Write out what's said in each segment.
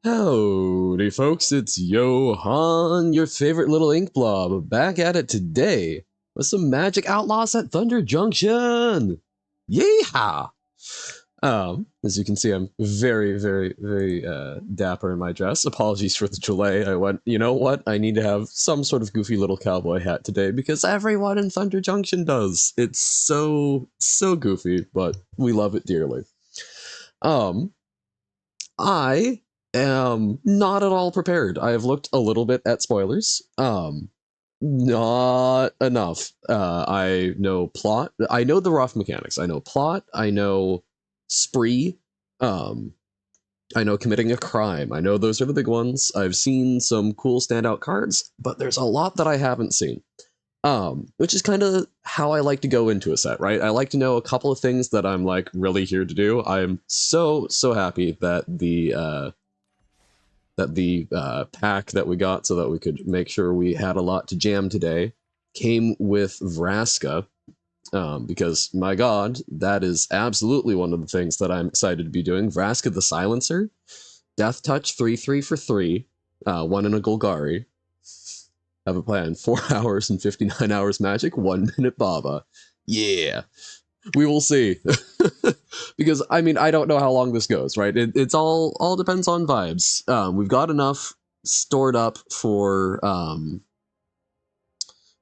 Howdy, folks, it's Johan, your favorite little ink blob, back at it today with some Magic Outlaws at Thunder Junction! Yeehaw! As you can see, I'm very dapper in my dress. Apologies for the delay. I went, you know what? I need to have some sort of goofy little cowboy hat today because everyone in Thunder Junction does. It's so goofy, but we love it dearly. I am not at all prepared. I have looked a little bit at spoilers. Not enough. I know plot. I know the rough mechanics. I know plot. I know spree. I know committing a crime. I know those are the big ones. I've seen some cool standout cards, but there's a lot that I haven't seen. Which is kind of how I like to go into a set, right? I like to know a couple of things that I'm like really here to do. I'm so happy that the pack that we got so that we could make sure we had a lot to jam today came with Vraska, because my god, that is absolutely one of the things that I'm excited to be doing. Vraska the Silencer, Death Touch 3/3 for 3, 1 in a Golgari. Have a plan. 4 hours and 59 hours magic, 1 minute Baba. Yeah. We will see. Because, I mean, I don't know how long this goes, right? It's all depends on vibes. We've got enough stored up for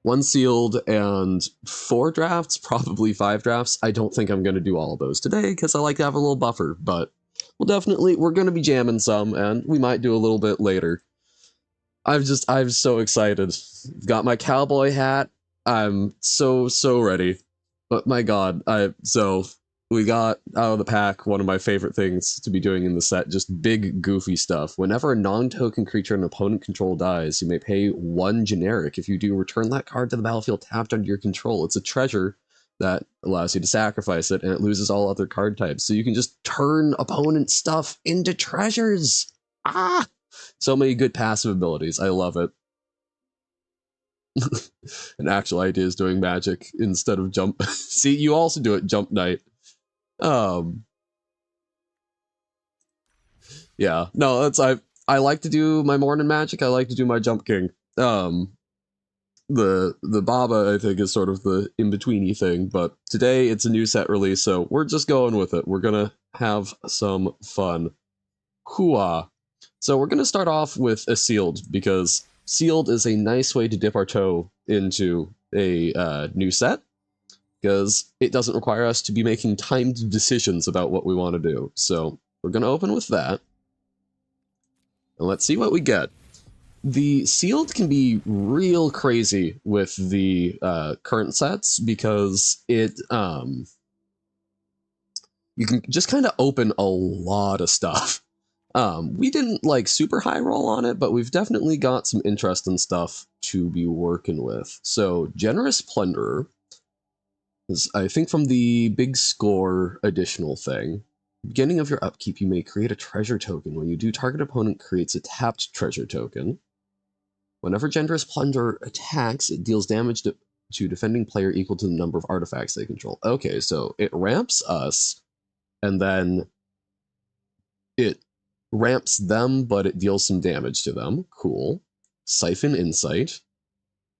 1 sealed and 4 drafts, probably 5 drafts. I don't think I'm going to do all of those today because I like to have a little buffer, but we're going to be jamming some, and we might do a little bit later. I'm so excited. Got my cowboy hat. I'm so ready. But my god, we got out of the pack one of my favorite things to be doing in the set, just big goofy stuff. Whenever a non-token creature an opponent control dies, you may pay 1 generic. If you do, return that card to the battlefield tapped under your control. It's a treasure that allows you to sacrifice it, and it loses all other card types. So you can just turn opponent stuff into treasures. Ah! So many good passive abilities. I love it. An actual idea is doing magic instead of jump. See, you also do it jump night. Yeah. No, I like to do my morning magic. I like to do my jump king. The Baba, I think, is sort of the in-betweeny thing, but today it's a new set release, so we're just going with it. We're gonna have some fun. Hooah. So we're going to start off with a sealed, because sealed is a nice way to dip our toe into a new set, because it doesn't require us to be making timed decisions about what we want to do. So we're going to open with that, and let's see what we get. The sealed can be real crazy with the current sets, because it you can just kind of open a lot of stuff. We didn't like super high roll on it, but we've definitely got some interesting stuff to be working with. So Generous Plunderer is, I think, from the Big Score additional thing. Beginning of your upkeep, you may create a treasure token. When you do, target opponent creates a tapped treasure token. Whenever Generous Plunderer attacks, it deals damage to defending player equal to the number of artifacts they control. Okay, so it ramps us, and then it ramps them, but it deals some damage to them. Cool. Siphon Insight.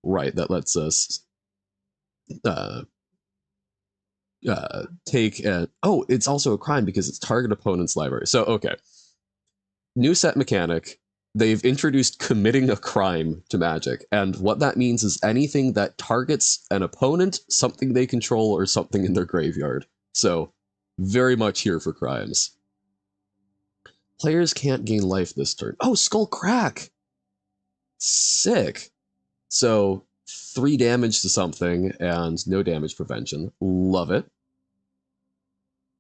Right, that lets us take a... Oh, it's also a crime because it's target opponent's library. So, okay. New set mechanic. They've introduced committing a crime to Magic, and what that means is anything that targets an opponent, something they control, or something in their graveyard. So, very much here for crimes. Players can't gain life this turn. Oh, Skull Crack! Sick! So, 3 damage to something, and no damage prevention. Love it.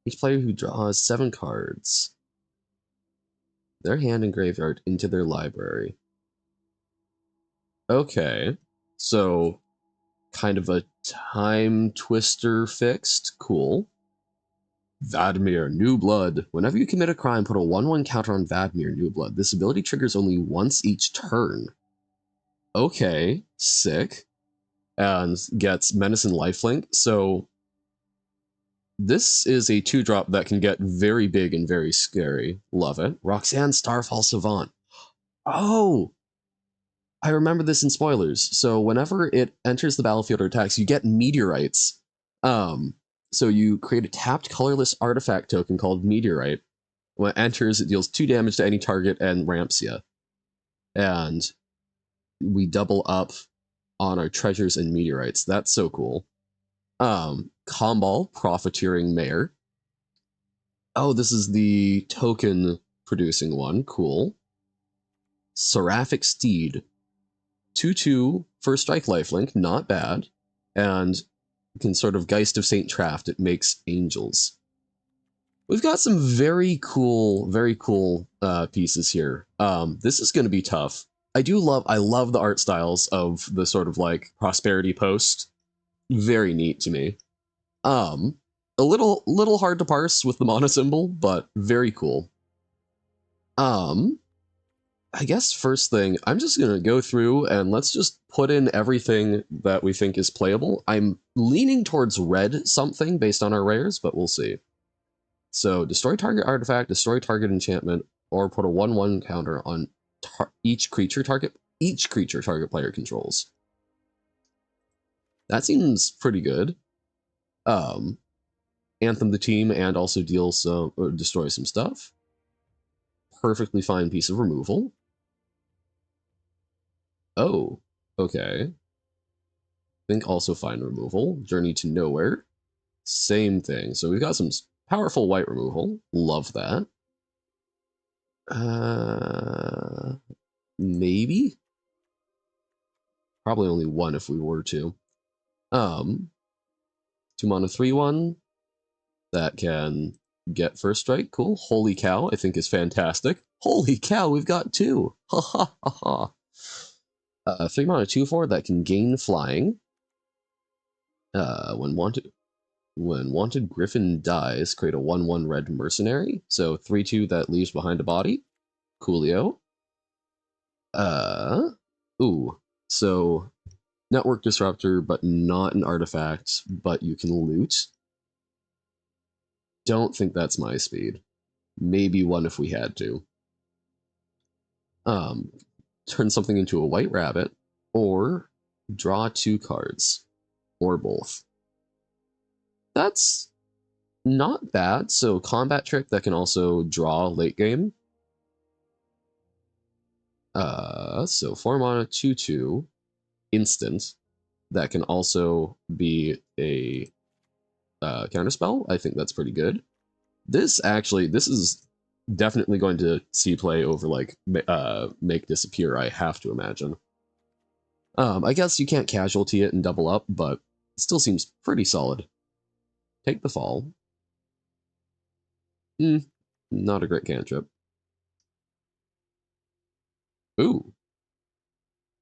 Each player who draws 7 cards, their hand and graveyard, into their library. Okay, so kind of a time twister fixed. Cool. Vadmir, New Blood. Whenever you commit a crime, put a 1/1 counter on Vadmir, New Blood. This ability triggers only once each turn. Okay, sick. And gets Menace and Lifelink. So This is a 2-drop that can get very big and very scary. Love it. Roxanne Starfall Savant. Oh, I remember this in spoilers. So whenever it enters the battlefield or attacks, you get meteorites. Um, so you create a tapped colorless artifact token called Meteorite. When it enters, it deals 2 damage to any target and ramps you. And we double up on our treasures and meteorites. That's so cool. Comball, Profiteering Mare. Oh, this is the token producing one. Cool. Seraphic Steed. 2/2 first strike lifelink, not bad. And can sort of Geist of Saint Traft, it makes angels. We've got some very cool pieces here. This is going to be tough. I love the art styles of the sort of like prosperity post. Very neat to me. A little hard to parse with the mana symbol, but very cool. I guess first thing, I'm just gonna go through and let's just put in everything that we think is playable. I'm leaning towards red something based on our rares, but we'll see. So destroy target artifact, destroy target enchantment, or put a 1/1 counter on each creature target player controls. That seems pretty good. Anthem the team and also deal some or destroy some stuff. Perfectly fine piece of removal. Oh, okay. Think also fine removal. Journey to Nowhere. Same thing. So we've got some powerful white removal. Love that. Maybe? Probably only one if we were to. 2 mana 3/1. That can get first strike. Cool. Holy cow, I think is fantastic. Holy cow, we've got 2. Ha ha ha ha. 3 mana 2/4 that can gain flying. When wanted Griffin dies, create a 1/1 red mercenary. So 3/2 that leaves behind a body. Coolio. Ooh. So network disruptor, but not an artifact, but you can loot. Don't think that's my speed. Maybe one if we had to. Turn something into a white rabbit, or draw 2 cards, or both. That's not bad. So combat trick that can also draw late game. So 4 mana 2/2 instant that can also be a counterspell. I think that's pretty good. This is definitely going to see play over like make disappear, I have to imagine. I guess you can't casualty it and double up, but it still seems pretty solid. Take the fall. Not a great cantrip. Ooh.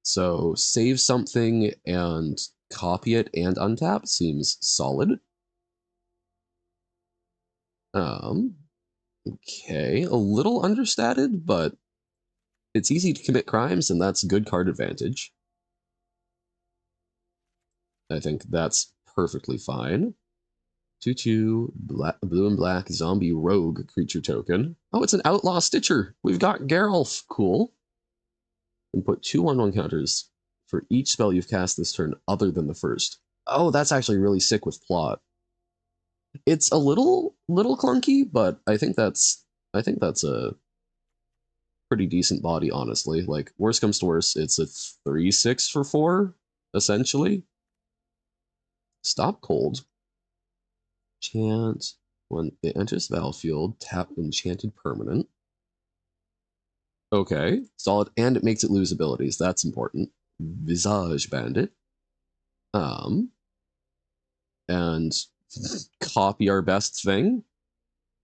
So save something and copy it and untap seems solid. Okay, a little understated, but it's easy to commit crimes, and that's good card advantage. I think that's perfectly fine. 2/2 blue and black zombie rogue creature token. Oh, it's an outlaw stitcher. We've got Geralf. Cool. And put 2 1/1 counters for each spell you've cast this turn other than the first. Oh, that's actually really sick with plot. It's a little clunky, but I think that's a pretty decent body, honestly. Like, worst comes to worst, it's a 3/6 for 4, essentially. Stop cold. Chant. When it enters the battlefield, tap enchanted permanent. Okay, solid, and it makes it lose abilities. That's important. Visage Bandit. And copy our best thing?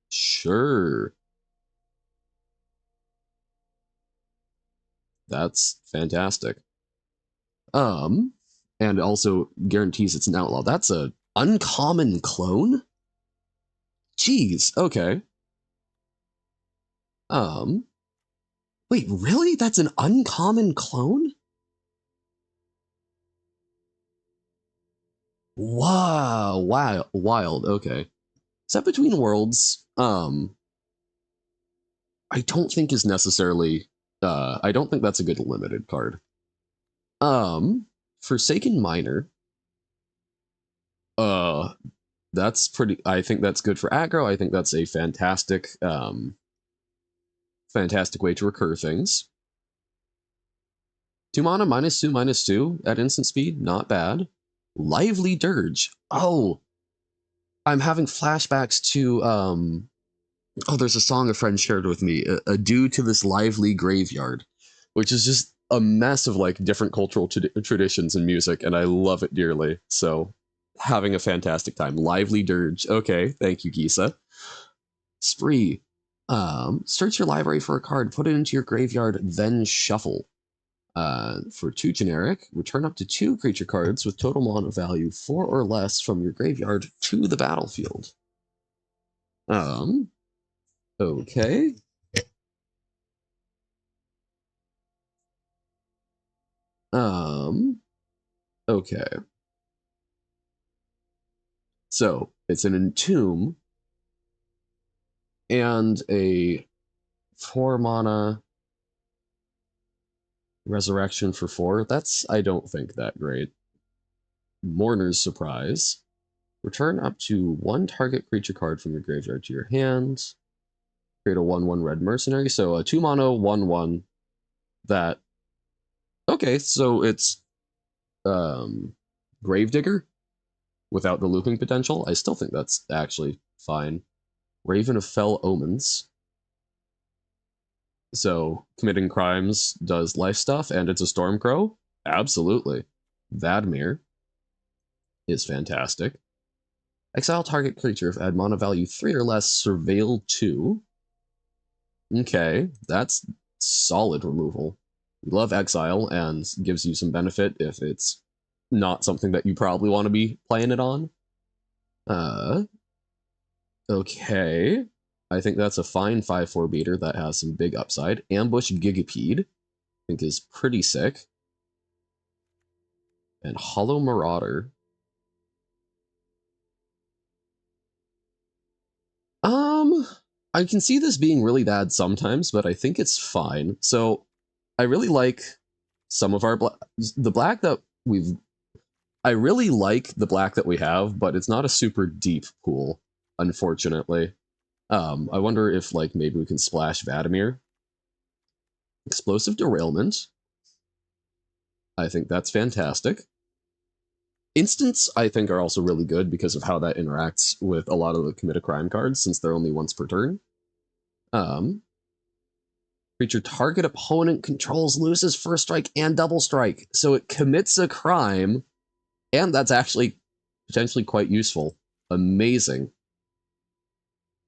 Sure. That's fantastic. And also guarantees it's an outlaw. That's a uncommon clone? Jeez, okay. Wait, really? That's an uncommon clone? Wow, wild, okay. Set Between Worlds, I don't think is necessarily, I don't think that's a good limited card. Forsaken Miner, that's pretty, I think that's good for aggro. I think that's a fantastic, fantastic way to recur things. 2 mana, -2/-2 at instant speed, not bad. Lively Dirge. Oh, I'm having flashbacks to, oh, there's a song a friend shared with me, Adieu to This Lively Graveyard, which is just a mess of like different cultural traditions and music, and I love it dearly. So, having a fantastic time. Lively Dirge. Okay, thank you, Gisa. Spree. Search your library for a card, put it into your graveyard, then shuffle. For 2 generic, return up to 2 creature cards with total mana value 4 or less from your graveyard to the battlefield. Okay. Okay. So, it's an Entomb and a 4 mana Resurrection for 4. That's, I don't think, that great. Mourner's Surprise. Return up to 1 target creature card from your graveyard to your hand. Create a 1/1 red mercenary. So a 2 mana 1/1 that. Okay, so it's Gravedigger without the looping potential. I still think that's actually fine. Raven of Fell Omens. So committing crimes does life stuff, and it's a Stormcrow? Absolutely. Vadmir is fantastic. Exile target creature if add mana value 3 or less, surveil 2. Okay, that's solid removal. We love exile and gives you some benefit if it's not something that you probably want to be playing it on. Okay. I think that's a fine 5/4 beater that has some big upside. Ambush Gigapede, I think is pretty sick. And Hollow Marauder. I can see this being really bad sometimes, but I think it's fine. So, I really like some of our the black that we've. I really like the black that we have, but it's not a super deep pool, unfortunately. I wonder if like maybe we can splash Vadimir. Explosive Derailment. I think that's fantastic. Instants, I think, are also really good because of how that interacts with a lot of the commit a crime cards, since they're only once per turn. Creature target opponent controls loses first strike and double strike, so it commits a crime, and that's actually potentially quite useful. Amazing.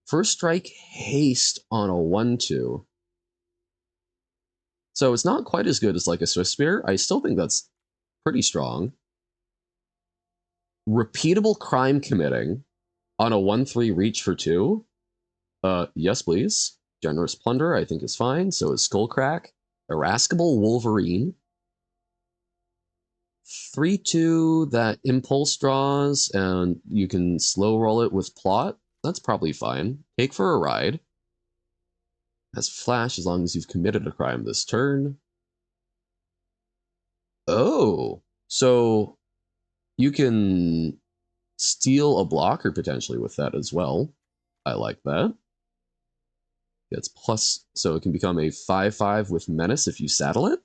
First strike haste on a 1/2. So it's not quite as good as like a Swift Spear. I still think that's pretty strong. Repeatable crime committing on a 1/3 reach for 2. Yes, please. Generous Plunder, I think, is fine. So is Skullcrack. Irascible Wolverine. 3/2 that Impulse draws, and you can slow roll it with Plot. That's probably fine. Take for a Ride. Has Flash as long as you've committed a crime this turn. Oh, so you can steal a blocker potentially with that as well. I like that. It's plus, so it can become a 5/5 with Menace if you saddle it.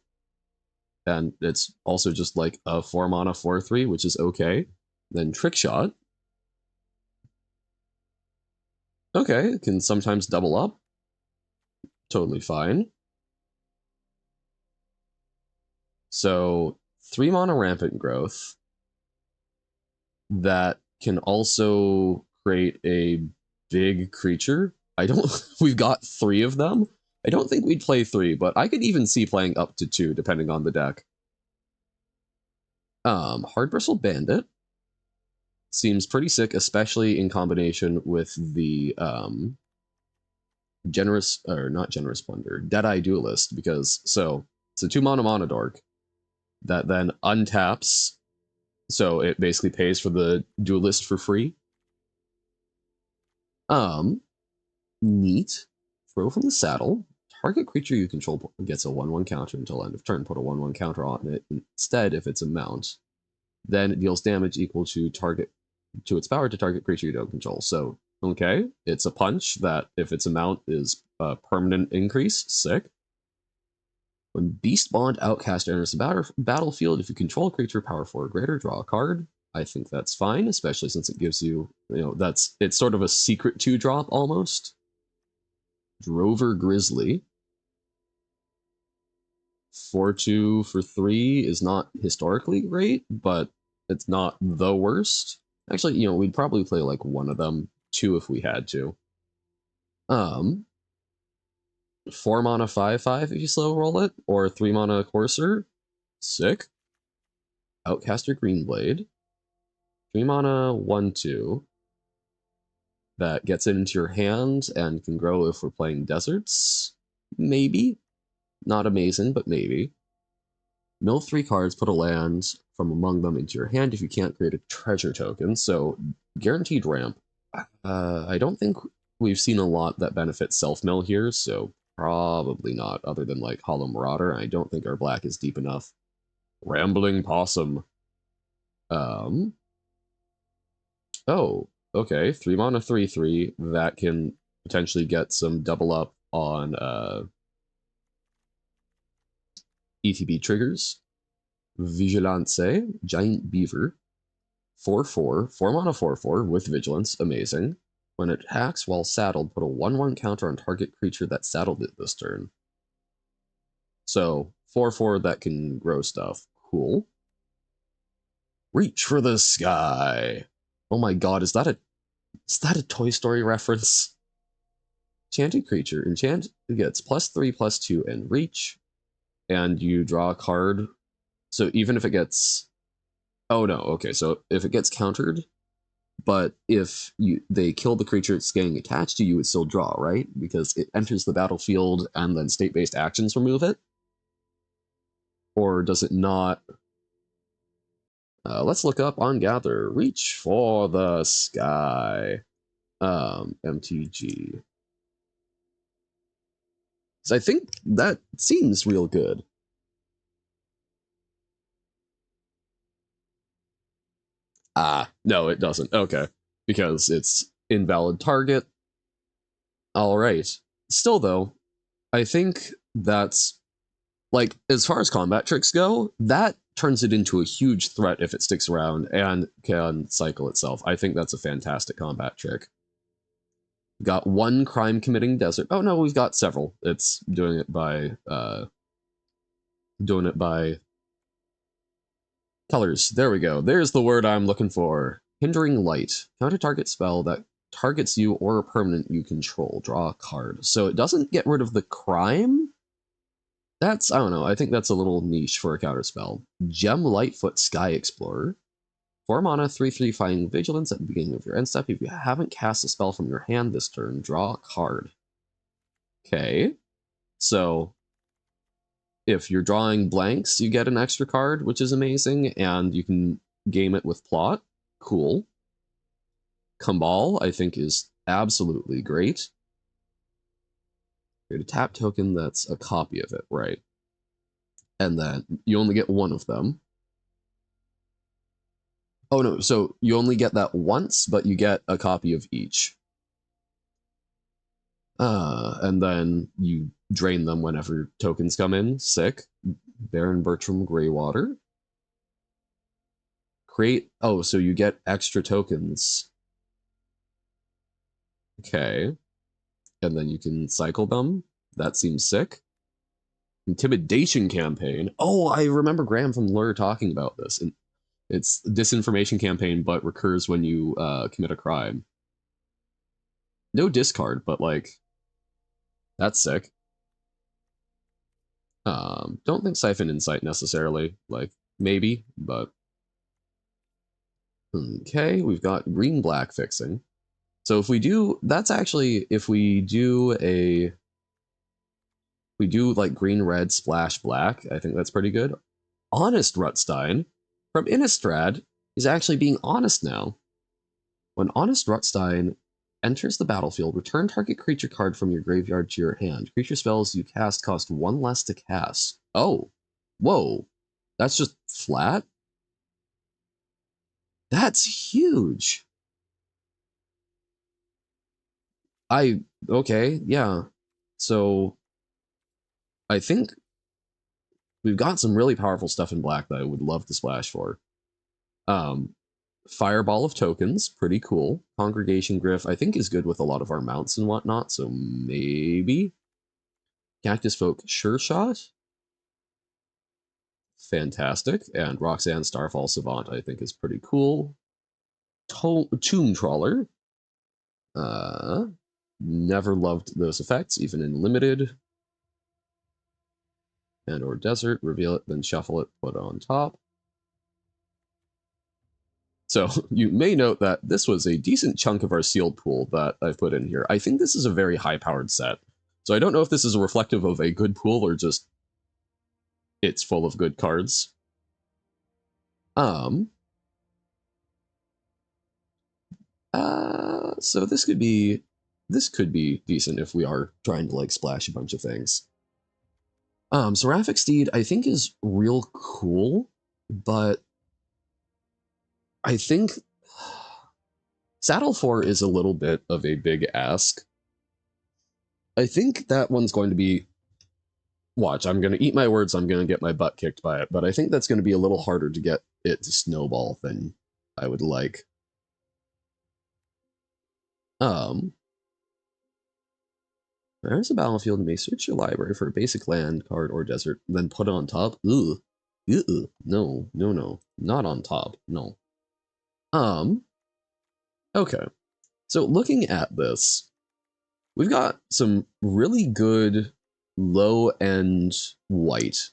And it's also just like a 4 mana 4/3, which is okay. Then Trick Shot. Okay, it can sometimes double up. Totally fine. So 3 mana Rampant Growth that can also create a big creature. I don't, we've got 3 of them. I don't think we'd play 3, but I could even see playing up to 2 depending on the deck. Hard Bristle Bandit seems pretty sick, especially in combination with the Generous, or not Generous Plunder, Deadeye Duelist, because, so, it's a 2 mana dork that then untaps, so it basically pays for the Duelist for free. Neat. Throw from the saddle. Target creature you control gets a 1/1 counter until end of turn. Put a 1/1 counter on it instead if it's a mount. Then it deals damage equal to its power to target creature you don't control. So, okay, it's a punch that if it's a mount is a permanent increase. Sick. When Beast Bond Outcast enters the battlefield, if you control a creature power 4 or greater, draw a card. I think that's fine, especially since it gives you, it's sort of a secret 2-drop almost. Drover Grizzly. 4/2 for 3 is not historically great, but it's not the worst. Actually, we'd probably play like one of them, 2 if we had to. 4 mana 5/5 if you slow roll it, or 3 mana Courser. Sick. Outcaster Greenblade. 3 mana 1/2. That gets it into your hand and can grow if we're playing deserts. Maybe. Not amazing, but maybe. Mill 3 cards, put a land from among them into your hand if you can't create a treasure token. So, guaranteed ramp. I don't think we've seen a lot that benefits self-mill here, so probably not, other than like Hollow Marauder. I don't think our black is deep enough. Rambling Possum. Oh, okay. 3 mana 3/3. That can potentially get some double up on ETB triggers. Vigilance, Giant Beaver. 4/4. 4 mana 4/4 with Vigilance. Amazing. When it attacks while saddled, put a 1/1 counter on target creature that saddled it this turn. So, 4/4 that can grow stuff. Cool. Reach for the sky. Oh my god, is that a Toy Story reference? Enchanted creature. Enchant gets +3, +2, and reach. And you draw a card. So even if it gets... Oh no, okay, so if it gets countered, but if they kill the creature it's getting attached to, you would still draw, right? Because it enters the battlefield and then state-based actions remove it? Or does it not? Let's look up on Gather. Reach for the sky. MTG. So I think that seems real good. No, it doesn't. Okay. Because it's invalid target. Alright. Still, though, I think that's, like, as far as combat tricks go, that turns it into a huge threat if it sticks around and can cycle itself. I think that's a fantastic combat trick. Got one crime-committing desert. Oh, no, we've got several. It's doing it by colors. There we go. There's the word I'm looking for. Hindering Light. Counter target spell that targets you or a permanent you control. Draw a card. So it doesn't get rid of the crime? That's, I don't know, I think that's a little niche for a counter spell. Gem Lightfoot Sky Explorer. 4 mana, 3/3 Finding Vigilance at the beginning of your end step. If you haven't cast a spell from your hand this turn, draw a card. Okay. So, if you're drawing blanks, you get an extra card, which is amazing, and you can game it with plot. Cool. Kumbal, I think, is absolutely great. Create a tap token that's a copy of it, right? And then you only get one of them. Oh no, so you only get that once, but you get a copy of each. And then you drain them whenever tokens come in. Sick. Baron Bertram Greywater. Create... Oh, so you get extra tokens. Okay. And then you can cycle them. That seems sick. Intimidation Campaign. Oh, I remember Graham from Lure talking about this. And it's a disinformation campaign, but recurs when you commit a crime. No discard, but like... That's sick. Don't think Siphon Insight necessarily. Like, maybe, but... Okay, we've got green-black fixing. So if we do... That's actually... If we do a... We do, like, green-red splash black, I think that's pretty good. Honest Rutstein from Innistrad is actually being honest now. When Honest Rutstein enters the battlefield, return target creature card from your graveyard to your hand. Creature spells you cast cost 1 less to cast. Oh, whoa. That's just flat? That's huge. Okay, yeah. So, I think we've got some really powerful stuff in black that I would love to splash for. Fireball of tokens, pretty cool. Congregation Gryph, I think is good with a lot of our mounts and whatnot, so maybe. Cactus Folk Sure Shot, fantastic. And Roxanne Starfall Savant, I think is pretty cool. Tomb Trawler, never loved those effects, even in limited. And or desert, reveal it, then shuffle it, put it on top. So you may note that this was a decent chunk of our sealed pool that I've put in here. I think this is a very high-powered set. So I don't know if this is a reflective of a good pool or just it's full of good cards. So this could be decent if we are trying to like splash a bunch of things. Seraphic Steed I think is real cool, but I think Saddle 4 is a little bit of a big ask. I think that one's going to be... Watch, I'm going to eat my words, I'm going to get my butt kicked by it, but I think that's going to be a little harder to get it to snowball than I would like. There's a battlefield, you may search your library for a basic land card or desert, then put it on top. Ugh. Ugh. No, no, no. Not on top. No. Okay. So looking at this, we've got some really good low-end white.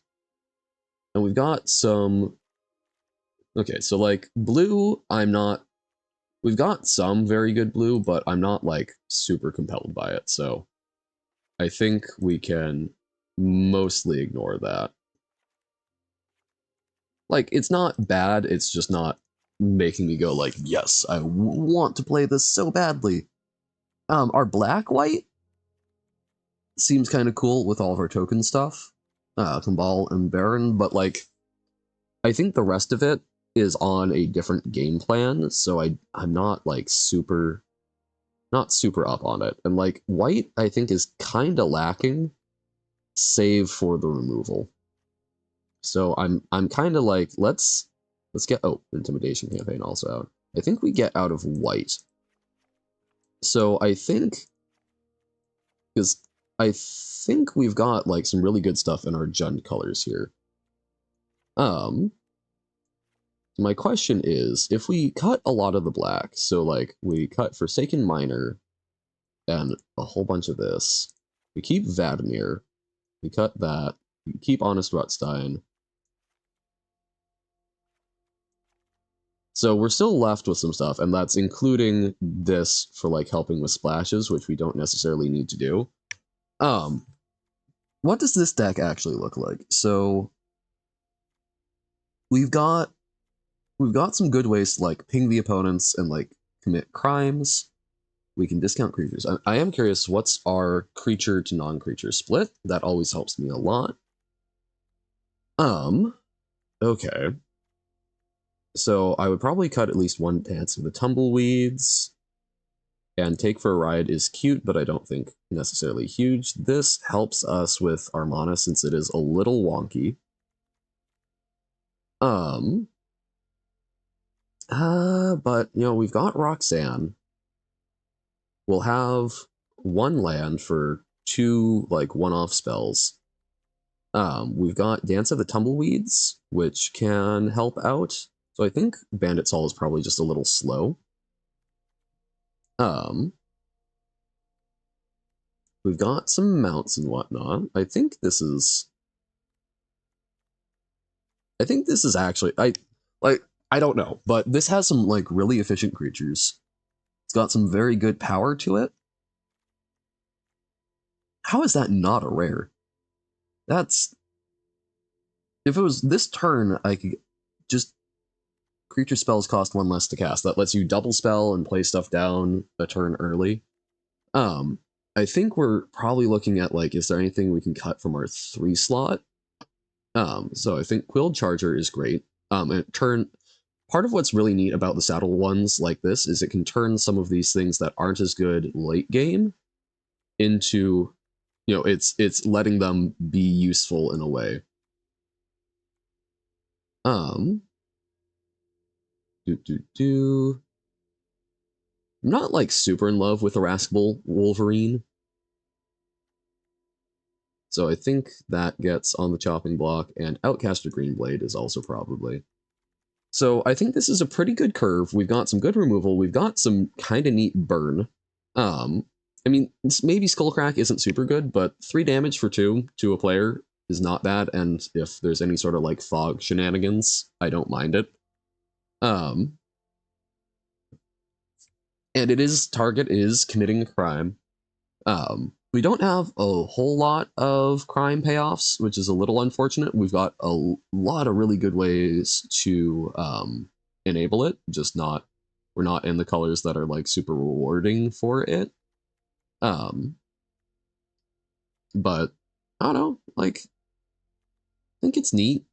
And we've got some... Okay, so like blue, we've got some very good blue, but I'm not like super compelled by it, so I think we can mostly ignore that. Like, it's not bad, it's just not making me go like, yes, I want to play this so badly. Our black-white seems kind of cool with all of our token stuff. Kambal and Baron, but like, I think the rest of it is on a different game plan, so I'm not like super up on it. And like white, I think is kind of lacking, save for the removal. So I'm kind of like let's get Intimidation Campaign also out. I think we get out of white. So I think because I think we've got like some really good stuff in our Jund colors here. My question is, if we cut a lot of the black, so like we cut Forsaken Miner and a whole bunch of this, we keep Vadimir, we cut that, we keep Honest Rutstein. So we're still left with some stuff, and that's including this for like helping with splashes, which we don't necessarily need to do. What does this deck actually look like? So we've got some good ways to like ping the opponents and like commit crimes. We can discount creatures. I am curious, what's our creature to non-creature split? That always helps me a lot. Okay. So I would probably cut at least one Dance of the Tumbleweeds. And Take for a Ride is cute, but I don't think necessarily huge. This helps us with our mana since it is a little wonky. But, you know, we've got Roxanne. We'll have one land for 2, like, one-off spells. We've got Dance of the Tumbleweeds, which can help out. So I think Bandit Soul is probably just a little slow. We've got some mounts and whatnot. I think this is actually, I don't know, but this has some, like, really efficient creatures. It's got some very good power to it. How is that not a rare? That's... If it was this turn, I could just creature spells cost 1 less to cast. That lets you double spell and play stuff down a turn early. I think we're probably looking at, like, is there anything we can cut from our 3 slot? So I think Quilled Charger is great. Part of what's really neat about the saddle ones like this is it can turn some of these things that aren't as good late game into, you know, it's letting them be useful in a way. I'm not like super in love with Irascible Wolverine. So I think that gets on the chopping block, and Outcaster Greenblade is also probably. So I think this is a pretty good curve. We've got some good removal. We've got some kind of neat burn. I mean, maybe Skullcrack isn't super good, but 3 damage for 2 to a player is not bad, and if there's any sort of like fog shenanigans, I don't mind it. And target is committing a crime. We don't have a whole lot of crime payoffs, which is a little unfortunate. We've got a lot of really good ways to enable it, just we're not in the colors that are like super rewarding for it. But I don't know, like, I think it's neat.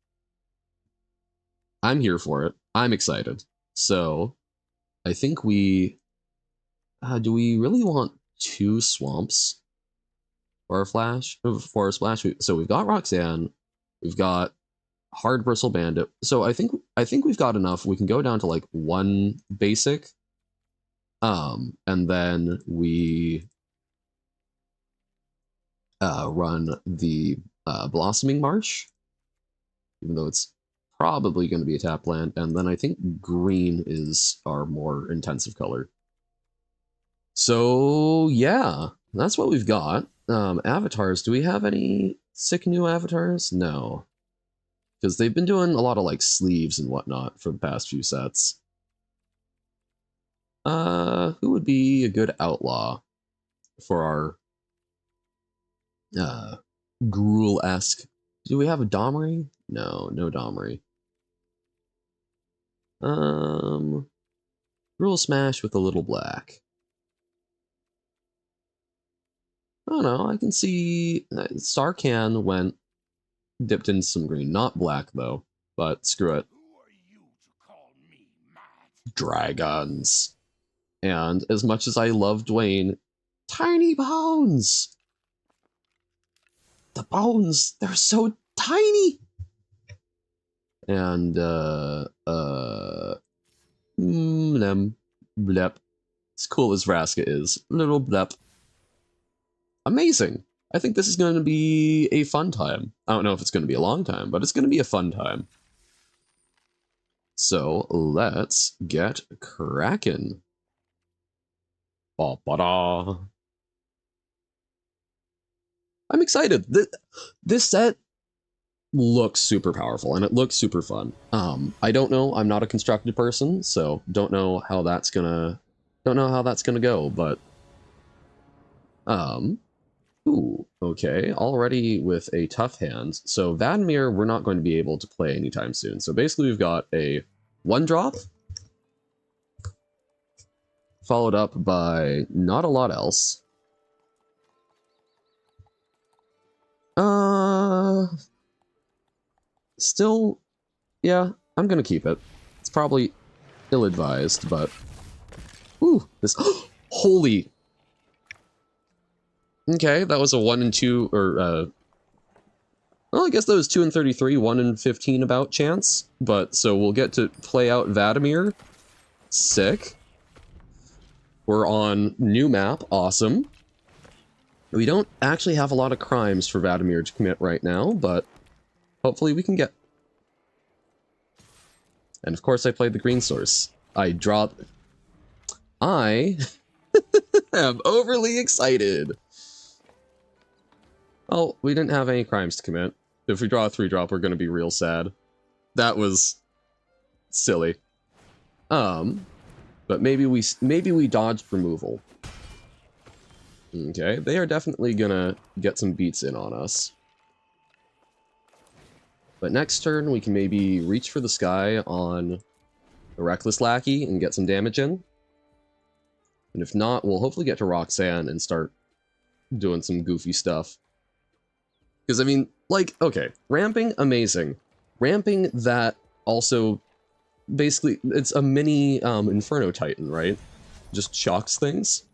I'm here for it. I'm excited. So I think do we really want 2 swamps for our splash? So we've got Roxanne, we've got Hard Bristle Bandit. So I think we've got enough. We can go down to like 1 basic. And then we run the Blossoming Marsh, even though it's probably going to be a tap land. And then I think green is our more intensive color. So yeah, that's what we've got. Avatars, do we have any sick new avatars? No. Because they've been doing a lot of like sleeves and whatnot for the past few sets. Who would be a good outlaw for our Gruul-esque? Do we have a Domri? No Domri. Gruul Smash with a little black. I don't know, I can see Sarkhan dipped in some green. Not black, though, but screw it. Who are you to call me mad? Dragons. And as much as I love Dwayne, tiny bones! The bones, they're so tiny! And, blep. As cool as Vraska is, little blep. Amazing. I think this is going to be a fun time. I don't know if it's going to be a long time, but it's going to be a fun time. So let's get cracking. Ba-ba-da. I'm excited. This set looks super powerful and it looks super fun. I don't know. I'm not a constructed person, so don't know how that's gonna go, but ooh, okay, already with a tough hand. So Vadimir, we're not going to be able to play anytime soon. So basically we've got a 1-drop, followed up by not a lot else. Still, yeah, I'm gonna keep it. It's probably ill-advised, but... Ooh, this... Holy... Okay, that was a 1 and 2, or, well, I guess that was 2 and 33, 1 and 15 about chance. But, so we'll get to play out Vadimir. Sick. We're on new map, awesome. We don't actually have a lot of crimes for Vadimir to commit right now, but hopefully we can get... And of course I played the green source. I am overly excited. Oh, we didn't have any crimes to commit. If we draw a 3-drop, we're going to be real sad. That was silly. But maybe we dodged removal. Okay, they are definitely gonna get some beats in on us. But next turn, we can maybe reach for the sky on a Reckless Lackey and get some damage in. And if not, we'll hopefully get to Roxanne and start doing some goofy stuff. Because, I mean, like, okay, ramping, amazing. Ramping that also, basically, it's a mini Inferno Titan, right? Just shocks things.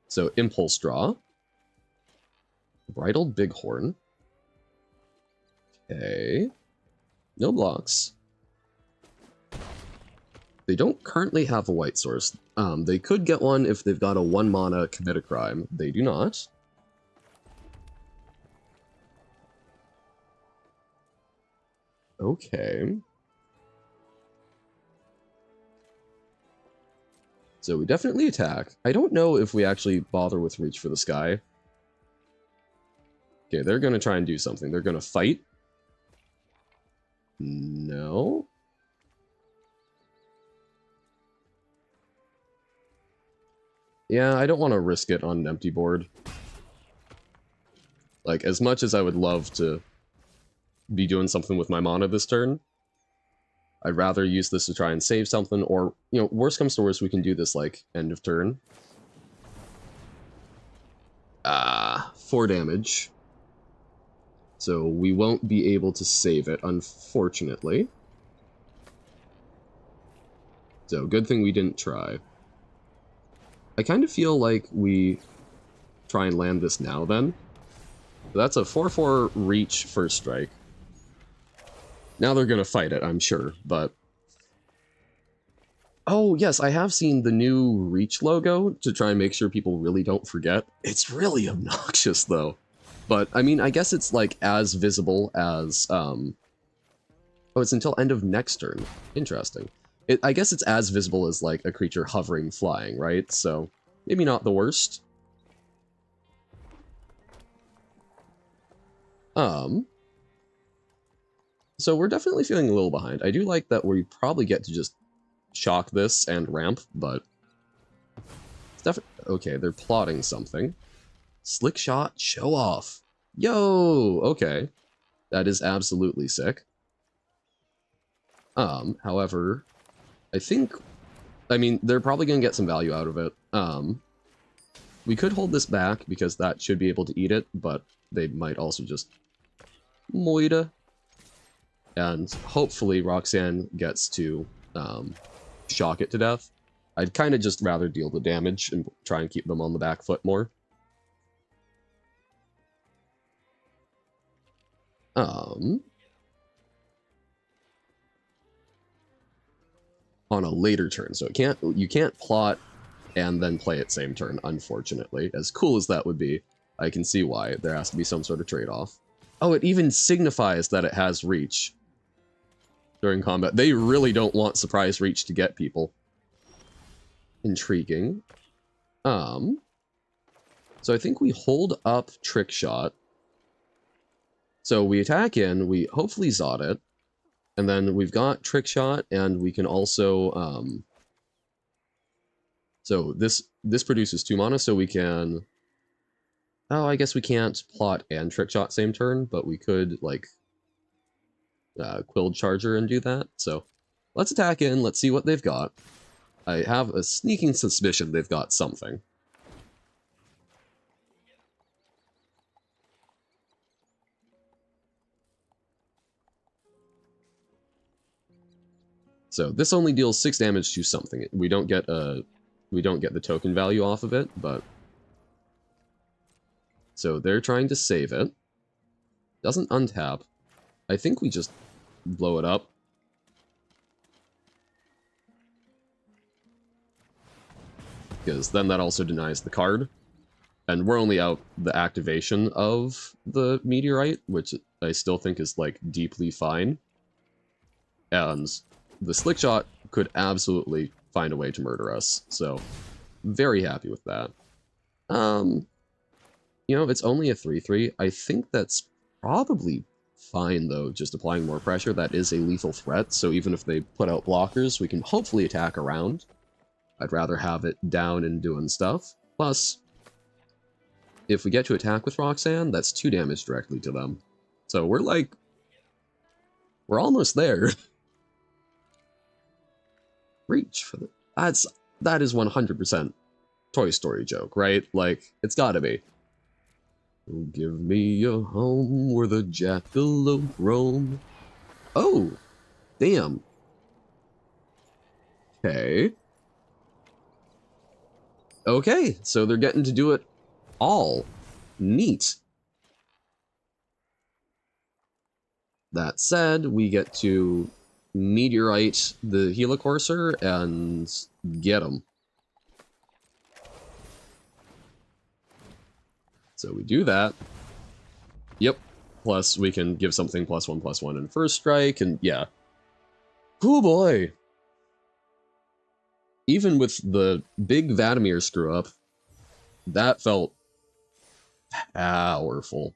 So, Impulse Draw. Bridled Bighorn. Okay. No blocks. They don't currently have a white source. They could get one if they've got a 1 mana Commit a Crime. They do not. Okay. So we definitely attack. I don't know if we actually bother with Reach for the Sky. Okay, they're going to try and do something. They're going to fight. No. Yeah, I don't want to risk it on an empty board. Like, as much as I would love to be doing something with my mana this turn, I'd rather use this to try and save something, or, you know, worst comes to worst, we can do this, like, end of turn. 4 damage. So we won't be able to save it, unfortunately. So, good thing we didn't try. I kind of feel like we try and land this now, then. So that's a 4/4 reach first strike. Now they're going to fight it, I'm sure, but... Oh, yes, I have seen the new Reach logo to try and make sure people really don't forget. It's really obnoxious, though. But, I mean, I guess it's, like, as visible as, Oh, it's until end of next turn. Interesting. I guess it's as visible as, like, a creature hovering, flying, right? So, maybe not the worst. So we're definitely feeling a little behind. I do like that we probably get to just shock this and ramp, but... It's definitely... Okay, they're plotting something. Slick shot, show off. Yo! Okay. That is absolutely sick. However, I think... I mean, they're probably going to get some value out of it. We could hold this back, because that should be able to eat it, but they might also just... Moida. And hopefully Roxanne gets to shock it to death. I'd kind of just rather deal the damage and try and keep them on the back foot more. On a later turn, so you can't plot and then play it same turn, unfortunately. As cool as that would be, I can see why there has to be some sort of trade-off. Oh, it even signifies that it has reach during combat. They really don't want surprise reach to get people. Intriguing. So I think we hold up Trick Shot. So we attack in, we hopefully Zod it, and then we've got Trick Shot, and we can also, so this produces 2 mana, so we can, oh, I guess we can't plot and Trick Shot same turn, but we could, like, Quilled Charger and do that. So let's attack in, let's see what they've got. I have a sneaking suspicion they've got something. So this only deals 6 damage to something. We don't get the token value off of it, but... So they're trying to save it. Doesn't untap. I think we just blow it up. Because then that also denies the card. And we're only out the activation of the meteorite, which I still think is, like, deeply fine. And the Slick Shot could absolutely find a way to murder us. So, very happy with that. You know, it's only a 3/3. I think that's probably fine, though, just applying more pressure. That is a lethal threat, so even if they put out blockers, we can hopefully attack around. I'd rather have it down and doing stuff. Plus, if we get to attack with Roxanne, that's 2 damage directly to them. So we're almost there. Reach for the... That is 100% Toy Story joke, right? Like, it's gotta be. Give me a home where the jackalope roam. Oh, damn. Okay. Okay, so they're getting to do it all. Neat. That said, we get to meteorite the Helicourser and get him. So we do that. Yep. Plus, we can give something +1/+1 in first strike, and yeah. Oh boy. Even with the big Vadimir screw up, that felt powerful.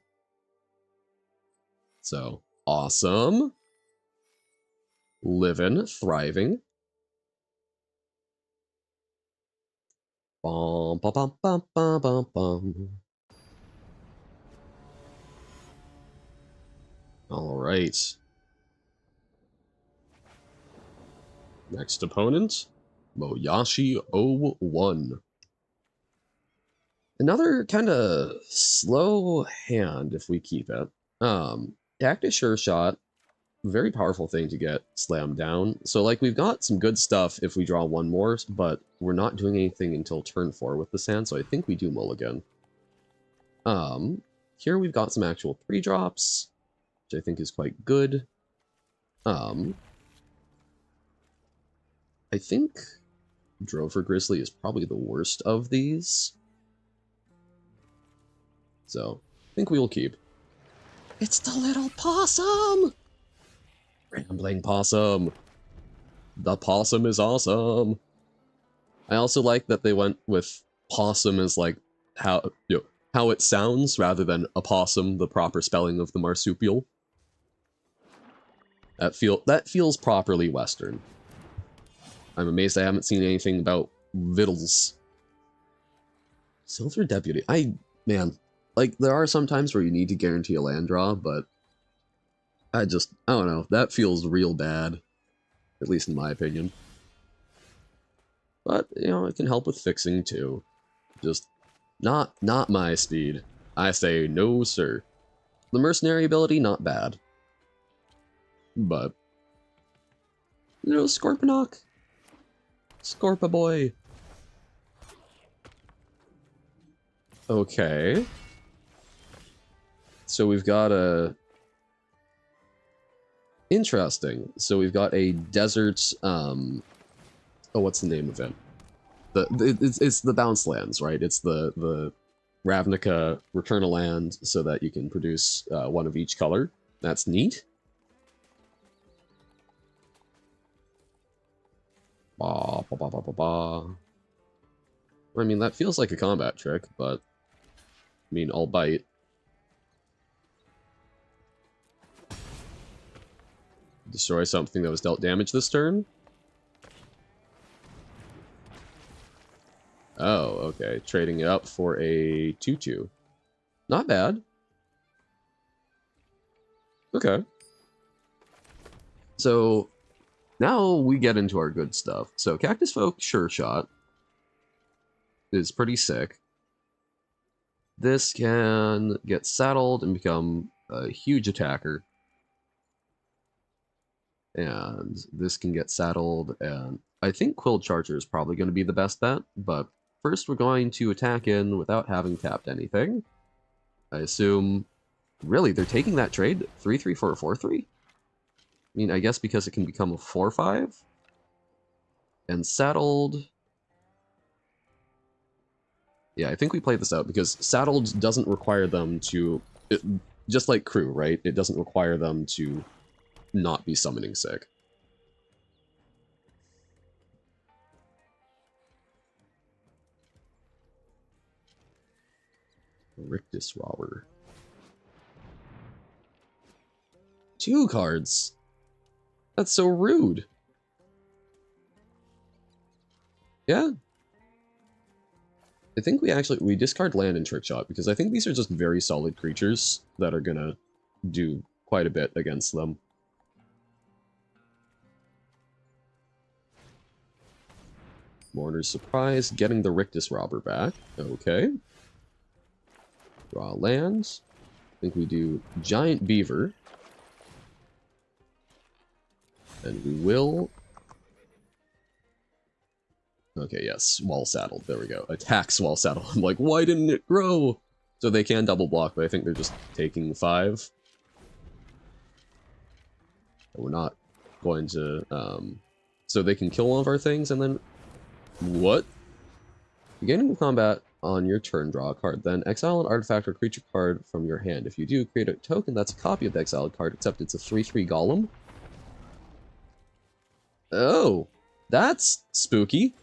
So, awesome. Living, thriving. Bum, bum, bum, bum, bum, bum, bum. All right. Next opponent, Moyashi 01. Another kind of slow hand if we keep it. Cactus Sure Shot, very powerful thing to get slammed down. So like we've got some good stuff if we draw one more, but we're not doing anything until turn 4 with this hand, so I think we do mulligan. Here we've got some actual 3-drops, which I think is quite good. I think Drover Grizzly is probably the worst of these. So, I think we will keep. It's the little possum! Rambling possum. The possum is awesome. I also like that they went with possum as like how it sounds rather than opossum, the proper spelling of the marsupial. That feels properly Western. I'm amazed I haven't seen anything about Vittles. Silver Deputy. Man, like, there are some times where you need to guarantee a land draw, but I don't know. That feels real bad. At least in my opinion. But, you know, it can help with fixing, too. Just not my speed. I say no, sir. The mercenary ability, not bad. But, you know, Scorponok. Scorpa boy. Okay. So we've got a... Interesting. So we've got a desert, oh, what's the name of it? It's the bounce lands, right? It's the Ravnica return a land so that you can produce one of each color. That's neat. Ba, ba, ba, ba, ba, ba. I mean, that feels like a combat trick, but I mean, I'll bite. Destroy something that was dealt damage this turn. Oh, okay. Trading it up for a 2/2. Not bad. Okay. So now we get into our good stuff. So Cactus Folk Sure Shot is pretty sick. This can get saddled and become a huge attacker. And this can get saddled, and I think Quill Charger is probably going to be the best bet, but first we're going to attack in without having tapped anything. I assume... Really, they're taking that trade? 3/3 for a 4/3? I mean, I guess because it can become a 4/5? And saddled... Yeah, I think we played this out, because saddled doesn't require them to... just like crew, right? It doesn't require them to not be summoning sick. Rictus Robber. 2 cards. That's so rude. Yeah. I think we discard land and Trick Shot, because I think these are just very solid creatures that are gonna do quite a bit against them. Mourner's Surprise, getting the Rictus Robber back. Okay. Draw land. I think we do Giant Beaver. And we will... Okay, yes, Wall Saddle. There we go. Attacks Wall Saddle. I'm like, why didn't it grow? So they can double block, but I think they're just taking 5. And we're not going to... So they can kill one of our things, and then... What? Beginning of combat on your turn, draw a card. Then exile an artifact or creature card from your hand. If you do, create a token that's a copy of the exiled card, except it's a 3/3 golem. Oh, that's spooky.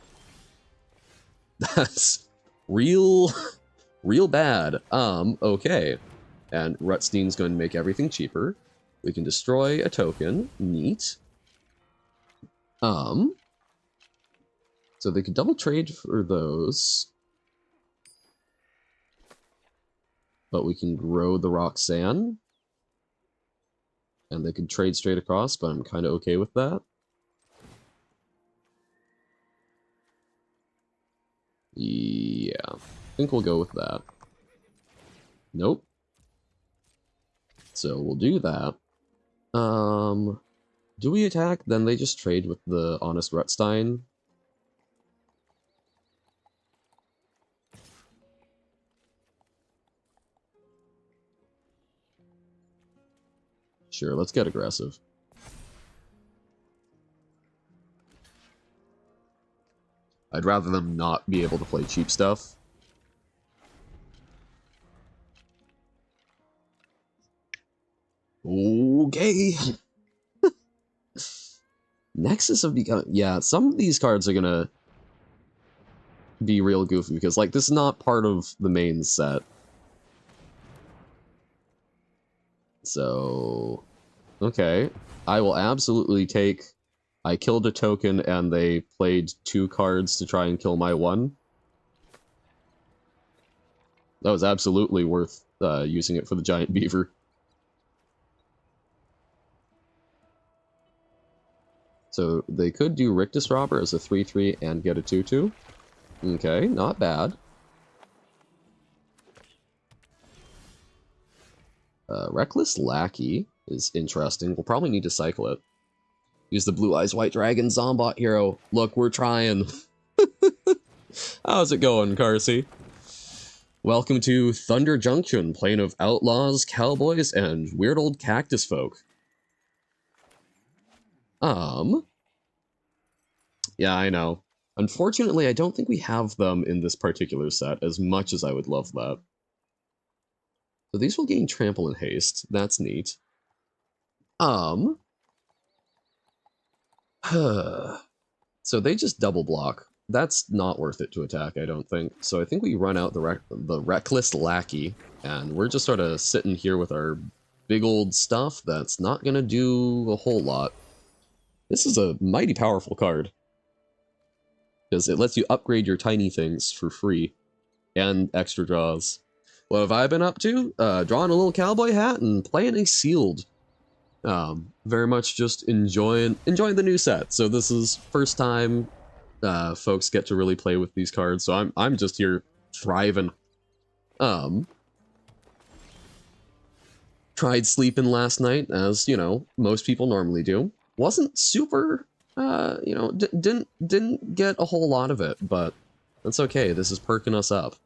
That's real bad. Okay. And Rutstein's going to make everything cheaper. We can destroy a token. Neat. So they could double trade for those. But we can grow the Roxanne. And they could trade straight across, but I'm kind of okay with that. Yeah, I think we'll go with that. Nope. So we'll do that. Do we attack? Then they just trade with the Honest Rutstein. Sure, let's get aggressive. I'd rather them not be able to play cheap stuff. Okay. Nexus of Become... Yeah, some of these cards are gonna be real goofy, because, like, this is not part of the main set. So... Okay. I will absolutely take... I killed a token, and they played 2 cards to try and kill my 1. That was absolutely worth using it for the Giant Beaver. So they could do Rictus Robber as a 3/3 and get a 2/2. Okay, not bad. Reckless Lackey is interesting. We'll probably need to cycle it. Use the Blue Eyes White Dragon Zombot hero. Look, we're trying. How's it going, Carsey? Welcome to Thunder Junction, plane of outlaws, cowboys, and weird old cactus folk. Yeah, I know. Unfortunately, I don't think we have them in this particular set, as much as I would love that. So these will gain Trample and Haste. That's neat. So they just double block. That's not worth it to attack, I don't think. So I think we run out the Reckless Lackey, and we're just sort of sitting here with our big old stuff that's not gonna do a whole lot. This is a mighty powerful card, because it lets you upgrade your tiny things for free, and extra draws. What have I been up to? Drawing a little cowboy hat and playing a sealed. Very much just enjoying the new set. So this is first time folks get to really play with these cards. So I'm just here thriving. Tried sleeping last night, as you know most people normally do. Wasn't super, you know, didn't get a whole lot of it, but that's okay. This is perking us up.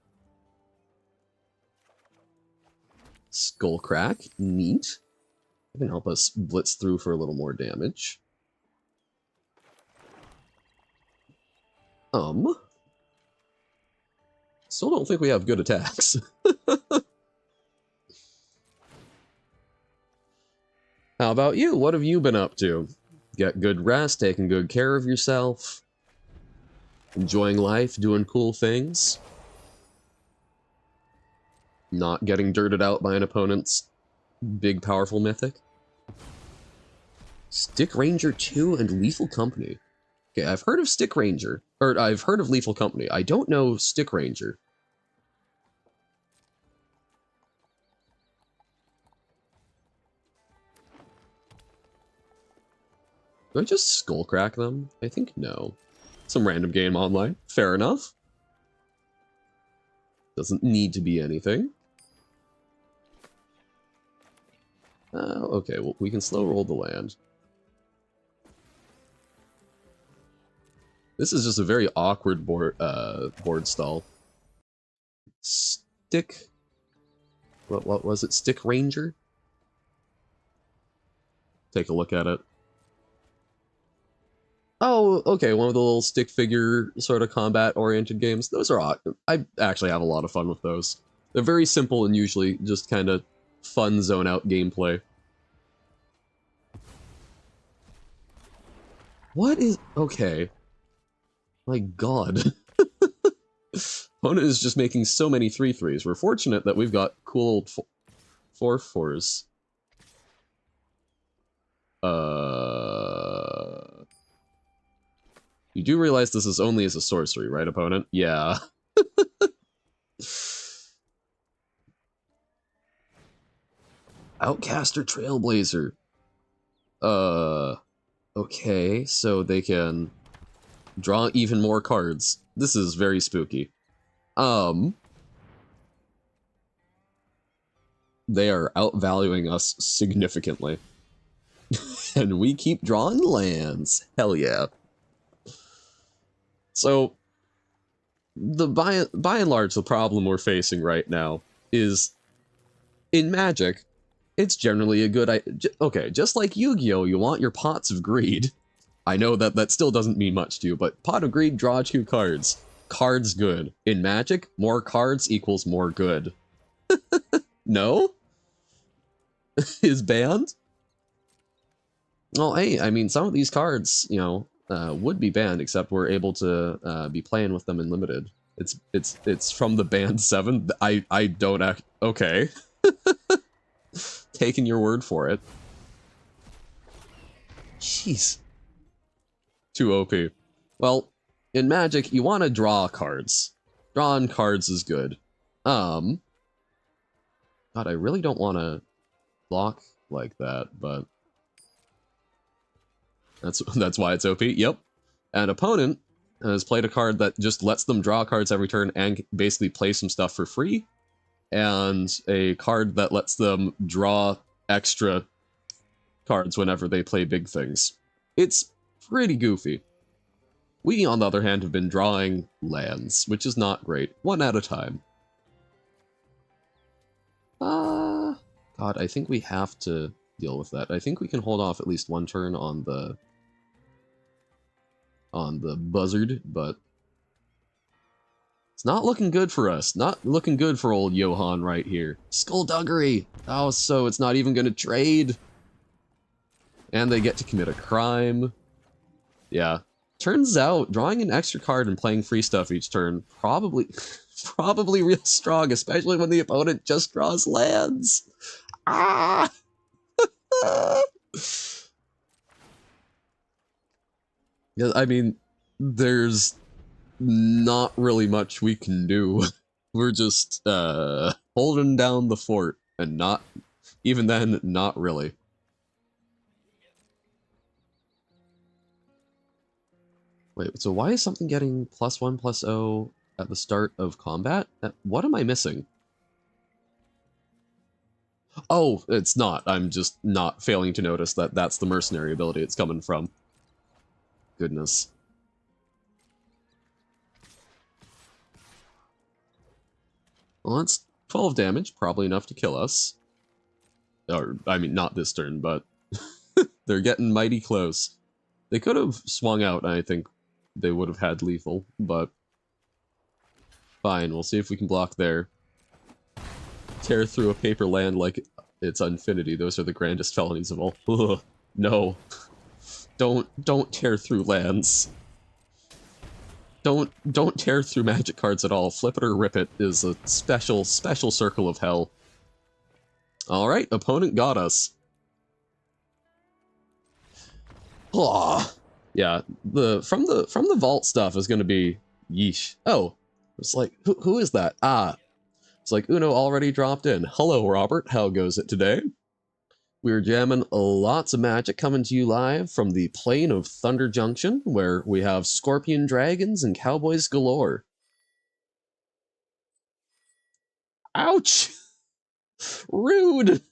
Skullcrack, neat. It can help us blitz through for a little more damage. Still don't think we have good attacks. How about you? What have you been up to? Get good rest, taking good care of yourself, enjoying life, doing cool things, not getting dirted out by an opponent's big, powerful mythic. Stick Ranger 2 and Lethal Company. Okay, I've heard of Stick Ranger, or I've heard of Lethal Company. I don't know Stick Ranger. Do I just Skullcrack them? I think no. Some random game online. Fair enough. Doesn't need to be anything. Okay, well, we can slow roll the land. This is just a very awkward board stall. Stick... What was it? Stick Ranger? Take a look at it. Oh, okay, one of the little stick figure sort of combat-oriented games. Those are awesome. I actually have a lot of fun with those. They're very simple and usually just kind of fun zone-out gameplay. What is... Okay. My god. Opponent is just making so many 3/3s. We're fortunate that we've got cool old 4/4s. You do realize this is only as a sorcery, right, opponent? Yeah. Outcaster Trailblazer. Okay, so they can draw even more cards. This is very spooky. They are outvaluing us significantly. And we keep drawing lands. Hell yeah. So, by and large, the problem we're facing right now is, in Magic, it's generally a good idea. Okay, just like Yu-Gi-Oh, you want your Pots of Greed. I know that still doesn't mean much to you, but Pot of Greed, draw 2 cards. Cards good. In Magic, more cards equals more good. No? Is banned? Well, hey, I mean, some of these cards, you know, would be banned, except we're able to be playing with them in limited. It's from the banned 7. I don't act... Okay. Taking your word for it. Jeez. Too OP. Well, in Magic, you want to draw cards. Drawing cards is good. God, I really don't want to block like that, but that's why it's OP. Yep. An opponent has played a card that just lets them draw cards every turn and basically play some stuff for free, and a card that lets them draw extra cards whenever they play big things. It's pretty goofy. We, on the other hand, have been drawing lands, which is not great. 1 at a time. God, I think we have to deal with that. I think we can hold off at least 1 turn on the buzzard, but it's not looking good for us. Not looking good for old Johan right here. Skullduggery! Oh, so it's not even gonna trade. And they get to commit a crime. Yeah. Turns out, drawing an extra card and playing free stuff each turn, probably real strong, especially when the opponent just draws lands. Ah! Yeah, I mean, there's not really much we can do. We're just, holding down the fort, and not, even then, not really. Wait, so why is something getting +1/+0 at the start of combat? What am I missing? Oh, it's not. I'm just not failing to notice that that's the mercenary ability it's coming from. Goodness. Well, that's 12 damage, probably enough to kill us. Or, I mean, not this turn, but they're getting mighty close. They could have swung out, and I think they would have had lethal, but fine, we'll see if we can block there. Tear through a paper land like it's infinity. Those are the grandest felonies of all. Ugh, no. Don't tear through lands. Don't tear through magic cards at all. Flip it or rip it is a special circle of hell. Alright, opponent got us. Aw. Yeah, from the vault stuff is gonna be yeesh. Oh, it's like who is that? Ah, it's like Uno already dropped in. Hello, Robert. How goes it today? We're jamming lots of magic coming to you live from the plane of Thunder Junction, where we have scorpion dragons and cowboys galore. Ouch! Rude!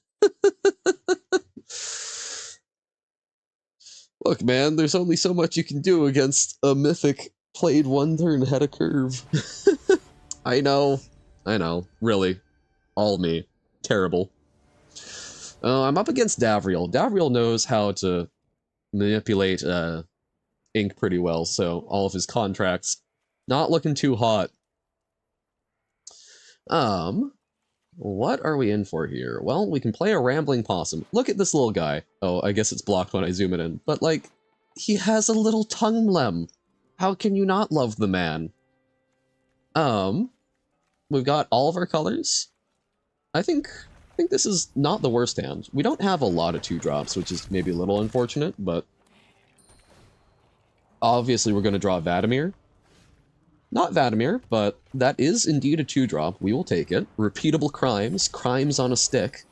Look, man, there's only so much you can do against a mythic played one turn ahead of curve. I know, really. All me. Terrible. I'm up against Davriel. Davriel knows how to manipulate ink pretty well, so all of his contracts not looking too hot. What are we in for here? Well, we can play a Rambling Possum. Look at this little guy. Oh, I guess it's blocked when I zoom it in. But, like, he has a little tongue lem. How can you not love the man? We've got all of our colors. I think this is not the worst hand. We don't have a lot of 2-drops, which is maybe a little unfortunate, but obviously we're going to draw Vadimir. Not Vadimir, but that is indeed a 2-drop. We will take it. Repeatable crimes. Crimes on a stick.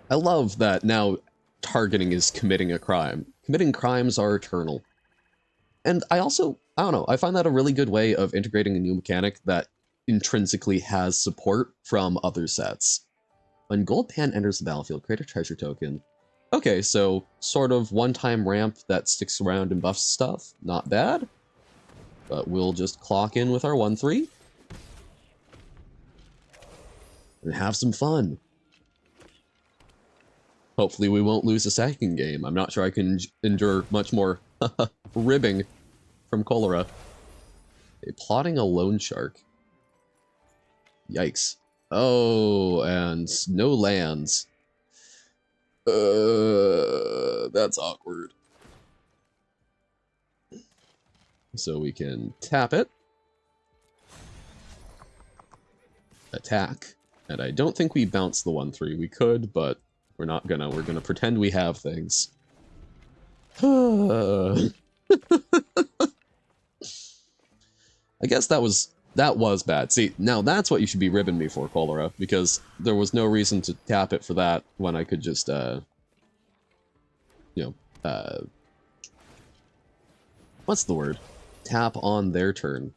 I love that now targeting is committing a crime. Committing crimes are eternal. And I don't know, I find that a really good way of integrating a new mechanic that intrinsically has support from other sets. When Gold Pan enters the battlefield, create a treasure token. Okay, so sort of one-time ramp that sticks around and buffs stuff. Not bad. But we'll just clock in with our 1-3. And have some fun. Hopefully we won't lose a second game. I'm not sure I can endure much more ribbing from Cholera. Okay, plotting a loan shark. Yikes. Oh, and no lands. That's awkward. So we can tap it. Attack. And I don't think we bounce the 1-3. We could, but we're not gonna. We're gonna pretend we have things. I guess that was bad. See, now that's what you should be ribbing me for, Cholera, because there was no reason to tap it for that when I could just, what's the word? Tap on their turn.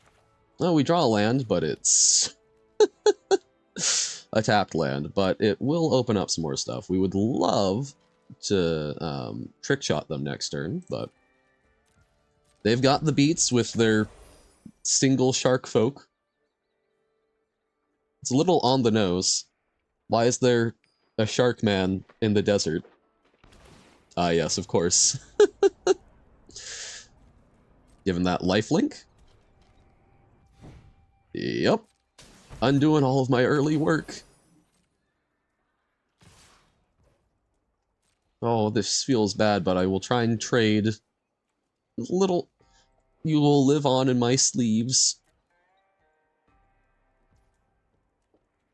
Well, we draw a land, but it's a tapped land, but it will open up some more stuff. We would love to trick shot them next turn, but they've got the beats with their single shark folk. It's a little on the nose. Why is there a shark man in the desert? Ah, yes, of course. Given that lifelink? Yep. Undoing all of my early work. Oh, this feels bad, but I will try and trade. Little... You will live on in my sleeves.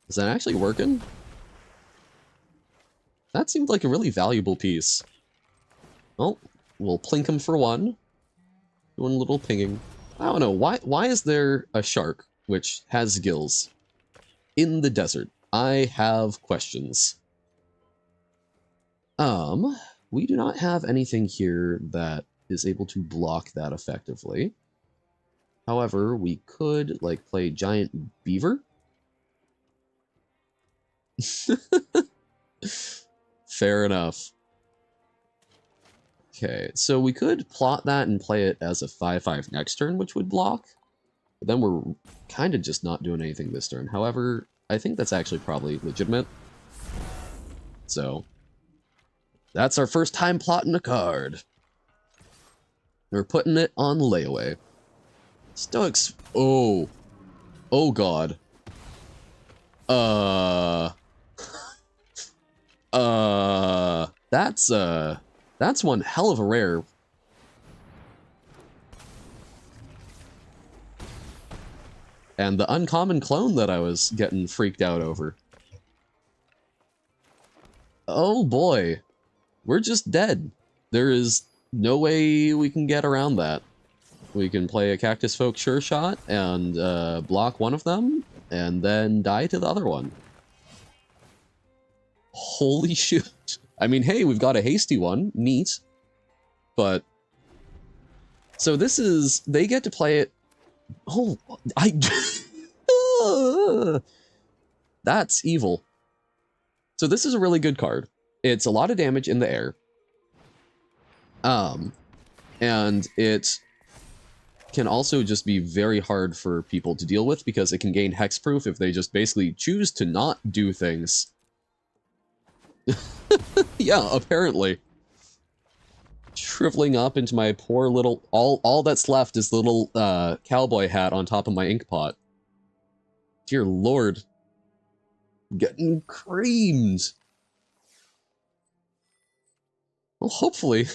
Is that actually working? That seemed like a really valuable piece. Well, we'll plink him for 1. Doing a little pinging. I don't know, why is there a shark, which has gills, in the desert? I have questions. We do not have anything here that is able to block that effectively. However, we could, like, play Giant Beaver. Fair enough. Okay, so we could plot that and play it as a 5-5 next turn, which would block. But then we're kind of just not doing anything this turn. However, I think that's actually probably legitimate. So, that's our first time plotting a card. We're putting it on layaway. Stoics. Oh. Oh god. That's one hell of a rare. And the uncommon clone that I was getting freaked out over. Oh boy. We're just dead. There is no way we can get around that. We can play a Cactus Folk Sure Shot and block one of them, and then die to the other one. Holy shit. I mean, hey, we've got a hasty one. Neat. But... So this is... They get to play it... Oh, That's evil. So this is a really good card. It's a lot of damage in the air. And it can also just be very hard for people to deal with because it can gain hexproof if they just basically choose to not do things. Yeah, apparently. Shriveling up into my poor little... All that's left is the little cowboy hat on top of my ink pot. Dear lord. Getting creamed. Well, hopefully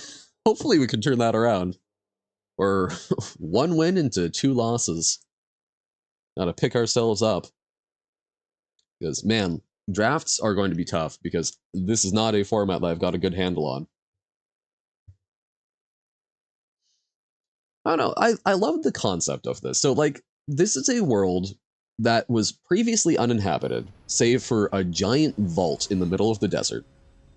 we can turn that around. Or 1 win into 2 losses. Gotta pick ourselves up. Because, man, drafts are going to be tough because this is not a format that I've got a good handle on. I don't know, I love the concept of this. So, like, this is a world that was previously uninhabited, save for a giant vault in the middle of the desert.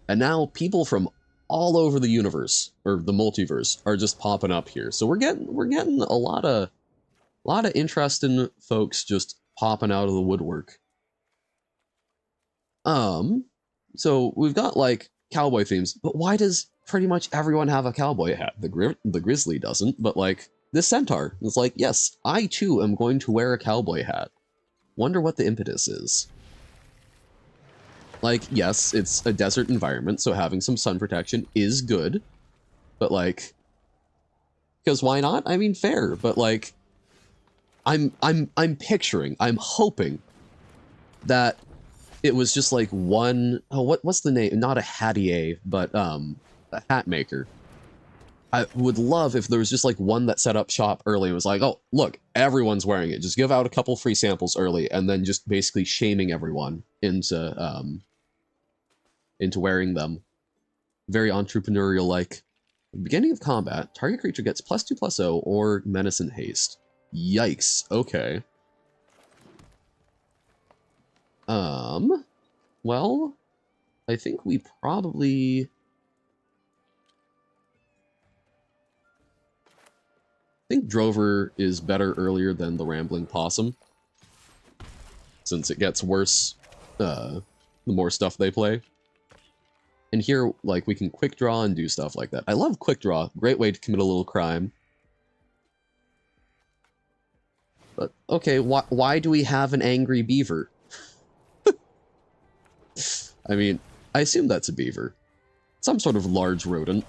And now people from all over the universe, or the multiverse, are just popping up here. So we're getting a lot of interesting folks just popping out of the woodwork. So we've got like cowboy themes, but why does pretty much everyone have a cowboy hat? The grizzly doesn't, but like this centaur is like, yes, I too am going to wear a cowboy hat. Wonder what the impetus is. Like, yes, it's a desert environment, so having some sun protection is good, but like, because why not? I mean, fair, but like, I'm picturing, I'm hoping that it was just like one, oh, what's the name? Not a hattier, but a hat maker. I would love if there was just like one that set up shop early and was like, oh, look, everyone's wearing it. Just give out a couple free samples early and then just basically shaming everyone into wearing them. Very entrepreneurial-like. Beginning of combat, target creature gets +2/+0 or menace and haste. Yikes. Okay. Well, I think we probably... I think Drover is better earlier than the Rambling Possum, since it gets worse the more stuff they play. And here, like, we can quick draw and do stuff like that. I love quick draw. Great way to commit a little crime. But, okay, why do we have an angry beaver? I mean, I assume that's a beaver. Some sort of large rodent.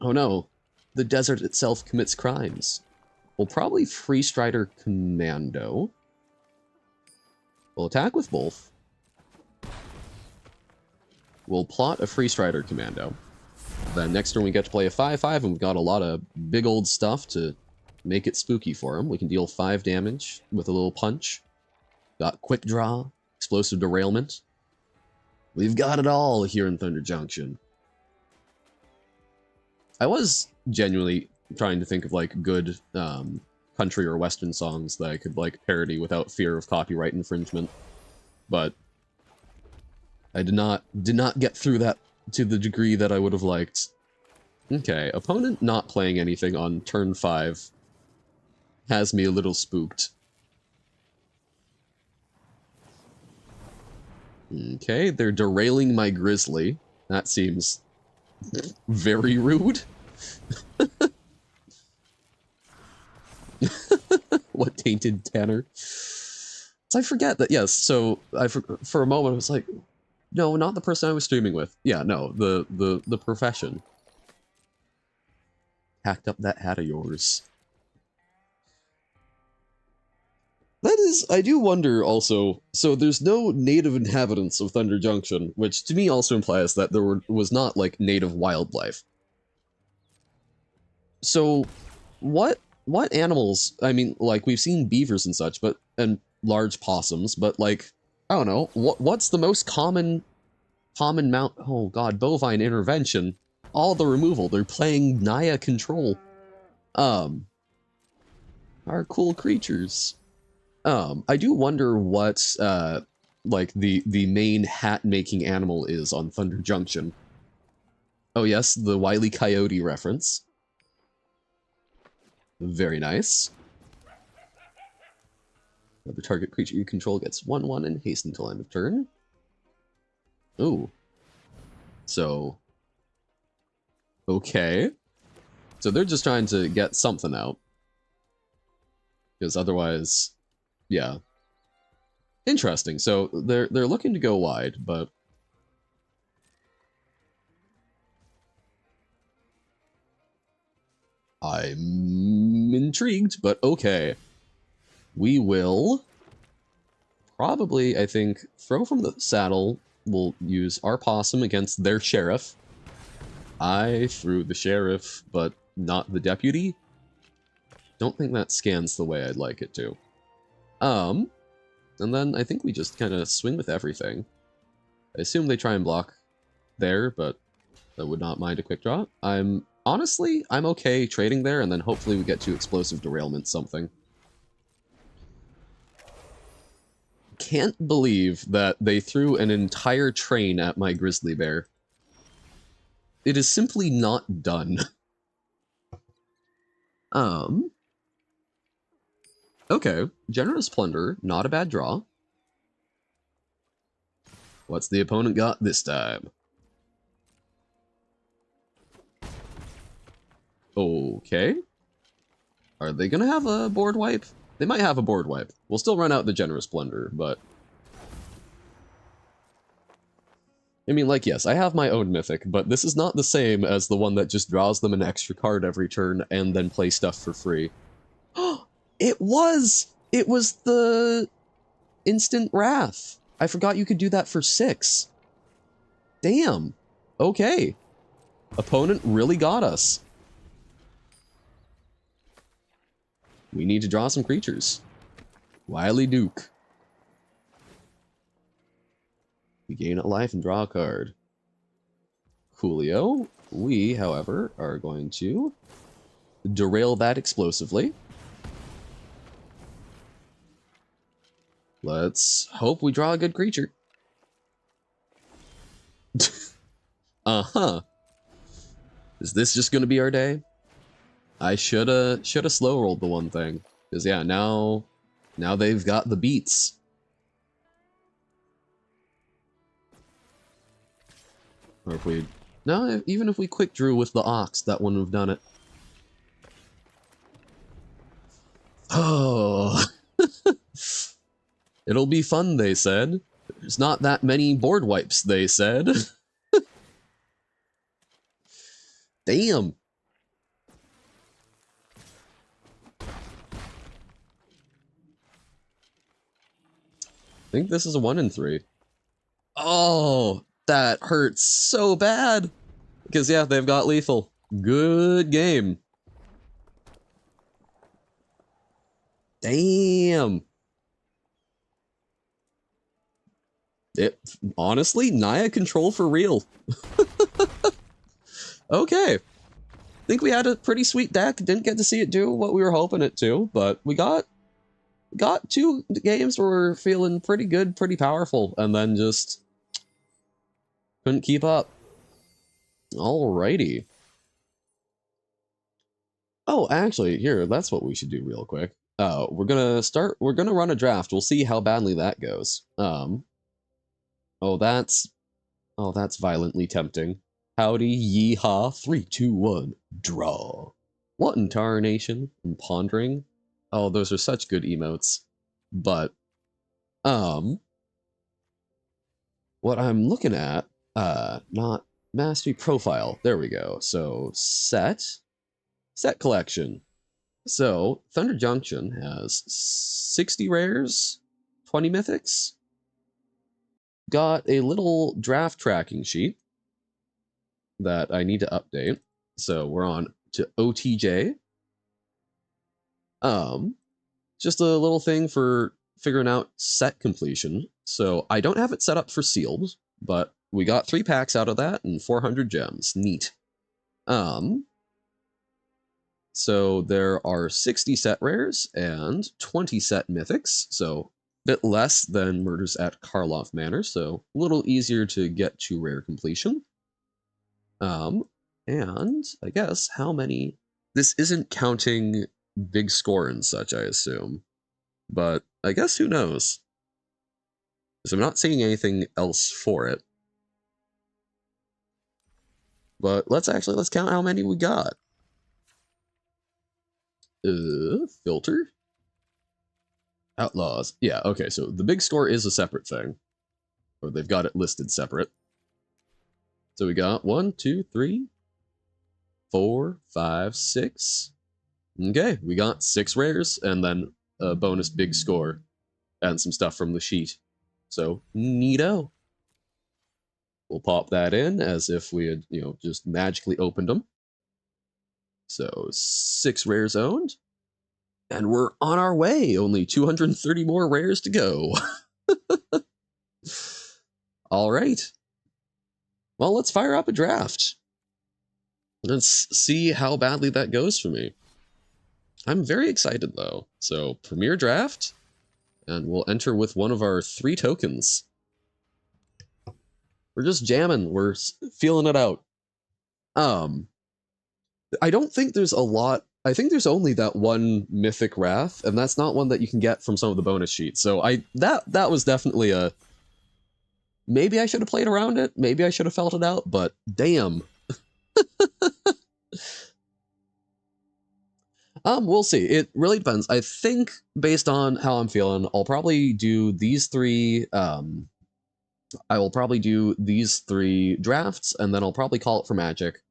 Oh no, the desert itself commits crimes. We'll probably Free Strider Commando. We'll attack with both. We'll plot a Free Strider Commando. Then next turn we get to play a 5/5, and we've got a lot of big old stuff to make it spooky for him. We can deal 5 damage with a little punch. Got Quick Draw, Explosive Derailment. We've got it all here in Thunder Junction. I was genuinely trying to think of like good country or western songs that I could like parody without fear of copyright infringement, but I did not get through that to the degree that I would have liked. Okay, opponent not playing anything on turn 5 has me a little spooked. Okay, they're derailing my grizzly. That seems very rude. What tainted tenor? So I forget that, yes, so for a moment I was like, no, not the person I was streaming with. Yeah, no, the profession. Packed up that hat of yours. That is, I do wonder also, so there's no native inhabitants of Thunder Junction, which to me also implies that there was not, like, native wildlife. So, what animals, I mean, like, we've seen beavers and such, but, and large possums, but, like, I don't know, what's the most common mount, oh god, bovine intervention, all the removal, they're playing Naya control. Our cool creatures. I do wonder what like the main hat making animal is on Thunder Junction. Oh yes, the Wile E. Coyote reference. Very nice. The target creature you control gets 1/1 and haste until end of turn. Ooh. So. Okay. So they're just trying to get something out. Because otherwise, yeah. Interesting. So they're looking to go wide, but I'm intrigued, but okay. We will probably, I think, throw from the saddle. We'll use our possum against their sheriff. I threw the sheriff, but not the deputy. Don't think that scans the way I'd like it to. And then I think we just kind of swing with everything. I assume they try and block there, but I would not mind a quick draw. Honestly, I'm okay trading there, and then hopefully we get to explosive derailment something. Can't believe that they threw an entire train at my grizzly bear. It is simply not done. Okay, Generous Plunder, not a bad draw. What's the opponent got this time? Okay. Are they gonna have a board wipe? They might have a board wipe. We'll still run out the Generous Plunder, but... I mean, like, yes, I have my own Mythic, but this is not the same as the one that just draws them an extra card every turn and then play stuff for free. It was! It was the... Instant Wrath. I forgot you could do that for 6. Damn. Okay. Opponent really got us. We need to draw some creatures. Wily Duke. We gain a life and draw a card. Coolio. We, however, are going to derail that explosively. Let's hope we draw a good creature. Uh-huh. Is this just gonna be our day? I shoulda slow rolled the one thing. Because yeah, now they've got the beats. Or if we... No, even if we quick drew with the Ox, that wouldn't have done it. Oh. It'll be fun, they said. There's not that many board wipes, they said. Damn. I think this is a 1 in 3. Oh, that hurts so bad. Because, yeah, they've got lethal. Good game. Damn. Honestly, Naya control for real. Okay. I think we had a pretty sweet deck. Didn't get to see it do what we were hoping it to, but we got 2 games where we're feeling pretty good, pretty powerful, and then just couldn't keep up. Alrighty. Oh, actually, here, that's what we should do real quick. We're gonna run a draft. We'll see how badly that goes. Oh, that's violently tempting. Howdy, yeehaw, 3, 2, 1, draw. What in tarnation and pondering? Oh, those are such good emotes. But, what I'm looking at, not mastery profile. There we go. So, set collection. So, Thunder Junction has 60 rares, 20 mythics. Got a little draft tracking sheet that I need to update. So we're on to OTJ. Just a little thing for figuring out set completion. So I don't have it set up for sealed, but we got 3 packs out of that and 400 gems. Neat. So there are 60 set rares and 20 set mythics. So Bit less than Murders at Karloff Manor, so a little easier to get to rare completion. And I guess how many? This isn't counting big score and such, I assume. But I guess who knows? Because I'm not seeing anything else for it. But let's count how many we got. Filter. Outlaws. Yeah, okay, so the big score is a separate thing. Or they've got it listed separate. So we got 1, 2, 3, 4, 5, 6. Okay, we got 6 rares and then a bonus big score and some stuff from the sheet. So, neato. We'll pop that in as if we had, just magically opened them. So, 6 rares owned. And we're on our way. Only 230 more rares to go. All right. Well, let's fire up a draft. Let's see how badly that goes for me. I'm very excited, though. So, Premier Draft, and we'll enter with one of our 3 tokens. We're just jamming. We're feeling it out. I don't think there's a lot. I think there's only that one Mythic Wrath, and that's not one that you can get from some of the bonus sheets. So that was definitely a... Maybe I should have played around it. Maybe I should have felt it out, but damn. We'll see. It really depends. I think based on how I'm feeling, I'll probably do these 3, I will probably do these 3 drafts, and then I'll probably call it for Magic,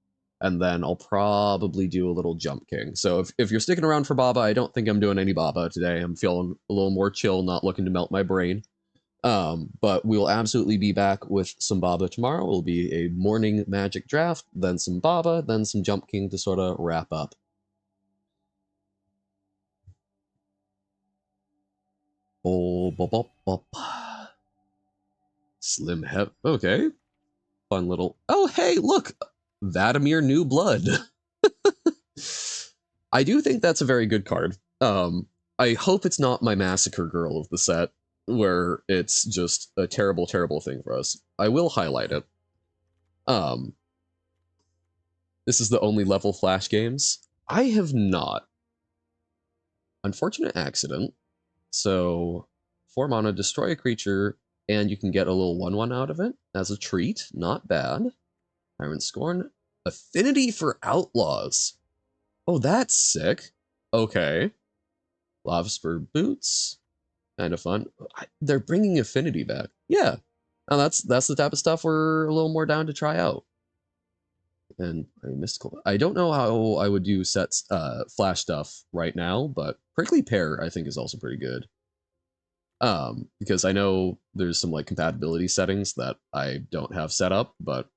and then I'll probably do a little Jump King. So if you're sticking around for Baba, I don't think I'm doing any Baba today. I'm feeling a little more chill, not looking to melt my brain. But we will absolutely be back with some Baba tomorrow. It'll be a morning Magic draft, then some Baba, then some Jump King to sort of wrap up. Oh, bop, bop, bop. Slim Hev. Okay. Fun little. Oh, hey, look! Vadimir New Blood. I do think that's a very good card. I hope it's not my Massacre Girl of the set, where it's just a terrible, terrible thing for us. I will highlight it. This is the only level Flash games. I have not. Unfortunate accident. So, 4 mana, destroy a creature, and you can get a little 1/1 out of it as a treat. Not bad. Tyrant Scorn. Affinity for Outlaws. Oh, that's sick. Okay. Lava Spur Boots. Kind of fun. They're bringing Affinity back. Yeah. And that's the type of stuff we're a little more down to try out. And Mystical. I don't know how I would do sets Flash stuff right now, but Prickly Pear I think is also pretty good. Because I know there's some like compatibility settings that I don't have set up, but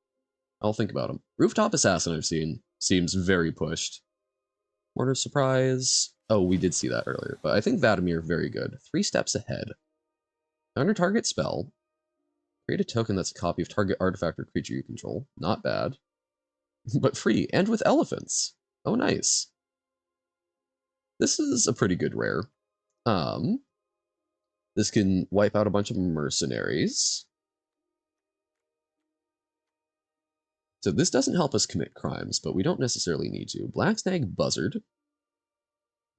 I'll think about them. Rooftop Assassin I've seen seems very pushed. Mortar Surprise. Oh, we did see that earlier, but I think Vadimir very good. 3 steps ahead. Under target spell. Create a token that's a copy of target artifact or creature you control. Not bad. But free, and with elephants. Oh, nice. This is a pretty good rare. This can wipe out a bunch of mercenaries. So this doesn't help us commit crimes, but we don't necessarily need to. Black Snag Buzzard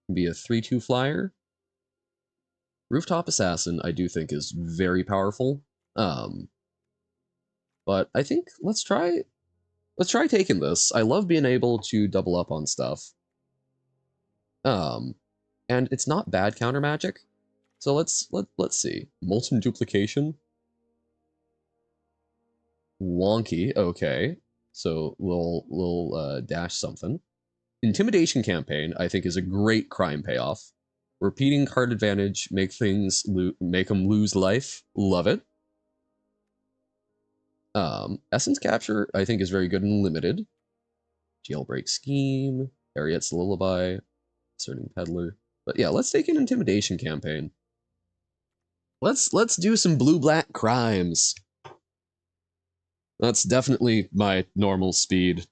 can be a 3/2 flyer. Rooftop Assassin, I do think is very powerful. But I think let's try taking this. I love being able to double up on stuff. And it's not bad counter magic. So let's see. Molten Duplication. Wonky, okay. So we'll dash something. Intimidation Campaign, I think, is a great crime payoff. Repeating card advantage, make them lose life. Love it. Essence Capture, I think, is very good and limited. Jailbreak Scheme, Harriet's Lullaby, Asserting Peddler. But yeah, let's take an Intimidation Campaign. Let's do some blue-black crimes. That's definitely my normal speed.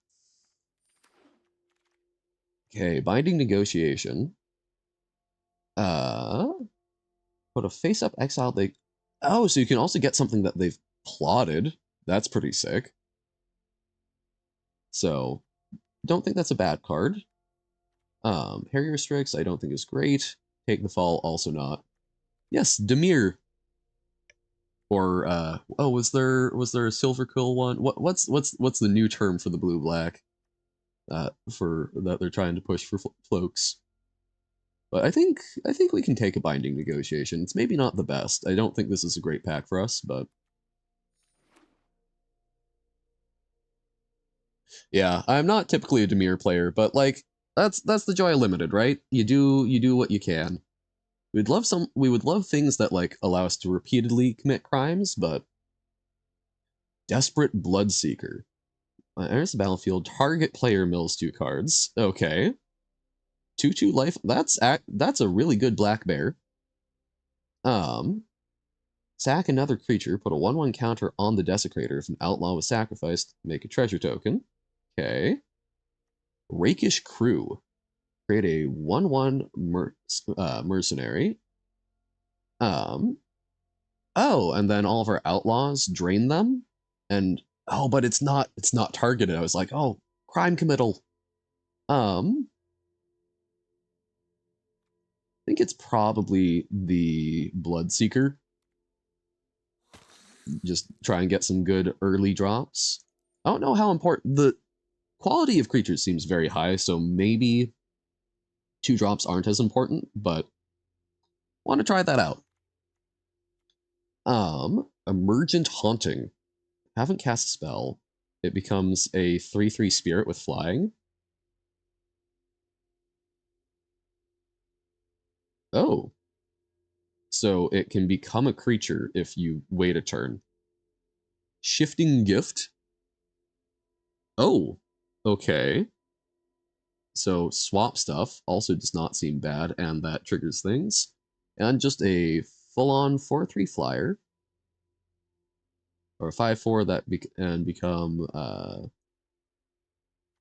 Okay, Binding Negotiation. Put a face-up exile. Oh, so you can also get something that they've plotted. That's pretty sick. So, don't think that's a bad card. Harry Restricts, I don't think is great. Take the Fall, also not. Yes, Demir. Or oh, was there a Silver Quill one? What's the new term for the blue black? For that they're trying to push for Floaks. But I think we can take a Binding Negotiation. It's maybe not the best. I don't think this is a great pack for us, but yeah, I'm not typically a Demir player, but like that's the joy of limited, right? You do what you can. We would love things that like allow us to repeatedly commit crimes, but Desperate Bloodseeker. Enters the battlefield. Target player mills 2 cards. Okay. 2/2 life. That's a really good black bear. Sack another creature. Put a 1/1 counter on the Desecrator. If an outlaw was sacrificed, make a treasure token. Okay. Rakish Crew. Create a 1/1 mercenary. Oh, and then all of our outlaws drain them, and oh, but it's not targeted. I was like, oh, crime committal. I think it's probably the Bloodseeker. Just try and get some good early drops. I don't know how important the quality of creatures seems very high, so maybe 2 drops aren't as important, but want to try that out. Emergent Haunting. Haven't cast a spell. It becomes a 3/3 spirit with flying. Oh. So it can become a creature if you wait a turn. Shifting Gift. Oh. Okay. So swap stuff also does not seem bad, and that triggers things. And just a full-on 4/3 flyer. Or a 5/4 that become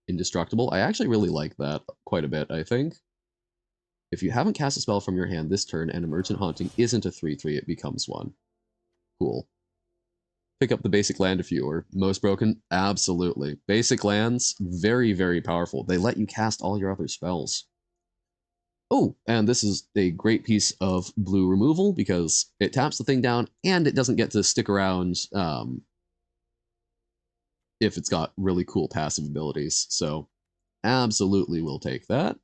indestructible. I actually really like that quite a bit, I think. If you haven't cast a spell from your hand this turn and Emergent Haunting isn't a 3/3, it becomes 1. Cool. Pick up the basic land if you are most broken. Absolutely. Basic lands, very, very powerful. They let you cast all your other spells. Oh, and this is a great piece of blue removal because it taps the thing down and it doesn't get to stick around if it's got really cool passive abilities. So absolutely we'll take that.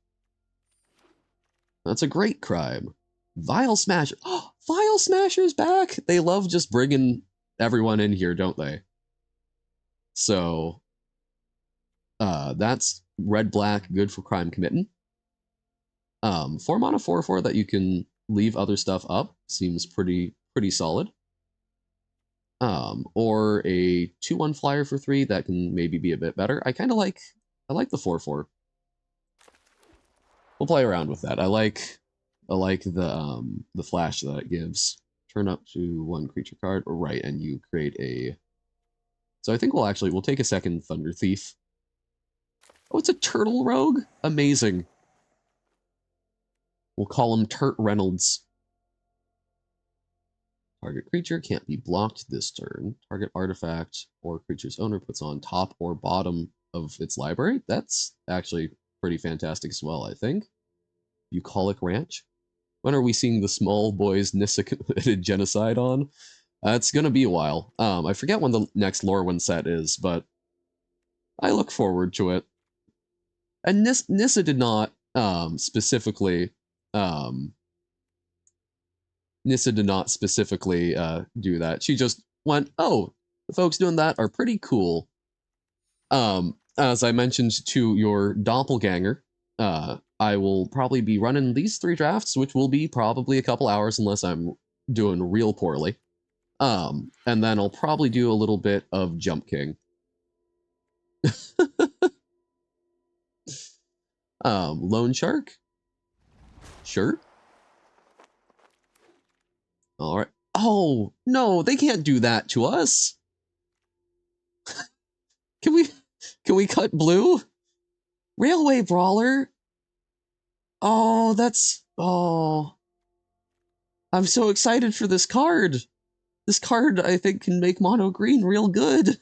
That's a great crime. Vial Smasher. Oh, Vial Smasher's back. They love just bringing everyone in here, don't they? So that's red black, good for crime committing. 4 mana 4/4 that you can leave other stuff up seems pretty solid. Or a 2/1 flyer for 3 that can maybe be a bit better. I like the 4/4. We'll play around with that. I like the flash that it gives. Turn up to 1 creature card, or right, and you create a. So I think we'll take a second Thunder Thief. Oh, it's a Turtle Rogue? Amazing. We'll call him Turt Reynolds. Target creature can't be blocked this turn. Target artifact or creature's owner puts on top or bottom of its library. That's actually pretty fantastic as well, I think. Bucolic Ranch. When are we seeing the small boys Nissa committed genocide on? It's gonna be a while. I forget when the next Lorwyn set is, but I look forward to it. And Nissa did not specifically Nissa did not specifically do that. She just went, oh, the folks doing that are pretty cool. As I mentioned to your doppelganger, I will probably be running these 3 drafts, which will be probably a couple hours unless I'm doing real poorly. And then I'll probably do a little bit of Jump King. Lone Shark? Sure. All right. Oh, no, they can't do that to us. Can we cut blue? Railway Brawler? Oh, that's... Oh. I'm so excited for this card. This card, I think, can make mono green real good.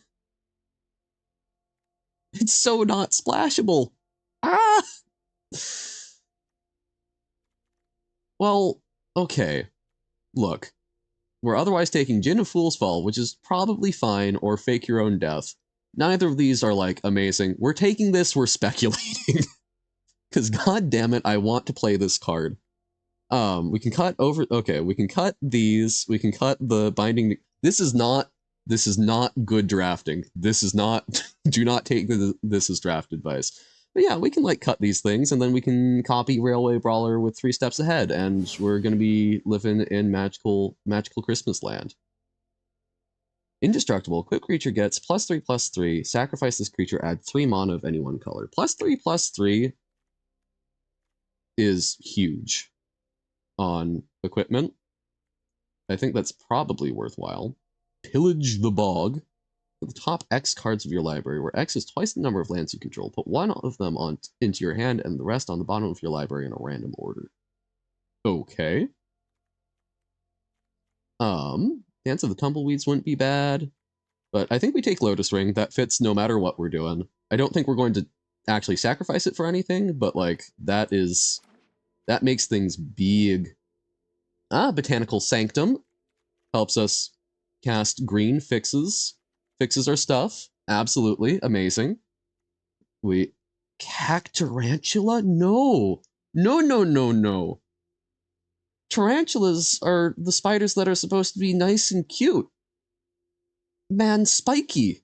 It's so not splashable. Ah! Well, okay. Look, we're otherwise taking Djinn of Fool's Fall, which is probably fine, or Fake Your Own Death. Neither of these are, like, amazing. We're taking this, we're speculating. Because, god damn it, I want to play this card. We can cut over, okay, we can cut these, we can cut the binding. This is not good drafting. This is not, do not take this as draft advice. But yeah, we can like cut these things and then we can copy Railway Brawler with 3 steps ahead and we're gonna be living in magical Christmas land. Indestructible, equipped creature gets +3/+3, sacrifice this creature, add 3 mana of any one color. +3/+3 is huge on equipment. I think that's probably worthwhile. Pillage the Bog. Put the top X cards of your library, where X is twice the number of lands you control. Put one of them into your hand and the rest on the bottom of your library in a random order. Okay. Dance of the Tumbleweeds wouldn't be bad, but I think we take Lotus Ring. That fits no matter what we're doing. I don't think we're going to actually sacrifice it for anything, but like that makes things big. Botanical Sanctum helps us cast green, fixes our stuff. Absolutely amazing. Cactarantula? No. No. Tarantulas are the spiders that are supposed to be nice and cute. Man, spiky.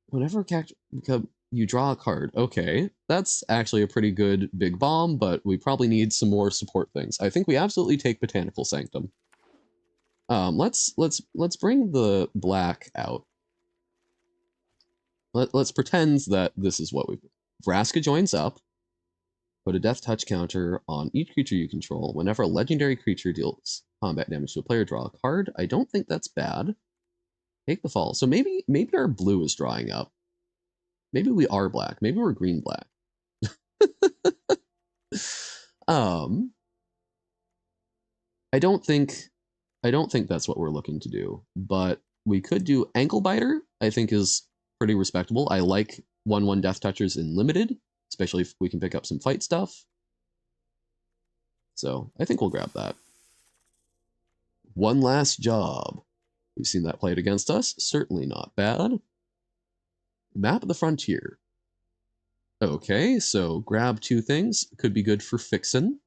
Whenever you draw a card. Okay, that's actually a pretty good big bomb, but we probably need some more support things. I think we absolutely take Botanical Sanctum. Let's bring the black out. Let's pretend that this is what we've... Vraska joins up. Put a death touch counter on each creature you control. Whenever a legendary creature deals combat damage to a player, draw a card. I don't think that's bad. Take the fall. So maybe our blue is drawing up. Maybe we are black. Maybe we're green-black. I don't think that's what we're looking to do, but we could do Ankle Biter, I think is pretty respectable. I like 1/1 Death Touchers in Limited, especially if we can pick up some fight stuff. So I think we'll grab that. One Last Job. We've seen that played against us. Certainly not bad. Map of the Frontier. Okay, so grab 2 things. Could be good for fixin'.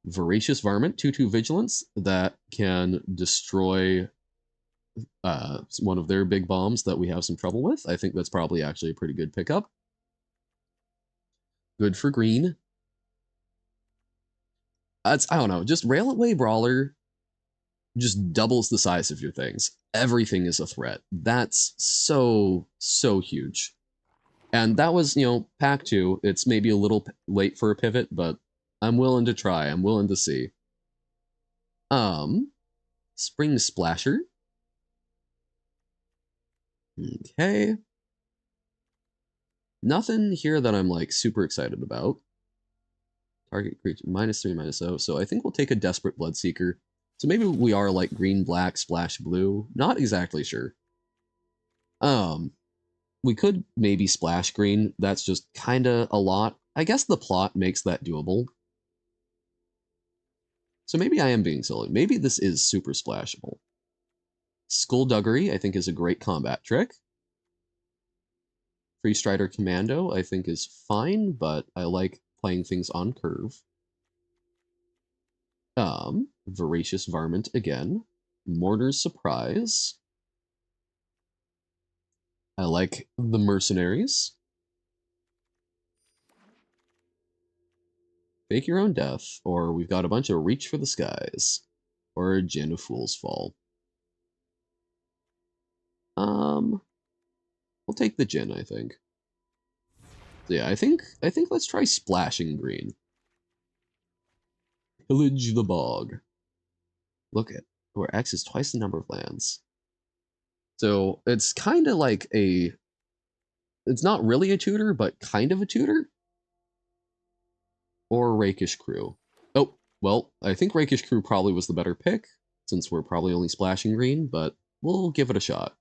Voracious Varmint, 2/2 Vigilance, that can destroy one of their big bombs that we have some trouble with. I think that's probably actually a pretty good pickup. Good for green. I don't know, just Railway Brawler just doubles the size of your things. Everything is a threat. That's so huge. And that was, pack 2. It's maybe a little late for a pivot, but I'm willing to try. I'm willing to see. Spring Splasher. Okay. Nothing here that I'm like super excited about. Target creature -3/-0. So I think we'll take a Desperate Bloodseeker. So maybe we are like green, black, splash blue. Not exactly sure. We could maybe splash green. That's just kind of a lot. I guess the plot makes that doable. So maybe I am being silly. Maybe this is super splashable. Skullduggery, I think, is a great combat trick. Free Strider Commando, I think, is fine, but I like playing things on curve. Voracious Varmint again. Mortar's Surprise. I like the Mercenaries. Fake Your Own Death, or we've got a bunch of Reach for the Skies, or Djinn of Fool's Fall. We'll take the Djinn, I think. So yeah, I think let's try splashing green. Pillage the Bog. Look at where X is twice the number of lands. So it's kind of like it's not really a tutor, but kind of a tutor. Or Rakish Crew. Oh, Well, I think Rakish Crew probably was the better pick, since we're probably only splashing green, but we'll give it a shot.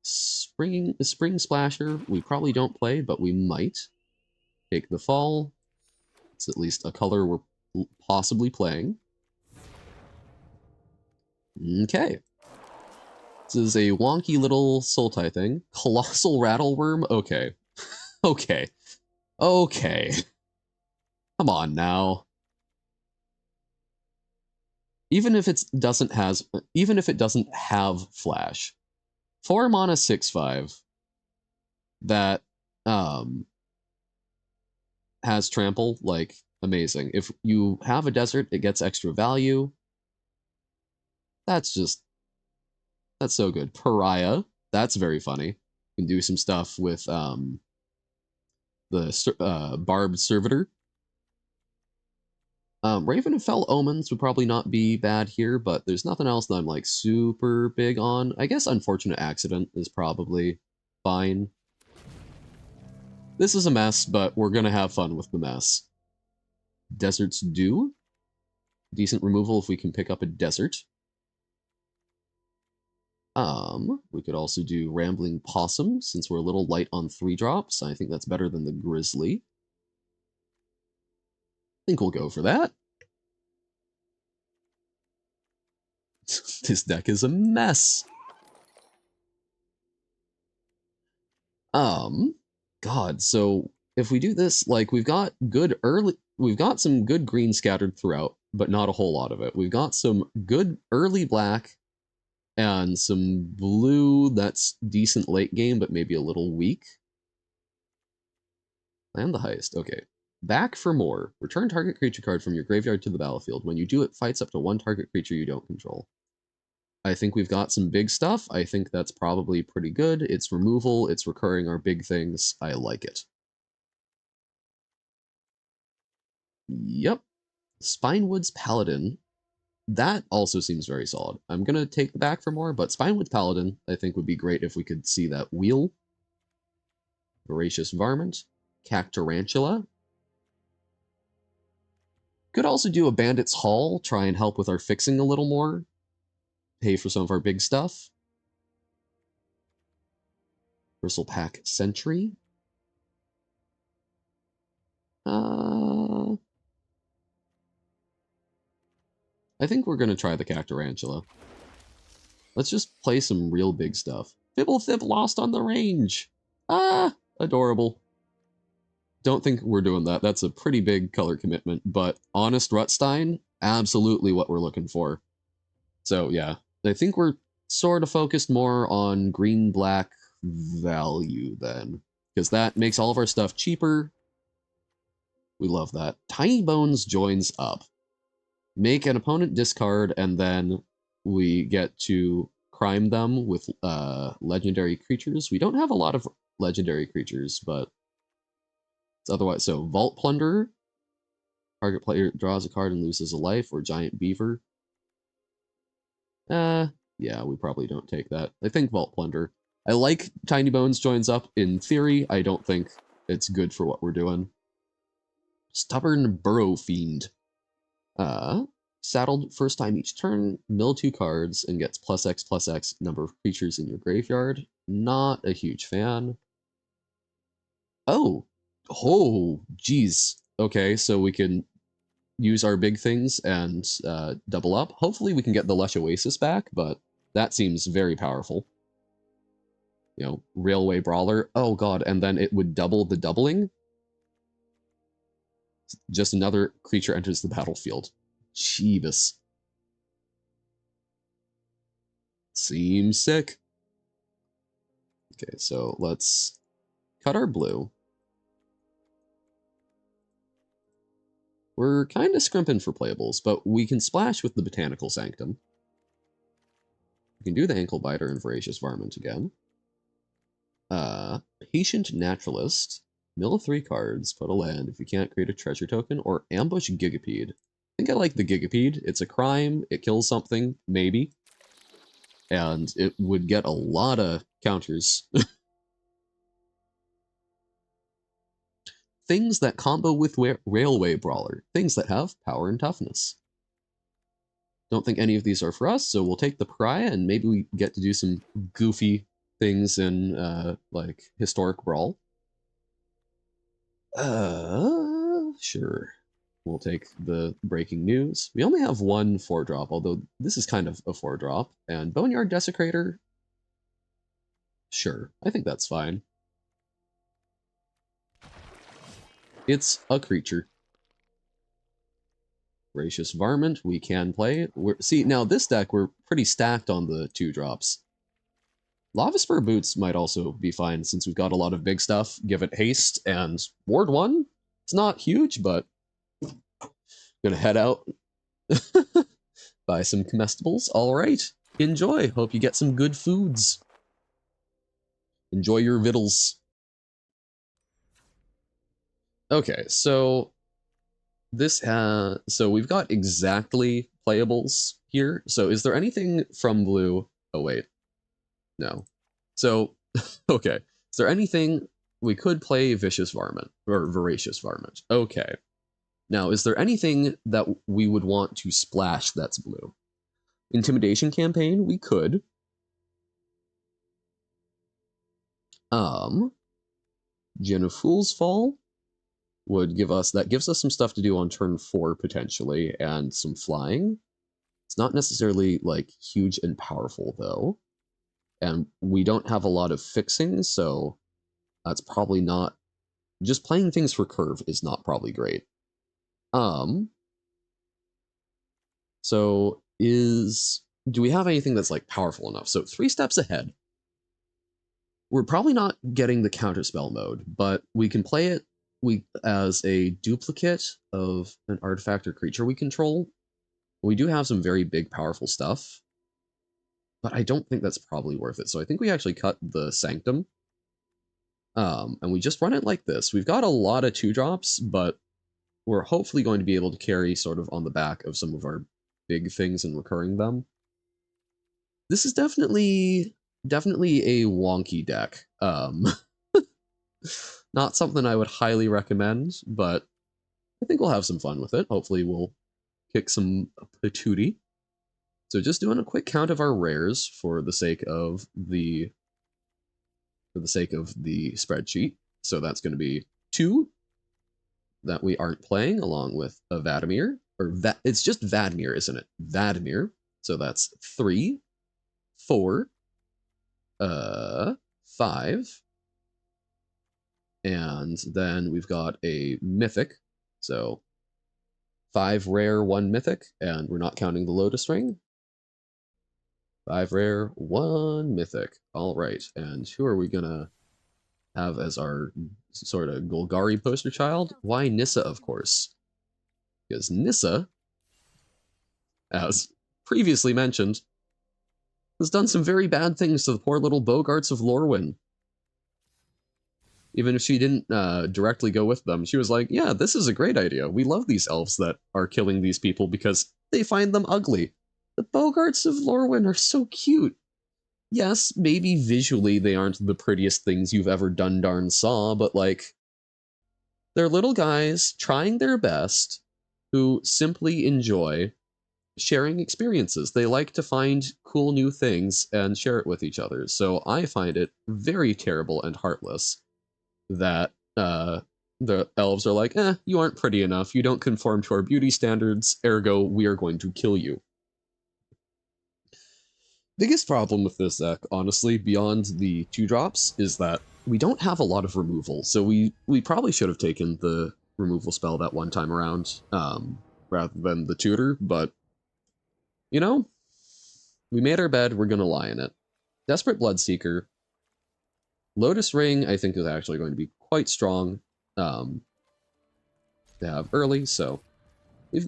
Spring Splasher, we probably don't play, but we might. Take the Fall. It's at least a color we're possibly playing. Okay. This is a wonky little Sultai thing. Colossal Rattleworm? Okay. Okay. Okay. Come on now. Even if it doesn't have flash, 4 mana 6/5 that has trample, like, amazing. If you have a desert, it gets extra value. That's so good. Pariah, that's very funny. You can do some stuff with the Barbed Servitor. Ravenfell Omens would probably not be bad here, but there's nothing else that I'm like super big on. I guess Unfortunate Accident is probably fine. This is a mess, but we're gonna have fun with the mess. Deserts do. Decent removal if we can pick up a desert. We could also do Rambling Possum, since we're a little light on 3-drops. I think that's better than the Grizzly. I think we'll go for that. This deck is a mess. God, so if we do this, like, we've got some good green scattered throughout, but not a whole lot of it. We've got some good early black and some blue that's decent late game, but maybe a little weak. Land the Heist. Okay. Back for more. Return target creature card from your graveyard to the battlefield. When you do, it fights up to 1 target creature you don't control. I think we've got some big stuff. I think that's probably pretty good. It's removal. It's recurring our big things. I like it. Yep. Spinewood's Paladin. That also seems very solid. I'm going to take the back for more, but Spinewood's Paladin, I think, would be great if we could see that wheel. Voracious Varmint. Cactarantula. Could also do a Bandit's Haul, try and help with our fixing a little more. Pay for some of our big stuff. Bristlepack Sentry. I think we're going to try the Cactarantula. Let's just play some real big stuff. Fibblethip Lost on the Range. Ah, adorable. Don't think we're doing that. That's a pretty big color commitment, but Honest Rutstein, absolutely what we're looking for. So yeah, I think we're sort of focused more on green-black value then, because that makes all of our stuff cheaper. We love that. Tiny Bones joins up. Make an opponent discard, and then we get to crime them with legendary creatures. We don't have a lot of legendary creatures, but it's otherwise. So Vault Plunderer. Target player draws a card and loses a life, or Giant Beaver. Yeah, we probably don't take that. I think Vault Plunder. I like Tiny Bones joins up in theory. I don't think it's good for what we're doing. Stubborn Burrow Fiend. Saddled first time each turn, mill 2 cards, and gets +X number of creatures in your graveyard. Not a huge fan. Oh, geez. Okay, so we can use our big things and double up. Hopefully we can get the Lush Oasis back, but that seems very powerful. You know, Railway Brawler. Oh god, and then it would double the doubling. Just another creature enters the battlefield. Jeebus. Seems sick. Okay, so let's cut our blue. We're kind of scrimping for playables, but we can splash with the Botanical Sanctum. We can do the Ankle Biter and Voracious Varmint again. Patient Naturalist. Mill 3 cards, put a land if you can't create a treasure token, or Ambush Gigapede. I think I like the Gigapede. It's a crime, it kills something, maybe. And it would get a lot of counters. things that combo with Railway Brawler, things that have power and toughness. Don't think any of these are for us, so we'll take the Pariah, and maybe we get to do some goofy things in, like, Historic Brawl. Sure. We'll take the Breaking News. We only have one 4-drop, although this is kind of a 4-drop. And Boneyard Desecrator? Sure, I think that's fine. It's a creature. Voracious Varmint, we can play. See, now this deck, we're pretty stacked on the 2-drops. Lava Spur Boots might also be fine, since we've got a lot of big stuff. Give it haste, and Ward 1? It's not huge, but gonna head out, buy some comestibles. All right, enjoy. Hope you get some good foods. Enjoy your vittles. Okay, so we've got exactly playables here. So is there anything from blue? Oh wait, no. So okay, is there anything we could play? Vicious Varmint or Voracious Varmint? Okay. Now, is there anything that we would want to splash that's blue? Intimidation Campaign, we could. Gin of Fool's Fall would give us, that gives us some stuff to do on turn 4 potentially, and some flying. It's not necessarily like huge and powerful though. And we don't have a lot of fixing, so that's probably not, just playing things for curve is not probably great. So do we have anything that's like powerful enough? So 3 steps ahead. We're probably not getting the counterspell mode, but we can play it as a duplicate of an artifact or creature we control. We do have some very big, powerful stuff, but I don't think that's probably worth it. So I think we actually cut the Sanctum, and we just run it like this. We've got a lot of 2-drops, but we're hopefully going to be able to carry sort of on the back of some of our big things and recurring them. This is definitely a wonky deck. Not something I would highly recommend, but I think we'll have some fun with it. Hopefully we'll kick some patootie. So just doing a quick count of our rares for the sake of the spreadsheet. So that's going to be 2 that we aren't playing, along with a Vadimir, it's just Vadimir, isn't it? Vadimir. So that's 3, 4, 5, and then we've got a mythic. So 5 rare, 1 mythic, and we're not counting the Lotus Ring. 5 rare, 1 mythic. All right, and who are we gonna have as our sort of Golgari poster child? Why Nissa, of course. Because Nissa, as previously mentioned, has done some very bad things to the poor little Bogarts of Lorwyn. Even if she didn't directly go with them, she was like, yeah, this is a great idea. We love these elves that are killing these people because they find them ugly. The Bogarts of Lorwyn are so cute. Yes, maybe visually they aren't the prettiest things you've ever done darn saw, but like, they're little guys trying their best who simply enjoy sharing experiences. They like to find cool new things and share it with each other. So I find it very terrible and heartless that the elves are like, you aren't pretty enough, you don't conform to our beauty standards, ergo we are going to kill you. Biggest problem with this deck, honestly, beyond the 2-drops, is that we don't have a lot of removal. So we probably should have taken the removal spell that one time around, rather than the tutor, but you know, we made our bed, we're gonna lie in it. Desperate Bloodseeker. Lotus Ring, I think, is actually going to be quite strong to have early, so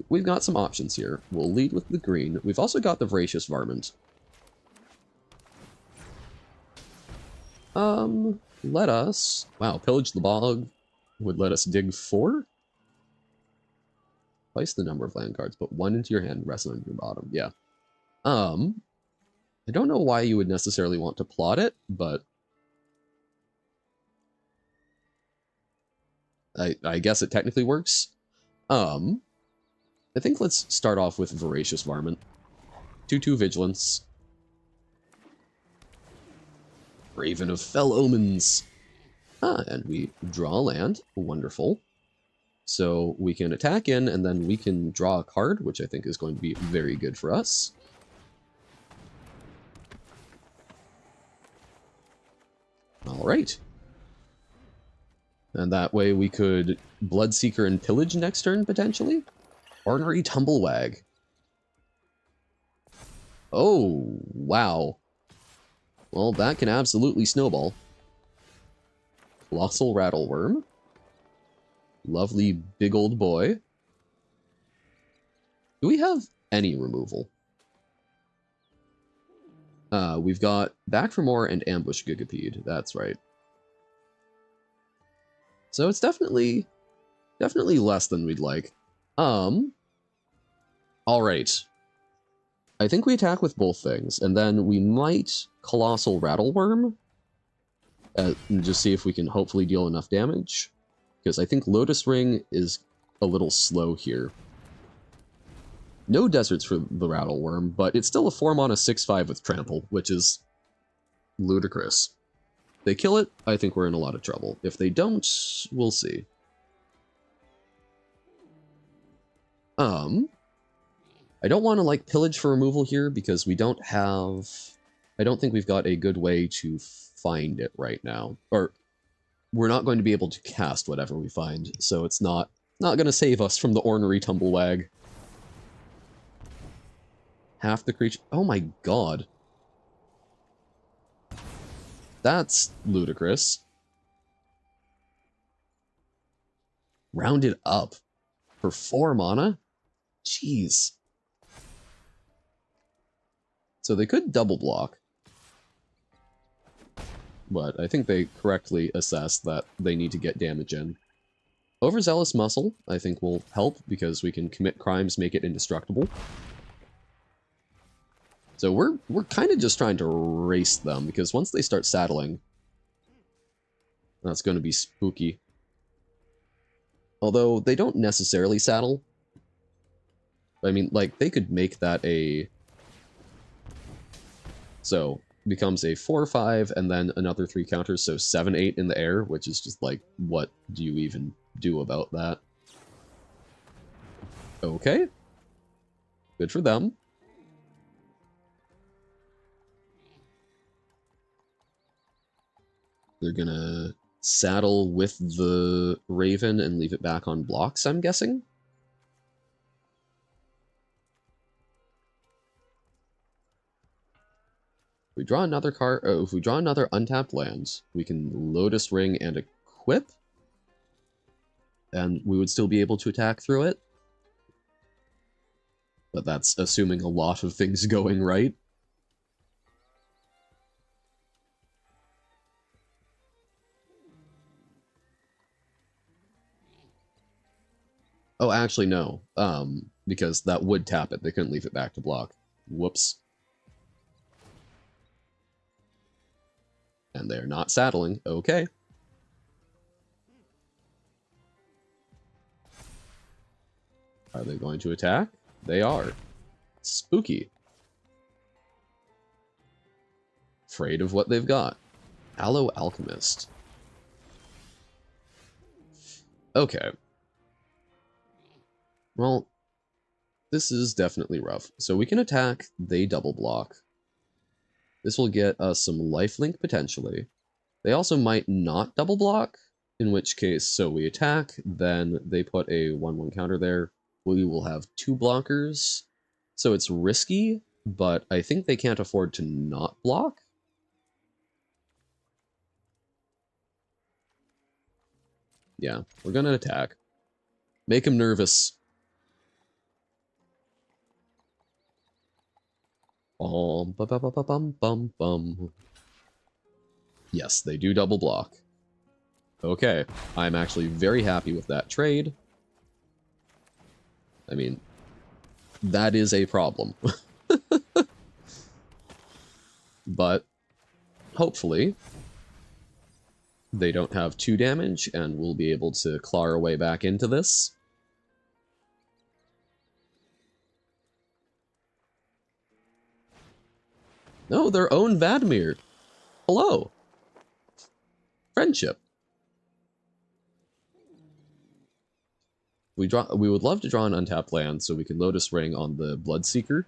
we've got some options here. We'll lead with the green. We've also got the Voracious Varmint. Let us... Wow, Pillage the Bog would let us dig 4? Place the number of land cards, put 1 into your hand, rest on your bottom. Yeah. I don't know why you would necessarily want to plot it, but I guess it technically works. I think let's start off with Voracious Varmint. 2/2 Vigilance. Raven of Fell Omens. And we draw land. Wonderful. So we can attack in, and then we can draw a card, which I think is going to be very good for us. Alright. And that way we could Bloodseeker and Pillage next turn, potentially? Ornery Tumblewag. Oh, wow. Well, that can absolutely snowball. Colossal Rattleworm. Lovely big old boy. Do we have any removal? We've got Back for More and Ambush Gigapede. That's right. So it's definitely less than we'd like. All right. I think we attack with both things, and then we might Colossal Rattleworm and just see if we can hopefully deal enough damage. Because I think Lotus Ring is a little slow here. No deserts for the Rattleworm, but it's still a 4-mana 6/5 with Trample, which is ludicrous. If they kill it, I think we're in a lot of trouble. If they don't, we'll see. I don't want to, like, pillage for removal here, because we don't have... I don't think we've got a good way to find it right now. Or, we're not going to be able to cast whatever we find, so it's not going to save us from the Ornery Tumblewag. Half the creature... Oh my god. That's ludicrous. Rounded up. For 4 mana? Jeez. So they could double block. But I think they correctly assessed that they need to get damage in. Overzealous Muscle, I think, will help, because we can commit crimes, make it indestructible. So we're kind of just trying to race them, because once they start saddling, that's going to be spooky. Although, they don't necessarily saddle. I mean, like, they could make that a... So, becomes a 4/5, and then another 3 counters, so 7/8 in the air, which is just like, what do you even do about that? Okay. Good for them. They're gonna saddle with the Raven and leave it back on blocks, I'm guessing? If we draw another card, if we draw another untapped land, we can Lotus Ring and equip, and we would still be able to attack through it. But that's assuming a lot of things going right. Oh, actually, no. Because that would tap it. They couldn't leave it back to block. Whoops. And they're not saddling. Okay. Are they going to attack? They are. Spooky. Afraid of what they've got. Aloe Alchemist. Okay. Well, this is definitely rough. So we can attack, they double block. This will get us some lifelink potentially. They also might not double block, in which case, so we attack, then they put a 1/1 counter there. We will have 2 blockers. So it's risky, but I think they can't afford to not block. Yeah, we're gonna attack. Make him nervous. Bum. Yes, they do double block. Okay, I'm actually very happy with that trade. I mean, that is a problem. But, hopefully, They don't have 2 damage, and we'll be able to claw our way back into this. No, their own Vadmir. Hello. Friendship. We would love to draw an untapped land so we can Lotus Ring on the Bloodseeker.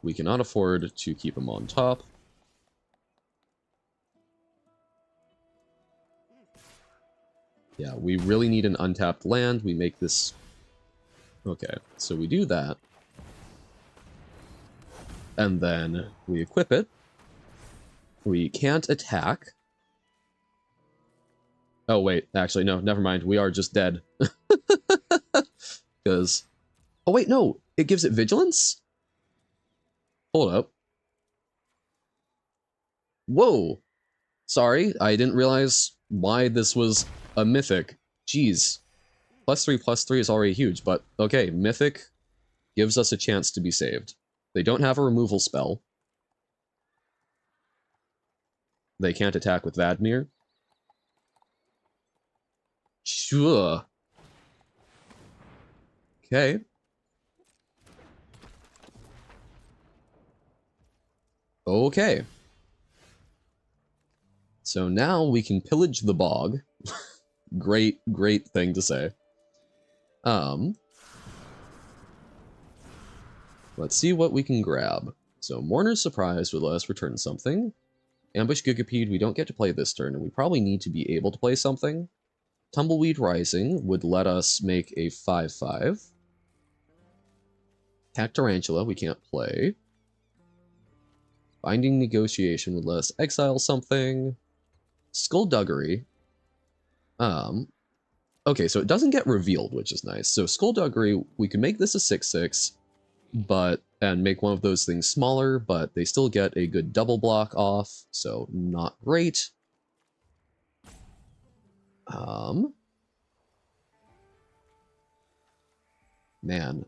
We cannot afford to keep him on top. Yeah, we really need an untapped land. We make this... Okay, so we do that. And then we equip it. We can't attack. Oh, wait. Actually, no, never mind. We are just dead. Because... Oh, wait, no. It gives it vigilance? Hold up. Whoa. Sorry, I didn't realize why this was a mythic. Jeez. +3/+3 is already huge, but okay, mythic gives us a chance to be saved. They don't have a removal spell. They can't attack with Vadmir. Sure. Okay. Okay. So now we can pillage the bog. Great thing to say. Let's see what we can grab. So Mourner's Surprise would let us return something. Ambush Gigapede, we don't get to play this turn, and we probably need to be able to play something. Tumbleweed Rising would let us make a 5/5. Cactarantula, we can't play. Binding Negotiation would let us exile something. Skullduggery. Okay, so it doesn't get revealed, which is nice. So Skullduggery, we can make this a 6/6, and make one of those things smaller, but they still get a good double block off, so not great. Man,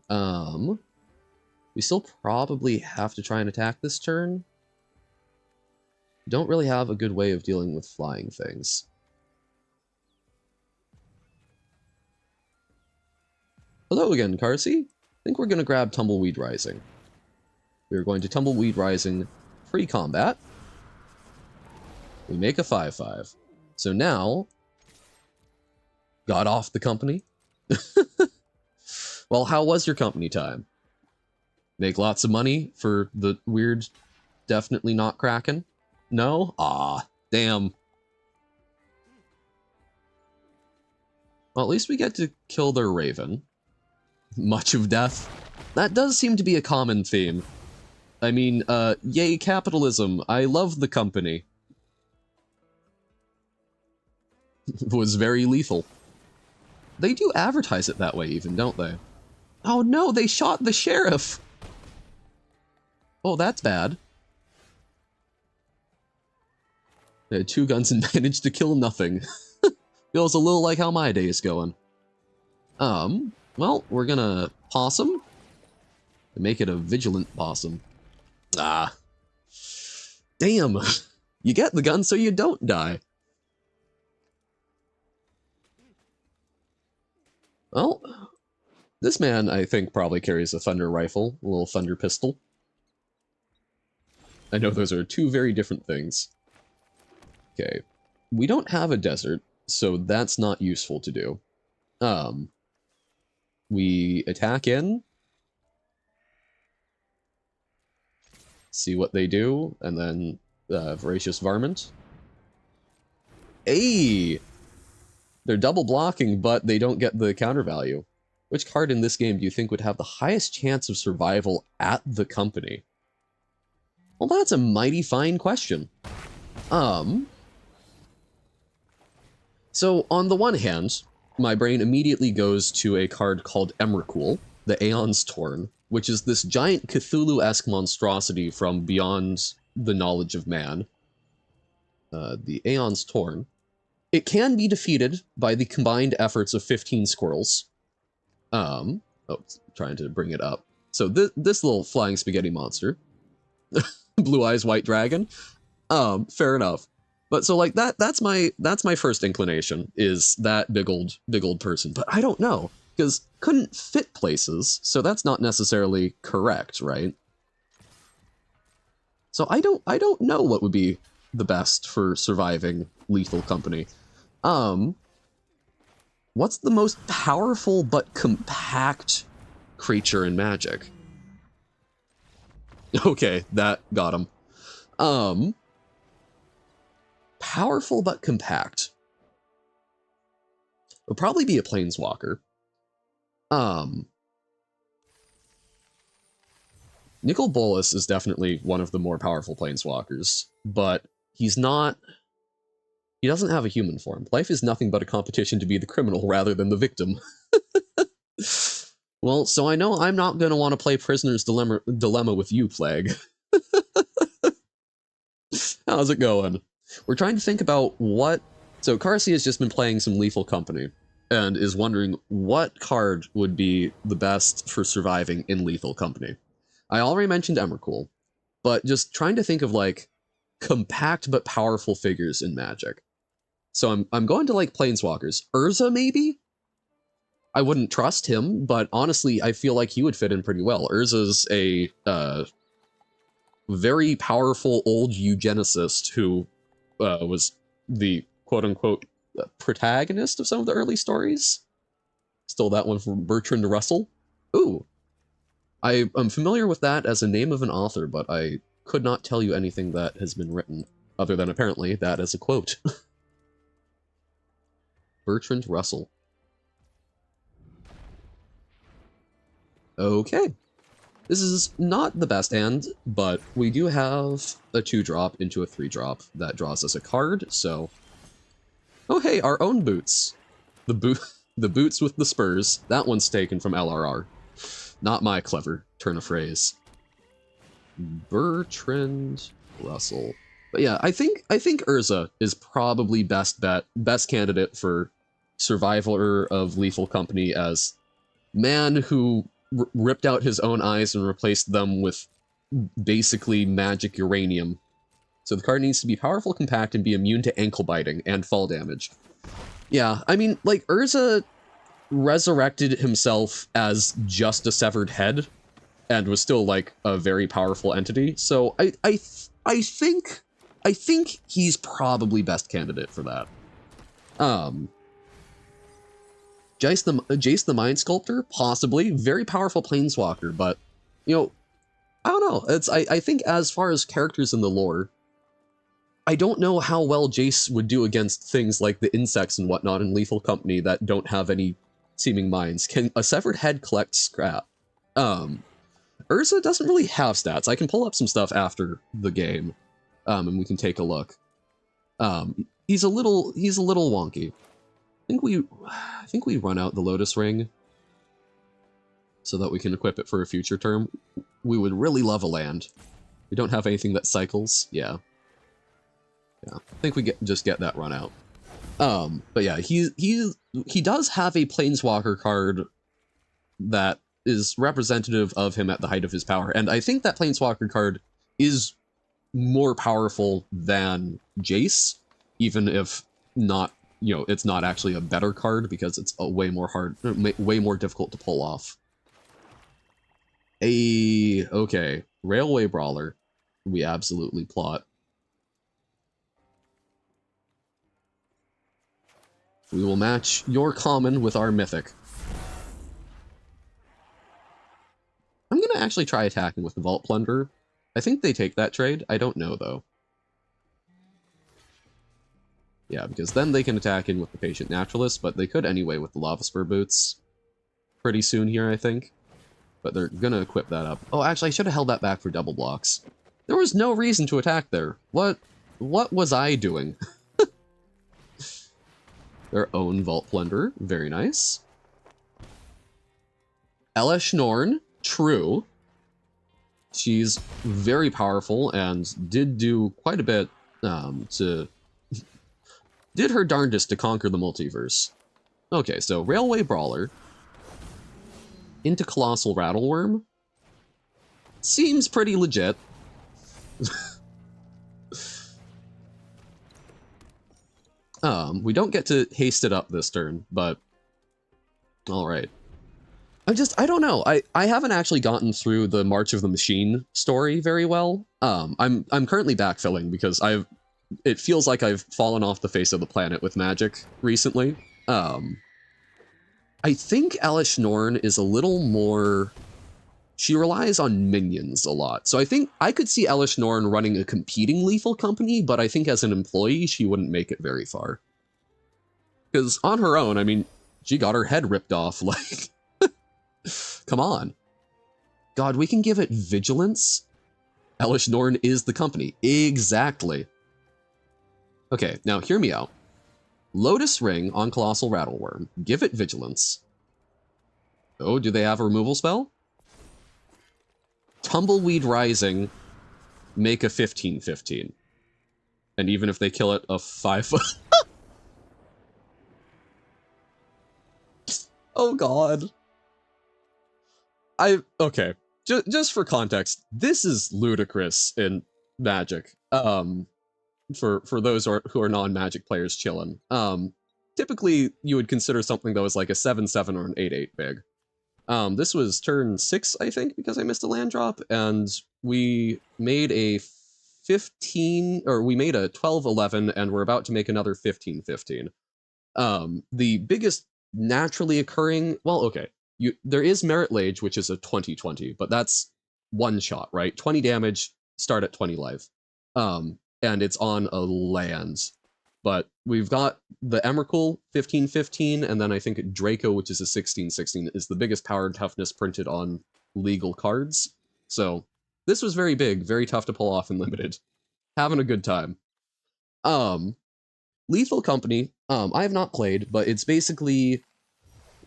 we still probably have to try and attack this turn. Don't really have a good way of dealing with flying things. Hello again, Carsey. I think we're going to grab Tumbleweed Rising. We're going to Tumbleweed Rising pre-combat. We make a 5/5. So now, got off the company. Well, how was your company time? Make lots of money for the weird, definitely not Kraken? No? Ah, damn. Well, at least we get to kill their Raven. Much of death. That does seem to be a common theme. I mean, yay capitalism. I love the company. It was very lethal. They do advertise it that way even, don't they? Oh no, they shot the sheriff! Oh, that's bad. They had 2 guns and managed to kill nothing. Feels a little like how my day is going. Well, we're gonna possum. And make it a vigilant possum. Ah. Damn! You get the gun so you don't die. Well, this man, I think, probably carries a thunder rifle, a little thunder pistol. I know those are 2 very different things. Okay, we don't have a desert, so that's not useful to do. We attack in, see what they do, and then Voracious Varmint. Hey! They're double blocking, but they don't get the counter value. Which card in this game do you think would have the highest chance of survival at the company? Well, that's a mighty fine question. So, on the one hand, my brain immediately goes to a card called Emrakul, the Aeon's Torn, which is this giant Cthulhu-esque monstrosity from beyond the knowledge of man. The Aeon's Torn. It can be defeated by the combined efforts of 15 squirrels. Trying to bring it up. So this little flying spaghetti monster Blue Eyes White Dragon. Fair enough. But so like that's my first inclination, is that big old person. But I don't know, because couldn't fit places, so that's not necessarily correct, right? So I don't know what would be the best for surviving lethal company. What's the most powerful but compact creature in Magic? Okay, that got him. Powerful but compact. Would probably be a Planeswalker. Nicol Bolas is definitely one of the more powerful Planeswalkers, but he's not... He doesn't have a human form. Life is nothing but a competition to be the criminal rather than the victim. Well, so I know I'm not going to want to play Prisoner's Dilemma with you, Plague. How's it going? We're trying to think about what... So Carsey has just been playing some Lethal Company, and is wondering what card would be the best for surviving in Lethal Company. I already mentioned Emrakul, but just trying to think of, like, compact but powerful figures in Magic. So I'm going to, like, Planeswalkers. Urza, maybe? I wouldn't trust him, but honestly, I feel like he would fit in pretty well. Urza's a very powerful old eugenicist who was the quote-unquote protagonist of some of the early stories. Stole that one from Bertrand Russell. Ooh. I'm familiar with that as a name of an author, but I could not tell you anything that has been written, other than apparently that as a quote. Bertrand Russell. Okay. This is not the best hand, but we do have a 2-drop into a 3-drop that draws us a card, so... Oh hey, our own boots. The boots with the spurs. That one's taken from LRR. Not my clever turn of phrase. Bertrand Russell. But yeah, I think Urza is probably best candidate for survivor of Lethal Company, as man who ripped out his own eyes and replaced them with basically magic uranium. So the card needs to be powerful, compact, and be immune to ankle biting and fall damage. Yeah, I mean, like, Urza resurrected himself as just a severed head and was still, like, a very powerful entity. So I think he's probably best candidate for that. Jace the Mind Sculptor, possibly. Very powerful Planeswalker, but, you know, I don't know. I think as far as characters in the lore, I don't know how well Jace would do against things like the insects and whatnot in Lethal Company that don't have any seeming minds. Can a severed head collect scrap? Urza doesn't really have stats. I can pull up some stuff after the game, and we can take a look. He's a little wonky. I think we run out the Lotus Ring so that we can equip it for a future term. We would really love a land. We don't have anything that cycles. Yeah. I think we just get that run out. But yeah, he does have a Planeswalker card that is representative of him at the height of his power, and I think that Planeswalker card is more powerful than Jace, even if not, you know, it's not actually a better card because it's a way more difficult to pull off. Okay, Railway Brawler. We absolutely plot. We will match your common with our mythic. I'm gonna actually try attacking with the Vault Plunderer. I think they take that trade. I don't know, though. Yeah, because then they can attack in with the Patient Naturalist, but they could anyway with the Lava Spur Boots. Pretty soon here, I think. But they're gonna equip that up. Oh, actually, I should have held that back for double blocks. There was no reason to attack there. What was I doing? Their own Vault Plunderer. Very nice. Elesh Norn. True. She's very powerful and did do quite a bit did her darndest to conquer the multiverse. Okay, so Railway Brawler into Colossal Rattleworm. Seems pretty legit. We don't get to haste it up this turn, but all right. I don't know. I haven't actually gotten through the March of the Machine story very well. I'm currently backfilling because it feels like I've fallen off the face of the planet with Magic recently. I think Alice Norn is a little more. She relies on minions a lot. So I think I could see Elish Norn running a competing lethal company, but I think as an employee, she wouldn't make it very far. Because on her own, I mean, she got her head ripped off, like, come on. God, we can give it vigilance? Elish Norn is the company. Exactly. Okay, now hear me out. Lotus Ring on Colossal Rattleworm. Give it vigilance. Oh, do they have a removal spell? Tumbleweed Rising, make a 15/15. And even if they kill it, a 5. Oh god. Okay. Just for context, this is ludicrous in Magic. For those who are non-Magic players chilling. Typically you would consider something that was like a 7/7 or an 8/8 big. This was turn 6, I think, because I missed a land drop, and we made a 15, or we made a 12/11, and we're about to make another 15/15. The biggest naturally occurring, well, okay, there is Merit Lage, which is a 20/20, but that's one shot, right? 20 damage, start at 20 life. And it's on a land. But we've got the Emrakul 15/15, and then I think Draco, which is a 16/16, is the biggest power and toughness printed on legal cards. So this was very big, very tough to pull off in limited. Having a good time. Lethal Company, I have not played, but it's basically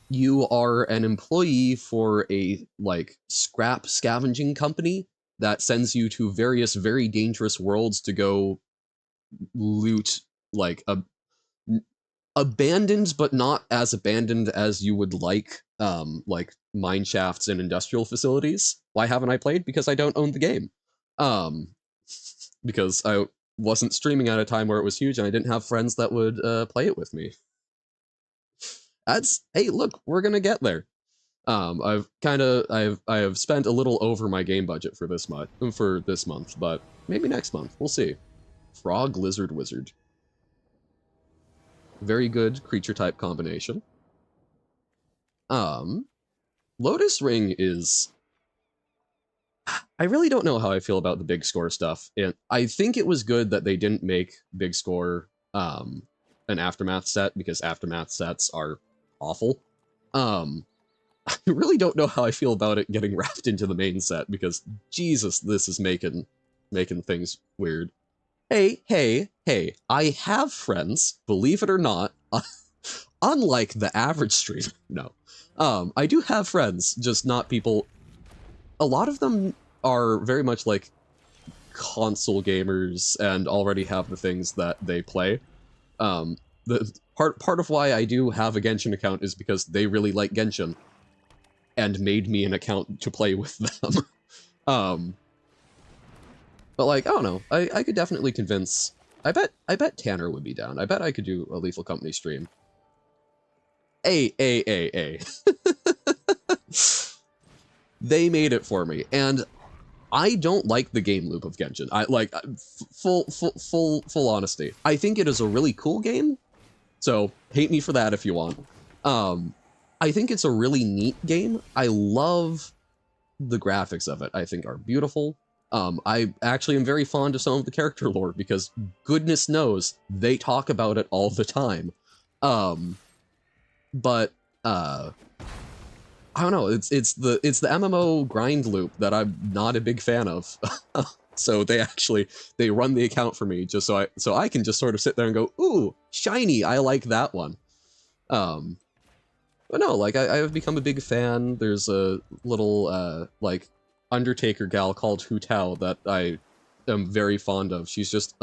you are an employee for a like scrap scavenging company that sends you to various very dangerous worlds to go loot like abandoned but not as abandoned as you would like mine shafts and industrial facilities. Why haven't I played? Because I don't own the game. Because I wasn't streaming at a time where it was huge and I didn't have friends that would play it with me. Hey, look, we're gonna get there. I have spent a little over my game budget for this month, but maybe next month, we'll see. Frog, Lizard, Wizard. Very good creature type combination. Lotus Ring is... I really don't know how I feel about the Big Score stuff, and I think it was good that they didn't make Big Score an Aftermath set, because Aftermath sets are awful. I really don't know how I feel about it getting wrapped into the main set, because Jesus, this is making things weird. Hey, I have friends, believe it or not, unlike the average streamer. No. I do have friends, just not people... A lot of them are very much like console gamers and already have the things that they play. The part of why I do have a Genshin account is because they really like Genshin and made me an account to play with them. But like, I don't know, I could definitely convince... I bet Tanner would be down. I bet I could do a Lethal Company stream. They made it for me, and I don't like the game loop of Genshin. I like full honesty. I think it is a really cool game, so hate me for that if you want. I think it's a really neat game. I love the graphics of it. I think are beautiful. I actually am very fond of some of the character lore because goodness knows they talk about it all the time. But I don't know. It's the MMO grind loop that I'm not a big fan of. So they run the account for me just so I can just sort of sit there and go, ooh, shiny, I like that one. But no, like I have become a big fan. There's a little like Undertaker gal called Hu Tao that I am very fond of. She's just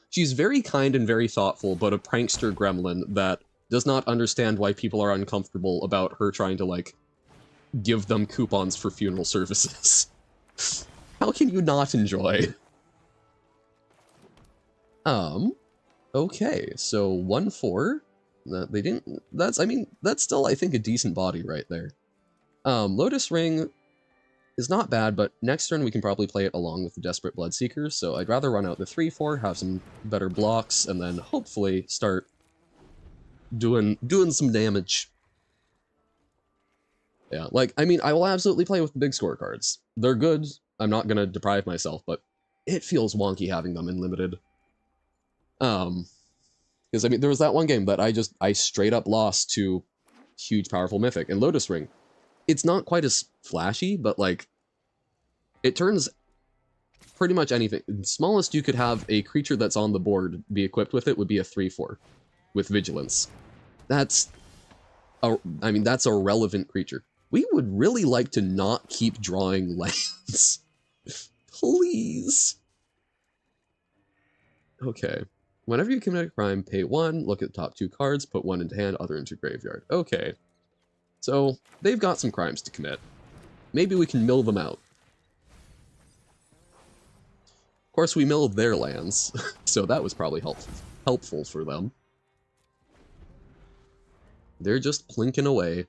she's very kind and very thoughtful, but a prankster gremlin that does not understand why people are uncomfortable about her trying to like give them coupons for funeral services. How can you not enjoy? Okay, so 1/4. They didn't. That's, I mean, that's still, I think, a decent body right there. Lotus Ring is not bad, but next turn we can probably play it along with the Desperate Bloodseeker, so I'd rather run out the 3/4, have some better blocks, and then hopefully start doing some damage. Yeah, like, I mean, I will absolutely play with the big scorecards. They're good. I'm not gonna deprive myself, but it feels wonky having them in limited. Because, I mean, there was that one game that I straight up lost to huge, powerful Mythic, and Lotus Ring. It's not quite as flashy, but, like, it turns pretty much anything. The smallest you could have a creature that's on the board be equipped with it would be a 3/4 with Vigilance. That's that's a relevant creature. We would really like to not keep drawing lands. Please. Okay. Whenever you commit a crime, pay 1, look at the top 2 cards, put 1 into hand, other into graveyard. Okay. So, they've got some crimes to commit. Maybe we can mill them out. Of course, we milled their lands, so that was probably helpful for them. They're just plinking away.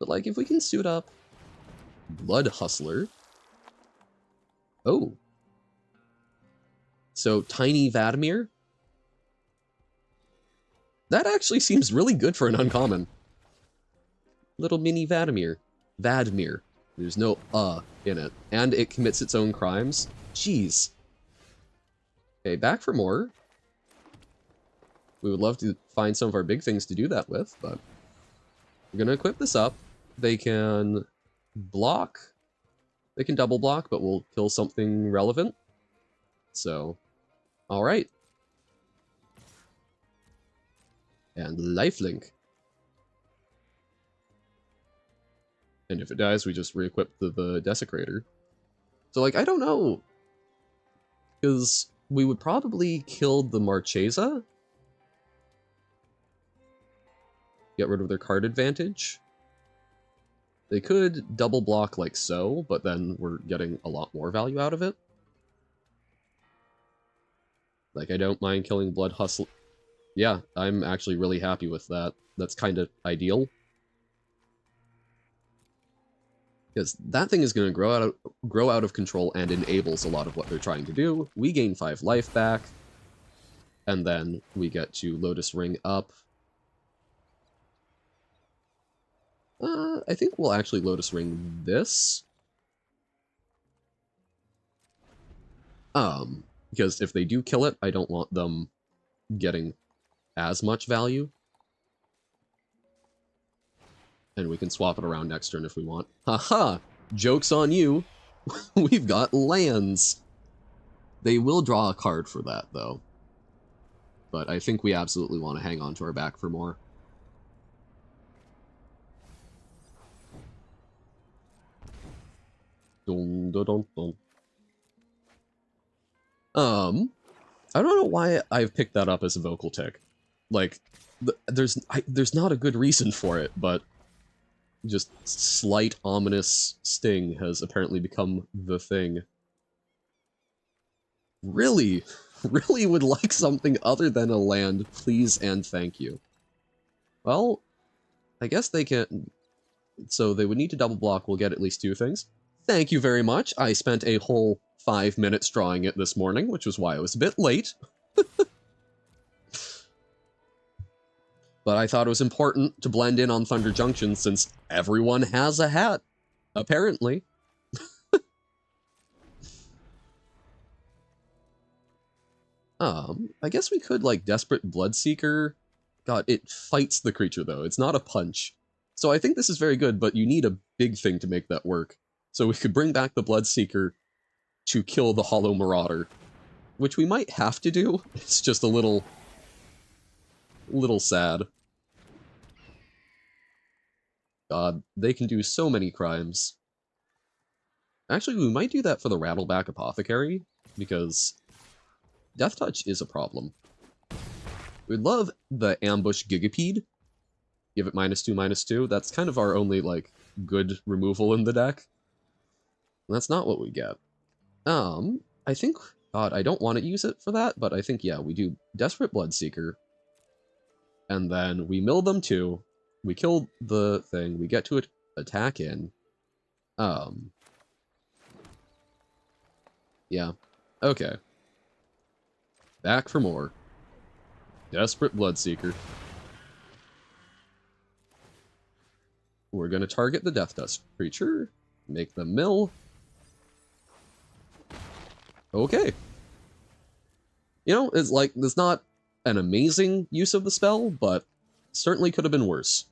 But, like, if we can suit up Blood Hustler. Oh. So, Tiny Vadimir? That actually seems really good for an uncommon. Little mini Vadimir. Vadmir. There's no in it. And it commits its own crimes. Jeez. Okay, back for more. We would love to find some of our big things to do that with, but we're going to equip this up. They can block. They can double block, but we'll kill something relevant. So, alright. And lifelink. And if it dies, we just re-equip the Desecrator. So, like, I don't know. Because we would probably kill the Marchesa. Get rid of their card advantage. They could double block like so, but then we're getting a lot more value out of it. Like, I don't mind killing Blood Hustle. Yeah, I'm actually really happy with that. That's kind of ideal. Because that thing is going to grow out of control and enables a lot of what they're trying to do. We gain 5 life back. And then we get to Lotus Ring up. I think we'll actually Lotus Ring this. Because if they do kill it, I don't want them getting as much value. And we can swap it around next turn if we want. Haha! Joke's on you! We've got lands! They will draw a card for that, though. But I think we absolutely want to hang on to our back for more. Dun, dun, dun, dun. I don't know why I've picked that up as a vocal tick. Like, there's not a good reason for it, but just slight ominous sting has apparently become the thing. Really, really would like something other than a land, please and thank you. Well, I guess they can. So they would need to double block. We'll get at least 2 things. Thank you very much. I spent a whole 5 minutes drawing it this morning, which was why I was a bit late. But I thought it was important to blend in on Thunder Junction since everyone has a hat, apparently. I guess we could, like, Desperate Bloodseeker. God, it fights the creature, though. It's not a punch. So I think this is very good, but you need a big thing to make that work. So we could bring back the Bloodseeker to kill the Hollow Marauder, which we might have to do. It's just a little sad. God, they can do so many crimes. Actually, we might do that for the Rattleback Apothecary, because Death Touch is a problem. We'd love the Ambush Gigapede. Give it -2/-2. That's kind of our only, like, good removal in the deck. And that's not what we get. I think, God, I don't want to use it for that, but I think, yeah, we do Desperate Bloodseeker, and then we mill them too. We kill the thing, we get to attack in. Yeah. Okay. Back for more. Desperate Bloodseeker. We're gonna target the Death Dust creature, make them mill. Okay. You know, it's like, it's not an amazing use of the spell, but certainly could have been worse.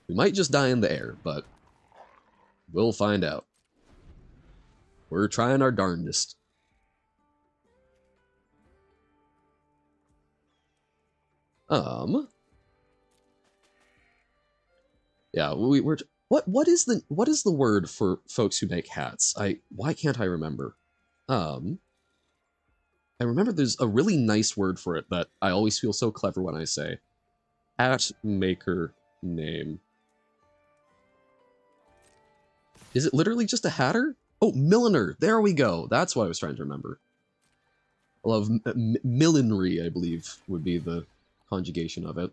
We might just die in the air, but we'll find out. We're trying our darndest. Yeah, we're what is the word for folks who make hats? Why can't I remember? I remember there's a really nice word for it that I always feel so clever when I say. Hat maker name. Is it literally just a hatter? Oh, milliner. There we go. That's what I was trying to remember. I love millinery, I believe, would be the conjugation of it.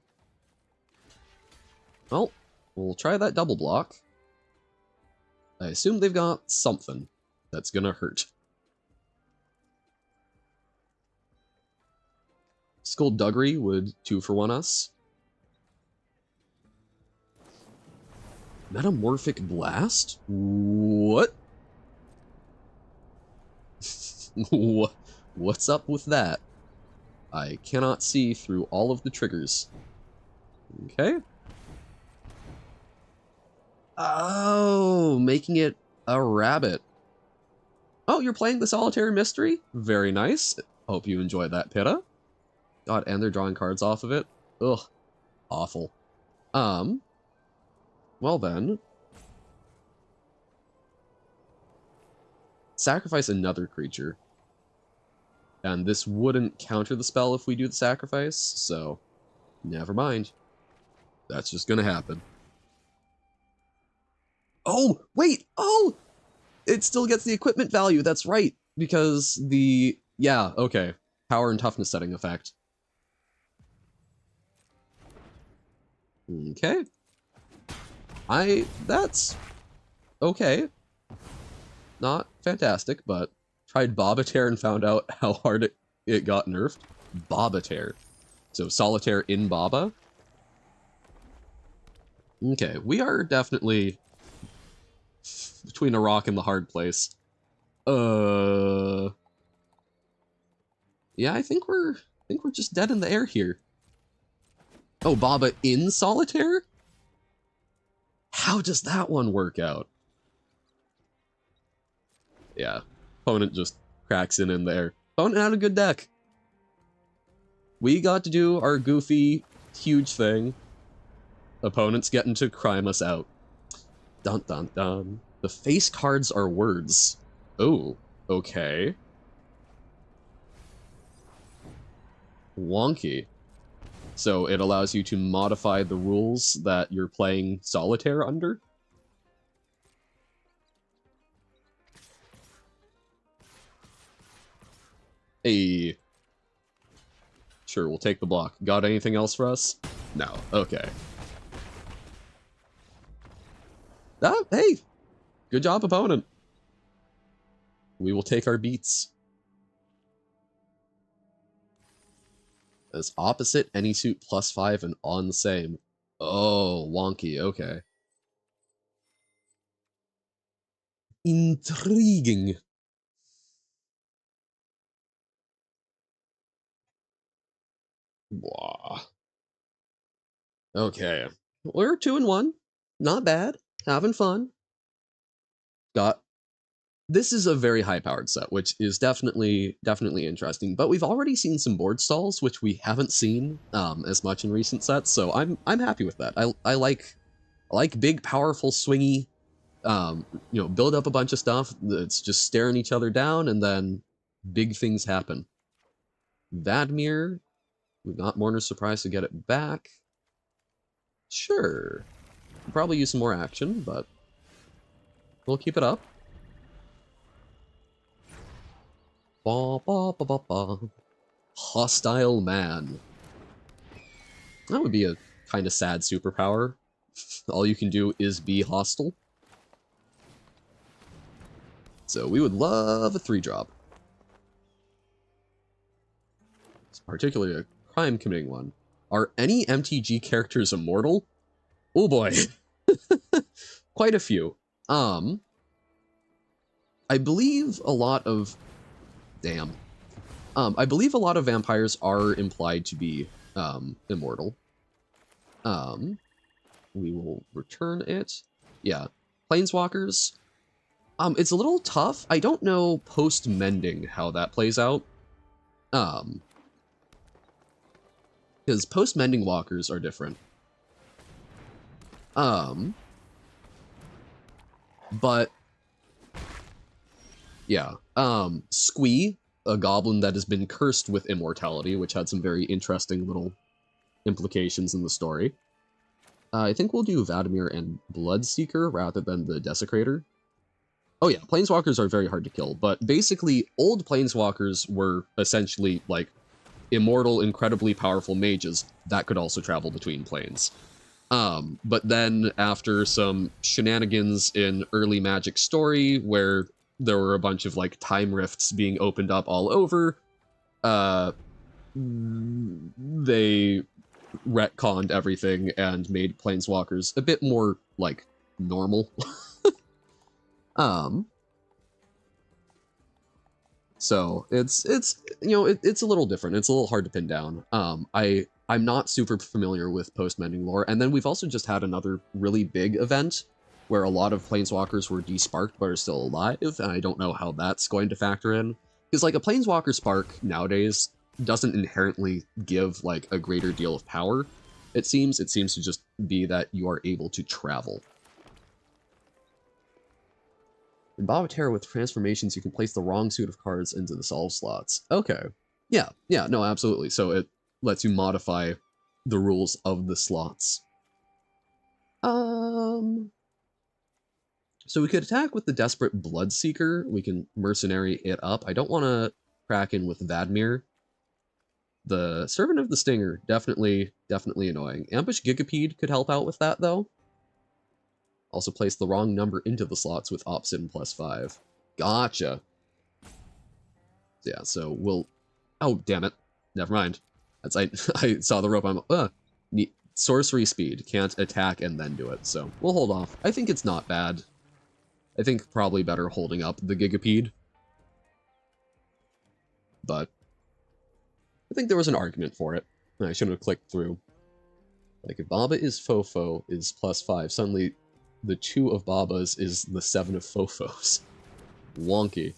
Well, we'll try that double block. I assume they've got something that's gonna hurt. Skullduggery would 2-for-1 us. Metamorphic Blast? What? What's up with that? I cannot see through all of the triggers. Okay. Oh, making it a rabbit. Oh, you're playing the Solitary Mystery? Very nice. Hope you enjoyed that, Pitta. God, and they're drawing cards off of it. Ugh. Awful. Well then. Sacrifice another creature. And this wouldn't counter the spell if we do the sacrifice, so never mind. That's just gonna happen. Oh, wait! Oh! It still gets the equipment value, that's right! Because the... yeah, okay. Power and toughness setting effect. Okay. That's... okay. Not fantastic, but tried Bobatear and found out how hard it got nerfed. Bobatear. So Solitaire in Baba. Okay, we are definitely between a rock and the hard place. Yeah, I think we're just dead in the air here. Oh, Baba in Solitaire? How does that one work out? Yeah, opponent just cracks in there. Opponent had a good deck. We got to do our goofy, huge thing. Opponent's getting to crime us out. Dun dun dun. The face cards are words. Oh, okay. Wonky. So it allows you to modify the rules that you're playing Solitaire under? Hey. Sure, we'll take the block. Got anything else for us? No. Okay. Hey! Good job, opponent. We will take our beats. As opposite, any suit +5 and on the same. Oh, wonky, okay. Intriguing. Blah. Okay. We're 2-1. Not bad. Having fun. This is a very high-powered set, which is definitely interesting. But we've already seen some board stalls, which we haven't seen as much in recent sets. So I'm happy with that. I like big, powerful, swingy. Build up a bunch of stuff that's just staring each other down, and then big things happen. Vadmir, we got Mourner's Surprise to get it back. Sure. Probably use some more action, but we'll keep it up. Ba, ba, ba, ba, ba. Hostile man. That would be a kind of sad superpower. All you can do is be hostile. So we would love a 3-drop. It's particularly a crime-committing one. Are any MTG characters immortal? Oh boy. Quite a few. I believe a lot of... Damn. I believe a lot of vampires are implied to be immortal. We will return it. Yeah. Planeswalkers. It's a little tough. I don't know post-mending how that plays out. Because post-mending walkers are different. But yeah. Squee, a goblin that has been cursed with immortality, which had some very interesting little implications in the story. I think we'll do Vladimir and Bloodseeker rather than the Desecrator. Oh yeah, Planeswalkers are very hard to kill, but basically old Planeswalkers were essentially like immortal, incredibly powerful mages that could also travel between planes. But then after some shenanigans in early Magic story where there were a bunch of like time rifts being opened up all over, they retconned everything and made Planeswalkers a bit more like normal. So it's you know it's a little different. It's a little hard to pin down. I'm not super familiar with post-mending lore, and then we've also just had another really big event where a lot of planeswalkers were desparked but are still alive, and I don't know how that's going to factor in. Because like a planeswalker spark nowadays doesn't inherently give like a greater deal of power. It seems to just be that you are able to travel. In Bobatera with transformations, you can place the wrong suit of cards into the solve slots. Okay. Yeah, no, absolutely. So it lets you modify the rules of the slots. So we could attack with the Desperate Bloodseeker. We can Mercenary it up. I don't want to crack in with Vadmir. The Servant of the Stinger, definitely annoying. Ambush Gigapede could help out with that, though. Also place the wrong number into the slots with opposite and +5. Gotcha. Yeah, so we'll... Oh, damn it. Never mind. That's I saw the rope. Sorcery speed. Can't attack and then do it, so we'll hold off. I think it's not bad. I think probably better holding up the Gigapede. But I think there was an argument for it. I shouldn't have clicked through. Like, if Baba is Fofo is +5, suddenly the 2 of Babas is the 7 of Fofos. Wonky.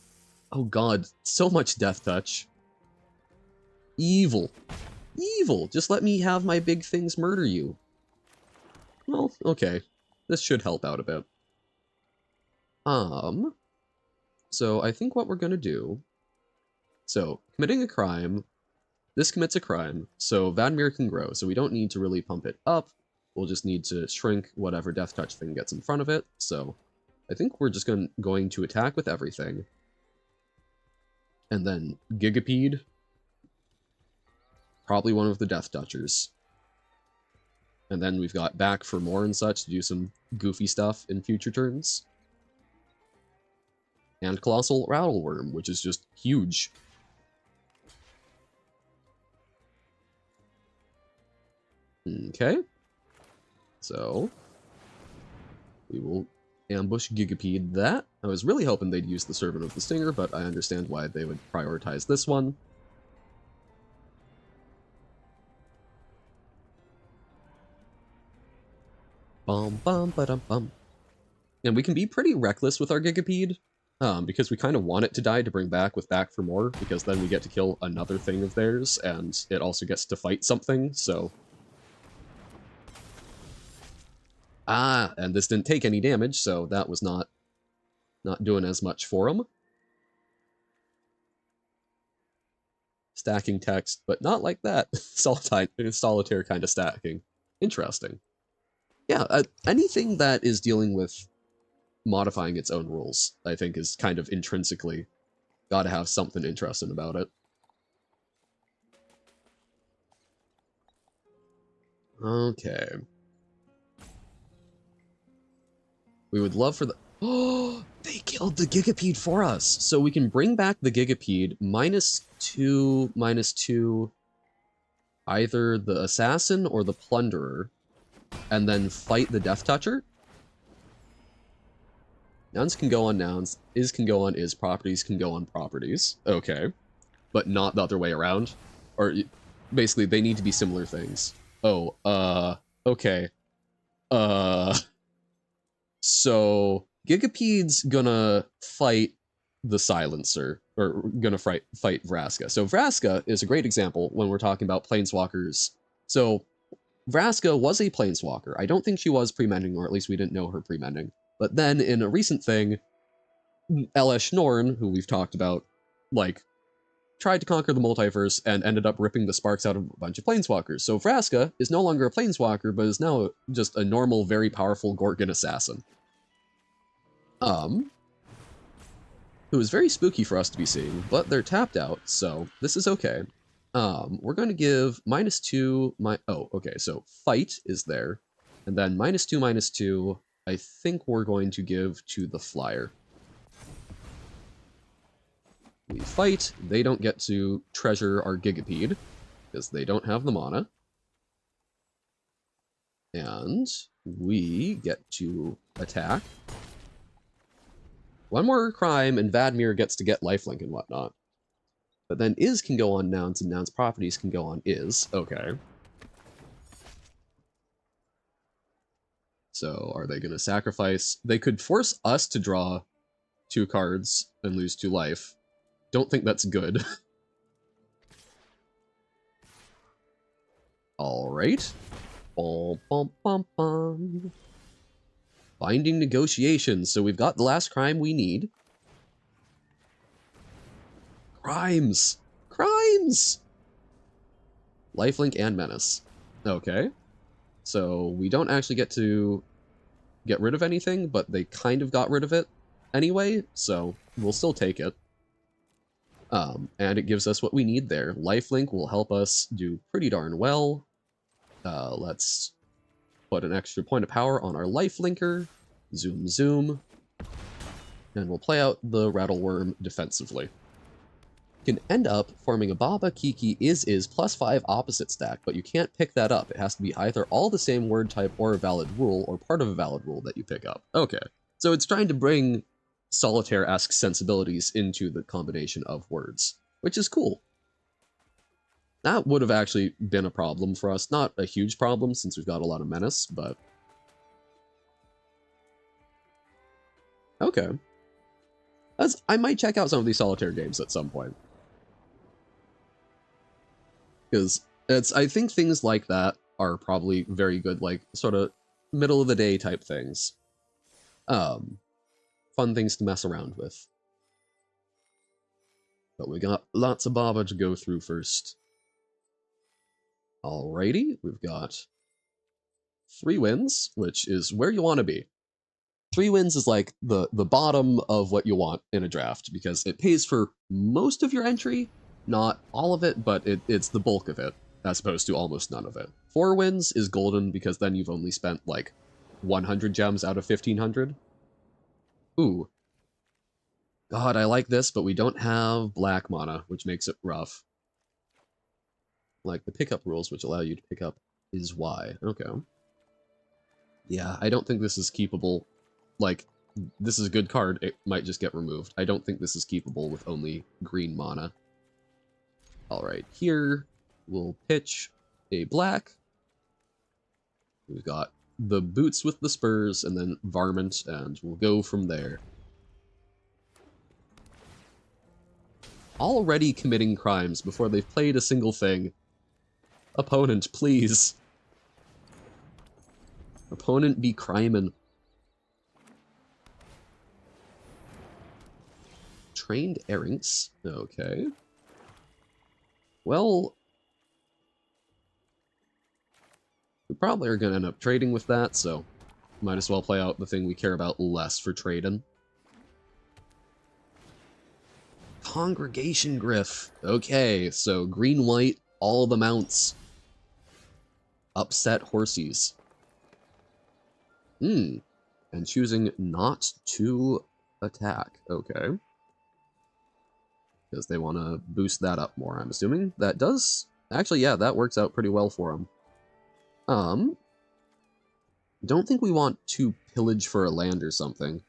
Oh god, so much Death Touch. Evil. Evil! Just let me have my big things murder you. Well, okay. This should help out a bit. So I think what we're gonna do... So, committing a crime. This commits a crime, so Vadmir can grow, so we don't need to really pump it up. We'll just need to shrink whatever Death Touch thing gets in front of it, so I think we're just going to attack with everything. And then Gigapede, probably one of the Death Touchers. And then we've got back for more and such to do some goofy stuff in future turns. And Colossal Rattleworm, which is just huge. Okay. So, we will ambush Gigapede that. I was really hoping they'd use the Servant of the Stinger, but I understand why they would prioritize this one. Bum bum ba-dum bum. And we can be pretty reckless with our Gigapede, because we kind of want it to die to bring back with back for more, because then we get to kill another thing of theirs, and it also gets to fight something, so... Ah, and this didn't take any damage, so that was not doing as much for him. Stacking text, but not like that. Solitaire kind of stacking. Interesting. Yeah, anything that is dealing with modifying its own rules, I think, is kind of intrinsically got to have something interesting about it. Okay. We would love for the... Oh, they killed the Gigapede for us! So we can bring back the Gigapede, -2/-2, either the Assassin or the Plunderer, and then fight the Death Toucher. Nouns can go on nouns, is can go on is, properties can go on properties. Okay. But not the other way around. Or basically, they need to be similar things. Oh, okay. So Gigapede's gonna fight the Silencer, or gonna fight Vraska. So Vraska is a great example when we're talking about planeswalkers. So Vraska was a planeswalker. I don't think she was pre-mending, or at least we didn't know her pre-mending. But then in a recent thing, Elesh Norn, who we've talked about, like, tried to conquer the multiverse and ended up ripping the sparks out of a bunch of planeswalkers. So Vraska is no longer a planeswalker, but is now just a normal, very powerful Gorgon assassin. Who is very spooky for us to be seeing, but they're tapped out, so this is okay. We're going to give -2, oh, okay, so fight is there, and then -2/-2, I think we're going to give to the flyer. We fight, they don't get to treasure our Gigapede, because they don't have the mana. And we get to attack. One more crime, and Vadmir gets to get lifelink and whatnot. But then is can go on nouns, and nouns properties can go on is. Okay. So are they going to sacrifice? They could force us to draw 2 cards and lose 2 life. Don't think that's good. All right. Bum, bum, bum, bum. Binding negotiations. So we've got the last crime we need. Crimes! Crimes! Lifelink and menace. Okay. So we don't actually get to get rid of anything, but they kind of got rid of it anyway, so we'll still take it. And it gives us what we need there. Lifelink will help us do pretty darn well. Let's put an extra point of power on our lifelinker. Zoom, zoom. And we'll play out the Rattleworm defensively. Can end up forming a Baba Kiki is +5 opposite stack, but you can't pick that up. It has to be either all the same word type or a valid rule, or part of a valid rule that you pick up. Okay, so it's trying to bring Solitaire-esque sensibilities into the combination of words, which is cool. That would have actually been a problem for us. Not a huge problem, since we've got a lot of menace, but... Okay. I might check out some of these Solitaire games at some point. Because I think things like that are probably very good, like, sort of middle of the day type things. Fun things to mess around with. But we got lots of Baba to go through first. Alrighty, we've got 3 wins, which is where you want to be. 3 wins is like the bottom of what you want in a draft, because it pays for most of your entry, not all of it, but it's the bulk of it, as opposed to almost none of it. 4 wins is golden, because then you've only spent like 100 gems out of 1500. Ooh. God, I like this, but we don't have black mana, which makes it rough. Like the pickup rules, which allow you to pick up is Y. Okay. Yeah, I don't think this is keepable. Like, this is a good card, it might just get removed. I don't think this is keepable with only green mana. Alright, here we'll pitch a black. We've got the boots with the spurs, and then varmint, and we'll go from there. Already committing crimes before they've played a single thing. Opponent, please. Opponent be crimin'. Trained Errinks. Okay. Well, We probably are going to end up trading with that, so might as well play out the thing we care about less for trading. Congregation Griff. Okay, so green-white, all the mounts. Upset horsies. And choosing not to attack. Okay. Because they want to boost that up more, I'm assuming. That does... Actually, yeah, that works out pretty well for them. Don't think we want to pillage for a land or something.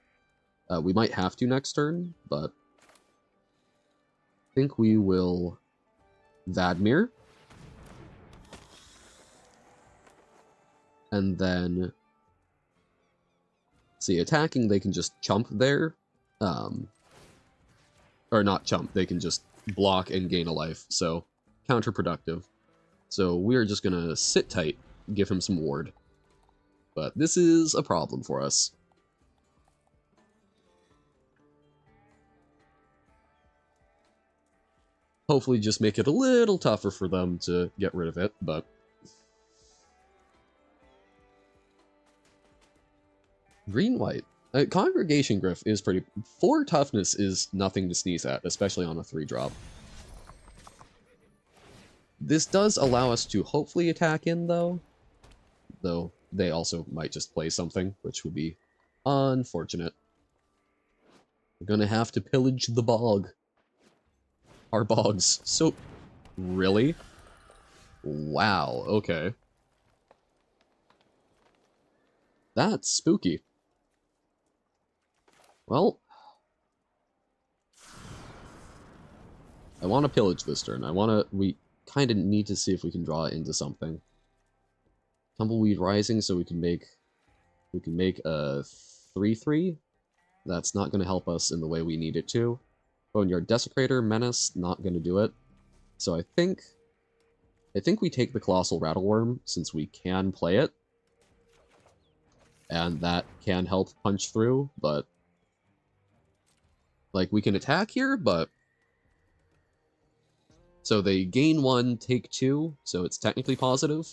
We might have to next turn, but... I think we will... Vadmir. And then... See, attacking, they can just chump there. Or not chump, they can just block and gain a life, so counterproductive. So we are just gonna sit tight, give him some ward. But this is a problem for us. Hopefully just make it a little tougher for them to get rid of it, but... Green-white. Congregation Griff is pretty... 4 toughness is nothing to sneeze at, especially on a 3-drop. This does allow us to hopefully attack in, though. Though they also might just play something, which would be unfortunate. We're gonna have to pillage the bog. Our bogs. So... Really? Wow, okay. That's spooky. Well, I want to pillage this turn. We kind of need to see if we can draw into something. Tumbleweed Rising, so we can make a 3/3. That's not going to help us in the way we need it to. Boneyard Desecrator, Menace, not going to do it. So I think we take the Colossal Rattleworm, since we can play it. And that can help punch through, but... Like, we can attack here, but... So they gain 1, take 2, so it's technically positive.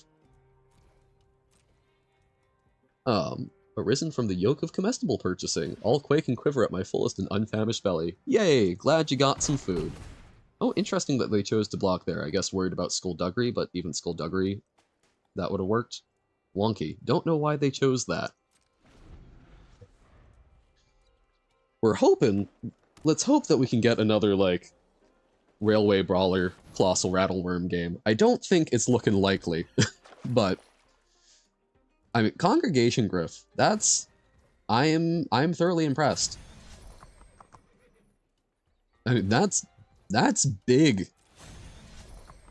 Arisen from the yoke of comestible purchasing. All quake and quiver at my fullest and unfamished belly. Yay! Glad you got some food. Oh, interesting that they chose to block there. I guess worried about Skullduggery, but even Skullduggery, that would have worked. Wonky. Don't know why they chose that. We're hoping... Let's hope that we can get another, like, Railway Brawler, Colossal Rattleworm game. I don't think it's looking likely, but... I mean, Congregation Griff, that's... I'm thoroughly impressed. I mean, that's big.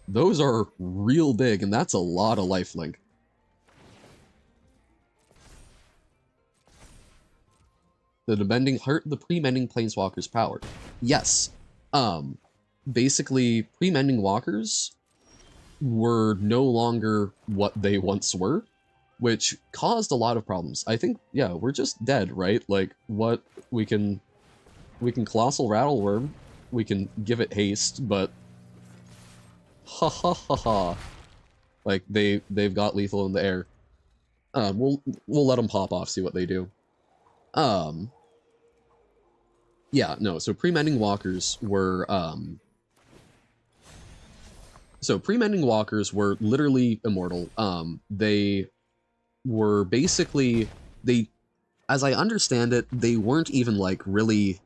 Those are real big, and that's a lot of lifelink. The pre-mending Planeswalker's power. Yes. Basically, pre-mending walkers were no longer what they once were, which caused a lot of problems. I think, yeah, we're just dead, right? Like, what, we can Colossal Rattleworm, we can give it haste, but ha ha ha ha. Like, they've got lethal in the air. We'll let them pop off, see what they do. Yeah, no, so pre-mending walkers were, So pre-mending walkers were literally immortal. They were basically, as I understand it, they weren't even, like, really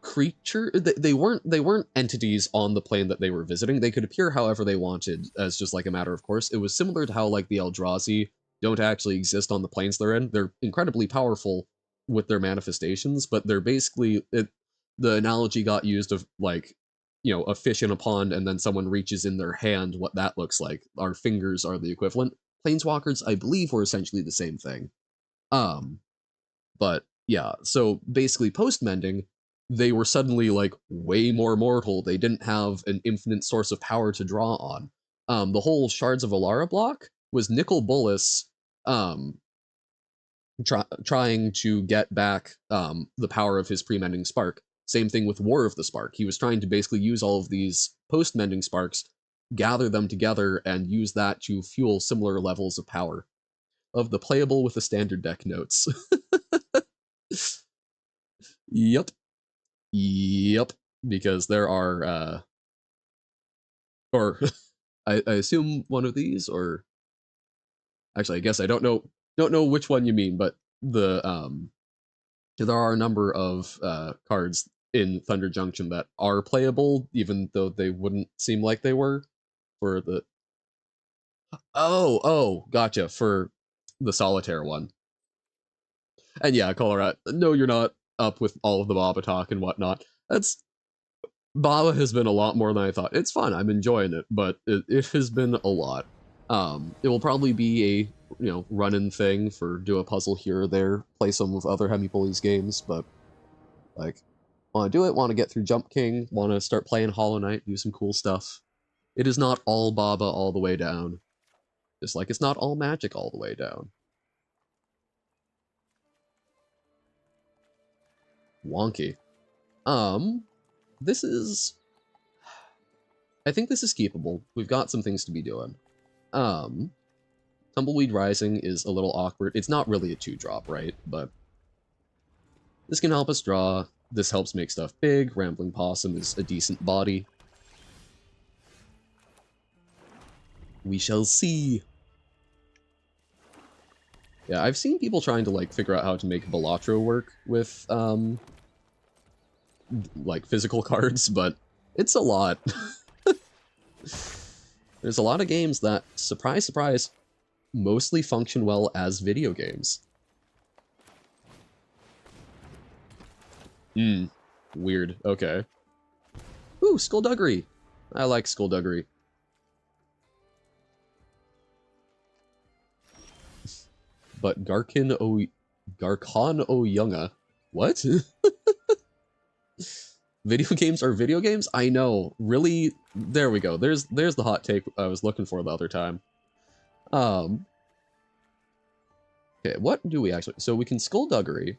creature, they weren't entities on the plane that they were visiting. They could appear however they wanted, as just, like, a matter of course. It was similar to how, like, the Eldrazi don't actually exist on the planes they're in. They're incredibly powerful with their manifestations, but they're basically, the analogy got used of, like, you know, a fish in a pond and then someone reaches in their hand, what that looks like. Our fingers are the equivalent. Planeswalkers, I believe, were essentially the same thing. But yeah, so basically post-mending, they were suddenly, like, way more mortal. They didn't have an infinite source of power to draw on. The whole Shards of Alara block was Nicol Bolas trying to get back the power of his pre-mending spark. Same thing with War of the Spark. He was trying to basically use all of these post-mending sparks gather them together and use that to fuel similar levels of power of the playable with the standard deck notes. Yep. Yep. Because there are, or I assume one of these, or actually, I guess I don't know which one you mean, but there are a number of cards in Thunder Junction that are playable, even though they wouldn't seem like they were for the. Oh, gotcha, for the solitaire one. And yeah, Colorado. No, you're not up with all of the Baba talk and whatnot. That's Baba has been a lot more than I thought. It's fun. I'm enjoying it, but it has been a lot. It will probably be a run-in thing for do a puzzle here or there, play some of other Hemi Bullies games, but like want to do it, want to get through Jump King, want to start playing Hollow Knight, do some cool stuff. It is not all Baba all the way down, just like it's not all Magic all the way down. Wonky. This is I think this is keepable. We've got some things to be doing. Tumbleweed Rising is a little awkward. It's not really a 2-drop, right? But this can help us draw. This helps make stuff big. Rambling Possum is a decent body. We shall see. Yeah, I've seen people trying to like figure out how to make Balatro work with like physical cards, but it's a lot. There's a lot of games that, surprise, surprise, mostly function well as video games. Weird. Okay. Ooh, Skullduggery. I like Skullduggery. But Garkon O Younga. What? Video games are video games? I know. Really? There we go. There's the hot take I was looking for the other time. Okay, what do we actually... So we can Skullduggery,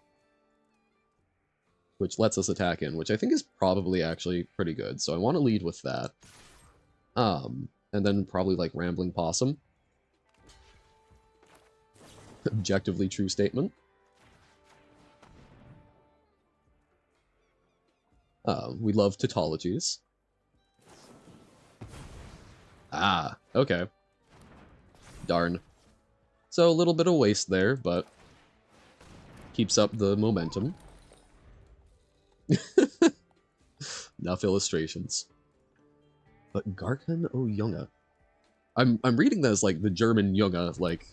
which lets us attack in, which I think is probably actually pretty good. So I want to lead with that. And then probably like Rambling Possum. Objectively true statement. We love tautologies. Ah, okay. Darn. So a little bit of waste there, but keeps up the momentum. Enough illustrations. But Garkon O Junge. I'm reading that as like the German Junge, like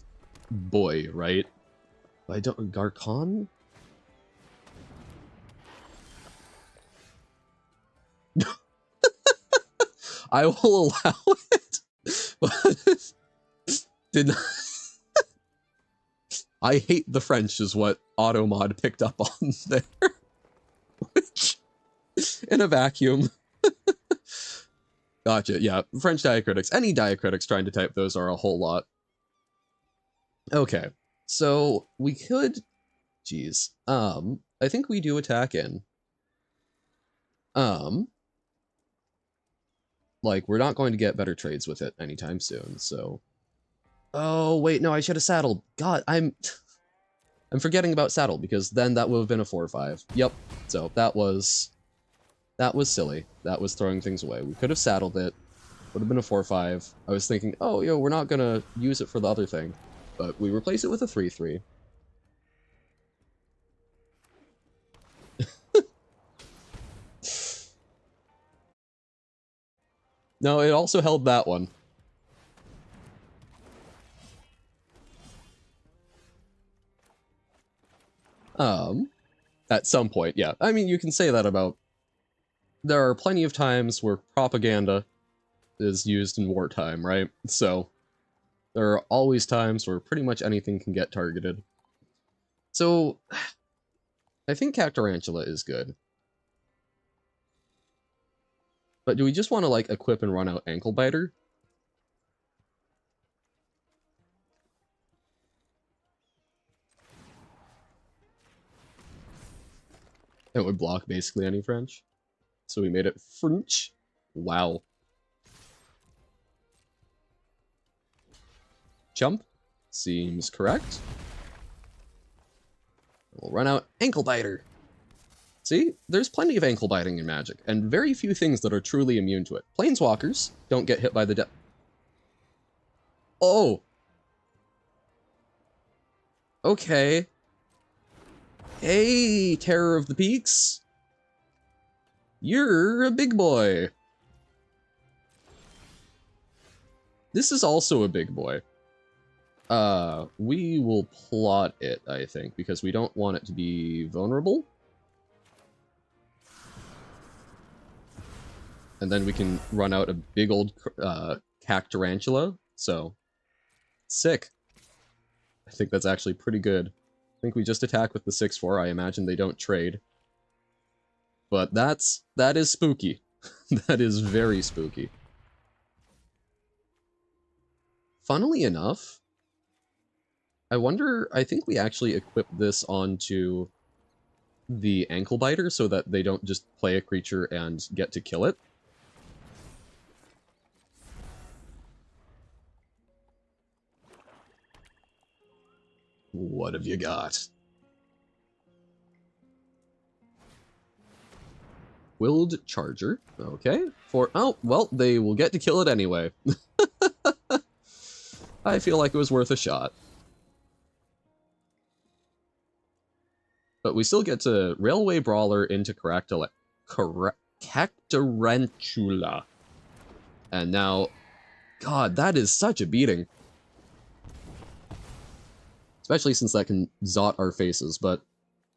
boy, right? But I don't Garkon? I will allow it. But did not I hate the French is what Automod picked up on there. Which in a vacuum. Gotcha, yeah. French diacritics. Any diacritics trying to type those are a whole lot. Okay. So we could geez. I think we do attack in. Like, we're not going to get better trades with it anytime soon, so... Oh, wait, no, I should have saddled. God, I'm forgetting about saddle, because then that would have been a 4-5. Yep, so that was silly. That was throwing things away. We could have saddled it. Would have been a 4-5. I was thinking, oh, yo, we're not gonna use it for the other thing. But we replace it with a 3-3. No, it also held that one. At some point, yeah. I mean, you can say that about... There are plenty of times where propaganda is used in wartime, right? So, there are always times where pretty much anything can get targeted. So, I think Cactarantula is good. But do we just want to, like, equip and run out Ankle Biter? It would block basically any French. So we made it French. Wow. Jump. Seems correct. We'll run out Ankle Biter. See, there's plenty of ankle biting in Magic, and very few things that are truly immune to it. Planeswalkers don't get hit by the Oh! Okay. Hey, Terror of the Peaks! You're a big boy! This is also a big boy. We will plot it, I think, because we don't want it to be vulnerable. And then we can run out a big old Cactarantula, so sick. I think that's actually pretty good. I think we just attack with the 6/4. I imagine they don't trade. But that is spooky. That is very spooky. Funnily enough, I think we actually equip this onto the Ankle Biter so that they don't just play a creature and get to kill it. What have you got? Willed Charger. Okay. Oh, well, they will get to kill it anyway. I feel like it was worth a shot. But we still get to Railway Brawler into Cactarantula. And now, God, that is such a beating. Especially since that can zot our faces, but,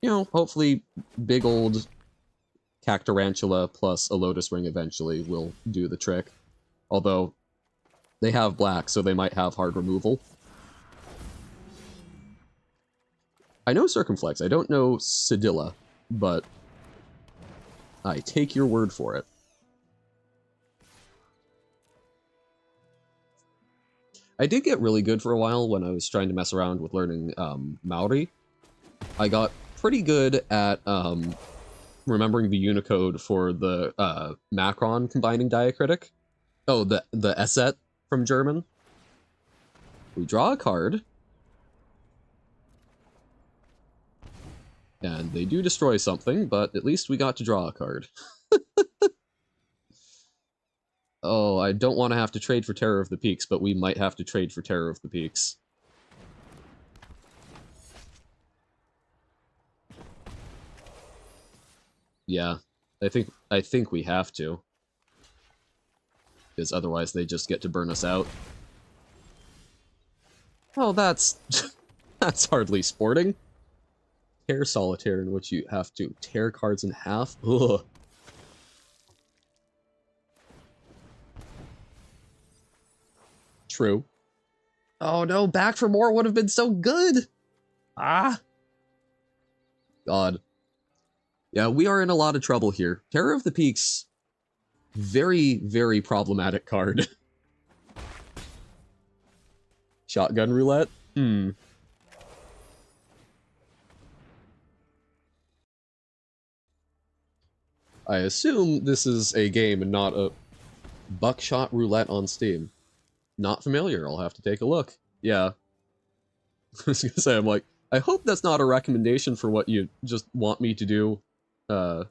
you know, hopefully big old Cactarantula plus a Lotus Ring eventually will do the trick. Although, they have black, so they might have hard removal. I know Circumflex, I don't know Cedilla, but I take your word for it. I did get really good for a while when I was trying to mess around with learning Maori. I got pretty good at remembering the Unicode for the Macron combining diacritic. Oh, the Esset from German. We draw a card. And they do destroy something, but at least we got to draw a card. Oh, I don't want to have to trade for Terror of the Peaks, but we might have to trade for Terror of the Peaks. Yeah, I think we have to. Because otherwise they just get to burn us out. Oh, that's that's hardly sporting. Tear Solitaire, in which you have to tear cards in half. Ugh. True. Oh no, back for more would have been so good! Ah! God. Yeah, we are in a lot of trouble here. Terror of the Peaks, very, very problematic card. Shotgun Roulette? I assume this is a game and not a Buckshot Roulette on Steam. Not familiar, I'll have to take a look. Yeah. I was gonna say, I'm like, I hope that's not a recommendation for what you just want me to do in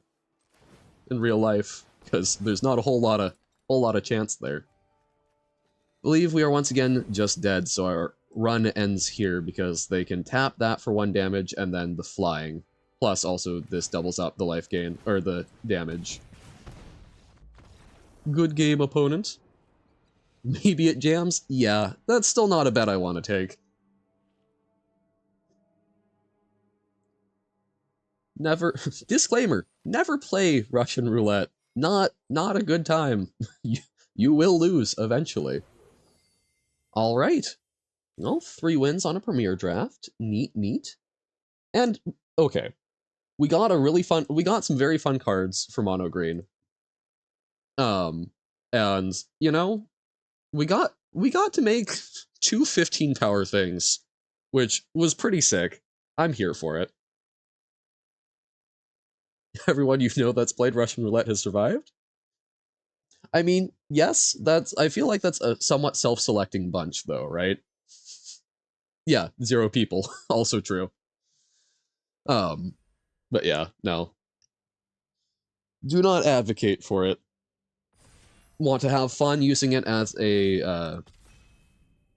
real life, because there's not a whole lot of chance there. I believe we are once again just dead, so our run ends here because they can tap that for 1 damage and then the flying. Plus also this doubles up the life gain, or the damage. Good game, opponent. Maybe it jams? Yeah, that's still not a bet I want to take. Never, disclaimer, never play Russian roulette. Not a good time. You will lose eventually. All right. Well, 3 wins on a premier draft. Neat, neat. And, okay. We got some very fun cards for mono green. And, you know, we got to make 2 15 power things, which was pretty sick. I'm here for it. Everyone you know that's played Russian roulette has survived? I mean, yes, I feel like that's a somewhat self-selecting bunch, though, right? Yeah, 0 people. Also true. But yeah, no. Do not advocate for it. Want to have fun using it as a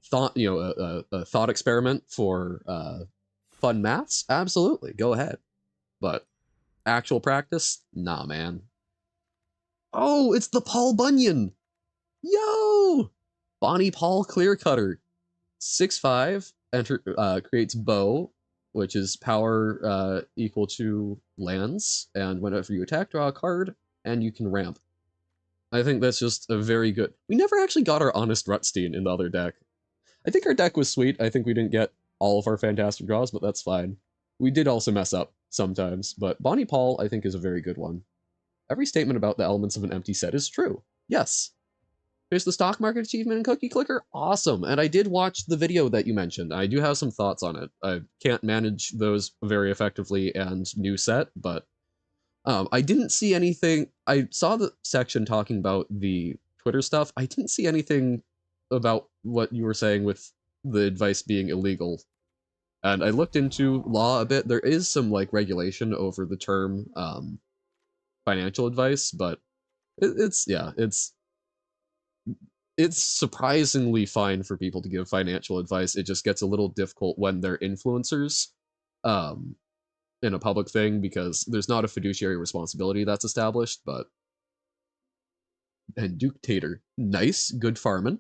thought, a thought experiment for fun maths? Absolutely, go ahead. But actual practice? Nah, man. Oh, it's the Paul Bunyan. Yo! Bonnie Paul Clear Cutter. 6/5, creates bow, which is power equal to lands, and whenever you attack, draw a card, and you can ramp. I think that's just a very good. We never actually got our Honest Rutstein in the other deck. I think our deck was sweet. I think we didn't get all of our fantastic draws, but that's fine. We did also mess up sometimes, but Bonnie Paul, I think, is a very good one. Every statement about the elements of an empty set is true. Yes. Here's the stock market achievement in Cookie Clicker. Awesome. And I did watch the video that you mentioned. I do have some thoughts on it. I can't manage those very effectively and new set, but I didn't see anything. I saw the section talking about the Twitter stuff. I didn't see anything about what you were saying with the advice being illegal. And I looked into law a bit. There is some like regulation over the term financial advice, but it's surprisingly fine for people to give financial advice. It just gets a little difficult when they're influencers um, in a public thing because there's not a fiduciary responsibility that's established. But and Duke Tater, nice, good farming.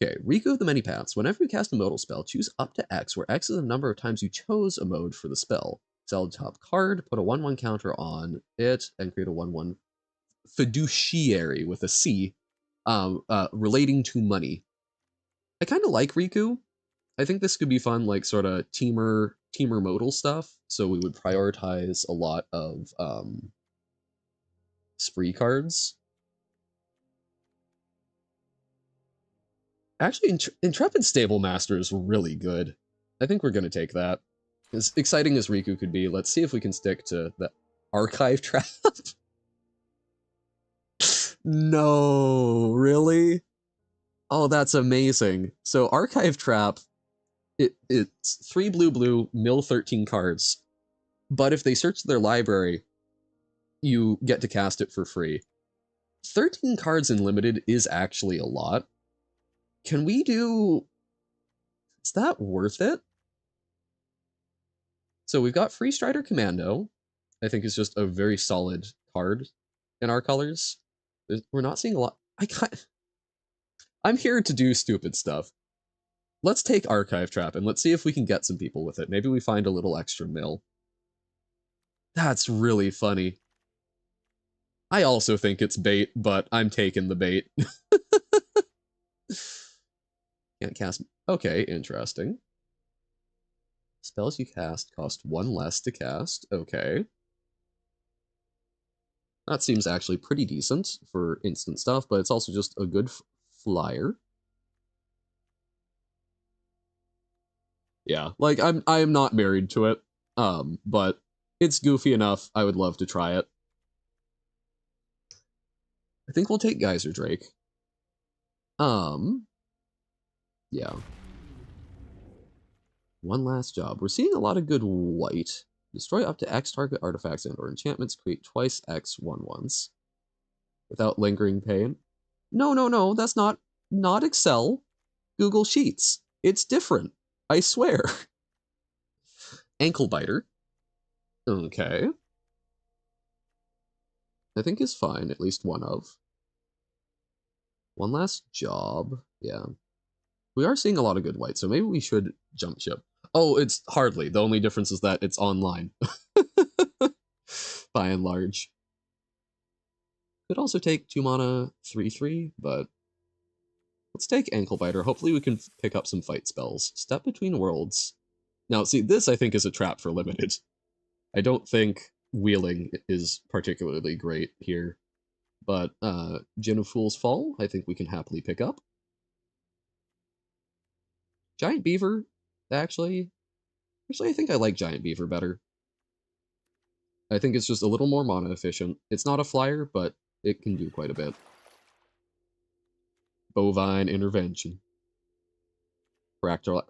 Okay, Riku of the Many Paths. Whenever you cast a modal spell, choose up to X, where X is the number of times you chose a mode for the spell. Sell the top card, put a 1/1 counter on it, and create a 1/1 fiduciary with a C, relating to money. I kind of like Riku. I think this could be fun, like sort of teamer modal stuff. So we would prioritize a lot of spree cards. Actually, Intrepid Stable Master is really good. I think we're going to take that. As exciting as Riku could be, let's see if we can stick to the Archive Trap. No, really? Oh, that's amazing. So Archive Trap, it's 3 blue, mill 13 cards. But if they search their library, you get to cast it for free. 13 cards in limited is actually a lot. Can we do... Is that worth it? So we've got Free Strider Commando. I think is just a very solid card in our colors. We're not seeing a lot... I'm here to do stupid stuff. Let's take Archive Trap and let's see if we can get some people with it. Maybe we find a little extra mill. That's really funny. I also think it's bait, but I'm taking the bait. Can't cast... Okay, interesting. Spells you cast cost 1 less to cast. Okay. That seems actually pretty decent for instant stuff, but it's also just a good flyer. Yeah, like I am not married to it, but it's goofy enough. I would love to try it. I think we'll take Geyser Drake. Yeah. One last job. We're seeing a lot of good white. Destroy up to X target artifacts and or enchantments. Create twice X 1/1s. Without lingering pain. No. That's not Excel. Google Sheets. It's different. I swear. Ankle Biter. Okay. I think is fine, at least one of. One last job. Yeah. We are seeing a lot of good white, so maybe we should jump ship. Oh, it's hardly. The only difference is that it's online. By and large. Could also take 2 mana, 3/3, but let's take Ankle Biter. Hopefully we can pick up some fight spells. Step Between Worlds. Now, see, this I think is a trap for limited. I don't think wheeling is particularly great here. But Gin of Fool's Fall, I think we can happily pick up. Giant Beaver, actually, I think I like Giant Beaver better. I think it's just a little more mana efficient. It's not a flyer, but it can do quite a bit. Bovine Intervention. Fractal.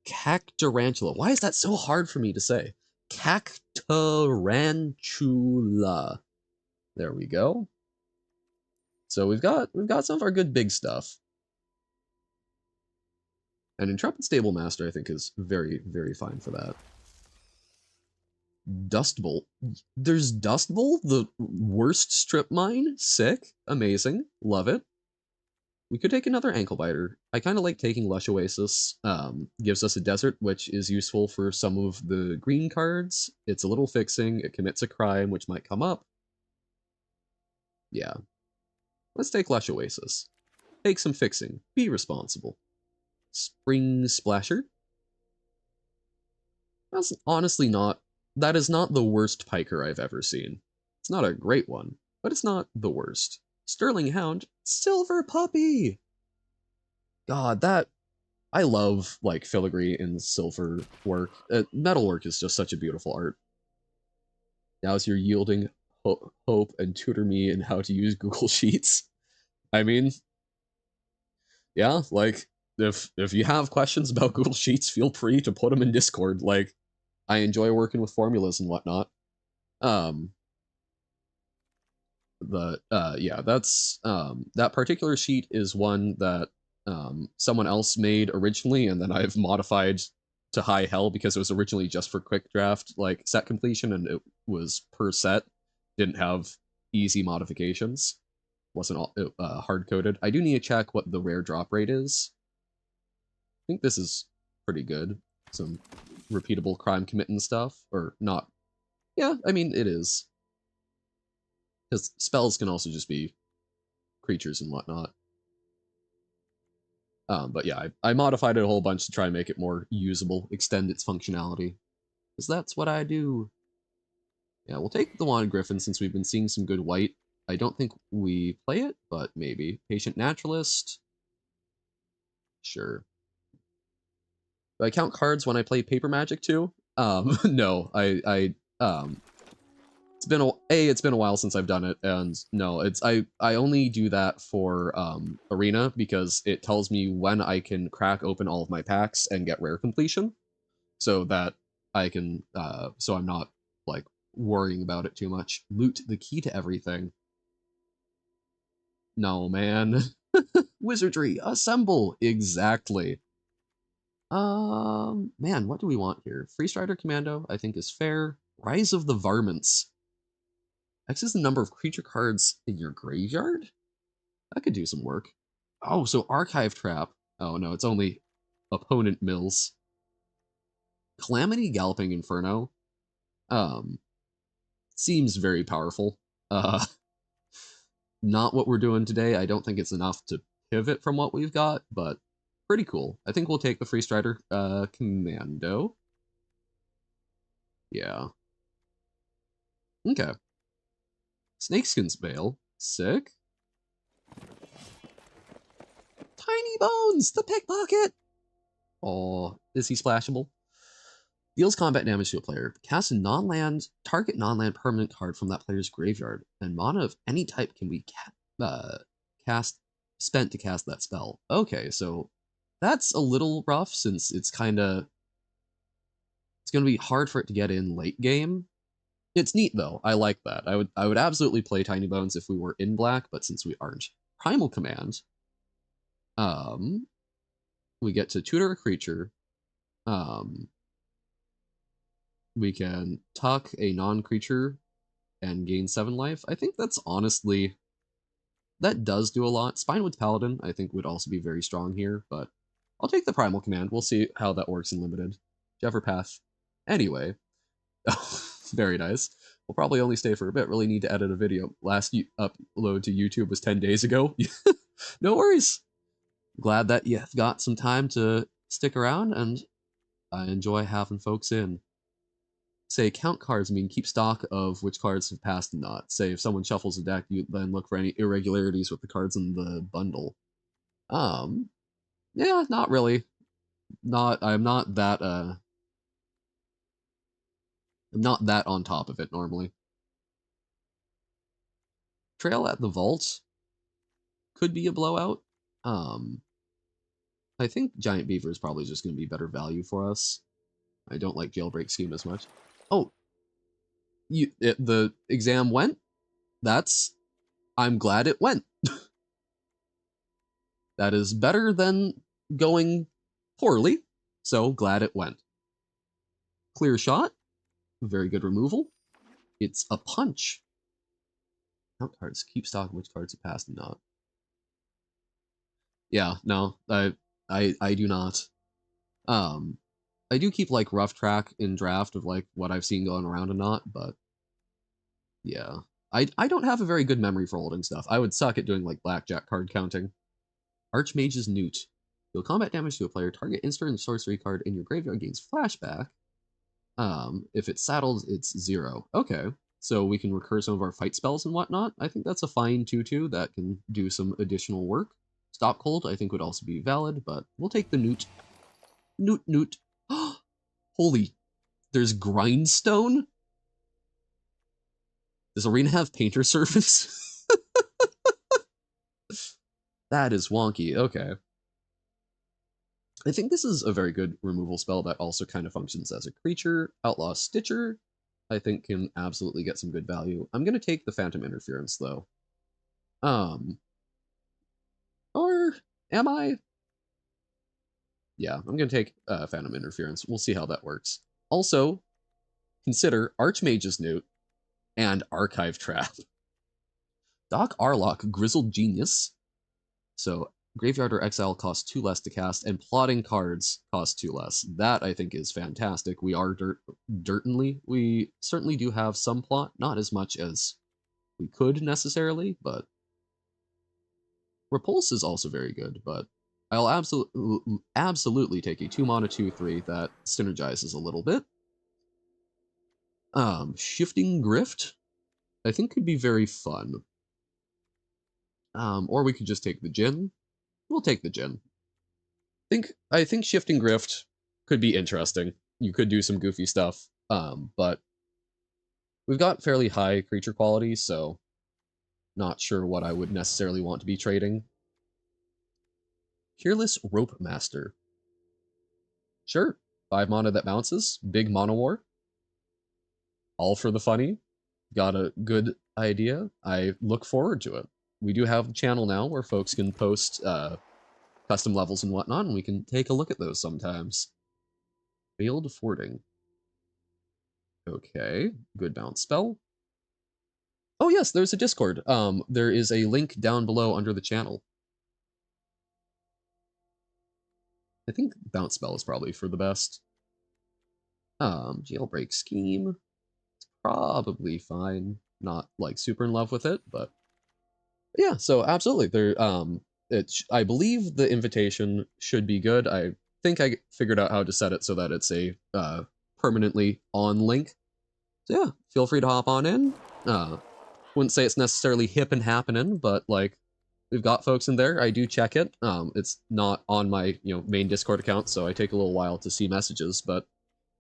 Cactarantula. Why is that so hard for me to say? Cactarantula. There we go. So we've got some of our good big stuff. And Intrepid Stable Master, I think, is very, very fine for that. Dust Bolt. There's Dust Bolt, the worst strip mine. Sick. Amazing. Love it. We could take another Ankle Biter. I kind of like taking Lush Oasis. Gives us a desert, which is useful for some of the green cards. It's a little fixing. It commits a crime, which might come up. Yeah. Let's take Lush Oasis. Take some fixing. Be responsible. Spring Splasher. That's honestly not... That is not the worst Piker I've ever seen. It's not a great one, but it's not the worst. Sterling Hound. Silver Puppy! God, that... I love, like, filigree and silver work. Metalwork is just such a beautiful art. Now as you're yielding hope and tutor me in how to use Google Sheets. I mean, yeah, like, if you have questions about Google Sheets, feel free to put them in Discord. Like, I enjoy working with formulas and whatnot. Yeah, that's that particular sheet is one that someone else made originally, and then I've modified to high hell because it was originally just for quick draft, like set completion, and it was per set, didn't have easy modifications, wasn't all hard coded. I do need to check what the rare drop rate is. I think this is pretty good. Some repeatable crime committing stuff, or not. Yeah, I mean, it is. Because spells can also just be creatures and whatnot. But yeah, I modified it a whole bunch to try and make it more usable, extend its functionality. Because that's what I do. Yeah, we'll take the Wand Griffin since we've been seeing some good white. I don't think we play it, but maybe. Patient Naturalist. Sure. Do I count cards when I play Paper Magic too? No, it's been a while since I've done it, and no, I only do that for Arena because it tells me when I can crack open all of my packs and get rare completion, so that I can so I'm not like worrying about it too much. Loot the key to everything. No, man. Wizardry, assemble. Exactly. Man, what do we want here? Free Strider Commando, I think, is fair. Rise of the Varmints. X is the number of creature cards in your graveyard? That could do some work. Oh, so Archive Trap. Oh no, it's only opponent mills. Calamity Galloping Inferno. Seems very powerful. Not what we're doing today. I don't think it's enough to pivot from what we've got, but pretty cool. I think we'll take the Free Strider Commando. Yeah. Okay. Snakeskin's Veil. Sick. Tiny Bones, the pickpocket! Oh, is he splashable? Deals combat damage to a player. Cast a target non-land permanent card from that player's graveyard, and mana of any type can be spent to cast that spell. Okay, so that's a little rough since it's going to be hard for it to get in late game. It's neat though. I like that. I would absolutely play Tiny Bones if we were in black, but since we aren't. Primal Command. We get to tutor a creature. We can tuck a non-creature and gain 7 life. I think that's honestly... That does do a lot. Spinewood's Paladin, I think, would also be very strong here, but I'll take the Primal Command. We'll see how that works in Limited. Jefferpath. Anyway. Very nice. We'll probably only stay for a bit. Really need to edit a video. Last upload to YouTube was 10 days ago. No worries. Glad that you've got some time to stick around, and I enjoy having folks in. Say count cards mean keep stock of which cards have passed and not. Say if someone shuffles a deck, you then look for any irregularities with the cards in the bundle. Yeah, not really. I'm not that on top of it normally. Trail at the Vault could be a blowout. I think Giant Beaver is probably just going to be better value for us. I don't like Jailbreak Scheme as much. Oh, the exam went? I'm glad it went. That is better than going poorly, so glad it went. Clear shot, very good removal. It's a punch. Count cards, keep stock of which cards have passed and not. Yeah, no, I do not. I do keep like rough track in draft of like what I've seen going around and not, but yeah. I don't have a very good memory for holding stuff. I would suck at doing like blackjack card counting. Archmage's Newt. Deal combat damage to a player. Target instant and sorcery card in your graveyard gains flashback. If it's saddled, it's 0. Okay, so we can recur some of our fight spells and whatnot. I think that's a fine 2/2 that can do some additional work. Stop Cold, I think, would also be valid, but we'll take the Newt. Newt. Holy, there's Grindstone? Does Arena have Painter Surface? That is wonky. Okay. I think this is a very good removal spell that also kind of functions as a creature. Outlaw Stitcher, I think, can absolutely get some good value. I'm going to take the Phantom Interference, though. Or am I? Yeah, I'm going to take Phantom Interference. We'll see how that works. Also, consider Archmage's Newt and Archive Trap. Doc Arlock, Grizzled Genius. So Graveyard or Exile costs 2 less to cast, and plotting cards cost 2 less. That, I think, is fantastic. We are dirtly. We certainly do have some plot, not as much as we could necessarily, but Repulse is also very good, but I'll absolutely take a 2-mana 2/3 that synergizes a little bit. Shifting Grift, I think, could be very fun. Or we could just take the Djinn. We'll take the Djinn. I think Shifting Grift could be interesting. You could do some goofy stuff, but we've got fairly high creature quality, so not sure what I would necessarily want to be trading. Peerless Rope Master. Sure, 5 mana that bounces, big mono war. All for the funny. Got a good idea. I look forward to it. We do have a channel now where folks can post custom levels and whatnot, and we can take a look at those sometimes. Failed Fording. Okay, good bounce spell. Oh yes, there's a Discord. There is a link down below under the channel. I think bounce spell is probably for the best. Jailbreak Scheme. It's probably fine. Not like super in love with it, but yeah. So absolutely, there. I believe the invitation should be good. I think I figured out how to set it so that it's a permanently on link. So yeah, feel free to hop on in. Wouldn't say it's necessarily hip and happening, but like we've got folks in there. I do check it. It's not on my main Discord account, so I take a little while to see messages, but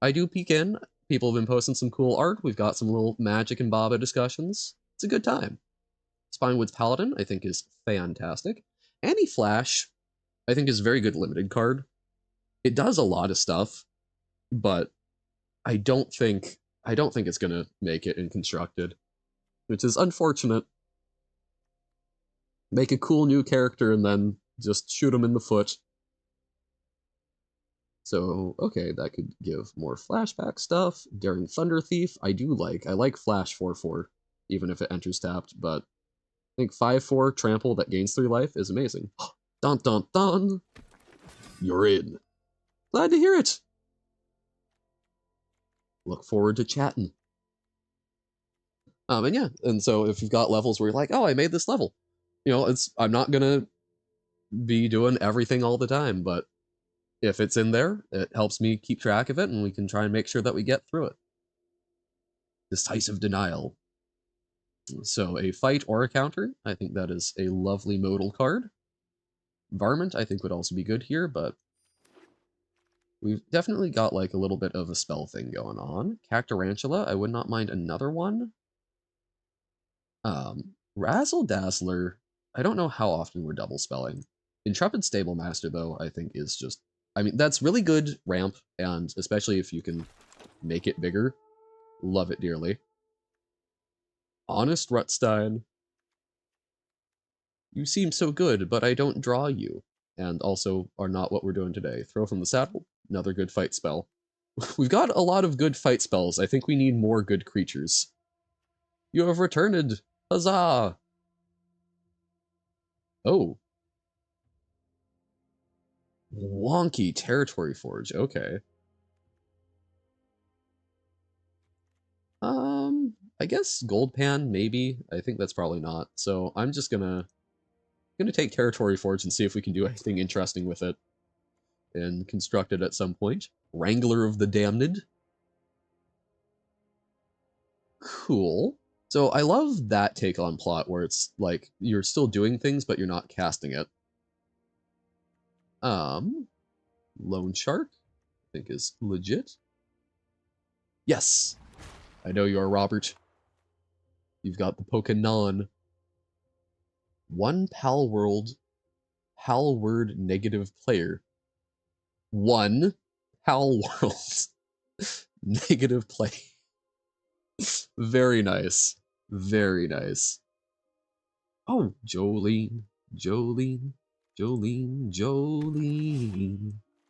I do peek in. People have been posting some cool art. We've got some little Magic and Baba discussions. It's a good time. Spinewood's Paladin, I think, is fantastic. Anti-Flash, I think, is a very good limited card. It does a lot of stuff, but I don't think it's gonna make it in Constructed, which is unfortunate. Make a cool new character and then just shoot him in the foot. So, okay, that could give more flashback stuff. Daring Thunder Thief, I like Flash 4/4, even if it enters tapped, but I think 5/4 trample that gains 3 life is amazing. Dun dun dun! You're in. Glad to hear it. Look forward to chatting. And yeah, and so if you've got levels where you're like, oh, I made this level, I'm not gonna be doing everything all the time, but if it's in there, it helps me keep track of it, and we can try and make sure that we get through it. Decisive Denial. So a fight or a counter, I think that is a lovely modal card. Varmint, I think, would also be good here, but we've definitely got like a little bit of a spell thing going on. Cactarantula, I would not mind another one. Razzle Dazzler, I don't know how often we're double spelling. Intrepid Stable Master, though, I think is just... I mean, that's really good ramp, and especially if you can make it bigger. Love it dearly. Honest Rutstein. You seem so good, but I don't draw you. And also are not what we're doing today. Throw from the saddle. Another good fight spell. We've got a lot of good fight spells. I think we need more good creatures. You have returned! Huzzah! Oh. Wonky Territory Forge. Okay. I guess Gold Pan, maybe. I think that's probably not. So I'm just gonna take Territory Forge and see if we can do anything interesting with it. And construct it at some point. Wrangler of the Damned. Cool. So I love that take on plot where it's like you're still doing things, but you're not casting it. Loan Shark, I think is legit. Yes, I know you are, Robert. You've got the Pokénon. One Pal word negative player. One Pal World negative play. Very nice. Very nice. Oh, Jolene.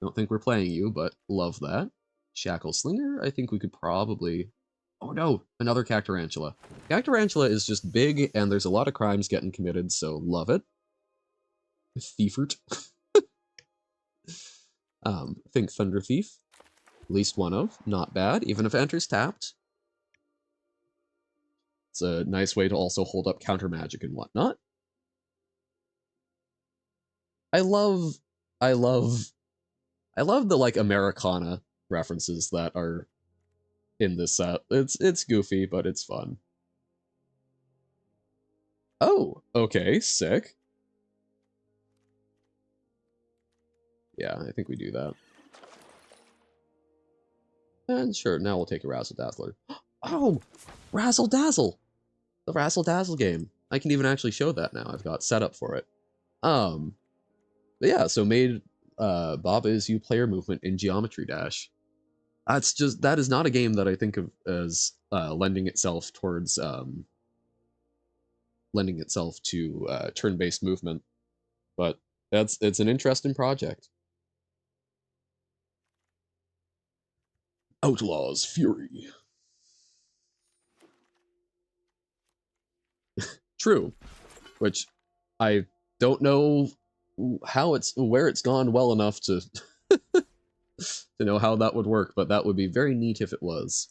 Don't think we're playing you, but love that. Shackle Slinger, I think we could probably... Oh no, another Cactarantula. Cactarantula is just big, and there's a lot of crimes getting committed, so love it. Thiefert. Think Thunder Thief. Least one of, not bad, even if enters tapped. It's a nice way to also hold up counter magic and whatnot. I love the like Americana references that are in this set. It's goofy, but it's fun. Oh, okay, sick. Yeah, I think we do that. And sure, now we'll take a Razzle Dazzler. Oh, Razzle Dazzle! The Razzle Dazzle game. I can even actually show that now. I've got set up for it. But yeah, so made Bob is you player movement in Geometry Dash. That is not a game that I think of as lending itself towards turn-based movement, but it's an interesting project. Outlaws Fury. True, which I don't know where it's gone well enough to to know how that would work, but that would be very neat if it was.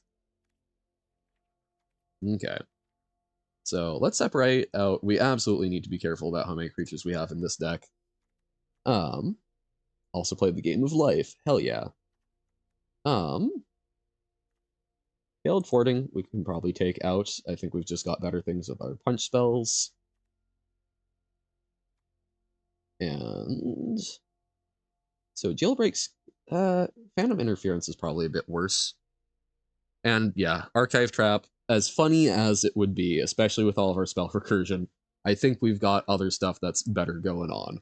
Okay. So let's separate out. We absolutely need to be careful about how many creatures we have in this deck. Also play the game of life. Hell yeah. Failed Fording, we can probably take out. I think we've just got better things with our punch spells. And so Jailbreak's Phantom Interference is probably a bit worse. And yeah, Archive Trap, as funny as it would be, especially with all of our spell recursion, I think we've got other stuff that's better going on.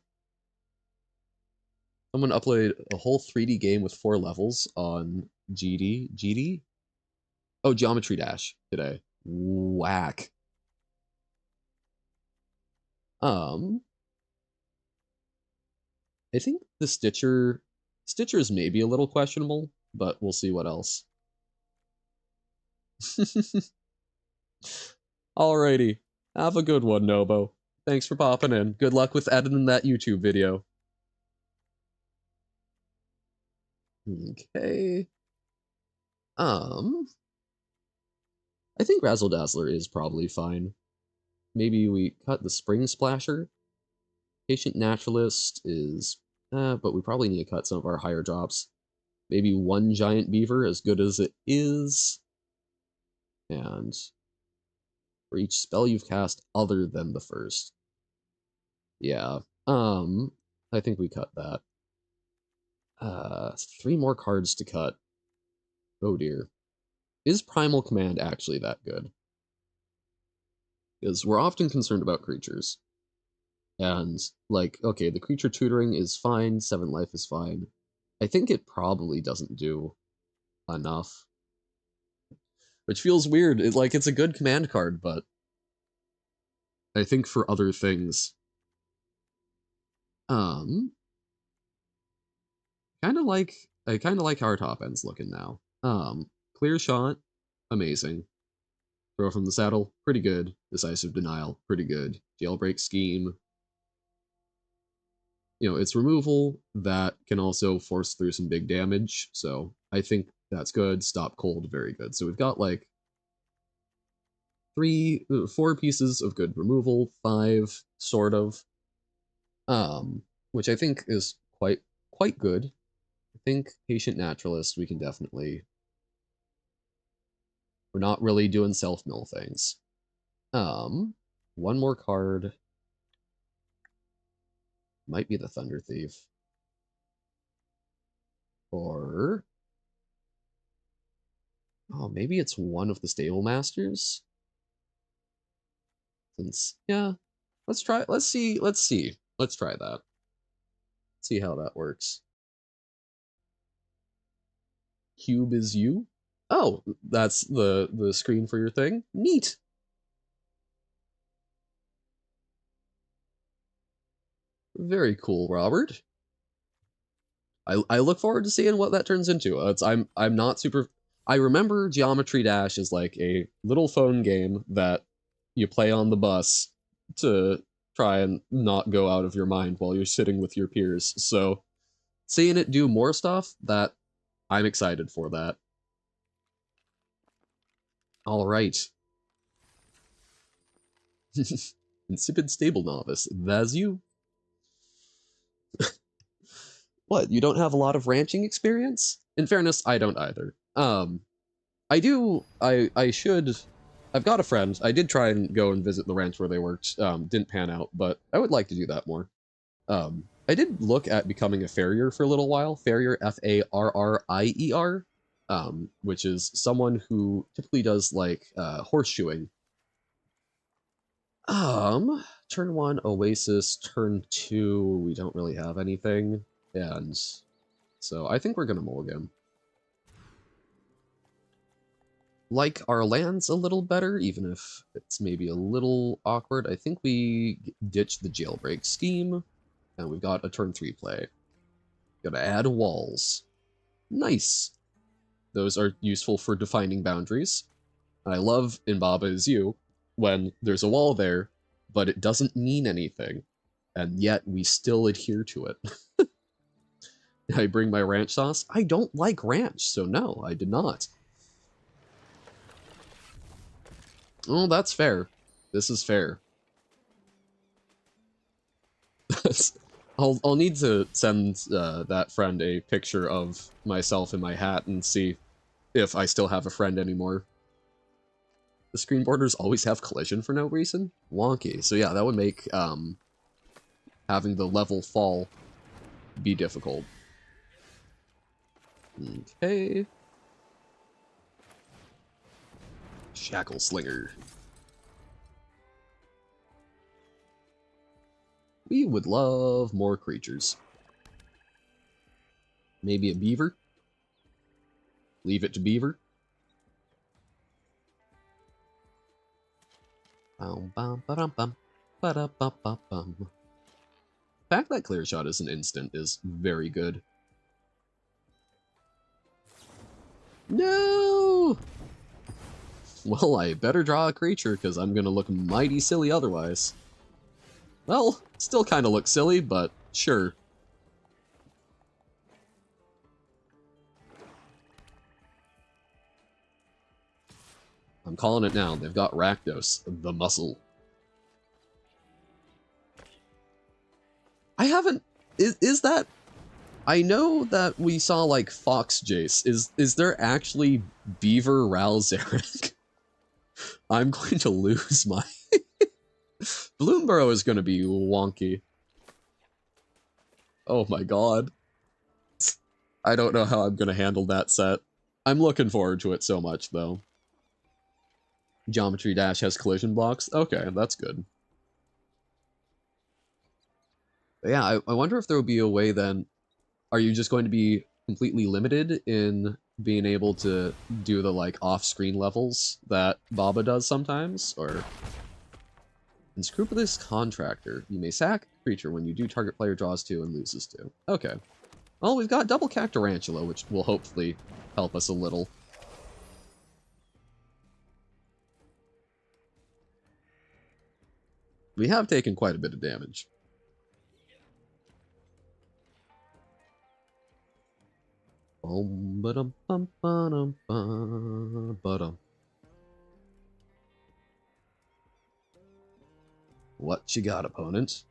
Someone uploaded a whole 3D game with 4 levels on GD? Oh, Geometry Dash today. Whack. I think the Stitcher's maybe a little questionable, but we'll see what else. Alrighty. Have a good one, Nobo. Thanks for popping in. Good luck with editing that YouTube video. Okay. I think Razzle Dazzler is probably fine. Maybe we cut the Spring Splasher. Patient Naturalist is... but we probably need to cut some of our higher drops. Maybe one Giant Beaver, as good as it is. And for each spell you've cast other than the first. Yeah. I think we cut that. 3 more cards to cut. Oh dear. Is Primal Command actually that good? Because we're often concerned about creatures. And, like, okay, the creature tutoring is fine, 7 life is fine. I think it probably doesn't do enough. Which feels weird. It's a good command card, but I think for other things, um, I kind of like how our top end's looking now. Clear shot, amazing. Throw from the saddle, pretty good. Decisive denial, pretty good. Jailbreak scheme. You know, it's removal that can also force through some big damage. So I think that's good. Stop cold, very good. So we've got like 4 pieces of good removal, 5 sort of, which I think is quite good. I think Patient Naturalist we can definitely. We're not really doing self-mill things. One more card. Might be the Thunder Thief. Or oh, maybe it's one of the Stable Masters. Since yeah, let's try. Let's see. Let's try that. See how that works. Cube is you. Oh, that's the screen for your thing. Neat. Very cool, Robert. I look forward to seeing what that turns into. I'm not super. I remember Geometry Dash is like a little phone game that you play on the bus to try and not go out of your mind while you're sitting with your peers. So seeing it do more stuff, that I'm excited for that. All right. Insipid Stable Novice. That's you. What, you don't have a lot of ranching experience? In fairness, I don't either. I should. I've got a friend. I did try and go and visit the ranch where they worked. Didn't pan out, but I would like to do that more. I did look at becoming a farrier for a little while. Farrier, Farrier, which is someone who typically does like horseshoeing. Turn 1, Oasis. Turn 2, we don't really have anything. And so I think we're going to mulligan. Like our lands a little better, even if it's maybe a little awkward. I think we ditched the jailbreak scheme, and we've got a turn 3 play. Gotta add walls. Nice. Those are useful for defining boundaries. I love in Baba Is You when there's a wall there, but it doesn't mean anything, and yet we still adhere to it. I bring my ranch sauce. I don't like ranch, so no, I did not. Oh, that's fair. This is fair. I'll need to send that friend a picture of myself in my hat and see if I still have a friend anymore. The screen borders always have collision for no reason? Wonky. So yeah, that would make having the level fall be difficult. Okay. Shackle Slinger. We would love more creatures. Maybe a beaver? Leave it to beaver? The fact that Clear Shot is an instant is very good. No! Well, I better draw a creature, because I'm gonna look mighty silly otherwise. Well, still kind of looks silly, but sure. I'm calling it now. They've got Rakdos, the muscle. I haven't... Is that... I know that we saw, like, Fox Jace. Is there actually Beaver Ral Zarek? I'm going to lose my... Bloomburrow is going to be wonky. Oh my god. I don't know how I'm going to handle that set. I'm looking forward to it so much, though. Geometry Dash has collision blocks? Okay, that's good. Yeah, I wonder if there would be a way then. Are you just going to be completely limited in being able to do the like off-screen levels that Baba does sometimes? Or unscrupulous contractor. You may sack a creature when you do target player draws 2 and loses 2. Okay. Well, we've got double Cactarantula, which will hopefully help us a little. We have taken quite a bit of damage. What you got, opponent?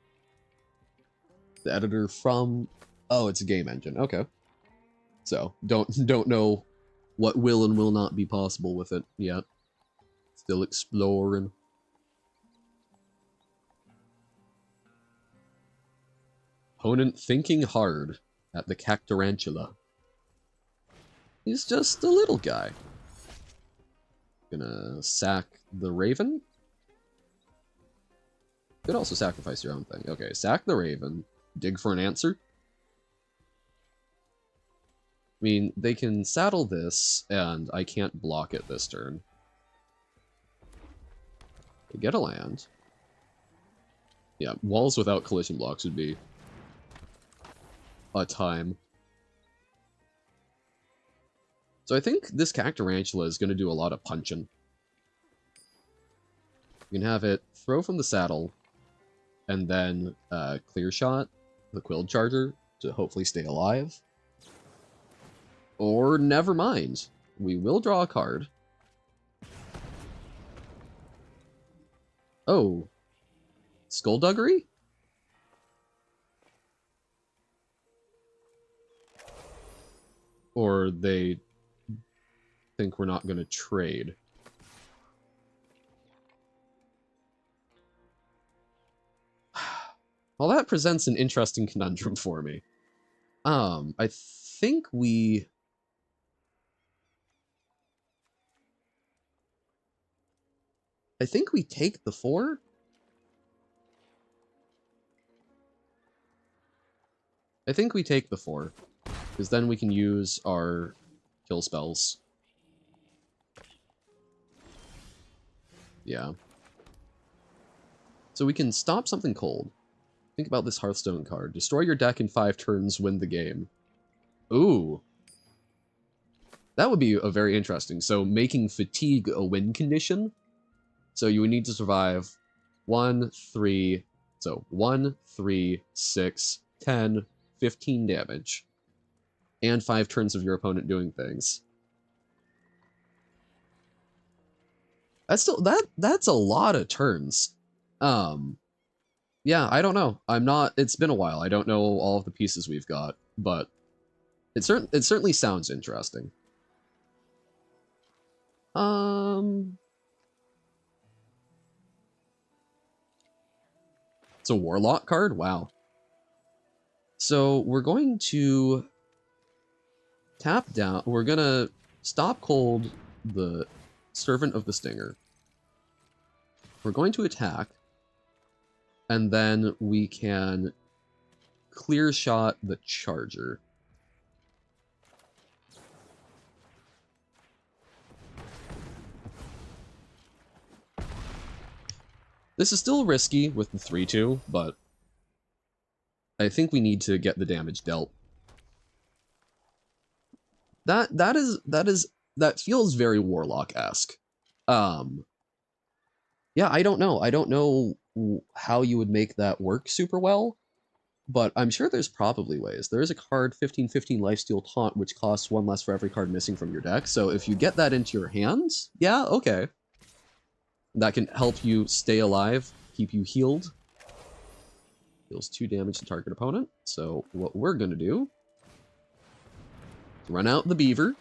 The editor from... Oh, it's a game engine. Okay. So, don't know what will and will not be possible with it yet. Still exploring. Opponent thinking hard at the Cactarantula. He's just a little guy. Gonna sack the Raven. Could also sacrifice your own thing. Okay, sack the Raven. Dig for an answer. I mean, they can saddle this, and I can't block it this turn. They get a land. Yeah, walls without collision blocks would be a time. So I think this Cactarantula is going to do a lot of punching. You can have it throw from the saddle, and then clear shot the Quilled Charger to hopefully stay alive. Or never mind. We will draw a card. Oh. Skullduggery? Or they think we're not going to trade. Well, that presents an interesting conundrum for me. I think we... take the 4. I think we take the 4. Because then we can use our kill spells. Yeah. So we can stop something cold. Think about this Hearthstone card. Destroy your deck in 5 turns, win the game. Ooh. That would be a very interesting. So making fatigue a win condition. So you would need to survive 1, 3, so 1, 3, 6, 10, 15 damage. And 5 turns of your opponent doing things. That's still that's a lot of turns. Yeah, I don't know. It's been a while. I don't know all of the pieces we've got, but it certainly sounds interesting. It's a Warlock card? Wow. So we're going to tap down. We're going to stop cold the Servant of the Stinger. We're going to attack. And then we can clear shot the Charger. This is still risky with the 3-2, but I think we need to get the damage dealt. That feels very Warlock-esque. Yeah, I don't know. I don't know how you would make that work super well, but I'm sure there's probably ways. There is a card, 15/15 Lifesteal Taunt, which costs 1 less for every card missing from your deck. So if you get that into your hands, yeah, okay. That can help you stay alive, keep you healed. Deals 2 damage to target opponent. So what we're going to do is run out the Beaver.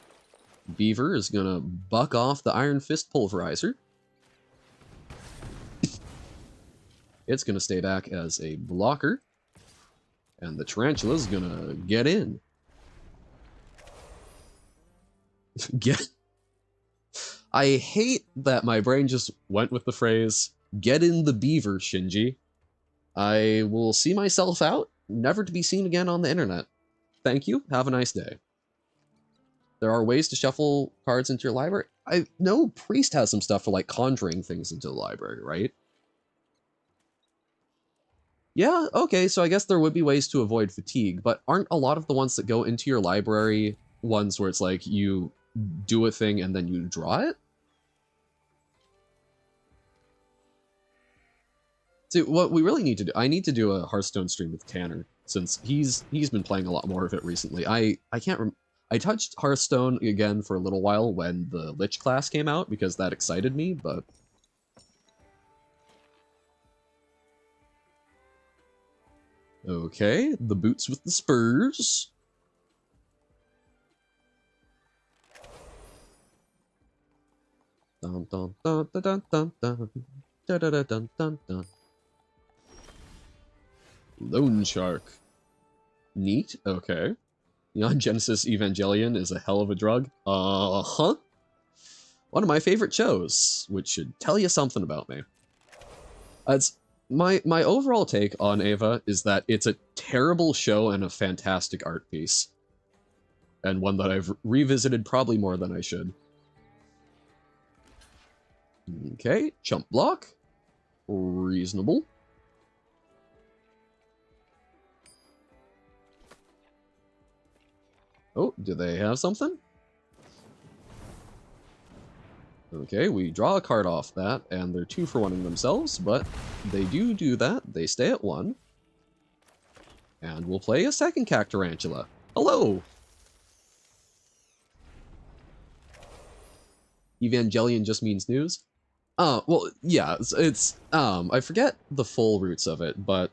Beaver is going to buck off the Iron Fist Pulverizer. It's going to stay back as a blocker. And the Tarantula is going to get in. I hate that my brain just went with the phrase, get in the Beaver, Shinji. I will see myself out never to be seen again on the internet. Thank you. Have a nice day. There are ways to shuffle cards into your library. I know Priest has some stuff for like conjuring things into the library, right? Yeah, okay, so I guess there would be ways to avoid fatigue, but aren't a lot of the ones that go into your library ones where it's like you do a thing and then you draw it? See, what we really need to do, I need to do a Hearthstone stream with Tanner, since he's been playing a lot more of it recently. I can't I touched Hearthstone again for a little while when the Lich class came out, because that excited me, but... Okay, the boots with the spurs. Dun dun dun dun dun dun dun dun dun dun dun dun. Lone Shark. Neat, okay. Neon Genesis Evangelion is a hell of a drug. Uh-huh. One of my favorite shows, which should tell you something about me. It's my overall take on Eva is that it's a terrible show and a fantastic art piece. And one that I've revisited probably more than I should. Okay, chump block. Reasonable. Oh, do they have something? Okay, we draw a card off that, and they're 2 for 1-ing themselves, but they do that. They stay at 1. And we'll play a second Cactarantula. Hello! Evangelion just means news. Well, yeah, it's I forget the full roots of it, but,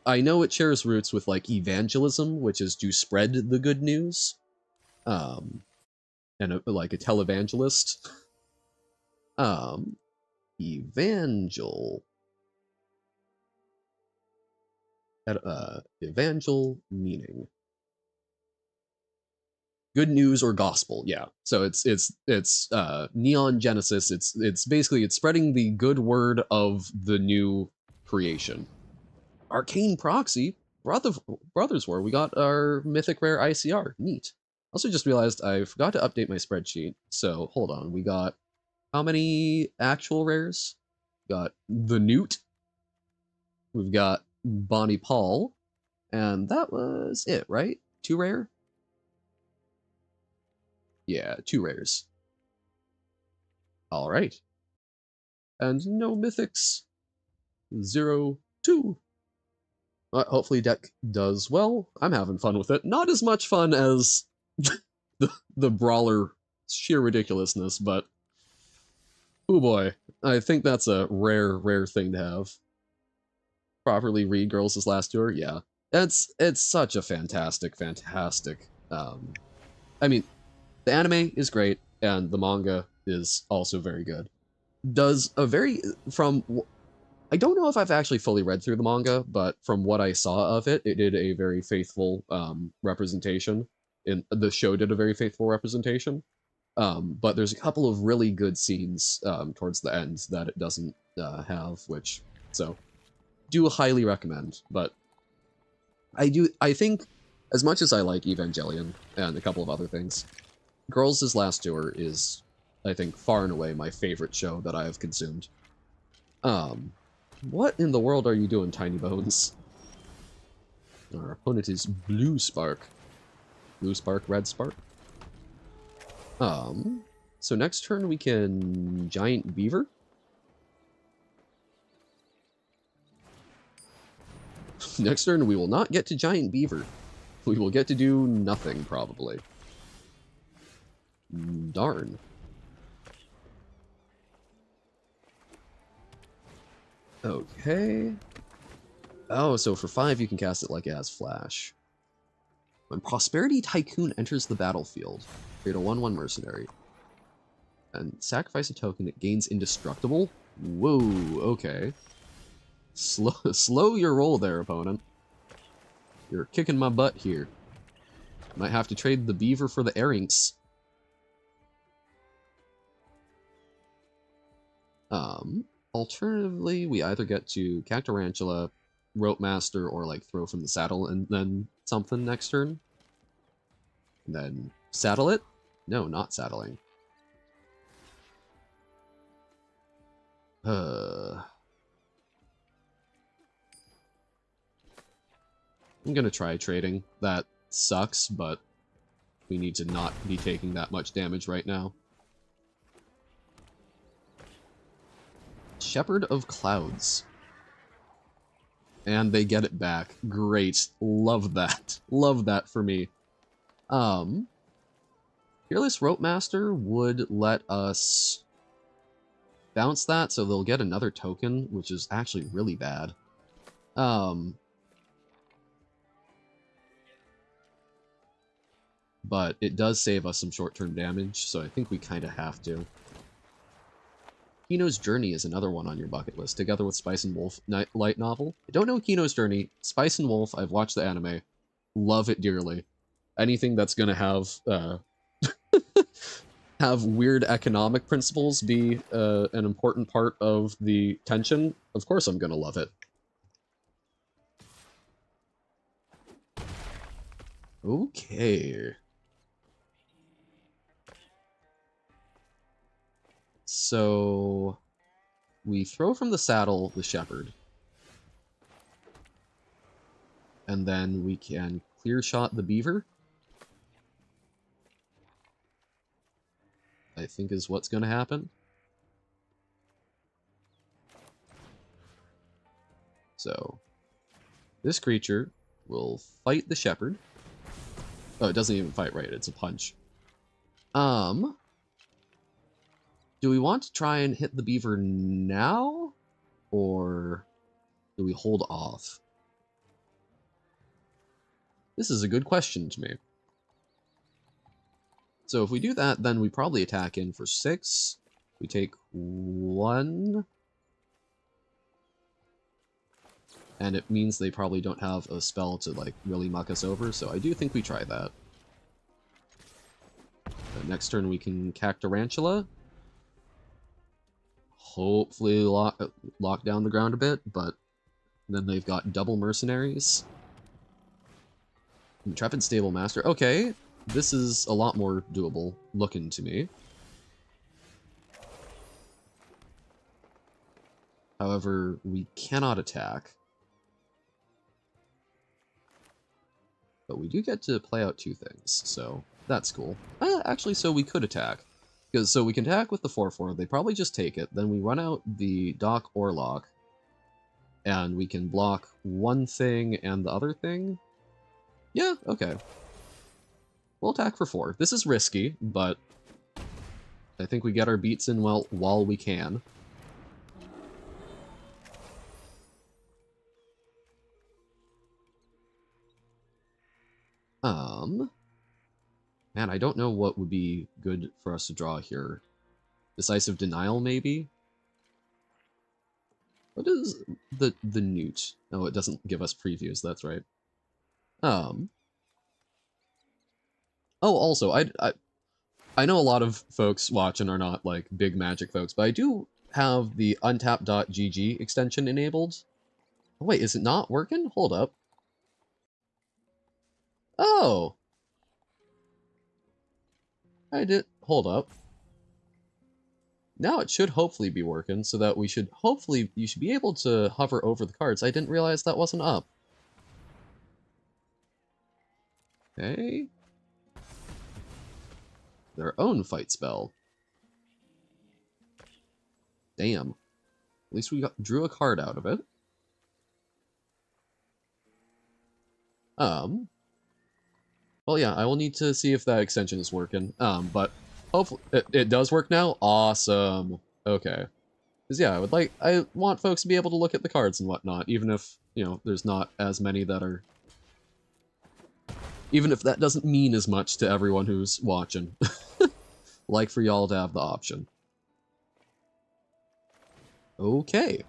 I know it shares roots with, like, evangelism, which is to spread the good news. And, like, a televangelist. Evangel. Evangel meaning. Good news or gospel, yeah. So it's Neon Genesis. It's basically it's spreading the good word of the new creation. Arcane Proxy, Brothers War. We got our mythic rare ICR. Neat. Also just realized I forgot to update my spreadsheet. So hold on. We got how many actual rares? Got the Newt. We've got Bonnie Paul. And that was it, right? 2 rare? Yeah, 2 rares. Alright. And no mythics. 0, 2. Hopefully deck does well. I'm having fun with it. Not as much fun as the brawler sheer ridiculousness, but oh boy, I think that's a rare thing to have. Properly read Girls' Last Tour, yeah. It's such a fantastic. I mean, the anime is great, and the manga is also very good. Does a very I don't know if I've actually fully read through the manga, but from what I saw of it, it did a very faithful representation. The show did a very faithful representation. But there's a couple of really good scenes towards the end that it doesn't have, which so do highly recommend. But I think as much as I like Evangelion and a couple of other things, Girls' Last Tour is, I think, far and away my favorite show that I have consumed. What in the world are you doing, Tiny Bones? Our opponent is Blue Spark. Blue Spark, Red Spark. So next turn we can Giant Beaver. Next turn we will not get to Giant Beaver. We will get to do nothing, probably. Darn. Okay. Oh, so for 5 you can cast it like it has Flash. When Prosperity Tycoon enters the battlefield, create a 1/1 mercenary. And sacrifice a token, it gains indestructible? Whoa, okay. Slow your roll there, opponent. You're kicking my butt here. Might have to trade the beaver for the Erinx. Alternatively, we either get to Cactarantula, Rope Master or like throw from the saddle and then something next turn. And then saddle it? No, not saddling. I'm gonna try trading. That sucks, but we need to not be taking that much damage right now. Shepherd of Clouds. And they get it back. Great. Love that. Love that for me. Fearless Rope Master would let us bounce that, so they'll get another token, which is actually really bad. But it does save us some short-term damage, so I think we kind of have to. Kino's Journey is another one on your bucket list, together with Spice and Wolf light novel. I don't know Kino's Journey. Spice and Wolf, I've watched the anime. Love it dearly. Anything that's gonna have have weird economic principles be an important part of the tension, of course I'm gonna love it. Okay. So we throw from the saddle the shepherd. And then we can clear shot the beaver. I think is what's going to happen. So this creature will fight the shepherd. Oh, it doesn't even fight right. It's a punch. Do we want to try and hit the beaver now? Or do we hold off? This is a good question to me. So if we do that, then we probably attack in for 6. We take 1. And it means they probably don't have a spell to, like, really muck us over, so I do think we try that. Next turn we can Cactarantula. Hopefully lock down the ground a bit, but then they've got double mercenaries. Intrepid Stable Master. Okay, this is a lot more doable looking to me. However, we cannot attack. But we do get to play out 2 things, so that's cool. Actually, so we could attack. Because so we can attack with the 4/4, they probably just take it, then we run out the Dock Orlock, and we can block one thing and the other thing. Yeah, okay. We'll attack for 4. This is risky, but I think we get our beats in while we can. Man, I don't know what would be good for us to draw here. Decisive Denial, maybe? What is the newt? Oh, it doesn't give us previews, that's right. Oh, also, I know a lot of folks watching are not, like, big Magic folks, but I do have the untap.gg extension enabled. Oh, wait, is it not working? Hold up. Oh! I did... Hold up. Now it should hopefully be working, so that you should be able to hover over the cards. I didn't realize that wasn't up. Okay. Their own fight spell. Damn. At least we drew a card out of it. Well, yeah, I will need to see if that extension is working. But hopefully it does work now. Awesome. Okay. Because yeah, I want folks to be able to look at the cards and whatnot, even if, you know, there's not as many that are... Even if that doesn't mean as much to everyone who's watching. Like for y'all to have the option. Okay.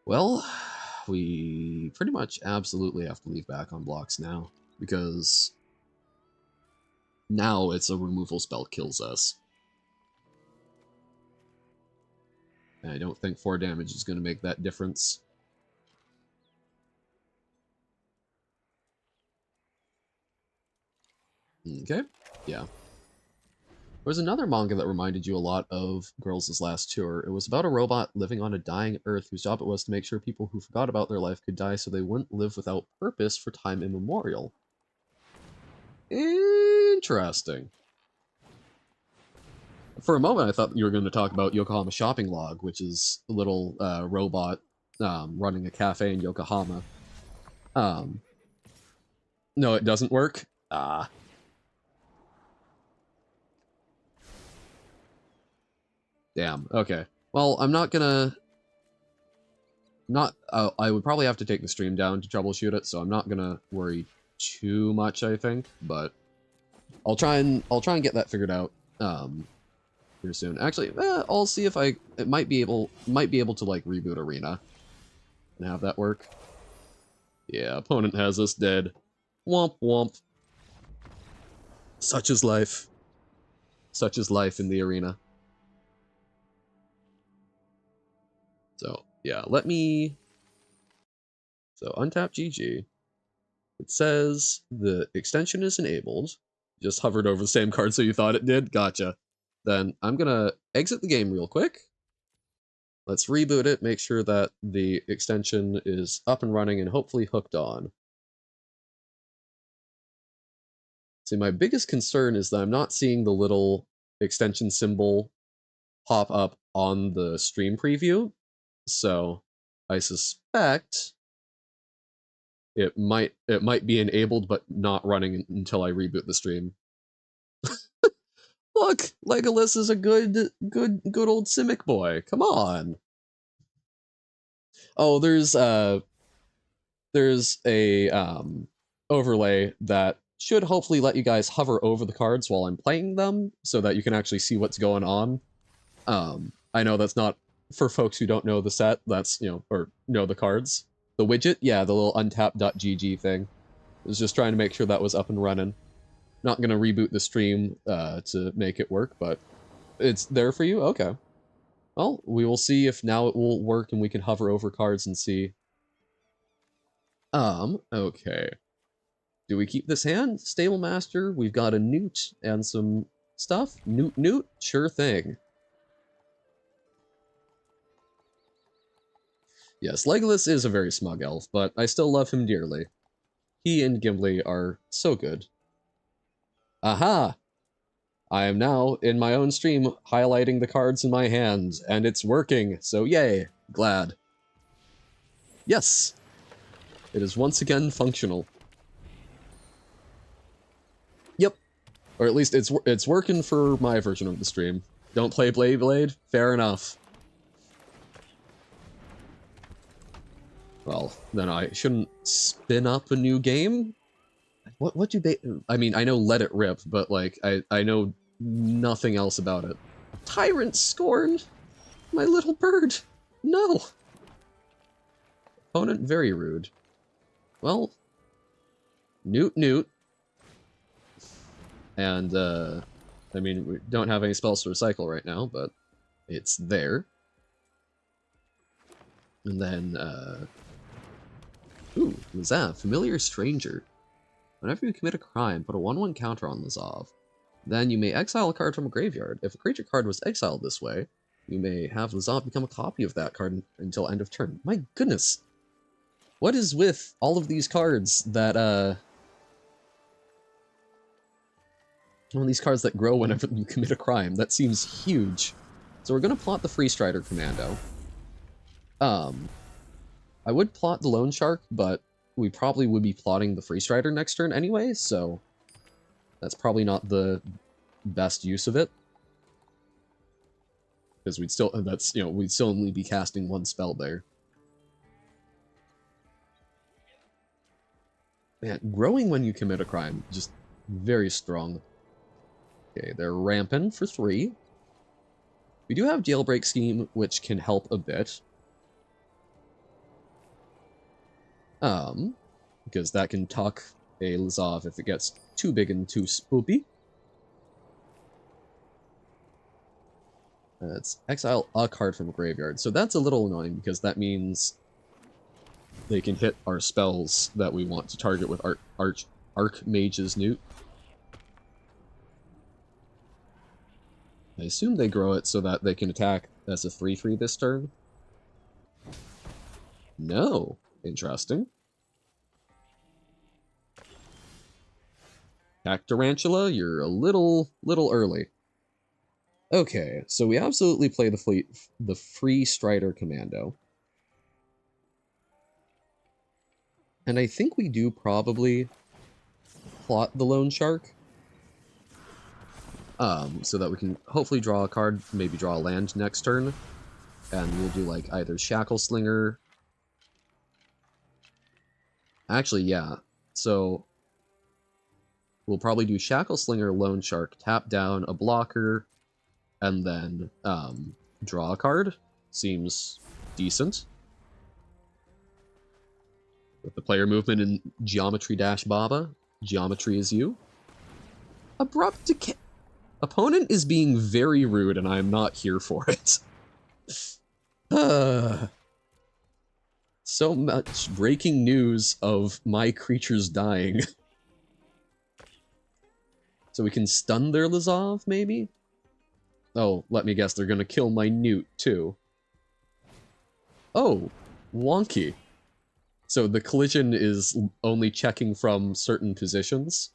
Well, we pretty much absolutely have to leave back on blocks now, because now it's a removal spell kills us. And I don't think 4 damage is going to make that difference. Okay, yeah. There was another manga that reminded you a lot of Girls' Last Tour. It was about a robot living on a dying Earth whose job it was to make sure people who forgot about their life could die so they wouldn't live without purpose for time immemorial. Interesting. For a moment, I thought you were going to talk about Yokohama Shopping Log, which is a little robot running a cafe in Yokohama. No, it doesn't work. Ah. Damn. Okay. Well, I'm not gonna... I would probably have to take the stream down to troubleshoot it, so I'm not gonna worry too much, I think, but I'll try and get that figured out here soon. Actually, I'll see if it might be able to like reboot Arena and have that work. Yeah, opponent has us dead. Womp womp. Such is life. Such is life in the arena. So, yeah, let me... So, untap GG. It says the extension is enabled. Just hovered over the same card so you thought it did? Gotcha. Then I'm gonna exit the game real quick. Let's reboot it, make sure that the extension is up and running and hopefully hooked on. See, my biggest concern is that I'm not seeing the little extension symbol pop up on the stream preview. So I suspect it might be enabled but not running until I reboot the stream. Look, Legolas is a good old Simic boy. Come on. Oh, there's a overlay that should hopefully let you guys hover over the cards while I'm playing them so that you can actually see what's going on. I know that's not for folks who don't know the set, that's, or know the cards. The widget, yeah, the little untap.gg thing. I was just trying to make sure that was up and running. Not gonna reboot the stream to make it work, but it's there for you? Okay. Well, we will see if now it will work and we can hover over cards and see. Okay. Do we keep this hand? Stable Master, we've got a Newt and some stuff. Newt? Sure thing. Yes, Legolas is a very smug elf, but I still love him dearly. He and Gimli are so good. Aha! I am now, in my own stream, highlighting the cards in my hand, and it's working, so yay, glad. Yes! It is once again functional. Yep. Or at least it's working for my version of the stream. Don't play Blade? Fair enough. Well, then I shouldn't spin up a new game? What do they... I mean, I know Let It Rip, but, like, I know nothing else about it. Tyrant scorned! My little bird! No! Opponent very rude. Well, Newt. And, I mean, we don't have any spells to recycle right now, but it's there. And then, ooh, Lazav, Familiar Stranger. Whenever you commit a crime, put a 1/1 counter on Lazav. Then you may exile a card from a graveyard. If a creature card was exiled this way, you may have Lazav become a copy of that card until end of turn. My goodness! What is with all of these cards that, all these cards that grow whenever you commit a crime? That seems huge. So we're gonna plot the Free Strider Commando. I would plot the Lone Shark, but we probably would be plotting the Free Strider next turn anyway, so that's probably not the best use of it. Because we'd still, we'd still only be casting one spell there. Man, growing when you commit a crime, just very strong. Okay, they're ramping for 3. We do have Jailbreak Scheme, which can help a bit. Because that can tuck a Lazav if it gets too big and too spoopy. It's exile a card from graveyard. So that's a little annoying because that means they can hit our spells that we want to target with Archmage's Newt. I assume they grow it so that they can attack as a 3/3 this turn. No. Interesting. Attack Tarantula, you're a little early. Okay, so we absolutely play the free Strider Commando. And I think we do probably plot the Lone Shark. So that we can hopefully draw a card, maybe draw a land next turn. And we'll do like either Shackle Slinger. Actually, yeah. So we'll probably do Shackle Slinger, Lone Shark, tap down a blocker, and then draw a card. Seems decent. With the player movement in Geometry Dash Baba. Geometry is you. Abrupt Decay. Opponent is being very rude, and I am not here for it. So much breaking news of my creatures dying. So we can stun their Lizov, maybe? Oh, let me guess, they're gonna kill my Newt, too. Oh, wonky. So the collision is only checking from certain positions.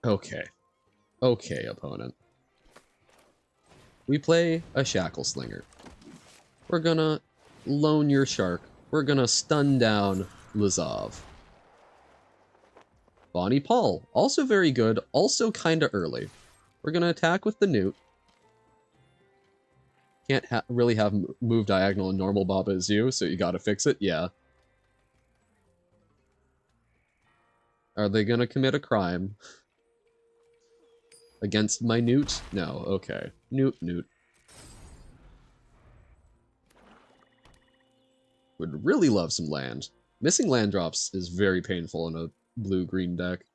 Okay. Okay, opponent. We play a Shackle Slinger. We're gonna loan your shark. We're gonna stun down Lizov. Bonnie Paul, also very good, also kinda early. We're gonna attack with the Newt. Can't really have move diagonal and normal Baba as you, so you gotta fix it, yeah. Are they gonna commit a crime? Against my Newt? No, okay. Newt. Would really love some land. Missing land drops is very painful in a blue-green deck.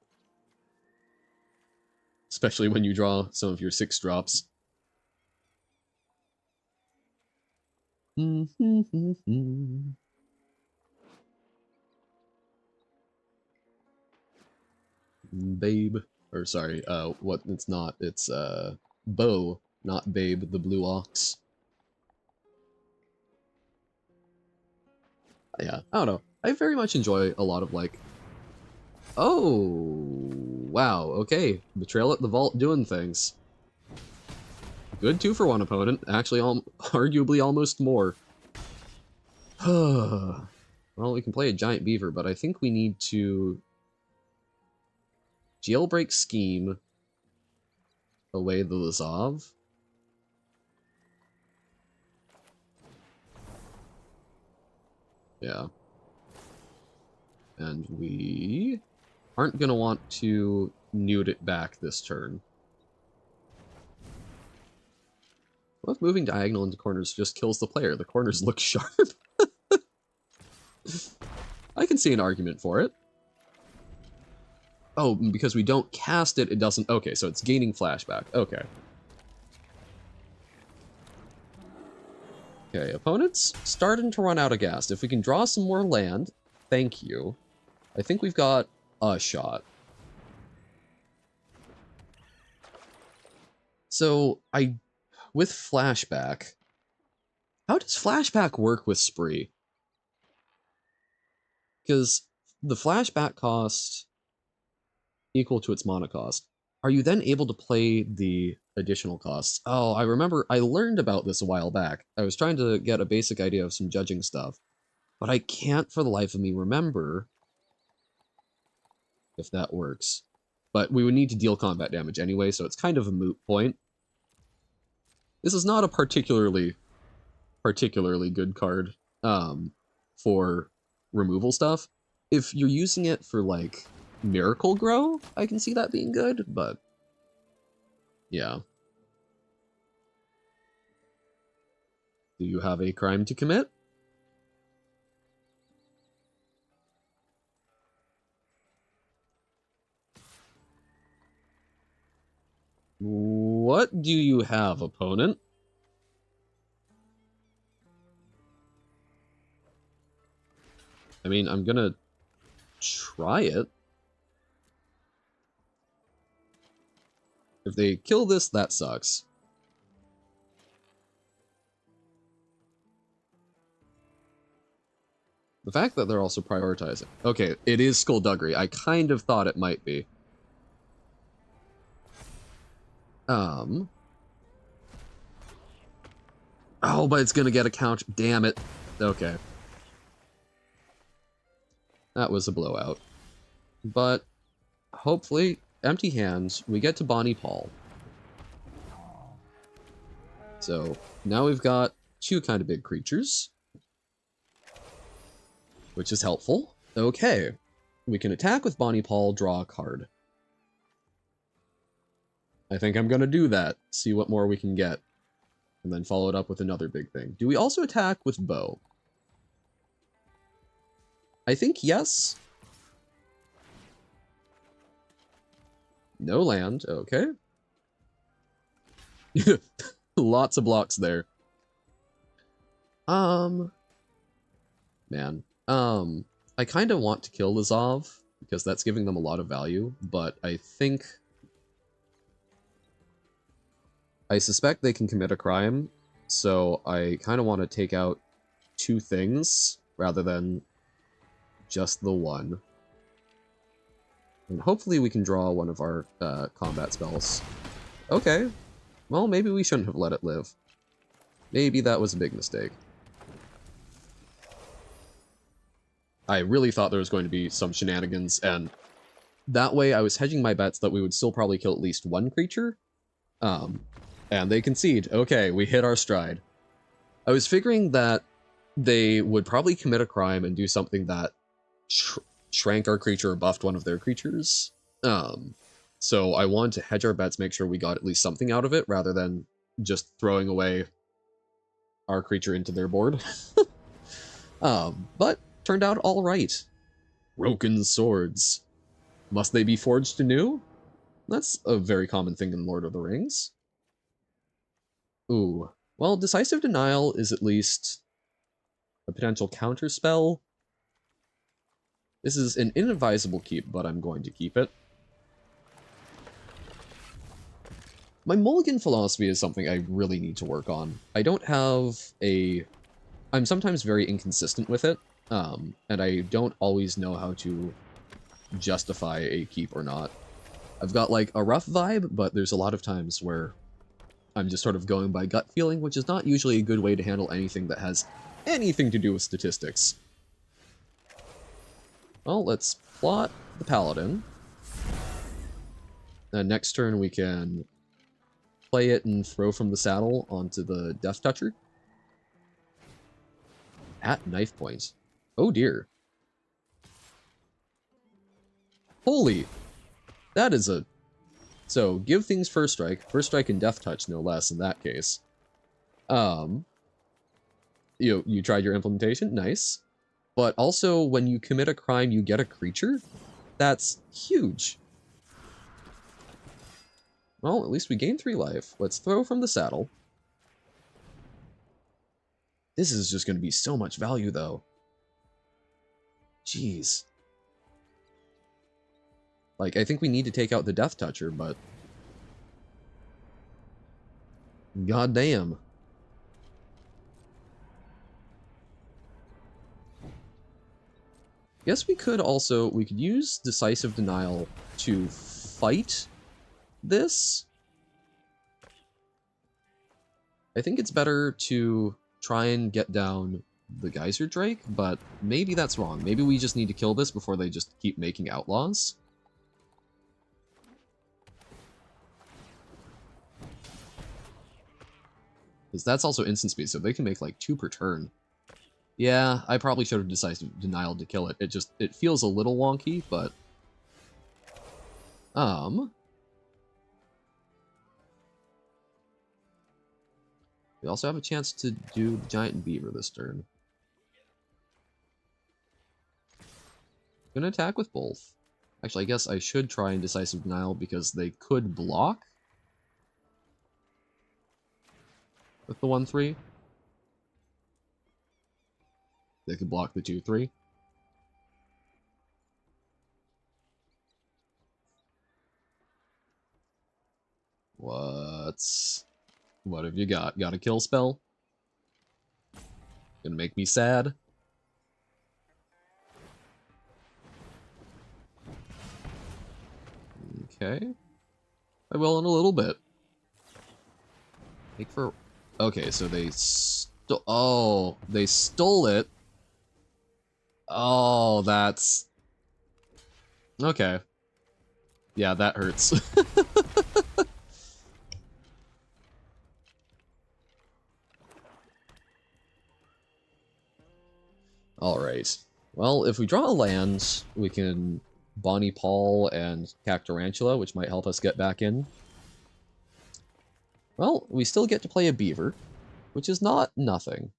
Especially when you draw some of your 6 drops. Babe. Or sorry, what it's not. It's, Bo, not Babe, the Blue Ox. Yeah, I don't know. I very much enjoy a lot of, like... Oh, wow, okay. Betrayal at the Vault doing things. Good 2-for-1 opponent. Actually, arguably almost more. Well, we can play a Giant Beaver, but I think we need to... Jailbreak Scheme away the Lizov. Yeah. And we aren't going to want to Newt it back this turn. What if moving diagonal into corners just kills the player? The corners look sharp. I can see an argument for it. Oh, because we don't cast it, it doesn't... Okay, so it's gaining flashback. Okay. Okay, opponents starting to run out of gas. If we can draw some more land, thank you. I think we've got a shot. So, with flashback... How does flashback work with Spree? Because the flashback cost equal to its mana cost. Are you then able to play the additional costs? Oh, I remember I learned about this a while back. I was trying to get a basic idea of some judging stuff, but I can't for the life of me remember if that works. But we would need to deal combat damage anyway, so it's kind of a moot point. This is not a particularly good card for removal stuff. If you're using it for, like, Miracle Grow, I can see that being good, but yeah. Do you have a crime to commit? What do you have, opponent? I mean, I'm gonna try it. If they kill this, that sucks. The fact that they're also prioritizing. Okay, it is Skullduggery. I kind of thought it might be. Oh, but it's gonna get a count. Damn it. Okay. That was a blowout. But hopefully, empty hands, we get to Bonnie Paul. So now we've got two kind of big creatures, which is helpful. Okay, we can attack with Bonnie Paul, draw a card. I think I'm gonna do that, see what more we can get, and then follow it up with another big thing. Do we also attack with Bow? I think yes. No land, okay. Lots of blocks there. Man. I kind of want to kill the Zov, because that's giving them a lot of value, but I suspect they can commit a crime, so I kind of want to take out two things, rather than just the one. And hopefully we can draw one of our combat spells. Okay. Well, maybe we shouldn't have let it live. Maybe that was a big mistake. I really thought there was going to be some shenanigans, and that way I was hedging my bets that we would still probably kill at least one creature. And they concede. Okay, we hit our stride. I was figuring that they would probably commit a crime and do something that shrank our creature or buffed one of their creatures. So I wanted to hedge our bets, make sure we got at least something out of it, rather than just throwing away our creature into their board. But turned out all right. Broken swords. Must they be forged anew? That's a very common thing in Lord of the Rings. Ooh. Well, Decisive Denial is at least a potential counterspell. This is an inadvisable keep, but I'm going to keep it. My mulligan philosophy is something I really need to work on. I don't have a... I'm sometimes very inconsistent with it, and I don't always know how to justify a keep or not. I've got, like, a rough vibe, but there's a lot of times where I'm just sort of going by gut feeling, which is not usually a good way to handle anything that has anything to do with statistics. Well, let's plot the Paladin. And next turn we can play it and throw from the saddle onto the Death Toucher. At knife point. Oh dear. Holy! That is a... So, give things first strike and death touch, no less, in that case. You tried your implementation, nice. But also, when you commit a crime, you get a creature? That's huge. Well, at least we gain 3 life. Let's throw from the saddle. This is just going to be so much value, though. Jeez. Like, I think we need to take out the Death Toucher, but... goddamn. Guess we could use Decisive Denial to fight this. I think it's better to try and get down the Geyser Drake, but maybe that's wrong. Maybe we just need to kill this before they just keep making outlaws. Because that's also instant speed, so they can make like 2 per turn. Yeah, I probably should have Decisive Denial to kill it. It feels a little wonky, but... We also have a chance to do the Giant Beaver this turn. Gonna attack with both. Actually, I guess I should try and Decisive Denial because they could block. with the 1/3. They could block the 2/3. What have you got? Got a kill spell? Gonna make me sad? Okay. I will in a little bit. Take for... Okay, so they oh, they stole it. Oh, that's... Okay. Yeah, that hurts. Alright. Well, if we draw a land, we can Bonnie Paul and Cactarantula, which might help us get back in. Well, we still get to play a beaver, which is not nothing.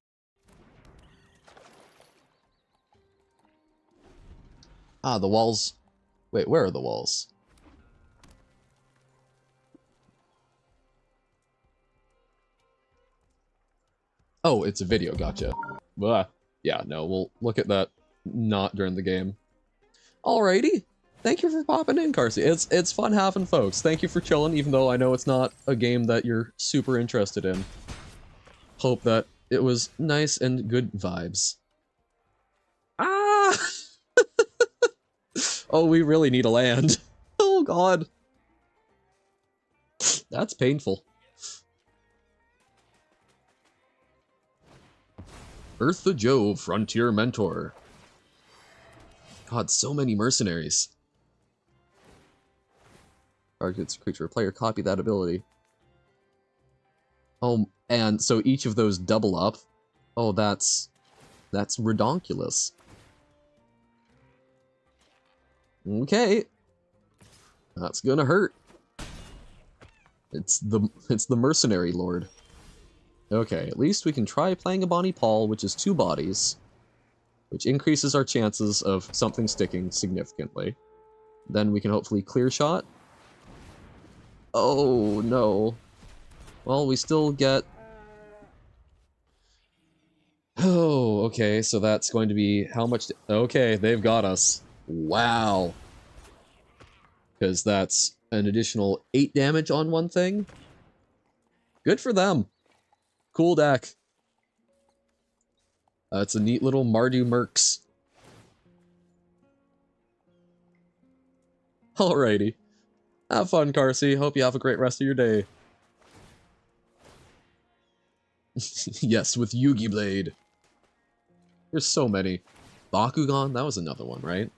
Ah, the walls... Wait, where are the walls? Oh, it's a video, gotcha. Blah. Yeah, no, we'll look at that not during the game. Alrighty. Thank you for popping in, Carsey. It's fun having folks. Thank you for chilling, even though I know it's not a game that you're super interested in. Hope that it was nice and good vibes. Ah! Oh, we really need a land. Oh, God. That's painful. Eartha Jove, Frontier Mentor. God, so many mercenaries. Targets creature or player, copy that ability. Oh, and so each of those double up. Oh, that's redonkulous. Okay. That's gonna hurt. It's the mercenary lord. Okay, at least we can try playing a Bonnie Paul, which is 2 bodies, which increases our chances of something sticking significantly. Then we can hopefully clear shot. Oh, no. Well, we still get... Oh, okay, so that's going to be how much... Okay, they've got us. Wow. Because that's an additional 8 damage on one thing. Good for them. Cool deck. It's a neat little Mardu Mercs. Alrighty. Have fun, Carsey. Hope you have a great rest of your day. Yes, with Yugi Blade. There's so many. Bakugan, that was another one, right?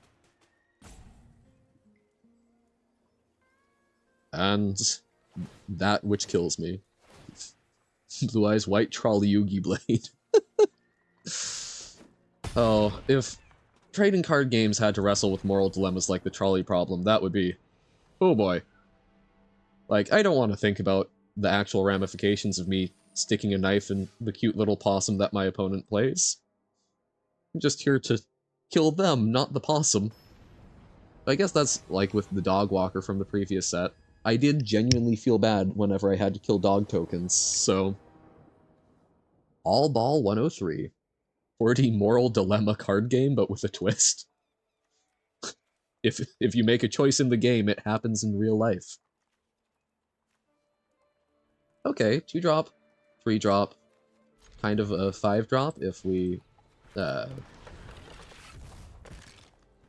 And that which kills me. Blue Eyes White Trolley Yugi Blade. Oh, if trading card games had to wrestle with moral dilemmas like the trolley problem, that would be... Oh boy. Like, I don't want to think about the actual ramifications of me sticking a knife in the cute little possum that my opponent plays. I'm just here to kill them, not the possum. I guess that's like with the dog walker from the previous set. I did genuinely feel bad whenever I had to kill dog tokens, so... All Ball 103. 40 moral dilemma card game, but with a twist. If you make a choice in the game, it happens in real life. Okay, 2-drop, 3-drop, kind of a 5-drop if we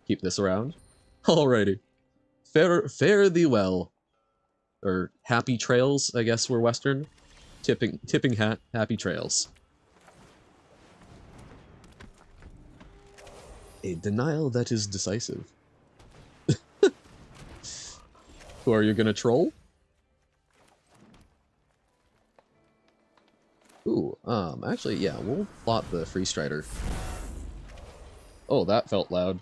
keep this around. Alrighty. Fare thee well. Or happy trails, I guess we're Western. Tipping hat, happy trails. A denial that is decisive. Who are you gonna troll? Ooh, actually, yeah, we'll plot the Free Strider. Oh, that felt loud.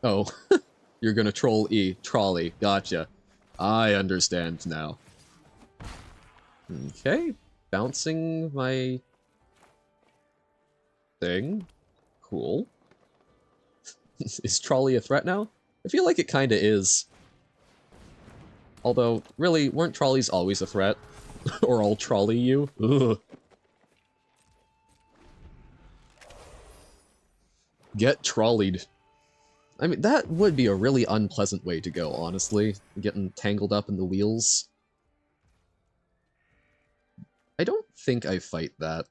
Oh, you're gonna troll E. Trolley, gotcha. I understand now. Okay, bouncing my... thing. Cool. Is Trolley a threat now? I feel like it kinda is. Although, really, weren't trolleys always a threat? Or I'll trolley you. Ugh. Get trolleyed. I mean, that would be a really unpleasant way to go, honestly. Getting tangled up in the wheels. I don't think I fight that.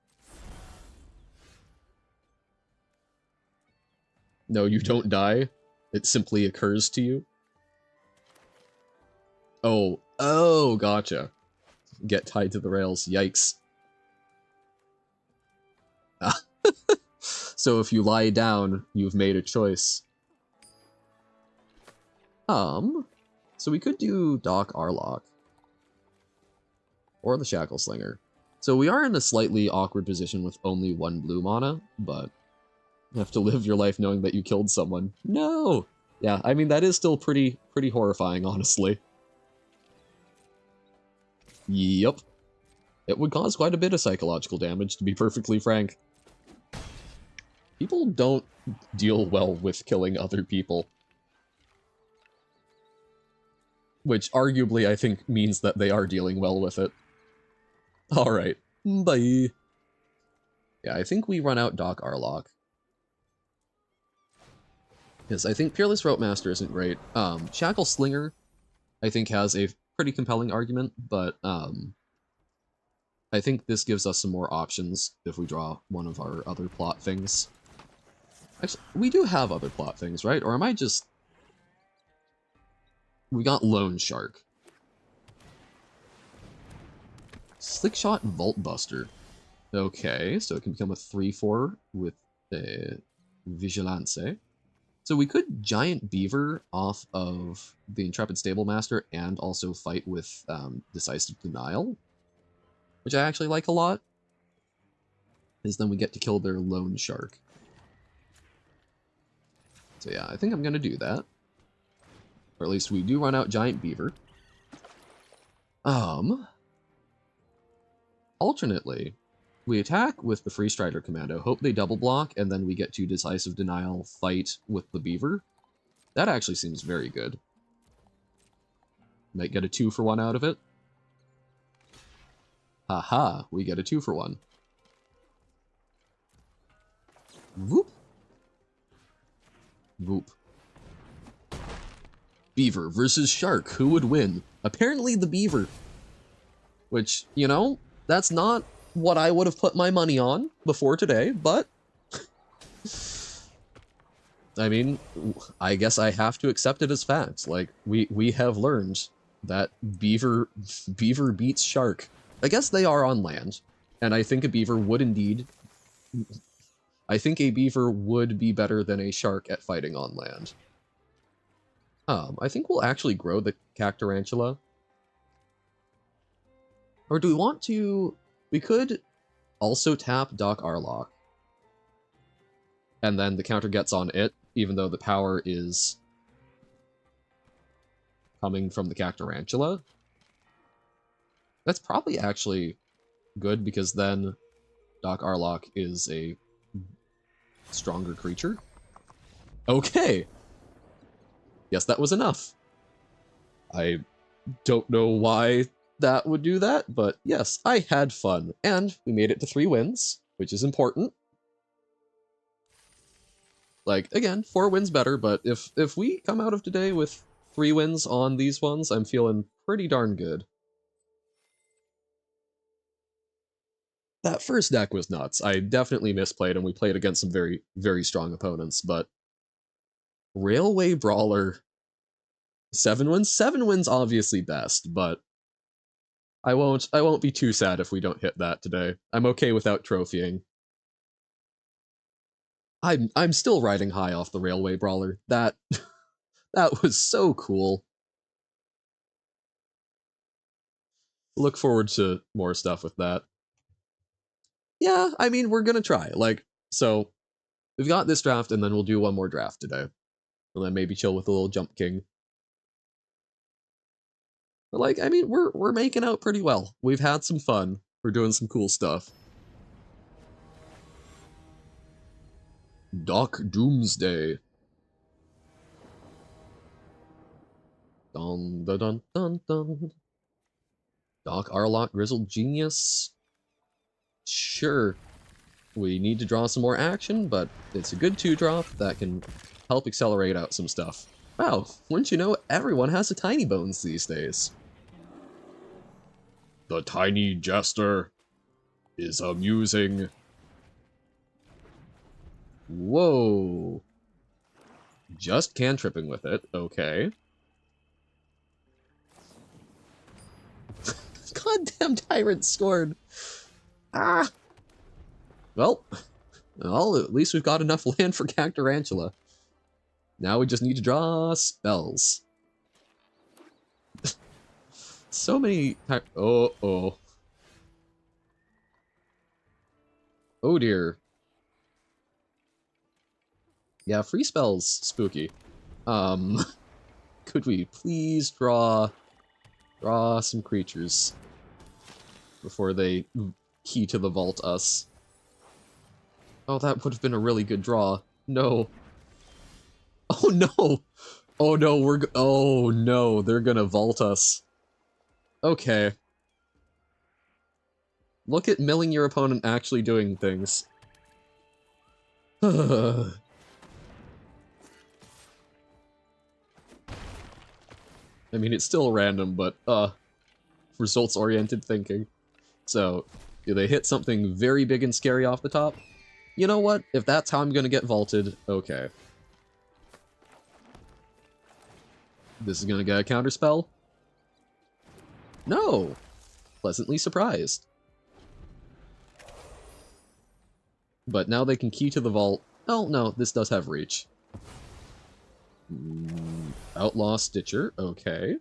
No, you don't die. It simply occurs to you. Oh, gotcha. Get tied to the rails. Yikes. So if you lie down, you've made a choice. So we could do Doc Arlock. Or the Shackle Slinger. So we are in a slightly awkward position with only one blue mana, but you have to live your life knowing that you killed someone. No! Yeah, I mean, that is still pretty horrifying, honestly. Yep. It would cause quite a bit of psychological damage, to be perfectly frank. People don't deal well with killing other people. Which arguably I think means that they are dealing well with it. Alright, bye. Yeah, I think we run out Doc Arlock. Because I think Peerless Rope Master isn't great. Shackle Slinger, I think, has a pretty compelling argument, but I think this gives us some more options if we draw one of our other plot things. Actually, we do have other plot things, right? Or am I just... We got Lone Shark. Slickshot Vault Buster. Okay, so it can become a 3/4 with a Vigilance. So we could Giant Beaver off of the Intrepid Stable Master and also fight with Decisive Denial, which I actually like a lot, because then we get to kill their Lone Shark. So yeah, I think I'm going to do that. Or at least we do run out Giant Beaver. Alternately, we attack with the Free Strider Commando, hope they double block, and then we get to Decisive Denial fight with the Beaver. That actually seems very good. Might get a 2-for-1 out of it. Haha, we get a 2-for-1. Whoop. Whoop. Beaver versus Shark, who would win? Apparently the Beaver. Which, you know, that's not what I would have put my money on before today, but... I mean, I guess I have to accept it as fact. Like, we have learned that Beaver beats Shark. I guess they are on land, and I think a Beaver would indeed... I think a Beaver would be better than a Shark at fighting on land. I think we'll actually grow the Cactarantula. Or do we want to... We could also tap Doc Arlock. And then the counter gets on it, even though the power is coming from the Cactarantula. That's probably actually good, because then Doc Arlock is a stronger creature. Okay! Yes, that was enough. I don't know why that would do that, but yes, I had fun. And we made it to 3 wins, which is important. Like, again, 4 wins better, but if we come out of today with 3 wins on these ones, I'm feeling pretty darn good. That first deck was nuts. I definitely misplayed, and we played against some very, very strong opponents, but Railway Brawler, 7 wins? 7 wins obviously best, but I won't be too sad if we don't hit that today. I'm okay without trophying. I'm still riding high off the Railway Brawler. That that was so cool. Look forward to more stuff with that. Yeah, I mean, we're gonna try. Like, so we've got this draft, and then we'll do one more draft today. And then maybe chill with a little Jump King. But like, I mean, we're making out pretty well. We've had some fun. We're doing some cool stuff. Doc Doomsday. Dun dun dun dun dun. Doc Arlott, Grizzled Genius. Sure. We need to draw some more action, but it's a good 2-drop that can help accelerate out some stuff. Wow, wouldn't you know, everyone has a Tiny Bones these days. The Tiny Jester is amusing. Whoa. Just cantripping with it, okay. Goddamn Tyrant scored. Ah! Well, at least we've got enough land for Cactarantula. Now we just need to draw spells. So many... Oh dear. Yeah, free spells, spooky. Could we please draw some creatures before they key to the vault us? Oh, that would have been a really good draw. No. Oh no! Oh no, oh no, they're gonna vault us. Okay. Look at milling your opponent actually doing things. I mean, it's still random, but, results-oriented thinking. So, do they hit something very big and scary off the top? You know what? If that's how I'm gonna get vaulted, okay. This is gonna get a counterspell? No! Pleasantly surprised. But now they can key to the vault. Oh, no, this does have reach. Outlaw Stitcher, okay.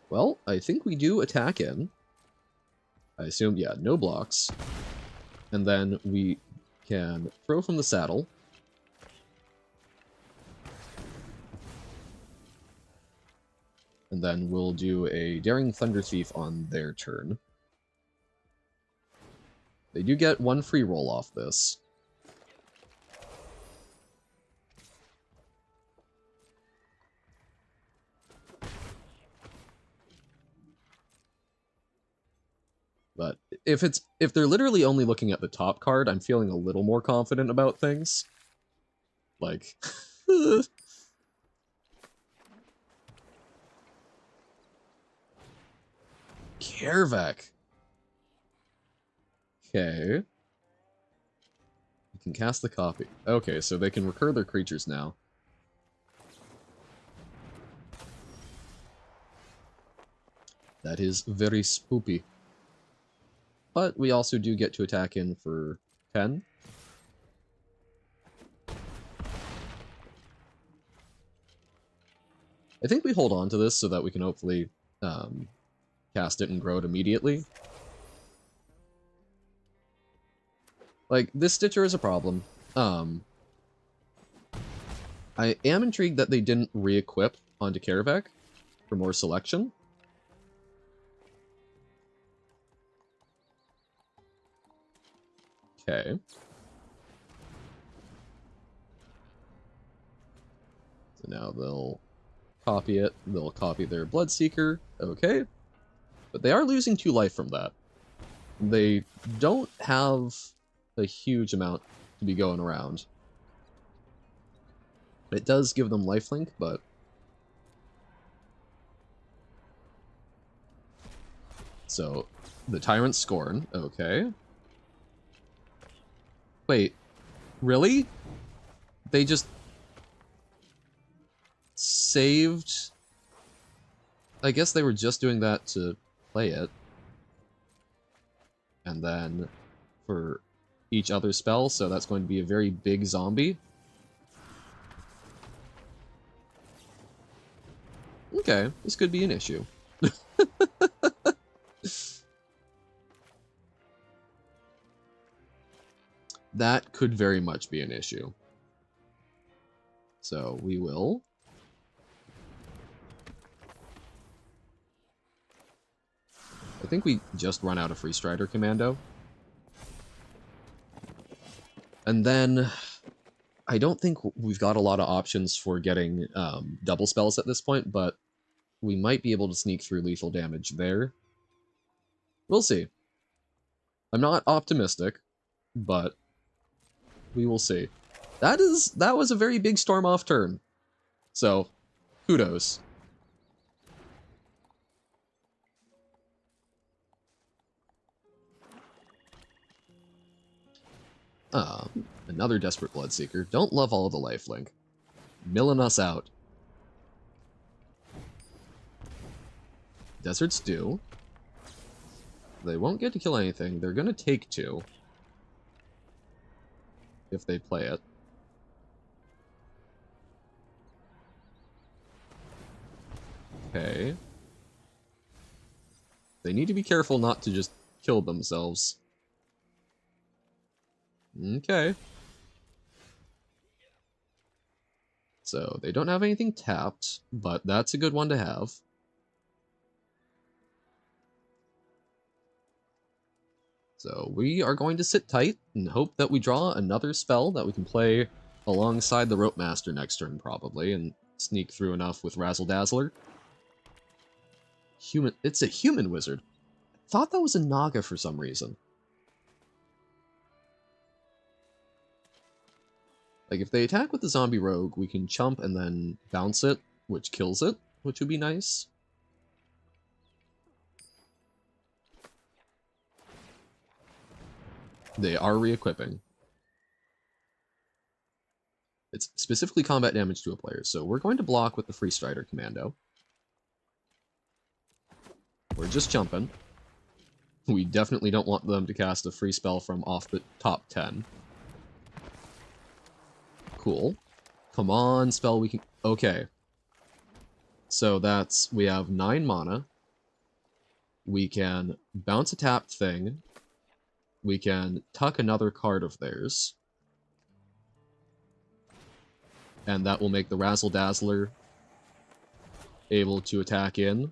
Well, I think we do attack in. I assume, yeah, no blocks. And then we can throw from the saddle. And then we'll do a Daring Thunder Thief on their turn. They do get one free roll off this. But if they're literally only looking at the top card, I'm feeling a little more confident about things. Like, Kervek. Okay. You can cast the copy. Okay, so they can recur their creatures now. That is very spoopy. But we also do get to attack in for 10. I think we hold on to this so that we can hopefully cast it and grow it immediately. Like, this Stitcher is a problem. I am intrigued that they didn't re-equip onto Kervek for more selection. Okay. So now they'll copy it. They'll copy their Bloodseeker. Okay. But they are losing 2 life from that. They don't have a huge amount to be going around. It does give them lifelink, but... So, the Tyrant Scorn. Okay. Wait, really? They just saved... I guess they were just doing that to play it. And then for each other spell, so that's going to be a very big zombie. Okay, this could be an issue. That could very much be an issue. So we will. I think we just run out of Free Strider Commando. And then I don't think we've got a lot of options for getting double spells at this point, but we might be able to sneak through lethal damage there. We'll see. I'm not optimistic, but we will see. That was a very big storm off turn. So, kudos. Another Desperate Bloodseeker. Don't love all of the lifelink. Milling us out. Deserts do. They won't get to kill anything. They're gonna take 2. If they play it. Okay. They need to be careful not to just kill themselves. Okay. So, they don't have anything tapped, but that's a good one to have. So, we are going to sit tight and hope that we draw another spell that we can play alongside the Rope Master next turn, probably, and sneak through enough with Razzle Dazzler. It's a human wizard. I thought that was a Naga for some reason. Like, if they attack with the zombie rogue, we can chump and then bounce it, which kills it, which would be nice. They are re-equipping. It's specifically combat damage to a player, so we're going to block with the Free Strider Commando. We're just jumping. We definitely don't want them to cast a free spell from off the top 10. Cool. Come on, spell we can... Okay. So that's... We have 9 mana. We can bounce a tapped thing. We can tuck another card of theirs. And that will make the Razzle Dazzler able to attack in.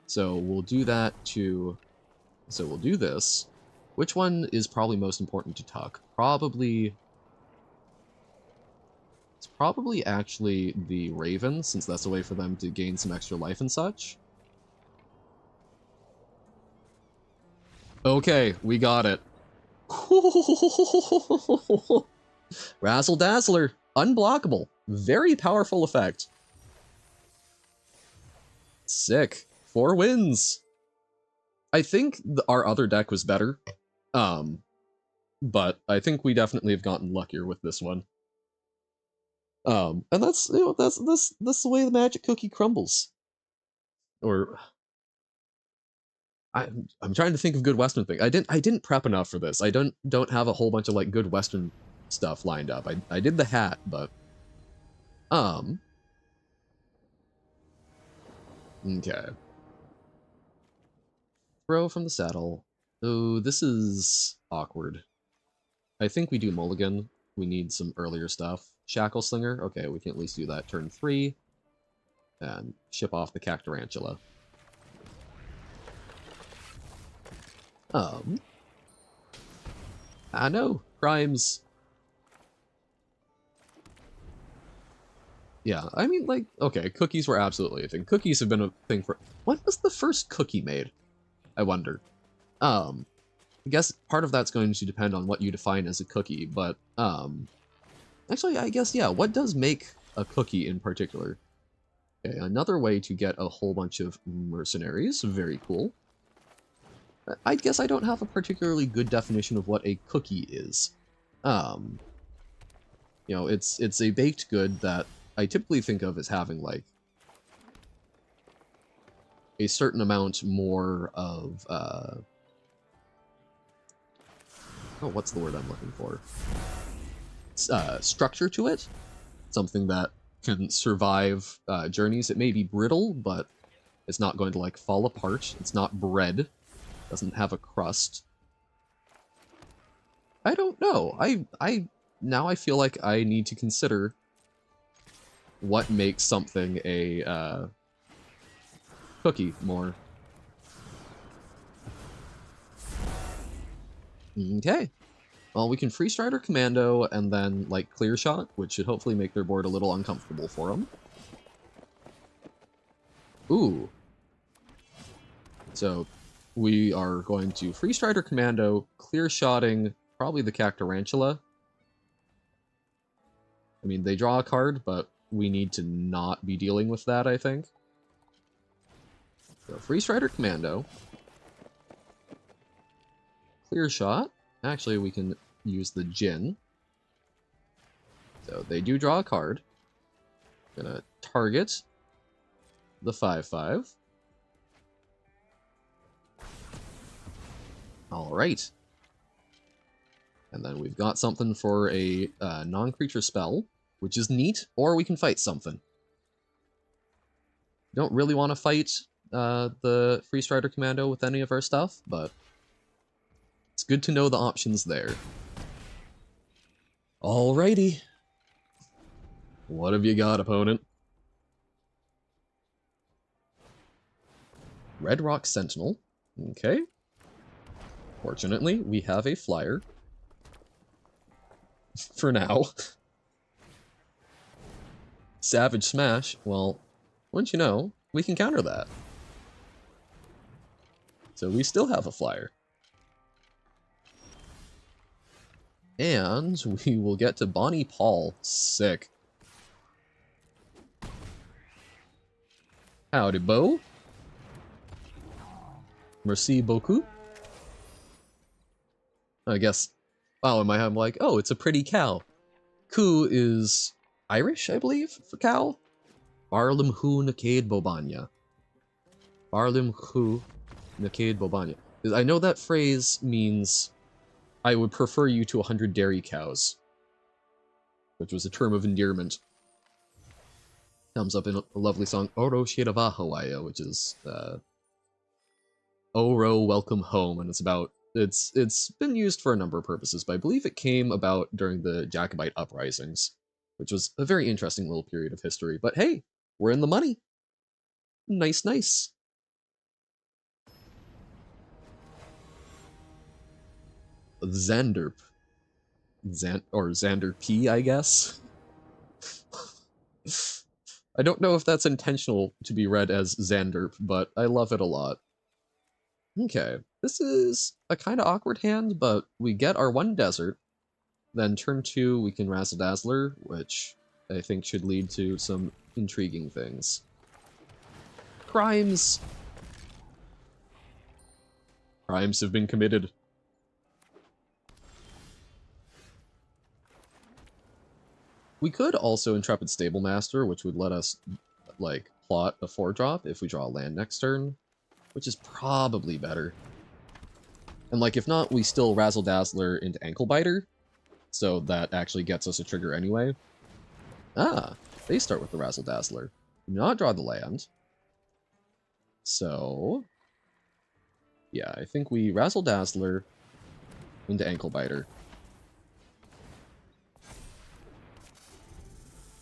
So we'll do that to... So we'll do this. Which one is probably most important to tuck? Probably... It's probably actually the Raven, since that's a way for them to gain some extra life and such. Okay, we got it. Razzle Dazzler, unblockable. Very powerful effect. Sick. 4 wins. I think our other deck was better. But I think we definitely have gotten luckier with this one. And that's, you know, that's the way the magic cookie crumbles. Or I'm trying to think of good Western thing. I didn't prep enough for this. I don't have a whole bunch of like good Western stuff lined up. I did the hat, but okay. Throw from the saddle. Oh, this is awkward. I think we do mulligan. We need some earlier stuff. Shackle Slinger. Okay, we can at least do that turn 3. And ship off the Cactarantula. I know. Crimes. Yeah, I mean, like, okay, cookies were absolutely a thing. Cookies have been a thing for... When was the first cookie made? I wonder. I guess part of that's going to depend on what you define as a cookie, but, actually, I guess, yeah, what does make a cookie in particular? Okay, another way to get a whole bunch of mercenaries. Very cool. I guess I don't have a particularly good definition of what a cookie is. You know, it's a baked good that I typically think of as having, like, a certain amount more of, oh, what's the word I'm looking for? Structure to it. Something that can survive journeys. It may be brittle, but it's not going to, like, fall apart. It's not bread. Doesn't have a crust. I don't know. Now I feel like I need to consider what makes something a cookie more. Okay. Well, we can Free Strider Commando and then, like, Clear Shot, which should hopefully make their board a little uncomfortable for them. Ooh. So we are going to Free Strider Commando, clear shotting probably the Cactarantula. I mean, they draw a card, but we need to not be dealing with that, I think. So Free Strider Commando. Clear shot. Actually, we can use the Jin. So they do draw a card. Gonna target the 5/5. Alright. And then we've got something for a non-creature spell, which is neat, or we can fight something. Don't really want to fight the Free Strider Commando with any of our stuff, but it's good to know the options there. Alrighty. What have you got, opponent? Red Rock Sentinel. Okay. Fortunately, we have a flyer. For now. Savage Smash. Well, wouldn't you know, we can counter that. So we still have a flyer. And we will get to Bonnie Paul. Sick. Howdy, Bo. Merci beaucoup. I guess. Wow, in my head I'm like, oh, it's a pretty cow. Coo is Irish, I believe, for cow. Barlim hu naked bobanya. Barlim hu naked bobanya. I know that phrase means I would prefer you to 100 dairy cows, which was a term of endearment. Comes up in a lovely song, Oro Shirabahawaya, which is Oro Welcome Home, and it's about it's been used for a number of purposes, but I believe it came about during the Jacobite uprisings, which was a very interesting little period of history. But hey, we're in the money. Nice, nice. Xanderp. Or Xander P, I guess. I don't know if that's intentional to be read as Xanderp, but I love it a lot. Okay, this is a kind of awkward hand, but we get our one desert. Then turn 2, we can Razzle-Dazzler, which I think should lead to some intriguing things. Crimes! Crimes have been committed. We could also Intrepid Stablemaster, which would let us, like, plot a 4-drop if we draw a land next turn, which is probably better. And, like, if not, we still Razzle-Dazzler into Anklebiter, so that actually gets us a trigger anyway. Ah, they start with the Razzle-Dazzler. Do not draw the land. So, yeah, I think we Razzle-Dazzler into Anklebiter.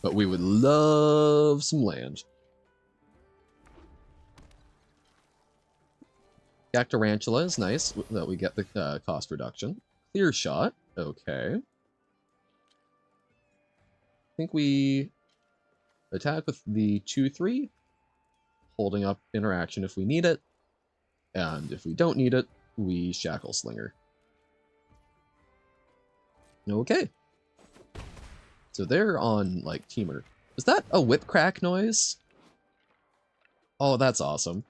But we would love some land. Cactarantula is nice that we get the cost reduction. Clear shot, okay. I think we attack with the 2/3, holding up interaction if we need it, and if we don't need it, we Shackle Slinger. Okay. So they're on, like, Teamer. Is that a whip crack noise? Oh, that's awesome.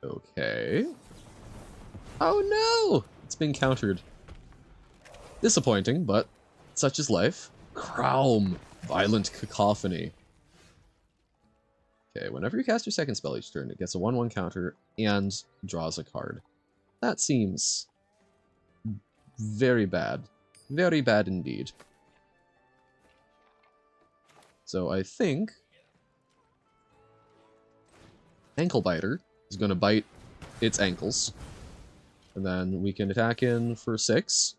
Okay. Oh no! It's been countered. Disappointing, but such is life. Crown! Violent Cacophony. Okay, whenever you cast your second spell each turn, it gets a 1/1 counter and draws a card. That seems very bad. Very bad indeed. So I think Anklebiter is going to bite its ankles. And then we can attack in for 6.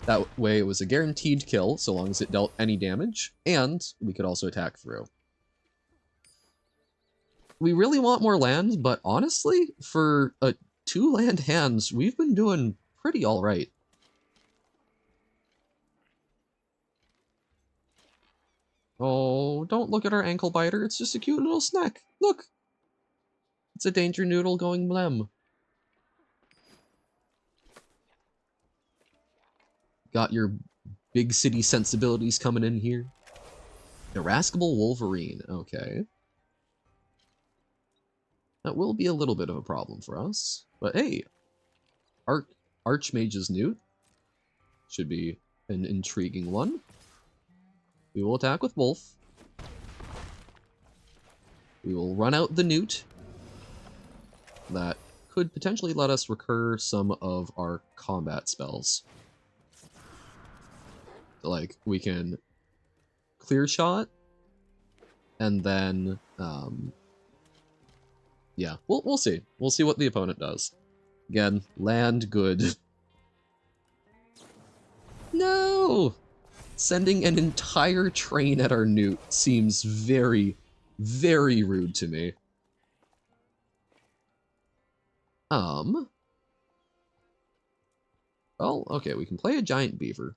That way it was a guaranteed kill, so long as it dealt any damage, and we could also attack through. We really want more land, but honestly, for a 2-land hands, we've been doing pretty alright. Oh, don't look at our ankle biter. It's just a cute little snack. Look! It's a danger noodle going blem. Got your big city sensibilities coming in here. Irascible Wolverine. Okay. That will be a little bit of a problem for us. But hey, Archmage's Newt should be an intriguing one. We will attack with Wolf. We will run out the Newt. That could potentially let us recur some of our combat spells. Like, we can clear shot, and then, yeah, we'll see. We'll see what the opponent does. Again, land good. No! Sending an entire train at our Newt seems very, very rude to me. Well, okay, we can play a giant beaver.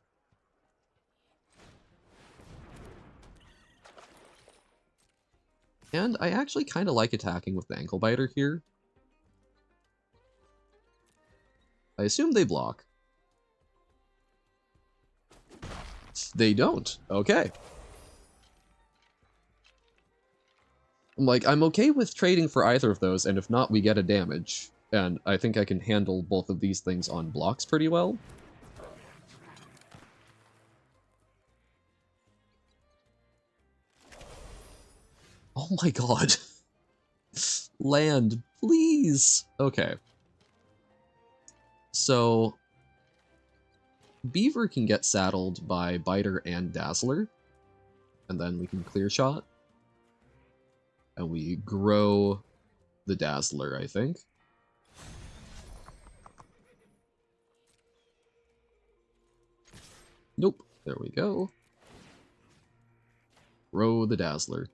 And I actually kind of like attacking with the ankle biter here. I assume they block. They don't. Okay. I'm okay with trading for either of those, and if not, we get a damage. And I think I can handle both of these things on blocks pretty well. Oh my god. Land, please. Okay. So, Beaver can get saddled by Biter and Dazzler. And then we can clear shot. And we grow the Dazzler, I think. Nope. There we go. Grow the Dazzler.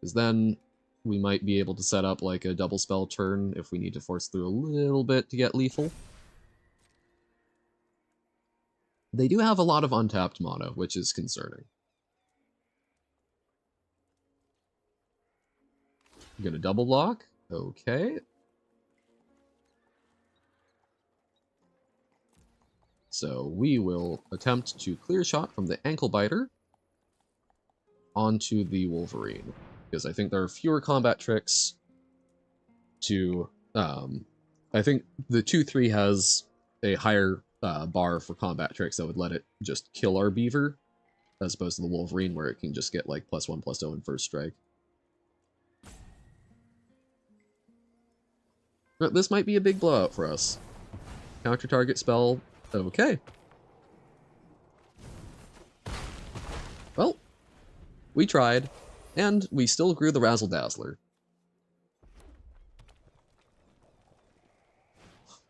Because then we might be able to set up like a double spell turn if we need to force through a little bit to get lethal. They do have a lot of untapped mana, which is concerning. I'm gonna double block. Okay. So we will attempt to clear shot from the ankle biter onto the Wolverine. Because I think there are fewer combat tricks to... I think the 2-3 has a higher bar for combat tricks that would let it just kill our beaver, as opposed to the Wolverine where it can just get like +1/+0 in first strike. But this might be a big blowout for us. Counter target spell, okay. Well, we tried, and we still grew the Razzle Dazzler.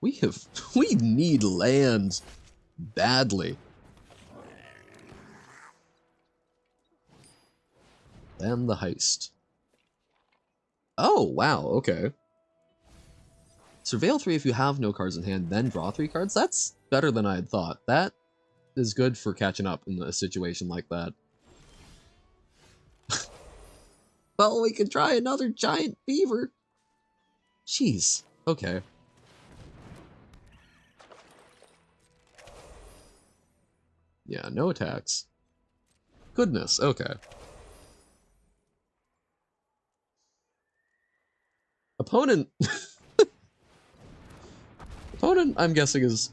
We need land badly. Then the heist. Oh, wow, okay. Surveil 3 if you have no cards in hand, then draw 3 cards? That's better than I had thought. That is good for catching up in a situation like that. Well, we could try another giant beaver. Jeez, okay. Yeah, no attacks. Goodness, okay. Opponent... Opponent, I'm guessing, is...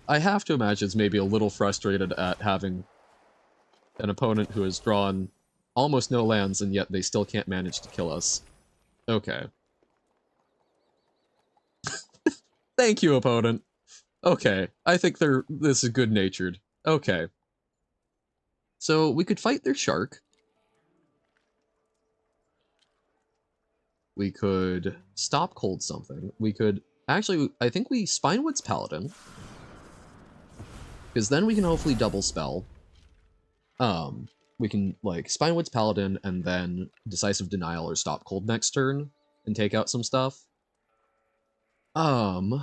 I have to imagine is maybe a little frustrated at having an opponent who has drawn almost no lands, and yet they still can't manage to kill us. Okay. Thank you, opponent. Okay, I think this is good-natured. Okay. So, we could fight their shark. We could stop cold something. We could... Actually, I think we Spinewood's Paladin. Because then we can hopefully double spell. We can, like, Spinewood's Paladin and then Decisive Denial or Stop Cold next turn and take out some stuff. My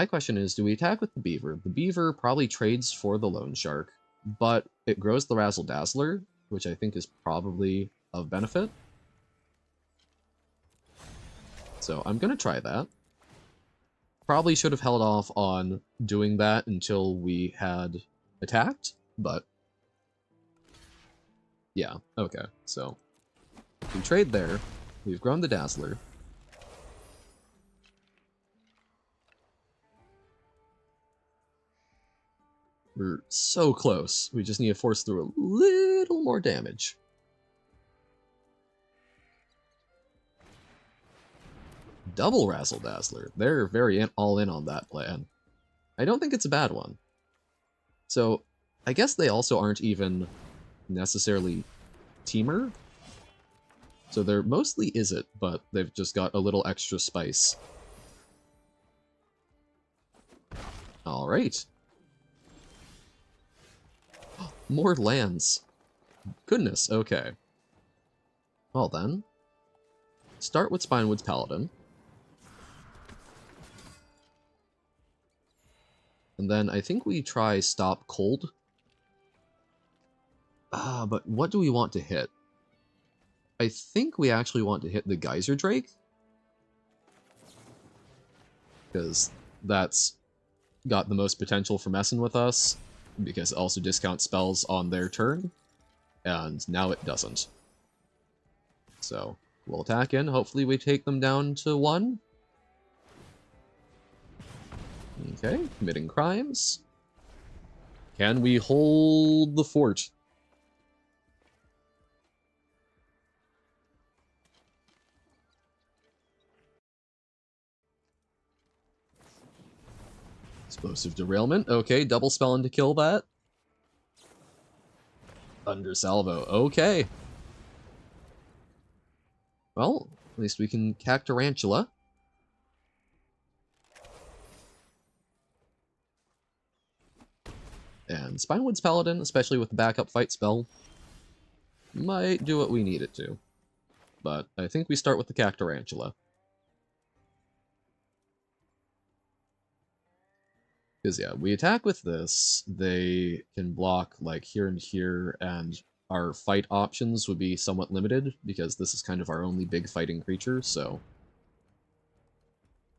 question is, do we attack with the Beaver? The Beaver probably trades for the Loan Shark. but it grows the Razzle Dazzler, which I think is probably of benefit. So I'm going to try that. Probably should have held off on doing that until we had attacked, but yeah, okay. So we trade there. We've grown the Dazzler. We're so close. We just need to force through a little more damage. Double Razzle Dazzler. They're very all in on that plan. I don't think it's a bad one. So I guess they also aren't even necessarily teamer. So they're mostly is it, but they've just got a little extra spice. Alright. More lands. Goodness, okay. Well then, start with Spinewood's Paladin. And then I think we try Stop Cold. But what do we want to hit? I think we actually want to hit the Geyser Drake. Because that's got the most potential for messing with us. Because it also discounts spells on their turn. And now it doesn't. So, we'll attack in. Hopefully we take them down to 1. Okay, committing crimes. Can we hold the fort? Explosive derailment. Okay, double spelling to kill that. Thunder salvo. Okay. Well, at least we can Cactarantula. And Spinewood's Paladin, especially with the backup fight spell, might do what we need it to. But I think we start with the Cactarantula. Because, yeah, we attack with this, they can block, like, here and here, and our fight options would be somewhat limited, because this is kind of our only big fighting creature, so...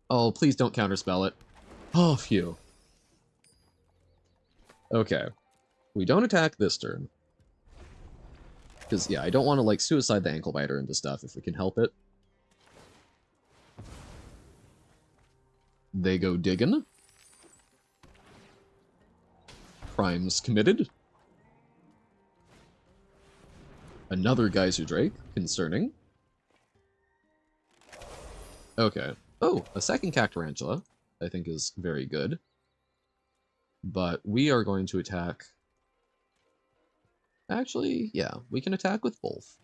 Oh, please don't counterspell it. Oh, phew. Okay. We don't attack this turn. Because, yeah, I don't want to, like, suicide the Ankle Biter into stuff if we can help it. They go diggin'. Crimes committed. Another Geyser Drake, concerning. Okay. Oh, a second Cactarantula, I think is very good. But we are going to attack... Actually, yeah, we can attack with both.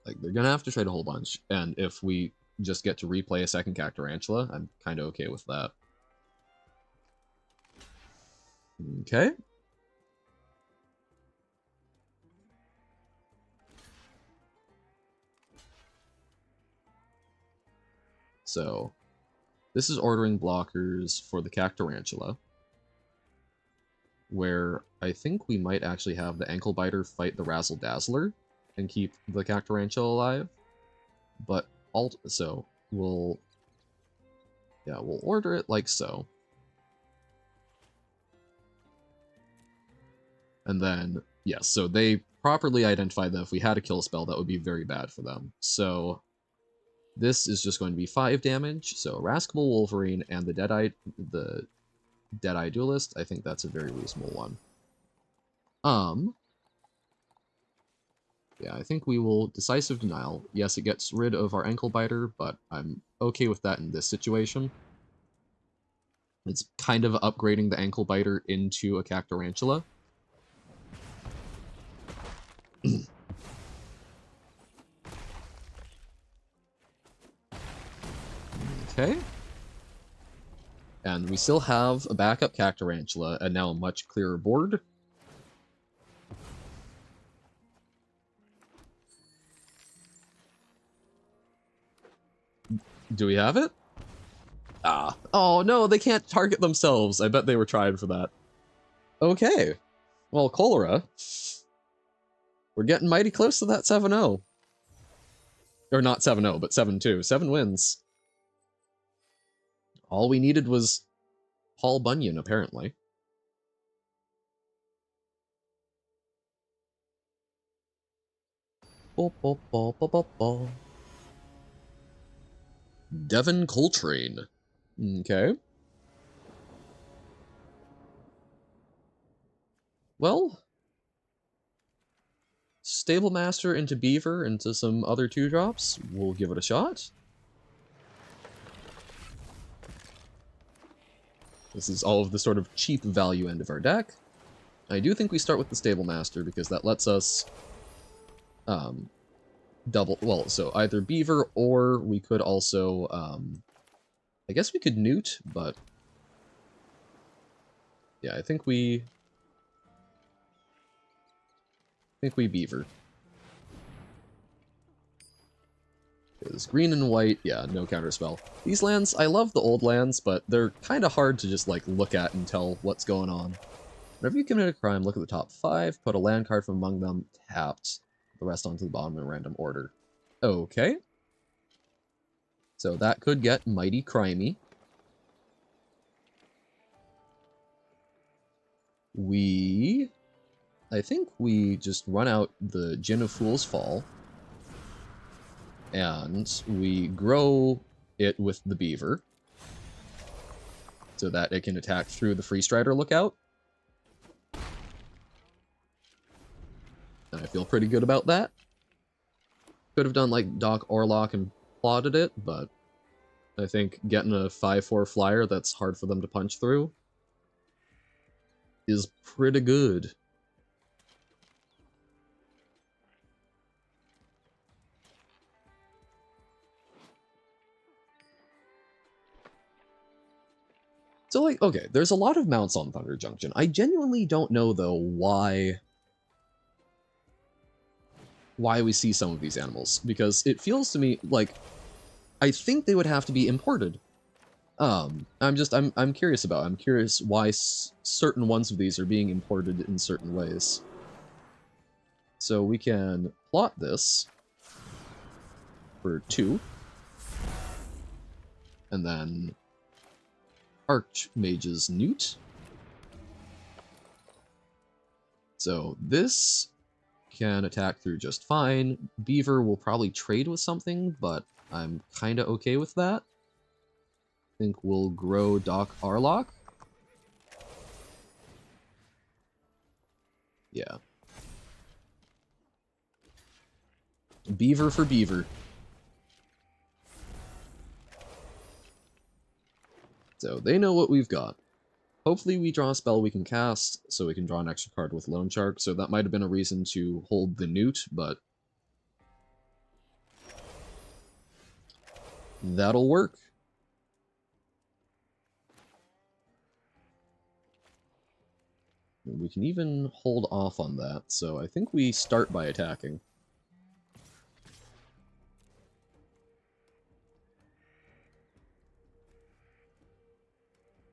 Like, they're gonna have to trade a whole bunch, and if we just get to replay a second Cactarantula, I'm kind of okay with that. Okay. So, this is ordering blockers for the Cactarantula, where I think we might actually have the Ankle Biter fight the Razzle Dazzler and keep the Cactarantula alive. But so we'll order it like so. And then, yes, so they properly identified that if we had a kill spell, that would be very bad for them. So this is just going to be 5 damage. So Irascible Wolverine and the Deadeye Duelist, I think that's a very reasonable one. Yeah, I think we will Decisive Denial. Yes, it gets rid of our Ankle Biter, but I'm okay with that in this situation. It's kind of upgrading the Ankle Biter into a Cactarantula. Okay. And we still have a backup Cactarantula, and now a much clearer board. Do we have it? Ah. Oh, no, they can't target themselves. I bet they were trying for that. Okay. Well, Cholera. We're getting mighty close to that 7-0. Or not 7-0, but 7-2. 7 wins. All we needed was Paul Bunyan, apparently. Devin Coltrane. Okay. Well, Stable Master into Beaver into some other 2-drops. We'll give it a shot. This is all of the sort of cheap value end of our deck. I do think we start with the Stable Master because that lets us double, well, so either Beaver or we could also, I guess we could Newt, but yeah, I think we Beaver. Because green and white, yeah, no counterspell. These lands, I love the old lands, but they're kind of hard to just, like, look at and tell what's going on. Whenever you commit a crime, look at the top 5, put a land card from among them tapped, the rest onto the bottom in random order. Okay. So that could get mighty crimey. I think we just run out the Gin of Fool's Fall, and we grow it with the Beaver, so that it can attack through the Free Strider lookout. And I feel pretty good about that. Could have done like Doc Orlock and plotted it, but I think getting a 5/4 flyer that's hard for them to punch through is pretty good. So, like, okay, there's a lot of mounts on Thunder Junction. I genuinely don't know, though, why we see some of these animals, because it feels to me like I think they would have to be imported. I'm curious about. I'm curious why certain ones of these are being imported in certain ways. So we can plot this for 2, and then Archmage's Newt. So this can attack through just fine. Beaver will probably trade with something, but I'm kind of okay with that. I think we'll grow Doc Arlock. Yeah. Beaver for Beaver. So they know what we've got. Hopefully we draw a spell we can cast, so we can draw an extra card with Loan Shark, so that might have been a reason to hold the Newt, but that'll work. We can even hold off on that, so I think we start by attacking.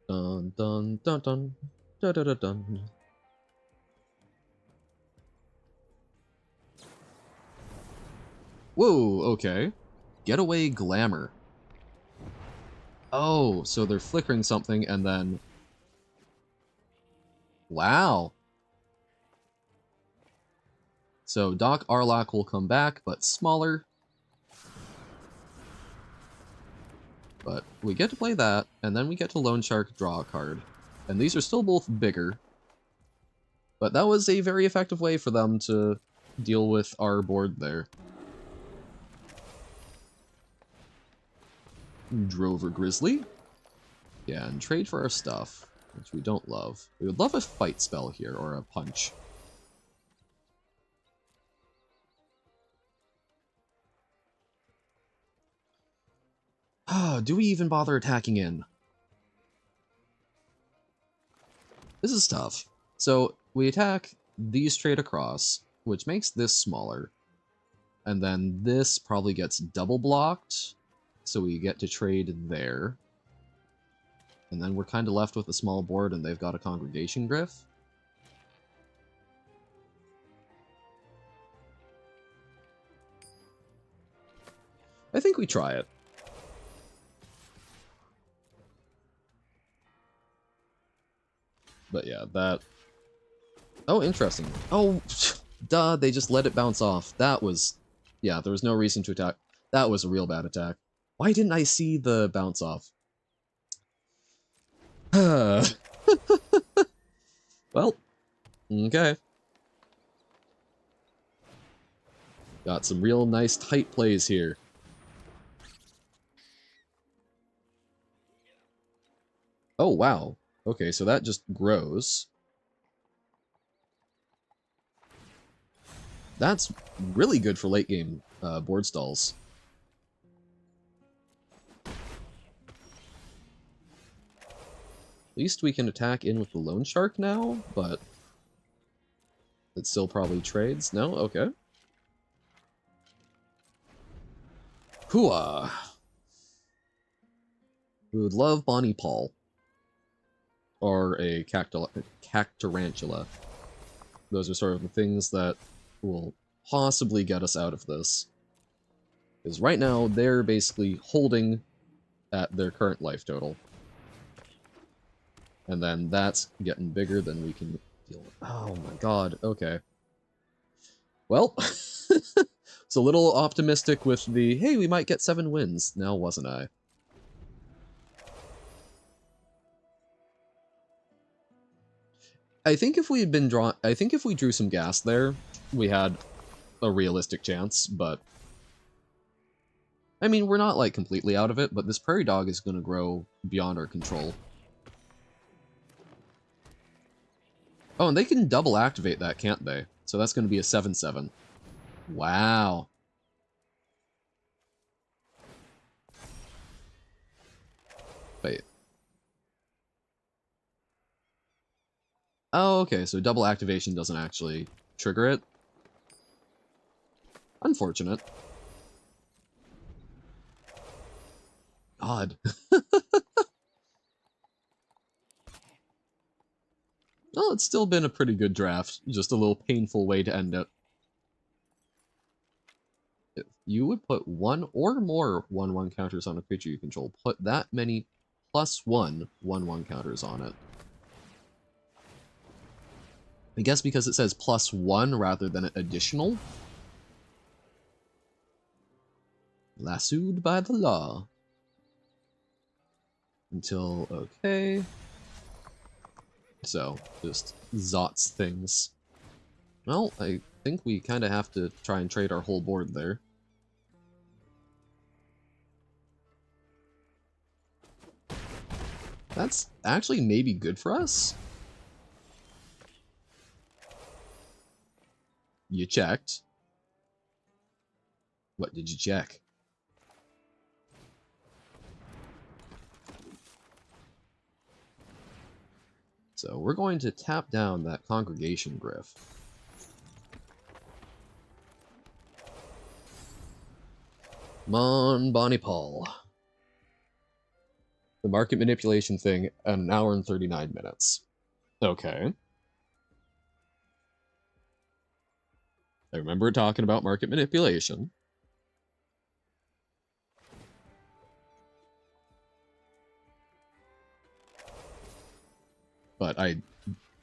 Dun dun dun dun dun dun dun dun. Whoa, okay. Getaway Glamour. Oh, so they're flickering something and then... Wow. So Doc Arlock will come back, but smaller. But we get to play that, and then we get to Loan Shark draw a card. And these are still both bigger. But that was a very effective way for them to deal with our board there. Drover Grizzly. Yeah, and trade for our stuff, which we don't love. We would love a fight spell here, or a punch. Do we even bother attacking in? This is tough. So, we attack these straight across, which makes this smaller. And then this probably gets double blocked. so we get to trade there. And then we're kind of left with a small board, and they've got a Congregation Gryph. I think we try it. But yeah, that... Oh, interesting. Oh, duh, they just let it bounce off. That was... Yeah, there was no reason to attack. That was a real bad attack. Why didn't I see the bounce off? Well, okay. Got some real nice tight plays here. Oh, wow. Okay, so that just grows. That's really good for late game board stalls. At least we can attack in with the Loan Shark now, but it still probably trades. No? Okay. Hooah! We would love Bonnie Paul. Or a Cactarantula. Those are sort of the things that will possibly get us out of this. Because right now, they're basically holding at their current life total. And then that's getting bigger than we can deal with. Oh my god, okay. Well, it's a little optimistic with the, hey, we might get 7 wins. Now, wasn't I? I think if we had been drawn, I think if we drew some gas there, we had a realistic chance, but... I mean, we're not, like, completely out of it, but this prairie dog is going to grow beyond our control. Oh, and they can double activate that, can't they? So that's going to be a 7/7. Wow. Wait. Oh, okay, so double activation doesn't actually trigger it. Unfortunate. God. Well, it's still been a pretty good draft. Just a little painful way to end it. If you would put 1 or more 1/1 counters on a creature you control, put that many +1 1/1 counters on it. I guess because it says +1 rather than additional. Lassoed by the law. Until, okay. So, just Zots things. Well, I think we kind of have to try and trade our whole board there. That's actually maybe good for us. You checked. What did you check? So we're going to tap down that Congregation Gryph. Come on, Bonnie Paul. The market manipulation thing, 1 hour and 39 minutes. Okay. I remember talking about market manipulation. But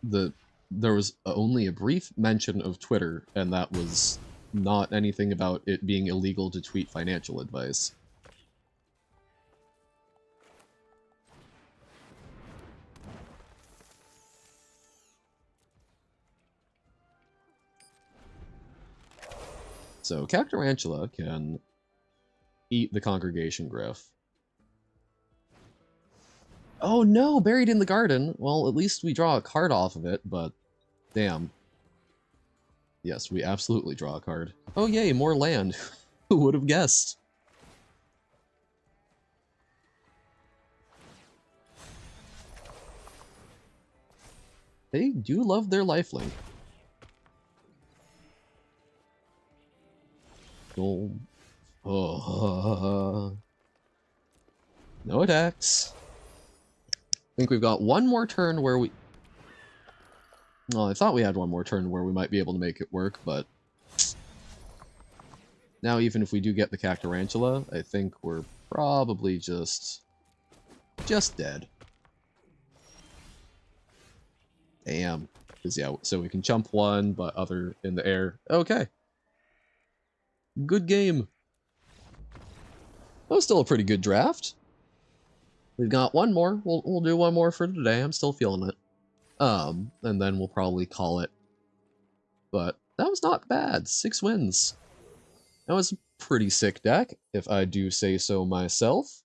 there was only a brief mention of Twitter, and that was not anything about it being illegal to tweet financial advice. So Cactarantula can eat the Congregation Gryph. Oh no, buried in the garden. Well, at least we draw a card off of it, but damn. Yes, we absolutely draw a card. Oh yay, more land. Who would have guessed? They do love their lifelink. Oh. No attacks. I think we've got one more turn where we... Well, I thought we had one more turn where we might be able to make it work, but... Now even if we do get the Cactarantula, I think we're probably just dead. Damn. Because, yeah, so we can jump one, but other in the air. Okay. Good game. That was still a pretty good draft. We've got one more. We'll do one more for today. I'm still feeling it. And then we'll probably call it. But that was not bad. 6 wins. That was a pretty sick deck, if I do say so myself.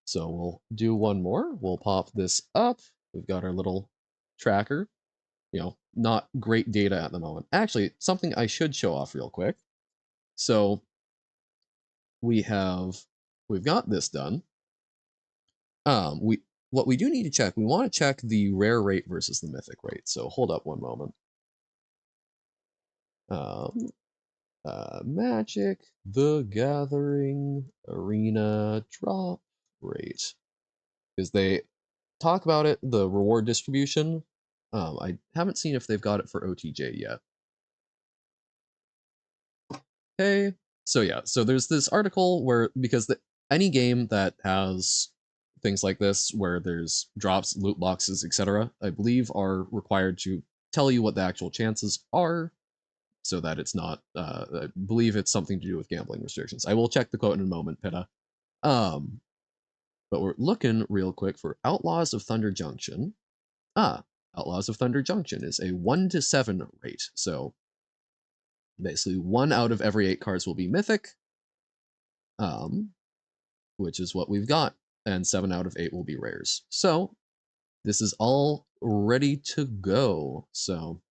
So we'll do one more. We'll pop this up. We've got our little tracker. You know, not great data at the moment. Actually, something I should show off real quick. So we've got this done. What we do need to check, we want to check the rare rate versus the mythic rate. So hold up one moment. Magic, the Gathering, Arena, drop rate. Because they talk about it, the reward distribution. I haven't seen if they've got it for OTJ yet. Okay, so yeah, so there's this article where, because any game that has things like this, where there's drops, loot boxes, etc., I believe are required to tell you what the actual chances are, so that it's not, I believe it's something to do with gambling restrictions. I will check the quote in a moment, Pitta. But we're looking real quick for Outlaws of Thunder Junction. Outlaws of Thunder Junction is a 1 to 7 rate, so basically 1 out of every 8 cards will be mythic, which is what we've got, and 7 out of 8 will be rares. So this is all ready to go. So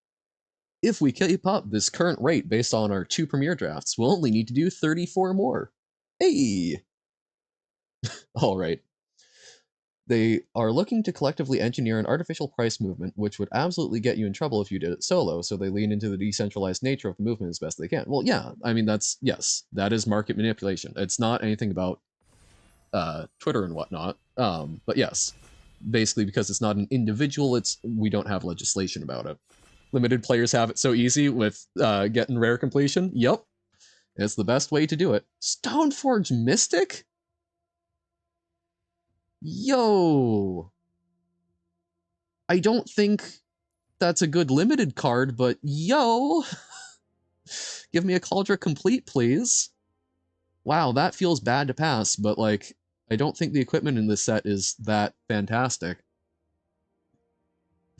if we keep up this current rate based on our 2 premier drafts, we'll only need to do 34 more. Hey! All right. They are looking to collectively engineer an artificial price movement, which would absolutely get you in trouble if you did it solo, so they lean into the decentralized nature of the movement as best they can. Well, yeah, I mean, yes, that is market manipulation. It's not anything about Twitter and whatnot, but yes, basically because it's not an individual, we don't have legislation about it. Limited players have it so easy with getting rare completion. Yep, it's the best way to do it. Stoneforge Mystic? Yo! I don't think that's a good limited card, but yo! Give me a Cauldron Complete, please. Wow, that feels bad to pass, but like, I don't think the equipment in this set is that fantastic.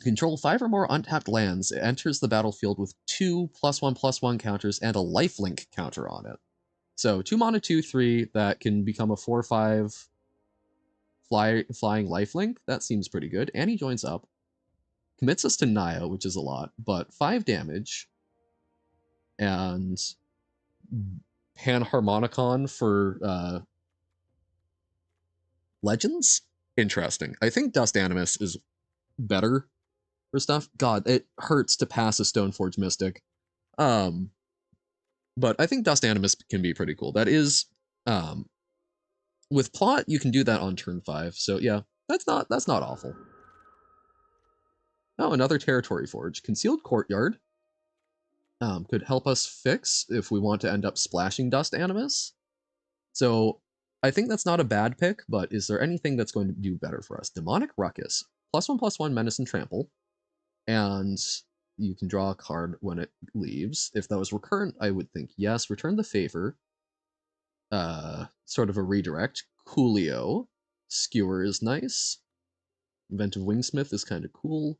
Control 5 or more untapped lands. It enters the battlefield with 2 +1/+1 counters and a lifelink counter on it. So 2 mana 2/3 that can become a 4/5 flying lifelink. That seems pretty good. And he joins up. Commits us to Naya, which is a lot, but 5 damage. And Panharmonicon for Legends? Interesting. I think Dust Animus is better for stuff. God, it hurts to pass a Stoneforge Mystic. But I think Dust Animus can be pretty cool. That is, with plot, you can do that on turn 5. So yeah, that's not awful. Oh, another Territory Forge. Concealed Courtyard. Could help us fix if we want to end up splashing Dust Animus. So I think that's not a bad pick, but is there anything that's going to do better for us? Demonic Ruckus. +1/+1 Menace and Trample. And you can draw a card when it leaves. If that was recurrent, I would think yes. Return the Favor. Sort of a redirect. Coolio. Skewer is nice. Inventive Wingsmith is kind of cool.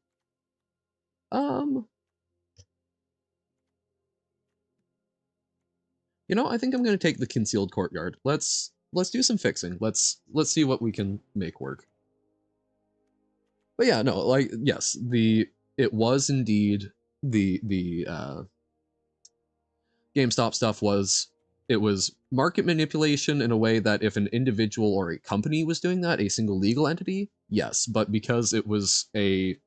You know, I think I'm gonna take the Concealed Courtyard. Let's do some fixing. Let's see what we can make work. But yeah, no, like, yes, it was indeed the GameStop stuff was market manipulation in a way that if an individual or a company was doing that, a single legal entity, yes, but because it was a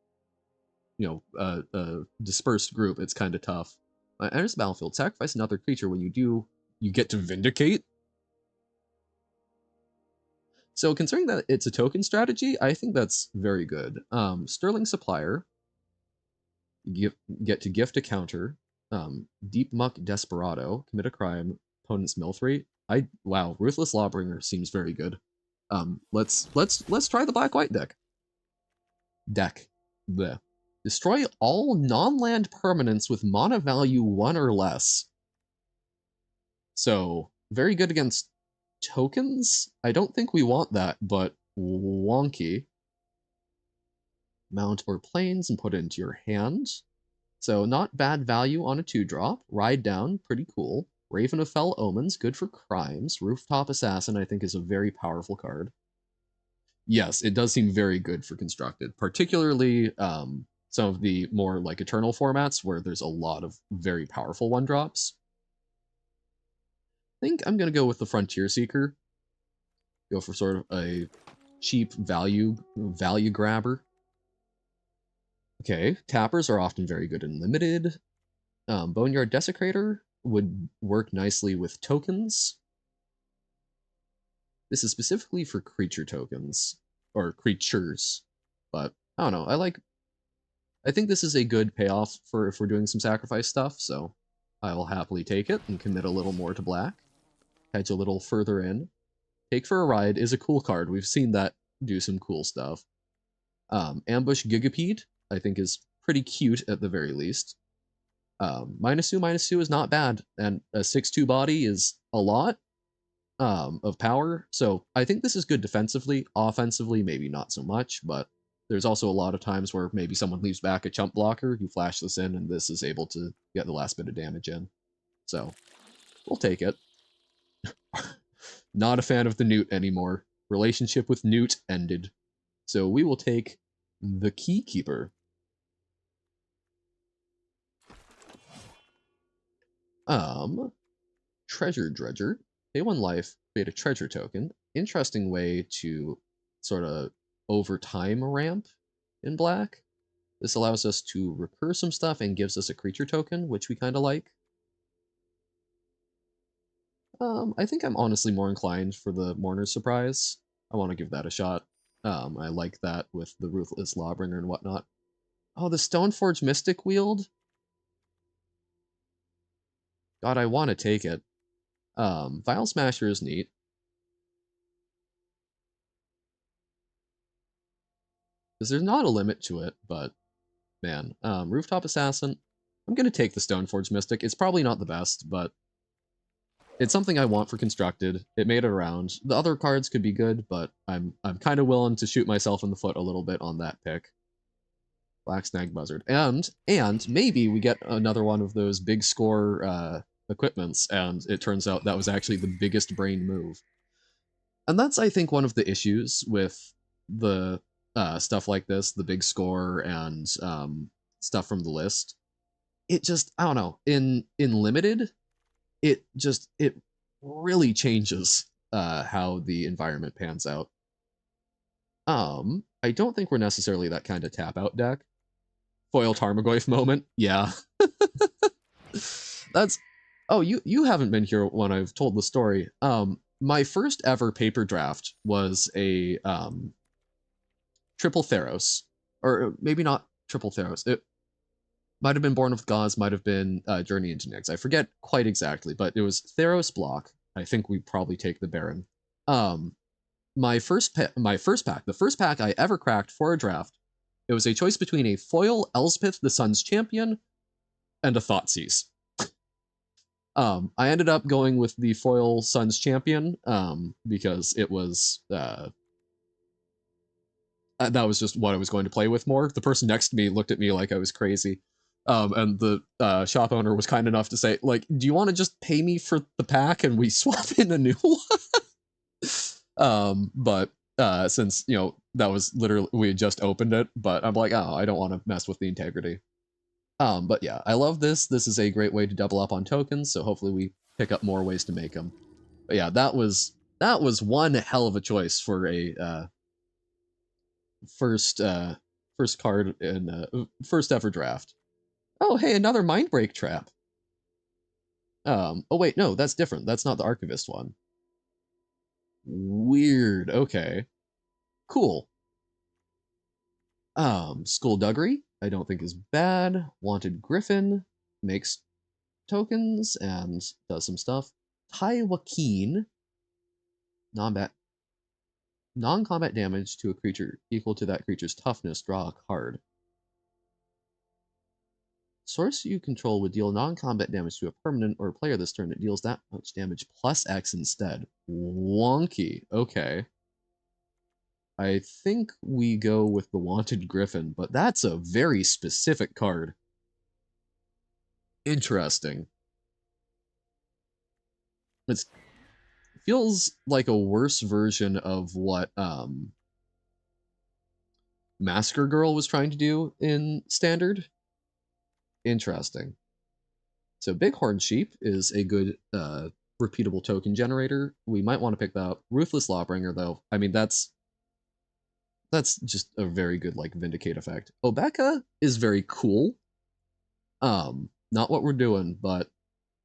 dispersed group, it's kind of tough. Enters the battlefield, sacrifice another creature. When you do, you get to Vindicate. So considering that it's a token strategy, I think that's very good. Sterling Supplier, get to gift a counter. Deep Muck Desperado, commit a crime, opponent's mill rate. Wow, Ruthless Lawbringer seems very good. Let's try the black white deck. Bleh. Destroy all non-land permanents with mana value 1 or less. So very good against tokens. I don't think we want that, but wonky. Mount or planes and put it into your hand. So not bad value on a 2-drop. Ride Down, pretty cool. Raven of Fell Omens, good for crimes. Rooftop Assassin, I think, is a very powerful card. Yes, it does seem very good for constructed, particularly some of the more like Eternal formats where there's a lot of very powerful 1-drops. I think I'm going to go with the Frontier Seeker. Go for sort of a cheap value grabber. Okay, tappers are often very good in limited. Boneyard Desecrator would work nicely with tokens. This is specifically for creature tokens, or creatures, but I don't know. I think this is a good payoff for if we're doing some sacrifice stuff, so I'll happily take it and commit a little more to black. Hedge a little further in. Take for a Ride is a cool card. We've seen that do some cool stuff. Ambush Gigapede, I think, is pretty cute at the very least. -2/-2 is not bad, and a 6/2 body is a lot of power, so I think this is good defensively. Offensively, maybe not so much, but there's also a lot of times where maybe someone leaves back a chump blocker, you flash this in, and this is able to get the last bit of damage in. So, we'll take it. Not a fan of the Newt anymore. Relationship with Newt ended. So we will take the Keykeeper. Treasure Dredger. Pay 1 life, create a treasure token. Interesting way to sort of over time ramp in black. This allows us to recur some stuff and gives us a creature token, which we kind of like. I think I'm honestly more inclined for the Mourner's Surprise. I want to give that a shot. I like that with the Ruthless Lawbringer and whatnot. Oh, the Stoneforge Mystic Wield? God, I want to take it. Vial Smasher is neat. Because there's not a limit to it, but man. Rooftop Assassin. I'm going to take the Stoneforge Mystic. It's probably not the best, but it's something I want for constructed. It made it around. The other cards could be good, but I'm kind of willing to shoot myself in the foot a little bit on that pick. Black Snag Buzzard. And maybe we get another one of those big score equipments, and it turns out that was actually the biggest brain move. And that's, I think, one of the issues with the stuff like this, the big score and stuff from the list. It just, I don't know, in limited, it really changes how the environment pans out. I don't think we're necessarily that kind of tap out deck. Foil Tarmogoyf moment, yeah. That's, oh, you haven't been here when I've told the story. My first ever paper draft was a triple Theros, or maybe not triple Theros. It might have been Born of Gods, might have been Journey into Nyx. I forget quite exactly, but it was Theros block. I think we probably take the Baron. My first pack, the first pack I ever cracked for a draft, it was a choice between a foil Elspeth the Sun's Champion and a Thoughtseize. I ended up going with the foil Sun's Champion because it was that was just what I was going to play with more. The person next to me looked at me like I was crazy. And the shop owner was kind enough to say, like, do you want to just pay me for the pack and we swap in a new one? But since, you know, that was literally, we had just opened it, but I'm like, oh, I don't want to mess with the integrity. But yeah, I love this. This is a great way to double up on tokens, so hopefully we pick up more ways to make them. But yeah, that was one hell of a choice for a first card in first ever draft. Oh, hey, another Mindbreak Trap. Oh wait, no, that's different. That's not the Archivist one. Weird. Okay. Cool. Skullduggery, I don't think is bad. Wanted Griffin makes tokens and does some stuff. Tai Wakeen, non-combat damage to a creature equal to that creature's toughness. Draw a card. Source you control would deal non-combat damage to a permanent or a player this turn. It deals that much damage plus X instead. Wonky. Okay. I think we go with the Wanted Griffin, but that's a very specific card. Interesting. It feels like a worse version of what Masker Girl was trying to do in Standard. Interesting. So Bighorn Sheep is a good repeatable token generator. We might want to pick that up. Ruthless Lawbringer, though, I mean, that's just a very good like Vindicate effect. Obeka is very cool. Not what we're doing, but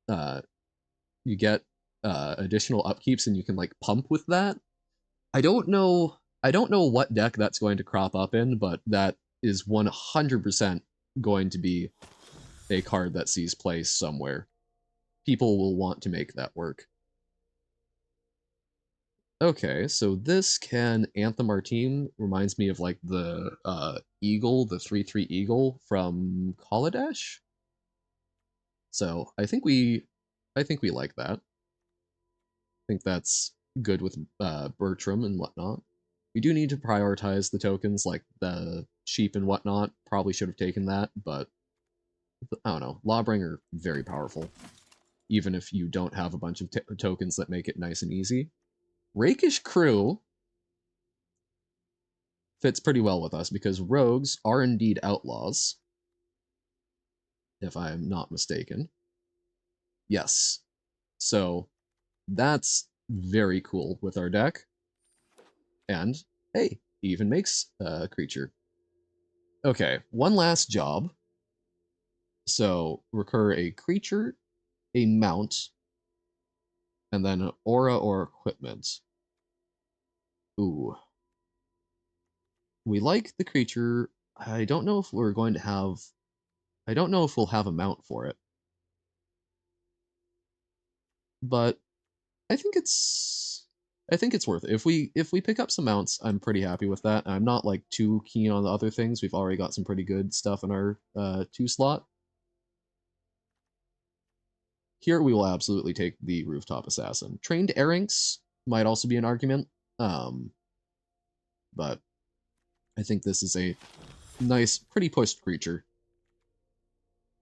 you get additional upkeeps and you can like pump with that. I don't know what deck that's going to crop up in, but that is 100% going to be a card that sees play somewhere. People will want to make that work. Okay, so this can anthem our team. Reminds me of like the eagle, the 3/3 eagle from Kaladesh. So I think we like that. I think that's good with Bertram and whatnot. We do need to prioritize the tokens, like the sheep and whatnot. Probably should have taken that, but I don't know. Lawbringer, very powerful. Even if you don't have a bunch of tokens that make it nice and easy. Rakish Crew fits pretty well with us because rogues are indeed outlaws, if I'm not mistaken. Yes. So that's very cool with our deck. And hey, he even makes a creature. Okay, one last job. So recur a creature, a mount, and then an aura or equipment. Ooh. We like the creature. I don't know if we're going to have... I don't know if we'll have a mount for it. But I think it's worth it. If we pick up some mounts, I'm pretty happy with that. I'm not like too keen on the other things. We've already got some pretty good stuff in our 2 slot. Here we will absolutely take the Rooftop Assassin. Trained Airynx might also be an argument, but I think this is a nice, pretty pushed creature.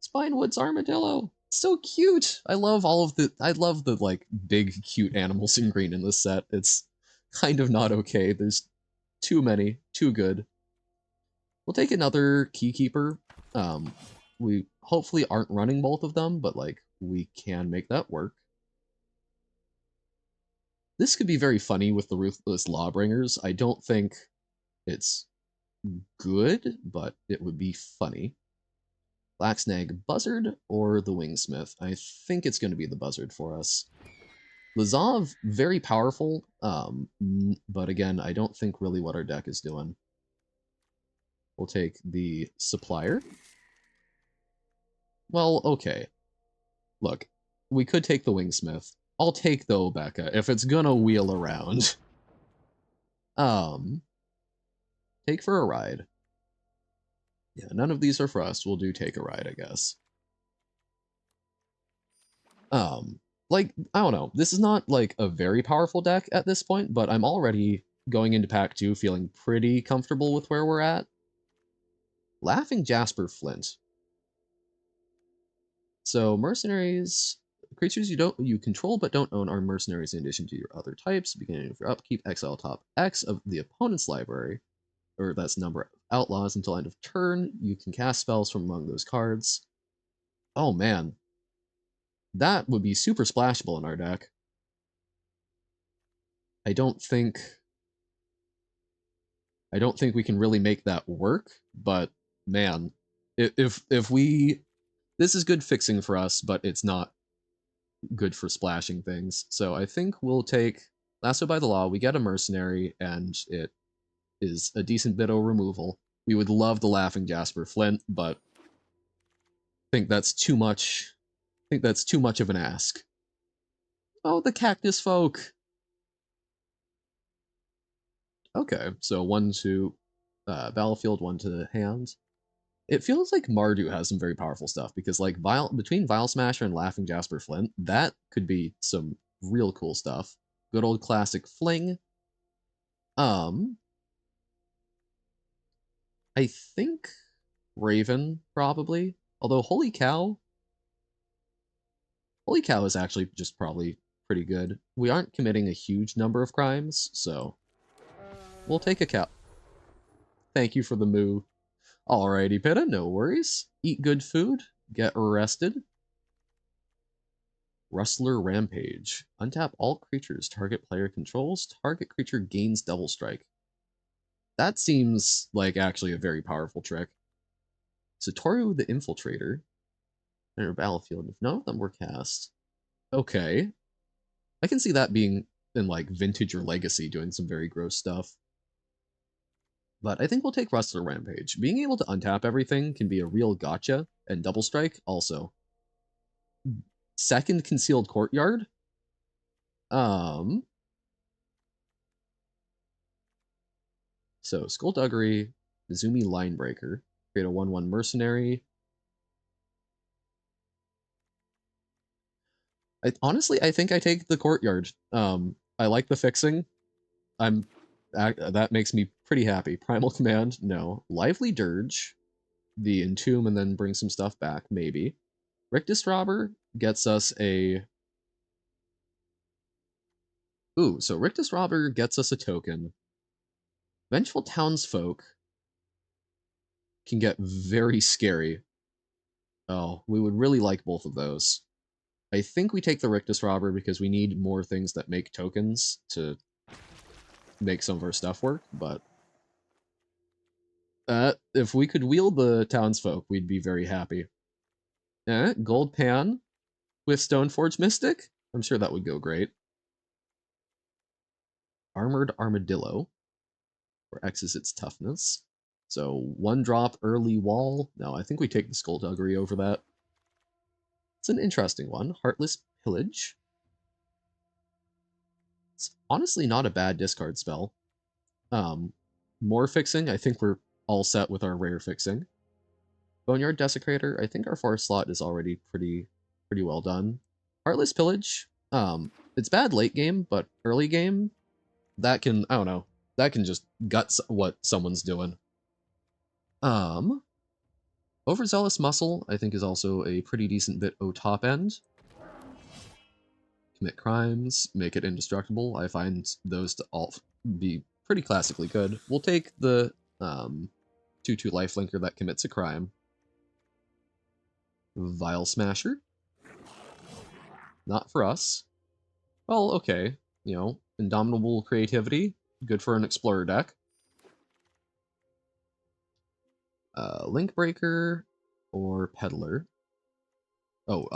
Spinewood's Armadillo, so cute. I love the like big cute animals in green in this set. It's kind of not okay. There's too many, too good. We'll take another Keykeeper. We hopefully aren't running both of them, but like we can make that work. This could be very funny with the Ruthless Lawbringers. I don't think it's good, but it would be funny. Black Snag Buzzard or the Wingsmith? I think it's going to be the Buzzard for us. Lazav, very powerful, but again, I don't think really what our deck is doing. We'll take the Supplier. Well, okay. Look, we could take the Wingsmith. I'll take the Obeka if it's gonna wheel around. Take for a ride. Yeah, none of these are for us. We'll do take a ride, I guess. Like, I don't know. This is not, like, a very powerful deck at this point, but I'm already going into Pack 2 feeling pretty comfortable with where we're at. Laughing Jasper Flint. So, mercenaries... Creatures you control but don't own are mercenaries in addition to your other types. Beginning of your upkeep, exile top X of the opponent's library, or that's number of outlaws until end of turn. You can cast spells from among those cards. Oh man, that would be super splashable in our deck. I don't think we can really make that work, but man, if we... This is good fixing for us, but it's not good for splashing things. So I think we'll take Lasso by the Law, we get a mercenary, and it is a decent bit of removal. We would love the Laughing Jasper Flint, but I think that's too much. I think that's too much of an ask. Oh, the Cactus Folk. Okay, so one to battlefield, one to hand. It feels like Mardu has some very powerful stuff because, like, between Vile Smasher and Laughing Jasper Flint, that could be some real cool stuff. Good old classic Fling. Um, I think Raven probably. Although Holy Cow is actually just probably pretty good. We aren't committing a huge number of crimes, so we'll take a cow. Thank you for the moo. Alrighty, Pitta, no worries. Eat good food, get rested. Rustler Rampage. Untap all creatures target player controls. Target creature gains double strike. That seems like actually a very powerful trick. Satoru the Infiltrator. Enter battlefield if none of them were cast. Okay. I can see that being in like Vintage or Legacy doing some very gross stuff. But I think we'll take Rustler Rampage. Being able to untap everything can be a real gotcha, and Double Strike also. Second Concealed Courtyard. So Skullduggery, Izumi Linebreaker, create a 1/1 mercenary. Honestly, I think I take the Courtyard. I like the fixing. That makes me pretty happy. Primal Command, no. Lively Dirge, the Entomb, and then bring some stuff back, maybe. Rictus Robber gets us a... Ooh, so Rictus Robber gets us a token. Vengeful Townsfolk can get very scary. Oh, we would really like both of those. I think we take the Rictus Robber because we need more things that make tokens to make some of our stuff work, but if we could wield the Townsfolk, we'd be very happy. Gold Pan with Stoneforge Mystic? I'm sure that would go great. Armored Armadillo, where X is its toughness. So 1-drop early wall. No, I think we take the Skullduggery over that. It's an interesting one. Heartless Pillage. It's honestly not a bad discard spell. More fixing, I think we're all set with our rare fixing. Boneyard Desecrator, I think our forest slot is already pretty well done. Heartless Pillage, it's bad late game, but early game, that can, I don't know, that can just gut what someone's doing. Overzealous Muscle, I think, is also a pretty decent bit top end. Commit crimes, make it indestructible. I find those to all be pretty classically good. We'll take the 2/2 lifelinker that commits a crime. Vile Smasher. Not for us. Well, okay. You know, Indomitable Creativity. Good for an Explorer deck. Link Breaker or Peddler. Oh,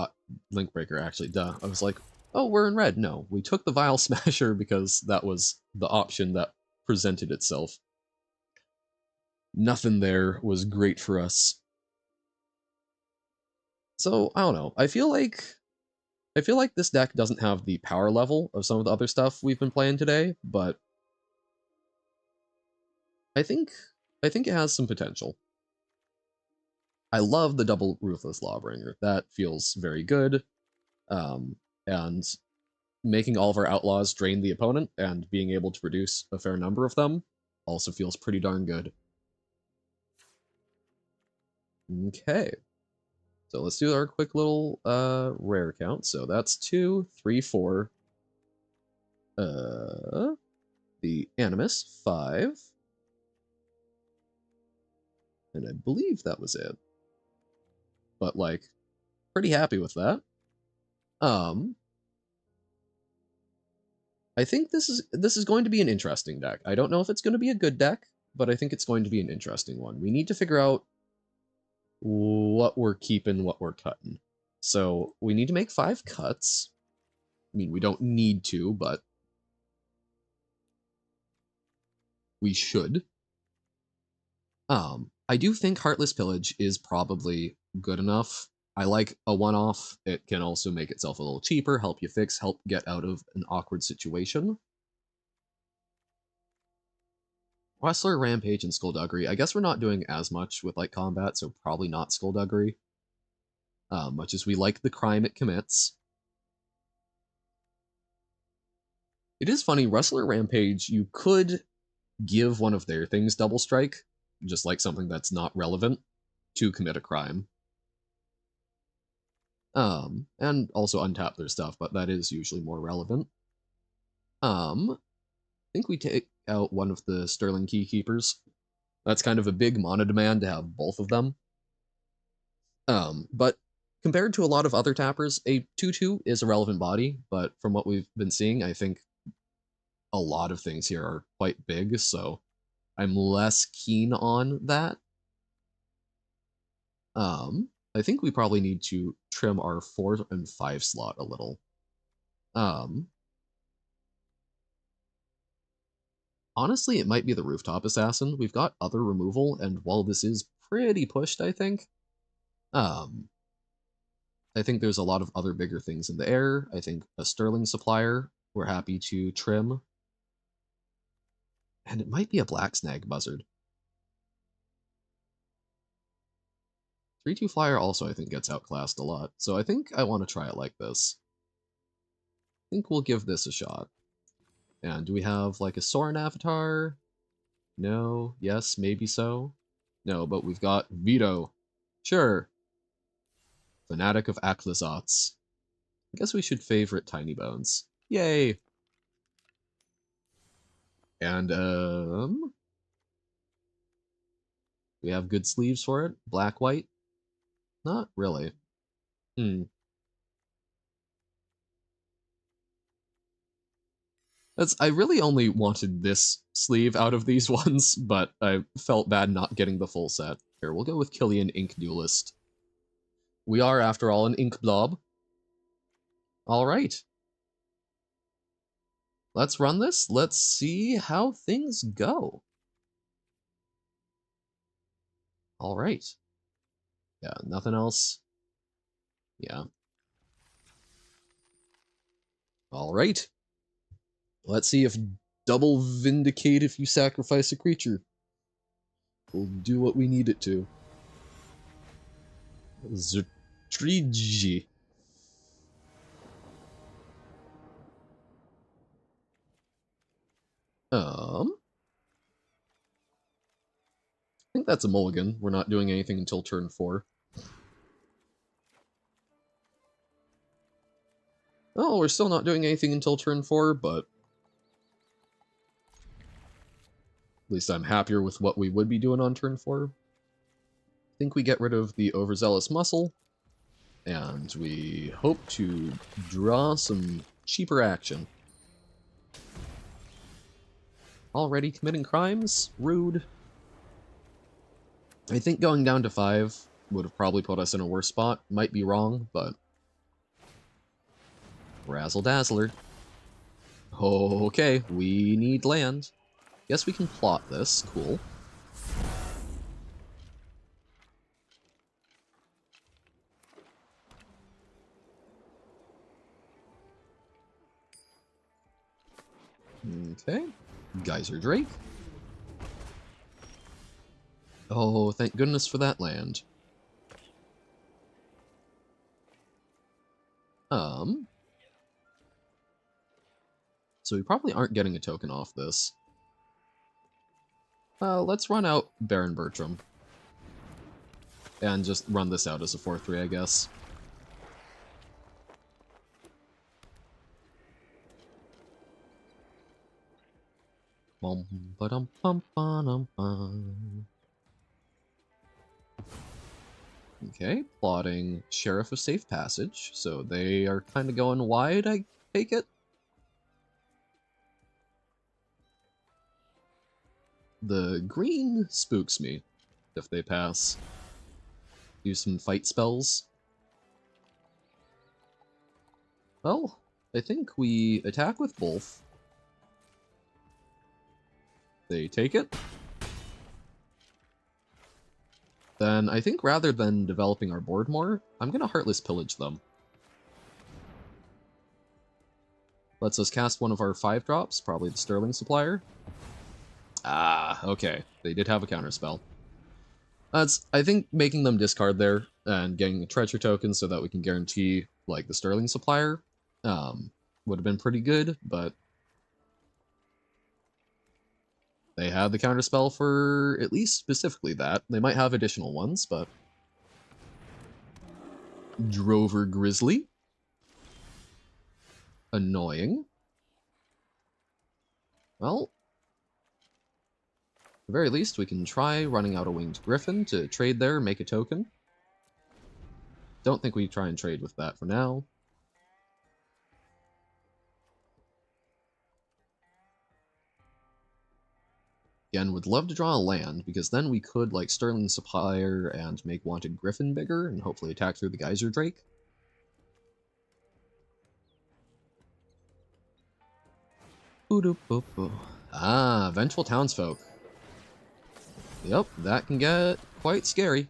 Link Breaker, actually, duh. I was like, oh, we're in red. No, we took the Vile Smasher because that was the option that presented itself. Nothing there was great for us. So, I don't know. I feel like this deck doesn't have the power level of some of the other stuff we've been playing today, but I think it has some potential. I love the double Ruthless Lawbringer. That feels very good. And making all of our outlaws drain the opponent and being able to produce a fair number of them also feels pretty darn good. Okay. So let's do our quick little rare count. So that's 2, 3, 4. The Animus, 5. And I believe that was it. But like, pretty happy with that. I think this is going to be an interesting deck. I don't know if it's going to be a good deck, but I think it's going to be an interesting one. We need to figure out what we're keeping, what we're cutting. So we need to make 5 cuts. I mean, we don't need to, but We should. I do think Heartless Pillage is probably good enough. I like a one-off. It can also make itself a little cheaper, help you fix, help get out of an awkward situation. Wrestler, Rampage, and Skullduggery. I guess we're not doing as much with like combat, so probably not Skullduggery. Much as we like the crime it commits. It is funny, Wrestler, Rampage, you could give one of their things Double Strike, just like something that's not relevant, to commit a crime. And also untap their stuff, but that is usually more relevant. I think we take out one of the Sterling Keykeepers. That's kind of a big mana demand to have both of them. But compared to a lot of other tappers, a 2/2 is a relevant body, but from what we've been seeing, I think a lot of things here are quite big, so I'm less keen on that. I think we probably need to trim our 4 and 5 slot a little. Honestly, it might be the Rooftop Assassin. We've got other removal, and while this is pretty pushed, I think, I think there's a lot of other bigger things in the air. I think a Sterling Supplier we're happy to trim. And it might be a Black Snag Buzzard. 3/2 Flyer also, I think, gets outclassed a lot. So I think I want to try it like this. I think we'll give this a shot. And do we have, like, a Sorin Avatar? No. Yes, maybe so. No, but we've got Veto. Sure. Fanatic of Aklizots. I guess we should favorite Tiny Bones. Yay! And, we have good sleeves for it. Black, white? Not really. I really only wanted this sleeve out of these ones, but I felt bad not getting the full set. Here, we'll go with Killian Ink Duelist. We are, after all, an ink blob. Alright. Let's run this. Let's see how things go. Alright. Yeah, nothing else. Yeah. Alright. Let's see if double vindicate if you sacrifice a creature. We'll do what we need it to. Zertrigi. I think that's a mulligan. We're not doing anything until turn 4. Oh, we're still not doing anything until turn 4, but at least I'm happier with what we would be doing on turn 4. I think we get rid of the overzealous muscle, and we hope to draw some cheaper action. Already committing crimes? Rude. I think going down to 5 would have probably put us in a worse spot. Might be wrong, but Razzle Dazzler. Okay, we need land. Guess we can plot this. Cool. Okay. Geyser Drake. Oh, thank goodness for that land. So we probably aren't getting a token off this. Let's run out Baron Bertram. And just run this out as a 4/3, I guess. Okay, plotting Sheriff of Safe Passage, so they are kind of going wide, I take it? The green spooks me if they pass. Do some fight spells. Well, I think we attack with both. They take it. Then I think rather than developing our board more, I'm going to Heartless Pillage them. Lets us cast one of our 5-drops, probably the Sterling Supplier. Ah, okay. They did have a counterspell. That's, I think, making them discard there and getting a treasure token so that we can guarantee, like, the Sterling Supplier would have been pretty good, but they had the counterspell for at least specifically that. They might have additional ones, but... Drover Grizzly. Annoying. Well, at the very least, we can try running out a Winged Griffin to trade there, make a token. Don't think we try and trade with that for now. Again, would love to draw a land, because then we could, like, Sterling Supplier and make Wanted Griffin bigger, and hopefully attack through the Geyser Drake. Ah, Vengeful Townsfolk. Yep, that can get quite scary.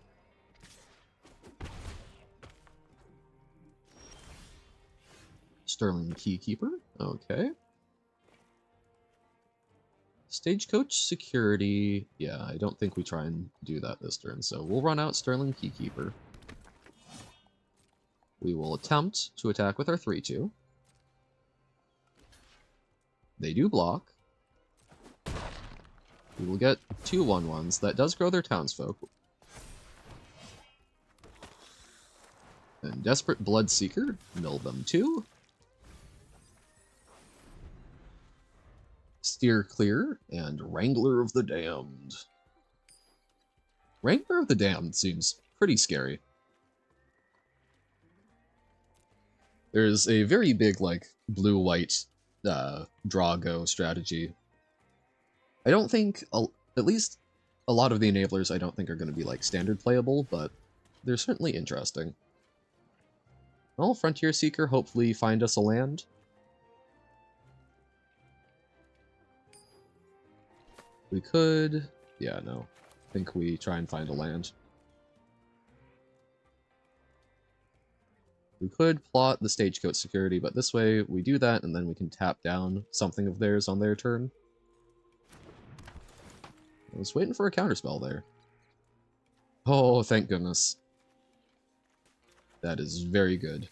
Sterling Keykeeper, okay. Stagecoach Security, yeah, I don't think we try and do that this turn, so we'll run out Sterling Keykeeper. We will attempt to attack with our 3-2. They do block. We will get 2 1/1s. That does grow their townsfolk. And Desperate Bloodseeker, mill them too. Steer Clear, and Wrangler of the Damned. Wrangler of the Damned seems pretty scary. There's a very big, like, blue-white draw-go strategy. I don't think, at least a lot of the enablers I don't think are going to be, like, standard playable, but they're certainly interesting. Well, Frontier Seeker, hopefully find us a land. We could... yeah, no. I think we try and find a land. We could plot the Stagecoach Security, but this way we do that, and then we can tap down something of theirs on their turn. I was waiting for a counterspell there. Oh, thank goodness. That is very good.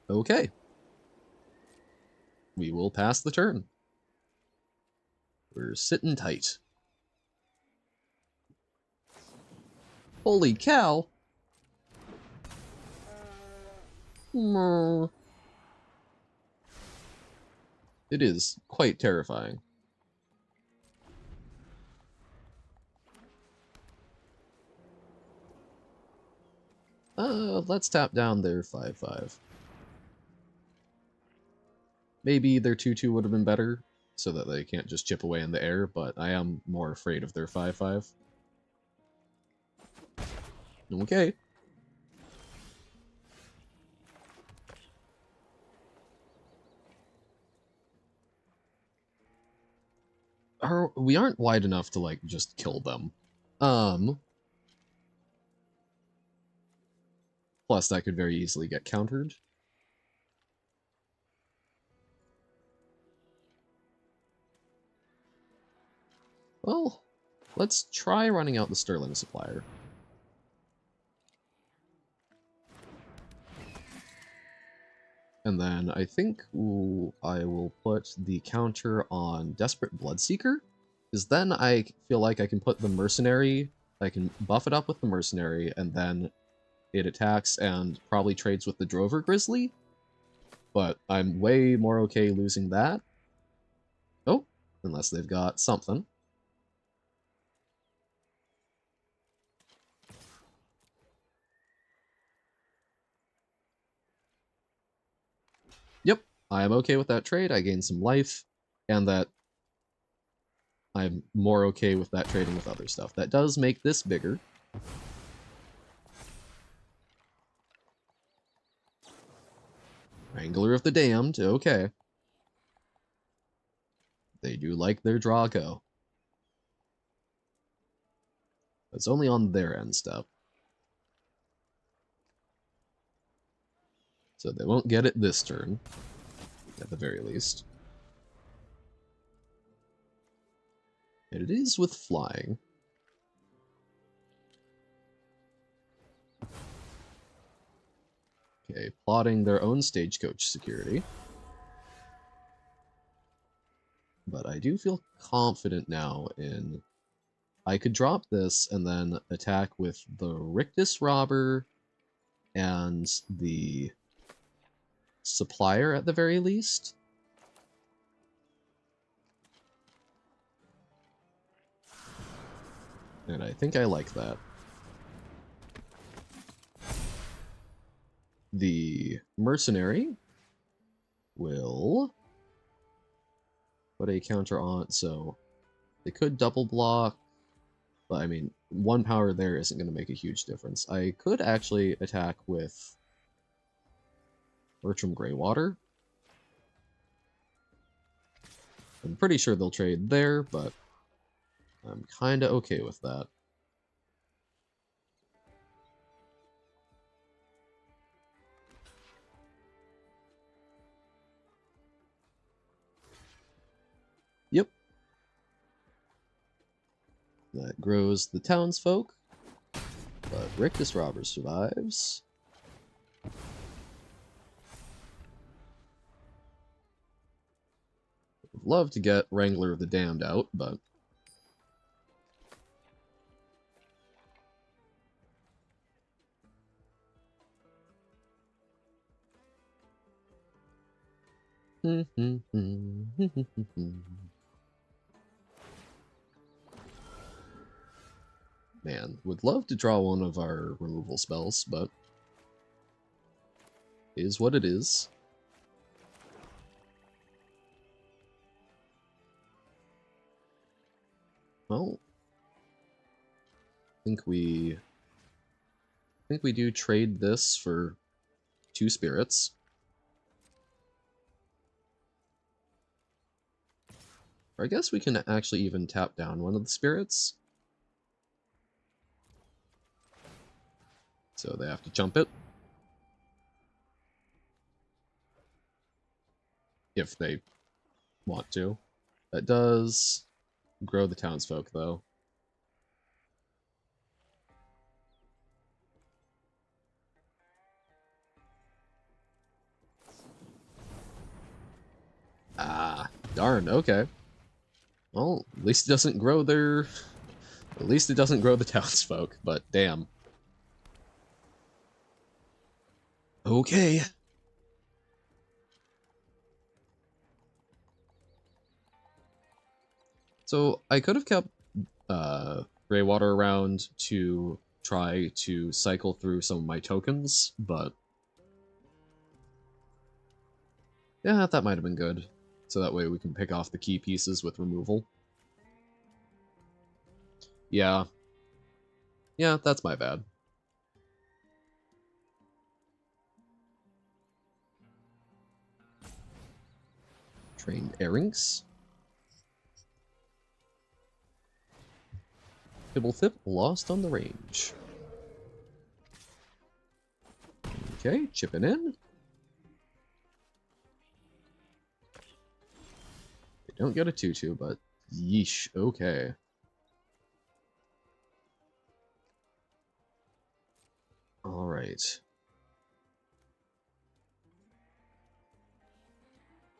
Okay. We will pass the turn. We're sitting tight. Holy cow! It is quite terrifying. Let's tap down their 5/5. Maybe their 2/2 would have been better, so that they can't just chip away in the air, but I am more afraid of their 5/5. Okay. We aren't wide enough to, like, just kill them. Plus, that could very easily get countered. Well, let's try running out the Sterling Supplier. And then I think I will put the counter on Desperate Bloodseeker, because then I feel like I can put the Mercenary, I can buff it up with the Mercenary, and then it attacks and probably trades with the Drover Grizzly, but I'm way more okay losing that. Oh, unless they've got something. Yep, I am okay with that trade. I gain some life, and that I'm more okay with that trading with other stuff. That does make this bigger. Wrangler of the Damned, okay. They do like their Draco. It's only on their end step. So they won't get it this turn, at the very least. And it is with flying. Okay, plotting their own stagecoach security. But I do feel confident now in... I could drop this and then attack with the Rictus Robber and the Supplier at the very least. And I think I like that. The Mercenary will put a counter on, so they could double block, but I mean, one power there isn't going to make a huge difference. I could actually attack with Bertram Greywater. I'm pretty sure they'll trade there, but I'm kind of okay with that. Yep. That grows the townsfolk, but Rictus Robber survives. Would love to get Wrangler of the Damned out, but man, would love to draw one of our removal spells, but is what it is. Well, I think we do trade this for 2 spirits. Or I guess we can actually even tap down one of the spirits. So they have to jump it. If they want to. That does grow the townsfolk, though. Ah, darn, okay. Well, at least it doesn't grow their... At least it doesn't grow the townsfolk, but damn. Okay. So I could have kept Greywater around to try to cycle through some of my tokens, but yeah, that might have been good. So that way we can pick off the key pieces with removal. Yeah. Yeah, that's my bad. Trained Airings. Hibblethip lost on the range. Okay, chipping in. They don't get a 2-2, but yeesh, okay. Alright.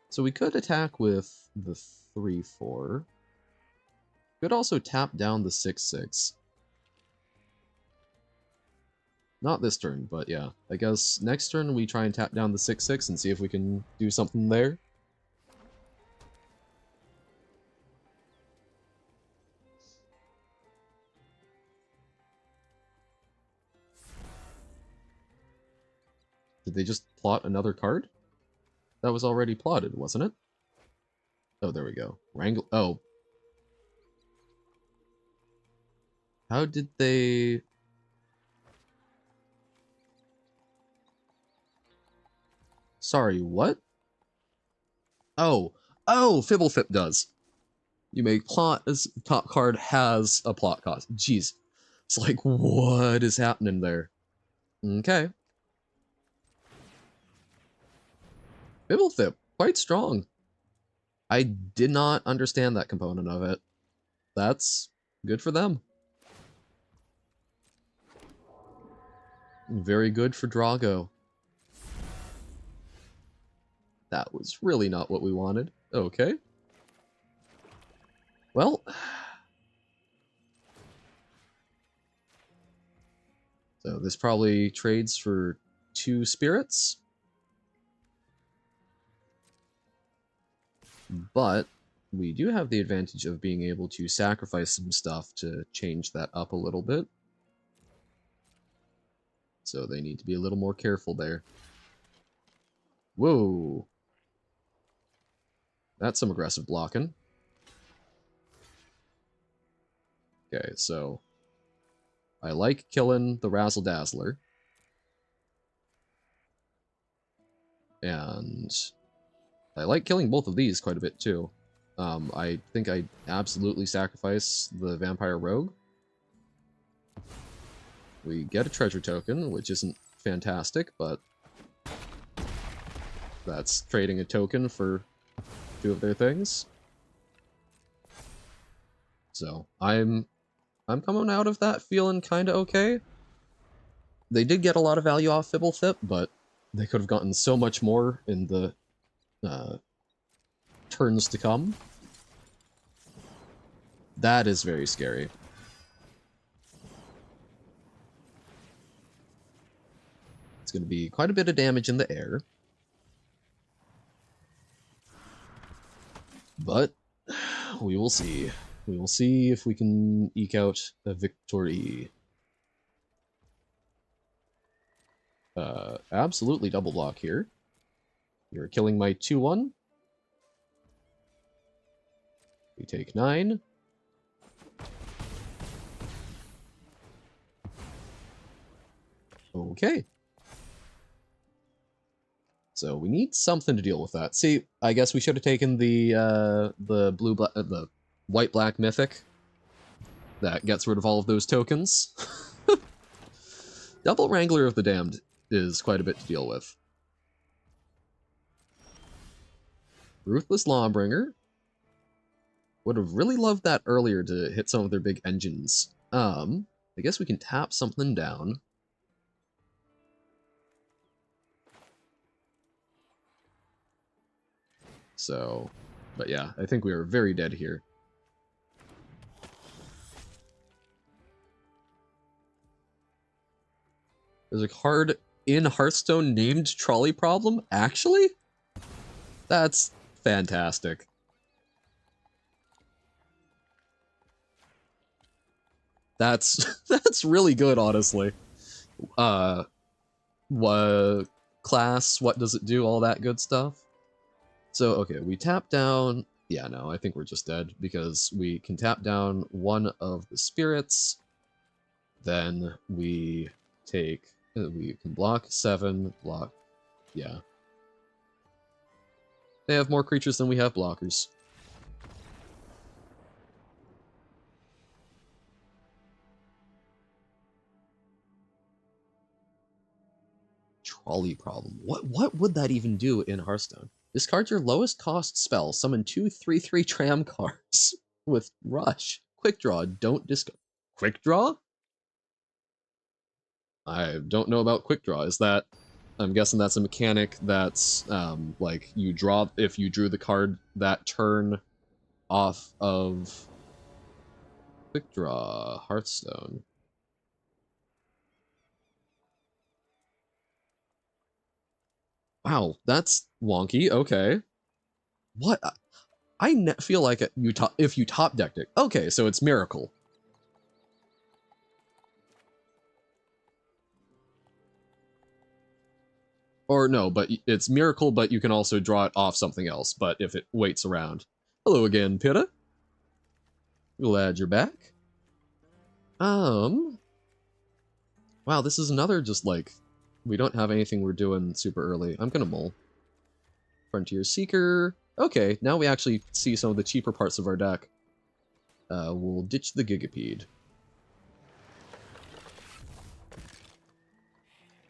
So we could attack with the 3-4. Could also tap down the 6-6. Not this turn, but yeah. I guess next turn we try and tap down the 6-6 and see if we can do something there. Did they just plot another card? That was already plotted, wasn't it? Oh, there we go. Wrangle. Oh. How did they... Sorry, what? Oh. Oh, Fibblethip does. You make plot as top card has a plot cost. Jeez. It's like, what is happening there? Okay. Bibblethip, quite strong. I did not understand that component of it. That's good for them. Very good for Drago. That was really not what we wanted. Okay. Well. So this probably trades for 2 spirits. But we do have the advantage of being able to sacrifice some stuff to change that up a little bit. So they need to be a little more careful there. Whoa. That's some aggressive blocking. Okay, so I like killing the Razzle Dazzler. And I like killing both of these quite a bit too. I think I absolutely sacrifice the Vampire Rogue. We get a treasure token, which isn't fantastic, but that's trading a token for 2 of their things. So I'm coming out of that feeling kind of okay. They did get a lot of value off Fibblethip, but they could have gotten so much more in the turns to come. That is very scary. It's going to be quite a bit of damage in the air. But we will see. We will see if we can eke out a victory. Absolutely double block here. You're killing my 2-1. We take 9. Okay. So we need something to deal with that. See, I guess we should have taken the the white-black mythic. That gets rid of all of those tokens. Double Wrangler of the Damned is quite a bit to deal with. Ruthless Lawbringer. Would have really loved that earlier to hit some of their big engines. I guess we can tap something down. So, but yeah, I think we are very dead here. There's a card in Hearthstone named Trolley Problem? Actually? That's fantastic. That's really good, honestly. What class, what does it do, all that good stuff. So, okay, we tap down... Yeah, no, I think we're just dead, because we can tap down one of the spirits, then we take... We can block 7, block... Yeah. They have more creatures than we have blockers. Trolley Problem. What would that even do in Hearthstone? Discard your lowest cost spell. Summon 2 3/3 tram cards with Rush. Quick Draw. Don't discard. Quick Draw? I don't know about Quick Draw. Is that... I'm guessing that's a mechanic that's, like, you draw... If you drew the card that turn off of... Quick Draw. Hearthstone. Wow, that's wonky. Okay. What? I feel like if you top decked it. Okay, so it's Miracle. Or no, but it's Miracle, but you can also draw it off something else, but if it waits around. Hello again, Pitta. Glad you're back. Wow, this is another just like... We don't have anything we're doing super early. I'm gonna mull. Frontier Seeker. Okay, now we actually see some of the cheaper parts of our deck. We'll ditch the Gigapede.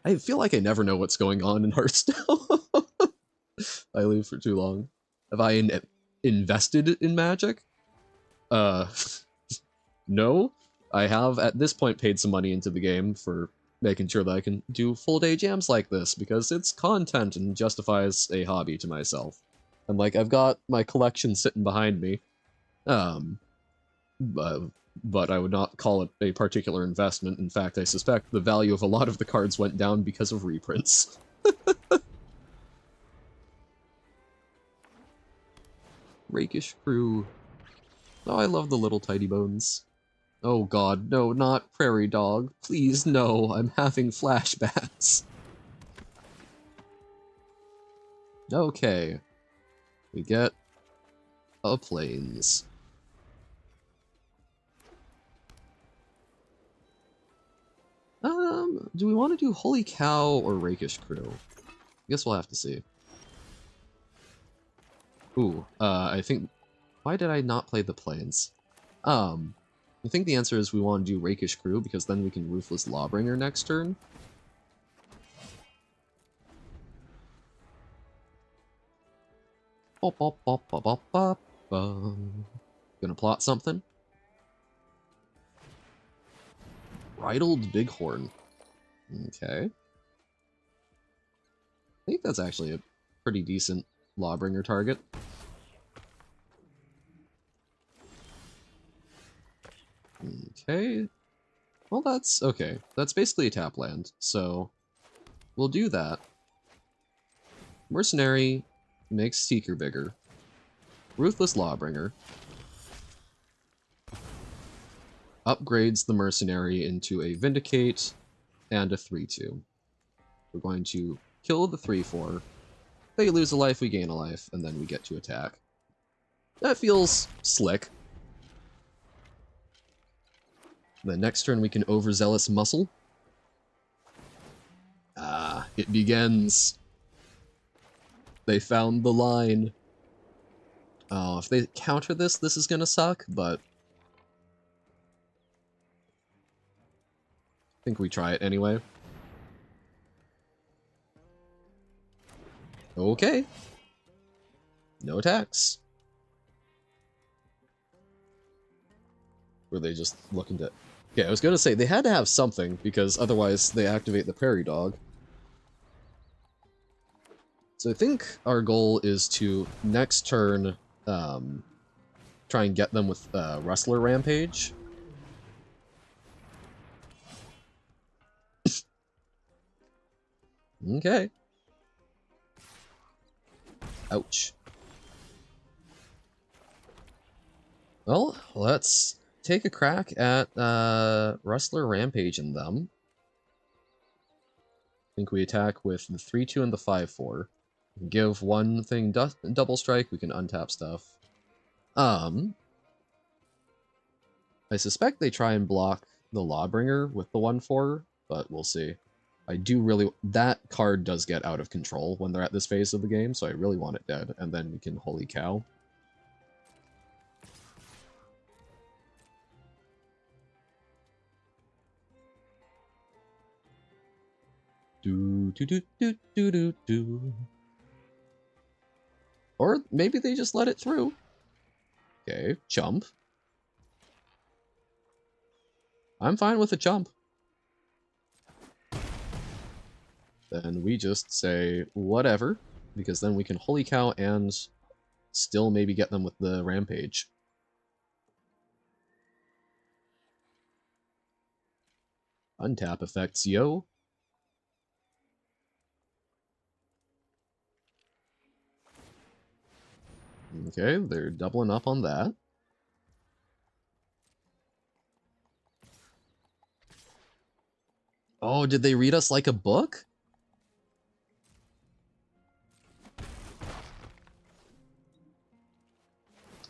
I feel like I never know what's going on in Hearthstone. I leave for too long. Have I invested in Magic? No. I have, at this point, paid some money into the game for making sure that I can do full-day jams like this, because it's content and justifies a hobby to myself. And, like, I've got my collection sitting behind me. But I would not call it a particular investment. In fact, I suspect the value of a lot of the cards went down because of reprints. Rakish Crew. Oh, I love the little tidy bones. Oh god, no, not Prairie Dog. Please, no, I'm having flashbacks. Okay. We get a Plains. Do we want to do Holy Cow or Rakish Crew? I guess we'll have to see. Ooh, I think... Why did I not play the Plains? I think the answer is we want to do Rakish Crew, because then we can Ruthless Lawbringer next turn. Gonna plot something. Bridled Bighorn. Okay. I think that's actually a pretty decent Lawbringer target. Okay. Well, that's okay. That's basically a tap land, so we'll do that. Mercenary makes Seeker bigger. Ruthless Lawbringer upgrades the Mercenary into a Vindicate and a 3/2. We're going to kill the 3/4. They lose a life, we gain a life, and then we get to attack. That feels slick. Then next turn we can Overzealous Muscle. Ah, it begins. They found the line. Oh, if they counter this, this is gonna suck, but... I think we try it anyway. Okay. No attacks. Were they just looking to... Okay, I was gonna say, they had to have something, because otherwise they activate the Prairie Dog. So I think our goal is to, next turn, try and get them with Wrestler Rampage. Okay. Ouch. Well, let's take a crack at Wrestler Rampage in them. I think we attack with the 3/2 and the 5/4. Give one thing double strike, we can untap stuff. I suspect they try and block the Lawbringer with the 1/4, but we'll see. I do really... That card does get out of control when they're at this phase of the game, so I really want it dead, and then we can Holy Cow. Do. Or maybe they just let it through. Okay, chump. I'm fine with a chump. Then we just say whatever, because then we can Holy Cow and still maybe get them with the Rampage. Untap effects, yo. Okay, they're doubling up on that. Oh, did they read us like a book?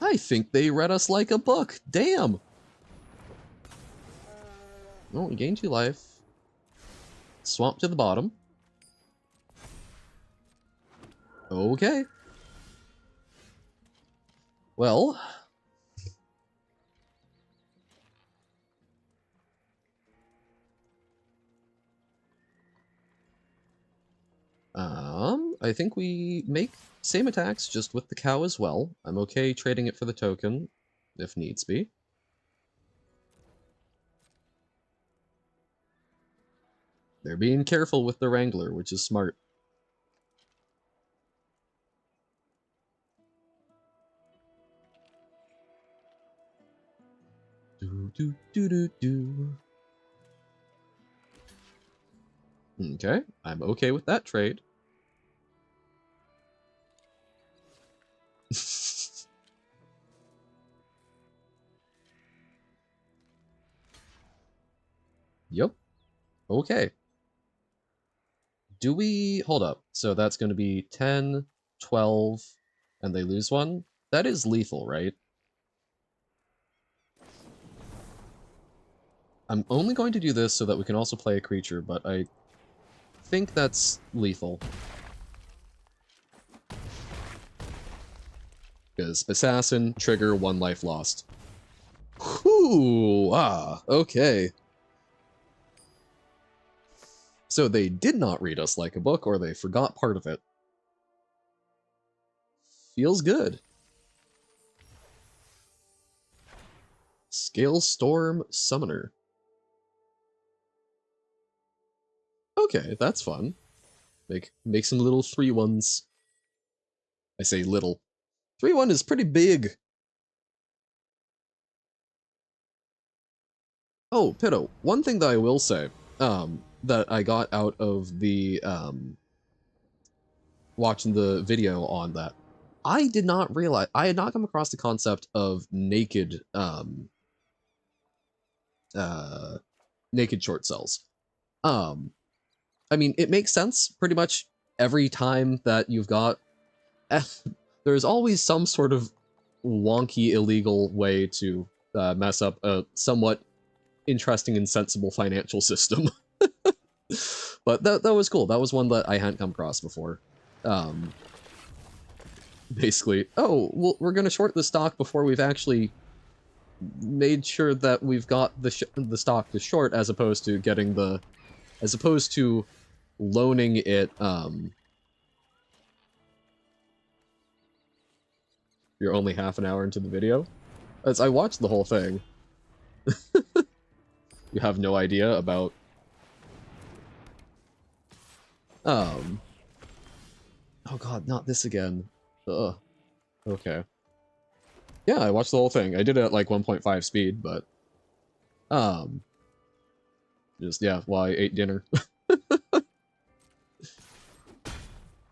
I think they read us like a book. Damn! Oh, we gain 2 life. Swamp to the bottom. Okay. Well, I think we make same attacks, just with the cow as well. I'm okay trading it for the token, if needs be. They're being careful with the Wrangler, which is smart. Do, do, do, do, do. Okay, I'm okay with that trade. Yep. Okay. Do we... Hold up. So that's going to be 10, 12, and they lose one? That is lethal, right? I'm only going to do this so that we can also play a creature, but I think that's lethal. Because assassin, trigger, 1 life lost. Whew, okay. So they did not read us like a book, or they forgot part of it. Feels good. Scale Storm Summoner. Okay, that's fun. Make some little 3/1s. I say little. 3/1 is pretty big. Oh, Pitto, one thing that I will say, that I got out of the, watching the video on that, I did not realize, I had not come across the concept of naked, naked short cells. I mean, it makes sense pretty much every time that you've got, there's always some sort of wonky, illegal way to mess up a somewhat interesting and sensible financial system. But that was cool. That was one that I hadn't come across before. Basically, oh, well, we're going to short the stock before we've actually made sure that we've got the stock to short, as opposed to getting the, as opposed to loaning it. You're only half an hour into the video. As I watched the whole thing. You have no idea about. Oh god, not this again. Ugh. Okay. Yeah, I watched the whole thing. I did it at like 1.5 speed, but just yeah, while I ate dinner.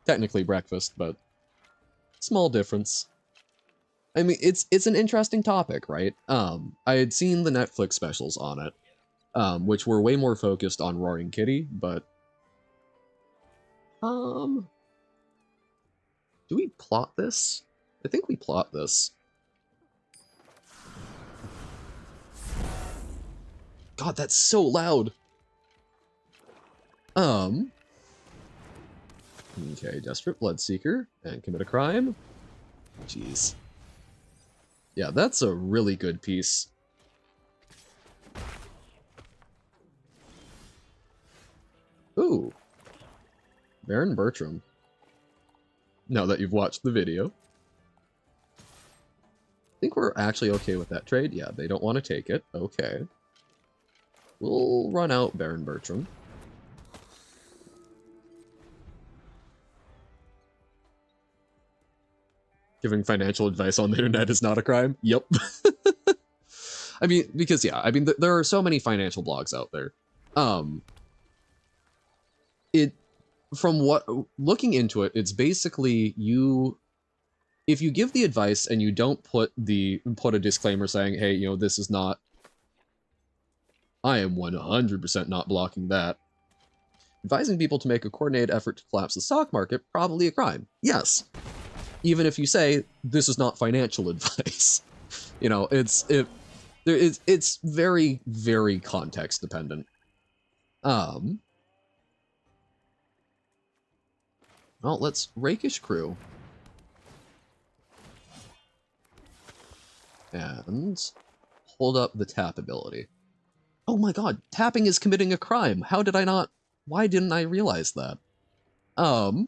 Technically breakfast, but small difference. I mean, it's an interesting topic, right? I had seen the Netflix specials on it, which were way more focused on Roaring Kitty, but do we plot this? I think we plot this. God, that's so loud. Okay, Desperate Bloodseeker and commit a crime. Jeez. Yeah, that's a really good piece. Ooh. Baron Bertram. Now that you've watched the video. I think we're actually okay with that trade. Yeah, they don't want to take it. Okay. We'll run out Baron Bertram. Giving financial advice on the internet is not a crime? Yep. I mean, because yeah, I mean, there are so many financial blogs out there. From what, looking into it, it's basically if you give the advice and you don't put a disclaimer saying, hey, you know, this is not, I am 100% not blocking that. Advising people to make a coordinated effort to collapse the stock market, probably a crime. Yes. Even if you say, this is not financial advice. You know, it's very, very context dependent. Well, let's Rakish Crew. And hold up the tap ability. Oh my god, tapping is committing a crime. How did I not... Why didn't I realize that? No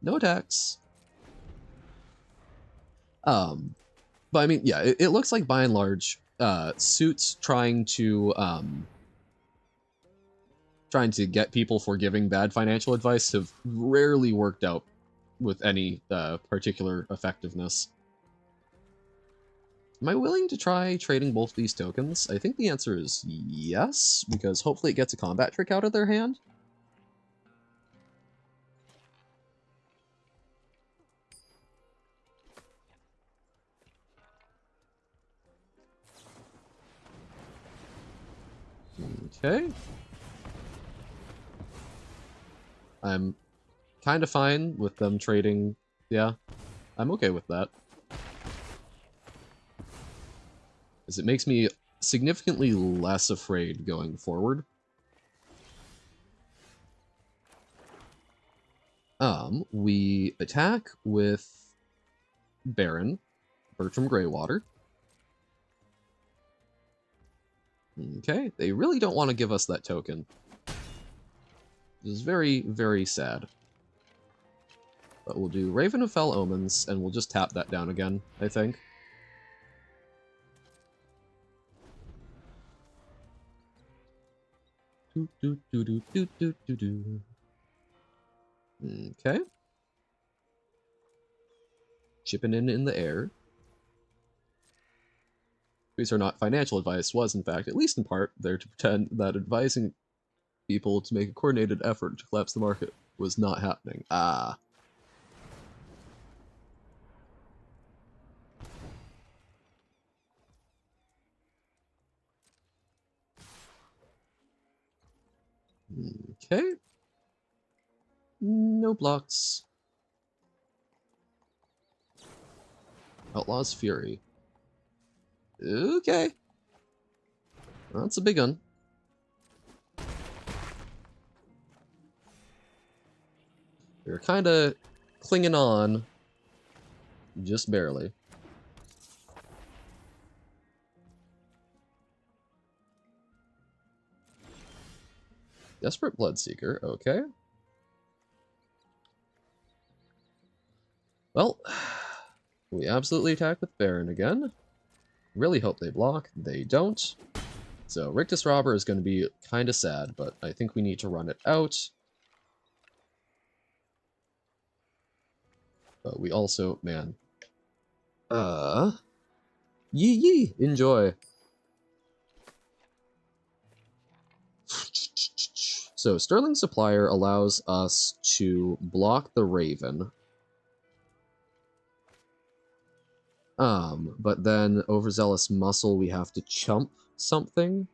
attacks. But I mean, yeah, it looks like by and large, suits trying to get people for giving bad financial advice have rarely worked out with any particular effectiveness. Am I willing to try trading both these tokens? I think the answer is yes, because hopefully it gets a combat trick out of their hand. Okay. I'm kind of fine with them trading. Yeah, I'm okay with that. Because it makes me significantly less afraid going forward. We attack with Baron, Bertram Greywater. Okay, they really don't want to give us that token. This is very, very sad. But we'll do Raven of Fell Omens, and we'll just tap that down again, I think. Okay. Chipping in the air. These are not financial advice, was in fact, at least in part, there to pretend that advising people to make a coordinated effort to collapse the market was not happening. Ah. Okay. No blocks. Outlaw's Fury. Okay. That's a big one. We're kind of clinging on. Just barely. Desperate Bloodseeker, okay. Well, we absolutely attack with Baron again. Really hope they block. They don't. So Rictus Robber is going to be kind of sad, but I think we need to run it out. But we also, man. Yee, enjoy. So Sterling Supplier allows us to block the Raven. But then Overzealous Muscle, we have to chump something.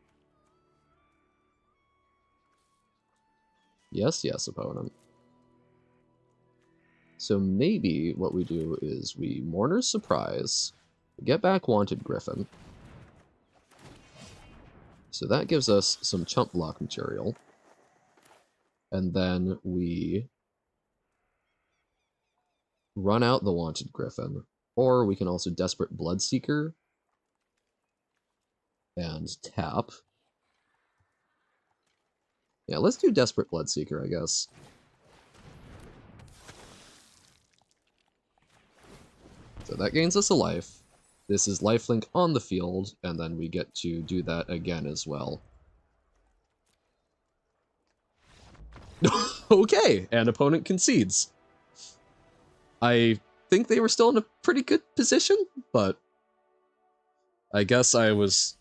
Yes, opponent. So maybe what we do is we Mourner's Surprise, get back Wanted Griffin. So that gives us some chump block material. And then we run out the Wanted Griffin. Or we can also Desperate Bloodseeker and tap. Yeah, let's do Desperate Bloodseeker, I guess. So that gains us a life. This is lifelink on the field, and then we get to do that again as well. Okay, an opponent concedes. I think they were still in a pretty good position, but I guess I was...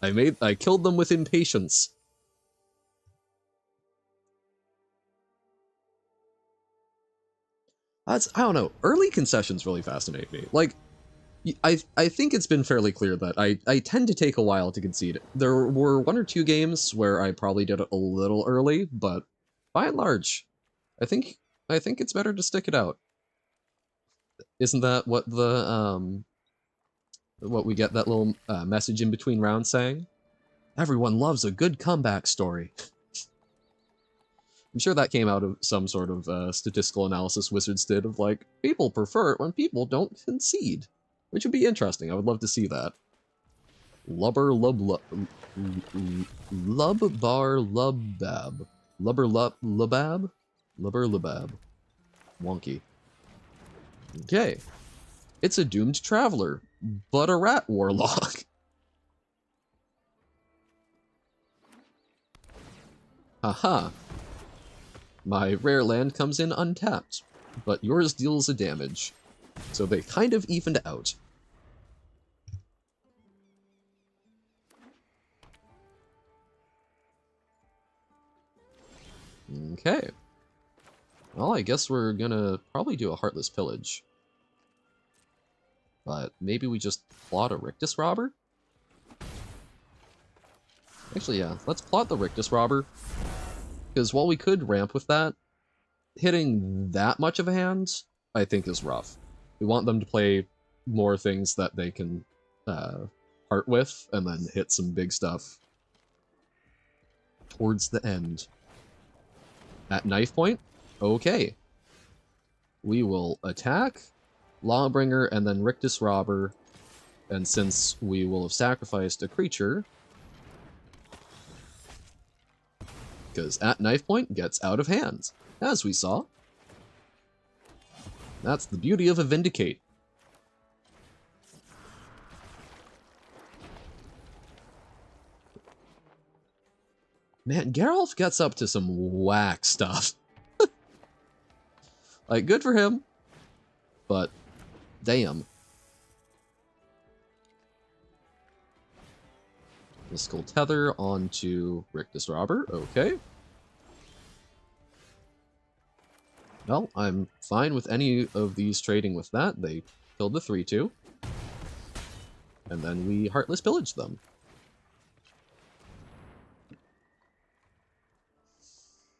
I killed them with impatience. I don't know, early concessions really fascinate me. Like, I think it's been fairly clear that I tend to take a while to concede. There were 1 or 2 games where I probably did it a little early, but by and large, I think it's better to stick it out. Isn't that what the what we get that little message in between rounds saying? Everyone loves a good comeback story. I'm sure that came out of some sort of statistical analysis Wizards did of like, people prefer it when people don't concede. Which would be interesting. I would love to see that. Lubber lub lub bar lubab. Lubber lubab? Lubber lubab. Wonky. Okay. It's a doomed traveler, but a rat warlock. Haha. My rare land comes in untapped, but yours deals a damage. So they kind of evened out. Okay. Well, I guess we're gonna probably do a Heartless Pillage. But maybe we just plot a Rictus Robber? Actually, yeah, let's plot the Rictus Robber. Because while we could ramp with that, hitting that much of a hand, I think is rough. We want them to play more things that they can part with, and then hit some big stuff towards the end. At knife point, okay. We will attack, Lawbringer, and then Rictus Robber, and since we will have sacrificed a creature, because at knife point gets out of hand, as we saw. That's the beauty of a Vindicate. Man, Geralf gets up to some whack stuff. Like, good for him, but damn. Mystical Tether onto Rictus Robber, okay. Well, I'm fine with any of these trading with that. They killed the 3-2. And then we Heartless Pillage them.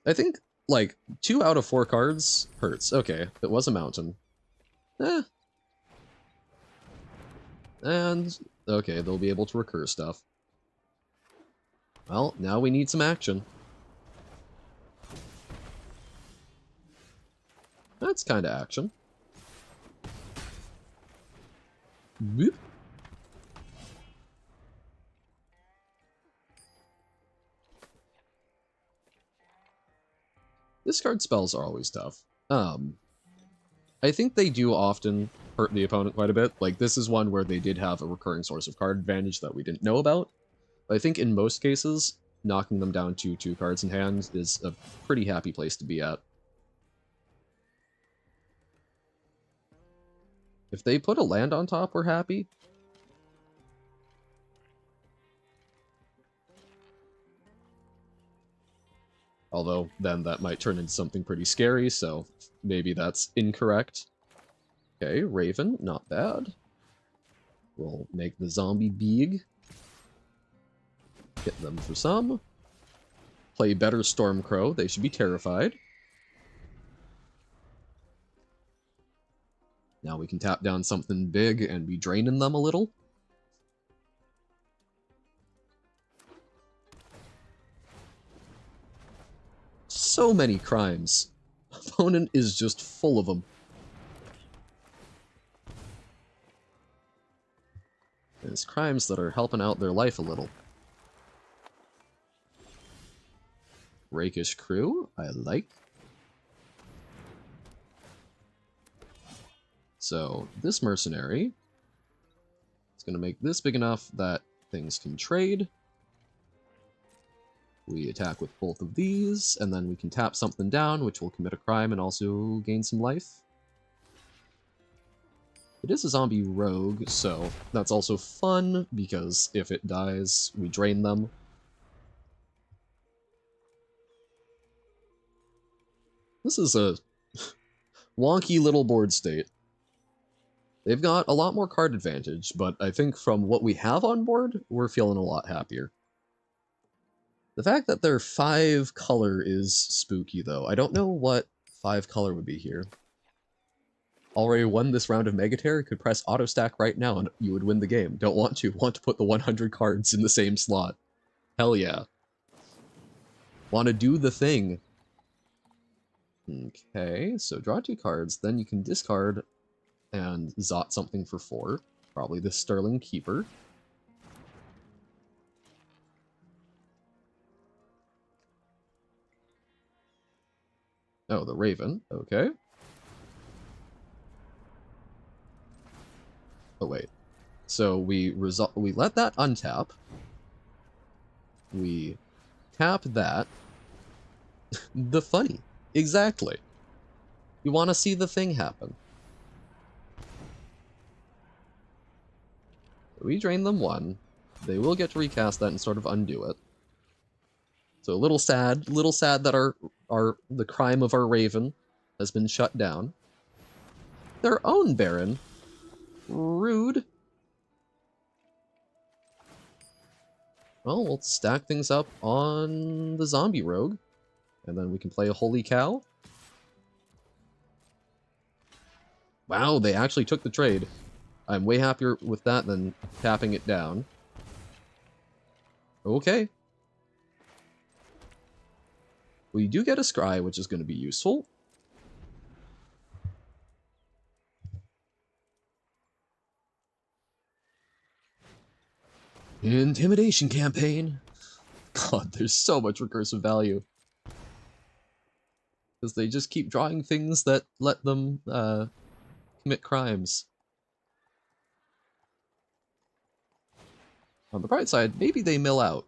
I think, like, 2 out of 4 cards hurts. Okay, it was a mountain. Eh. And, okay, they'll be able to recur stuff. Well, now we need some action. That's kind of action. Boop. Discard spells are always tough. I think they do often hurt the opponent quite a bit. Like, this is one where they did have a recurring source of card advantage that we didn't know about. But I think in most cases, knocking them down to 2 cards in hand is a pretty happy place to be at. If they put a land on top, we're happy. Although, then that might turn into something pretty scary, so maybe that's incorrect. Okay, Raven, not bad. We'll make the zombie big. Hit them for some. Play better Stormcrow, they should be terrified. Now we can tap down something big and be draining them a little. So many crimes. Opponent is just full of them. There's crimes that are helping out their life a little. Rakish Crew, I like. So, this mercenary is going to make this big enough that things can trade. We attack with both of these, and then we can tap something down, which will commit a crime and also gain some life. It is a zombie rogue, so that's also fun, because if it dies, we drain them. This is a wonky little board state. They've got a lot more card advantage, but I think from what we have on board, we're feeling a lot happier. The fact that their 5 color is spooky, though. I don't know what 5 color would be here. Already won this round of Megatear, could press auto stack right now and you would win the game. Don't want to. Want to put the 100 cards in the same slot. Hell yeah. Want to do the thing. Okay, so draw 2 cards, then you can discard and Zot something for 4. Probably the Sterling Keeper. Oh, the Raven. Okay. Oh, wait. So we let that untap. We tap that. The funny. Exactly. You want to see the thing happen. We drain them one. They will get to recast that and sort of undo it. So a little sad that the crime of our Raven has been shut down. Their own Baron. Rude. Well, we'll stack things up on the zombie rogue. And then we can play a Holy Cow. Wow, they actually took the trade. I'm way happier with that than tapping it down. Okay. We do get a scry, which is going to be useful. Intimidation campaign. God, there's so much recursive value. Because they just keep drawing things that let them commit crimes. On the bright side, maybe they mill out.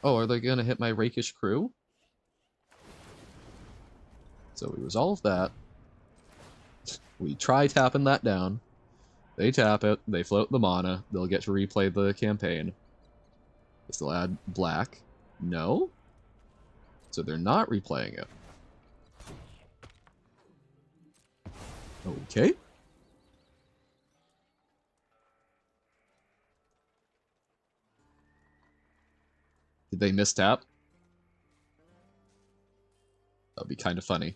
Oh, are they gonna hit my rakish crew? So we resolve that. We try tapping that down. They tap it, they float the mana, they'll get to replay the campaign. They still add black. No? So they're not replaying it. Okay. Did they mistap? That'd be kind of funny.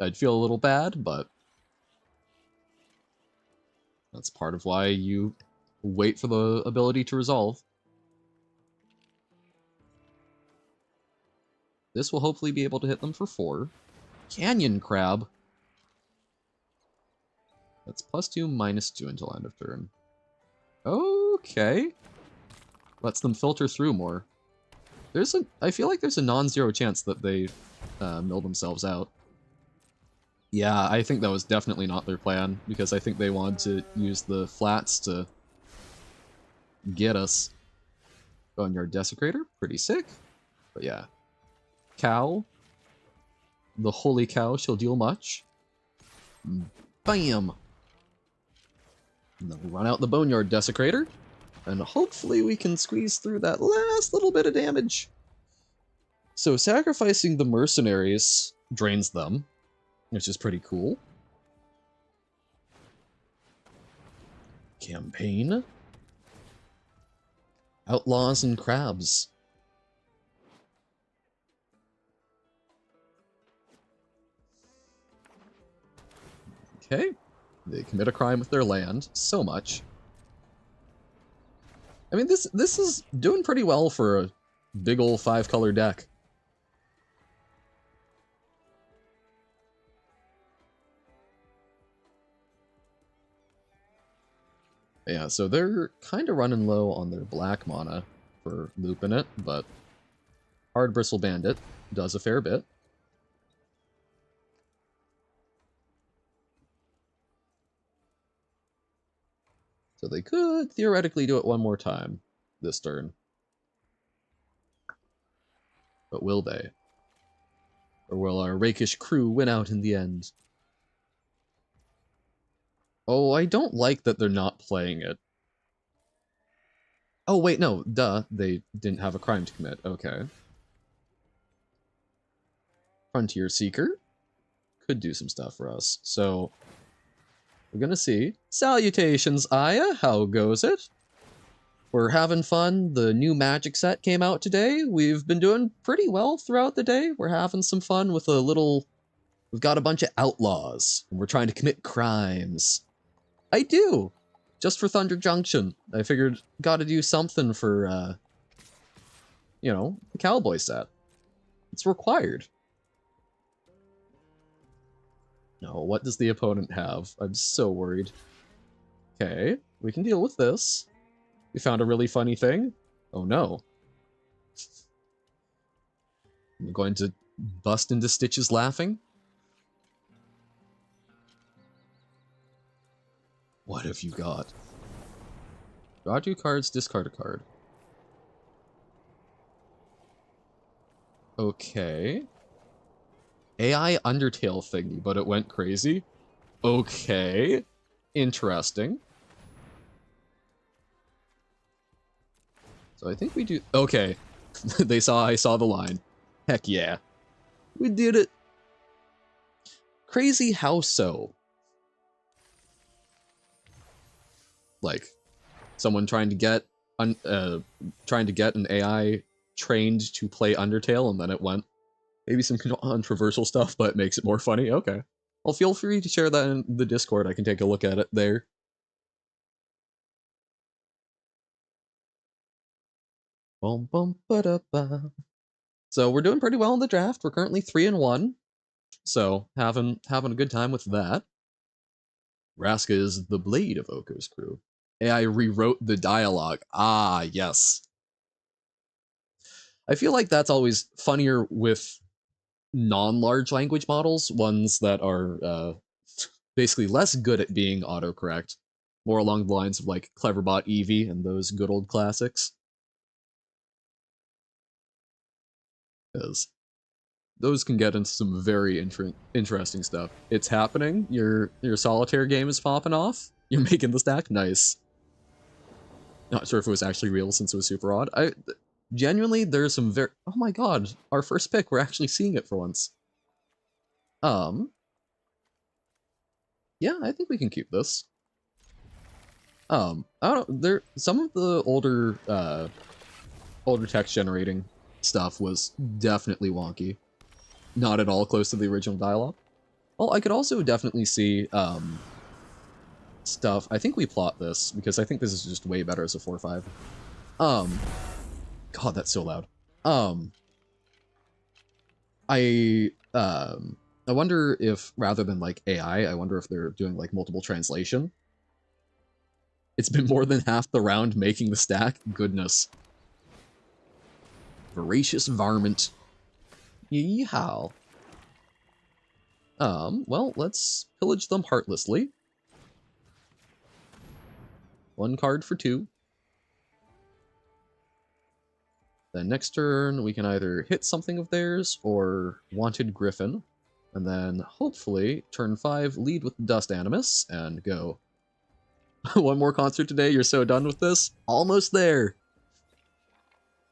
I'd feel a little bad, but that's part of why you wait for the ability to resolve. This will hopefully be able to hit them for 4. Canyon Crab. That's +2, -2 until end of turn. Okay. Lets them filter through more. I feel like there's a non-zero chance that they mill themselves out. Yeah, I think that was definitely not their plan, because I think they wanted to use the flats to get us. Boneyard Desecrator, pretty sick. But yeah. Cow. The Holy Cow, she'll deal much. Bam! And then we run out the Boneyard Desecrator, and hopefully we can squeeze through that last little bit of damage. So sacrificing the mercenaries drains them, which is pretty cool. Campaign. Outlaws and crabs. Okay. They commit a crime with their land. So much. I mean, this is doing pretty well for a big ol' 5-color deck. Yeah, so they're kind of running low on their black mana for looping it, but Hard Bristle Bandit does a fair bit. So they could theoretically do it one more time this turn. But will they? Or will our rakish crew win out in the end? Oh, I don't like that they're not playing it. Oh, wait, no, duh. They didn't have a crime to commit. Okay. Frontier Seeker could do some stuff for us. So, we're gonna see. Salutations, Aya. How goes it? We're having fun. The new magic set came out today. We've been doing pretty well throughout the day. We're having some fun with a little... We've got a bunch of outlaws, and we're trying to commit crimes. I do! Just for Thunder Junction. I figured, gotta do something for, you know, the cowboy set. It's required. No, what does the opponent have? I'm so worried. Okay, we can deal with this. We found a really funny thing. Oh no. I'm going to bust into stitches laughing. What have you got? Draw 2 cards, discard a card. Okay. AI Undertale thingy, but it went crazy. Okay. Interesting. So I think we do... Okay. I saw the line. Heck yeah. We did it. Crazy how so? Like, someone trying to get an AI trained to play Undertale, and then it went. Maybe some controversial stuff, but it makes it more funny. Okay. Well, feel free to share that in the Discord. I can take a look at it there. Boom, boom, ba-da-ba. So we're doing pretty well in the draft. We're currently 3-1. So having a good time with that. Raska is the blade of Oko's crew. AI rewrote the dialogue. Ah, yes. I feel like that's always funnier with non-large language models, ones that are basically less good at being autocorrect, more along the lines of like Cleverbot Eevee and those good old classics. Because those can get into some very interesting stuff. It's happening. Your solitaire game is popping off. You're making the stack. Nice. Not sure if it was actually real since it was super odd. Genuinely, there's some very... Oh my god, our first pick, we're actually seeing it for once. Yeah, I think we can keep this. I don't know, some of the older text generating stuff was definitely wonky. Not at all close to the original dialogue. Well, I could also definitely see, stuff... I think we plot this, because I think this is just way better as a 4-5. God, that's so loud. I wonder if, rather than, like, AI, I wonder if they're doing, like, multiple translation. It's been more than half the round making the stack. Goodness. Voracious varmint. Yeehaw. Well, let's pillage them heartlessly. 1 card for 2. Then next turn, we can either hit something of theirs, or Wanted Griffin. And then, hopefully, turn 5, lead with Dust Animus, and go. 1 more concert today, you're so done with this? Almost there!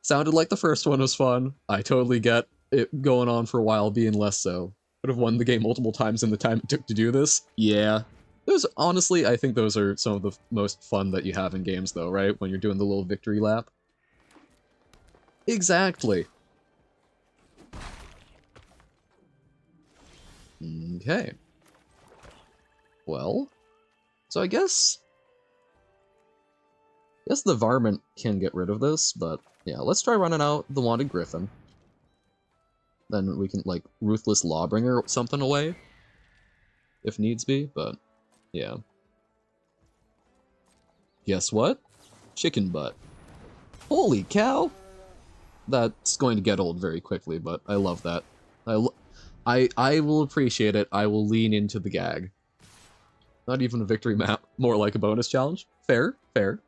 Sounded like the first one was fun. I totally get it going on for a while being less so. Could have won the game multiple times in the time it took to do this. Yeah. Those, honestly, I think those are some of the most fun that you have in games, though, right? When you're doing the little victory lap. Exactly. Okay. Well, so I guess the varmint can get rid of this, but yeah, let's try running out the Wanted Griffin. Then we can, like, Ruthless Lawbringer something away, if needs be, but yeah. Guess what? Chicken butt. Holy cow! That's going to get old very quickly, but I love that. I will appreciate it. I will lean into the gag. Not even a victory map, more like a bonus challenge. Fair, fair.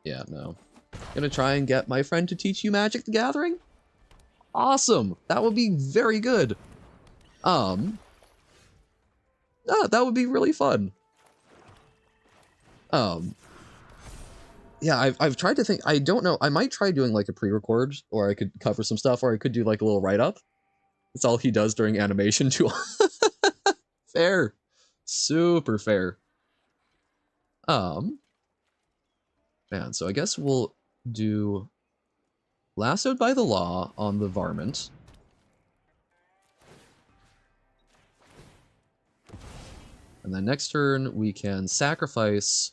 Yeah, no. Gonna try and get my friend to teach you Magic the Gathering? Awesome! That would be very good. That would be really fun. Yeah, I've tried to think, I don't know, I might try doing like a pre-record, or I could cover some stuff, or I could do like a little write-up. That's all he does during animation too. Fair. Super fair. Man, so I guess we'll do Lassoed by the Law on the Varmint. And then next turn, we can sacrifice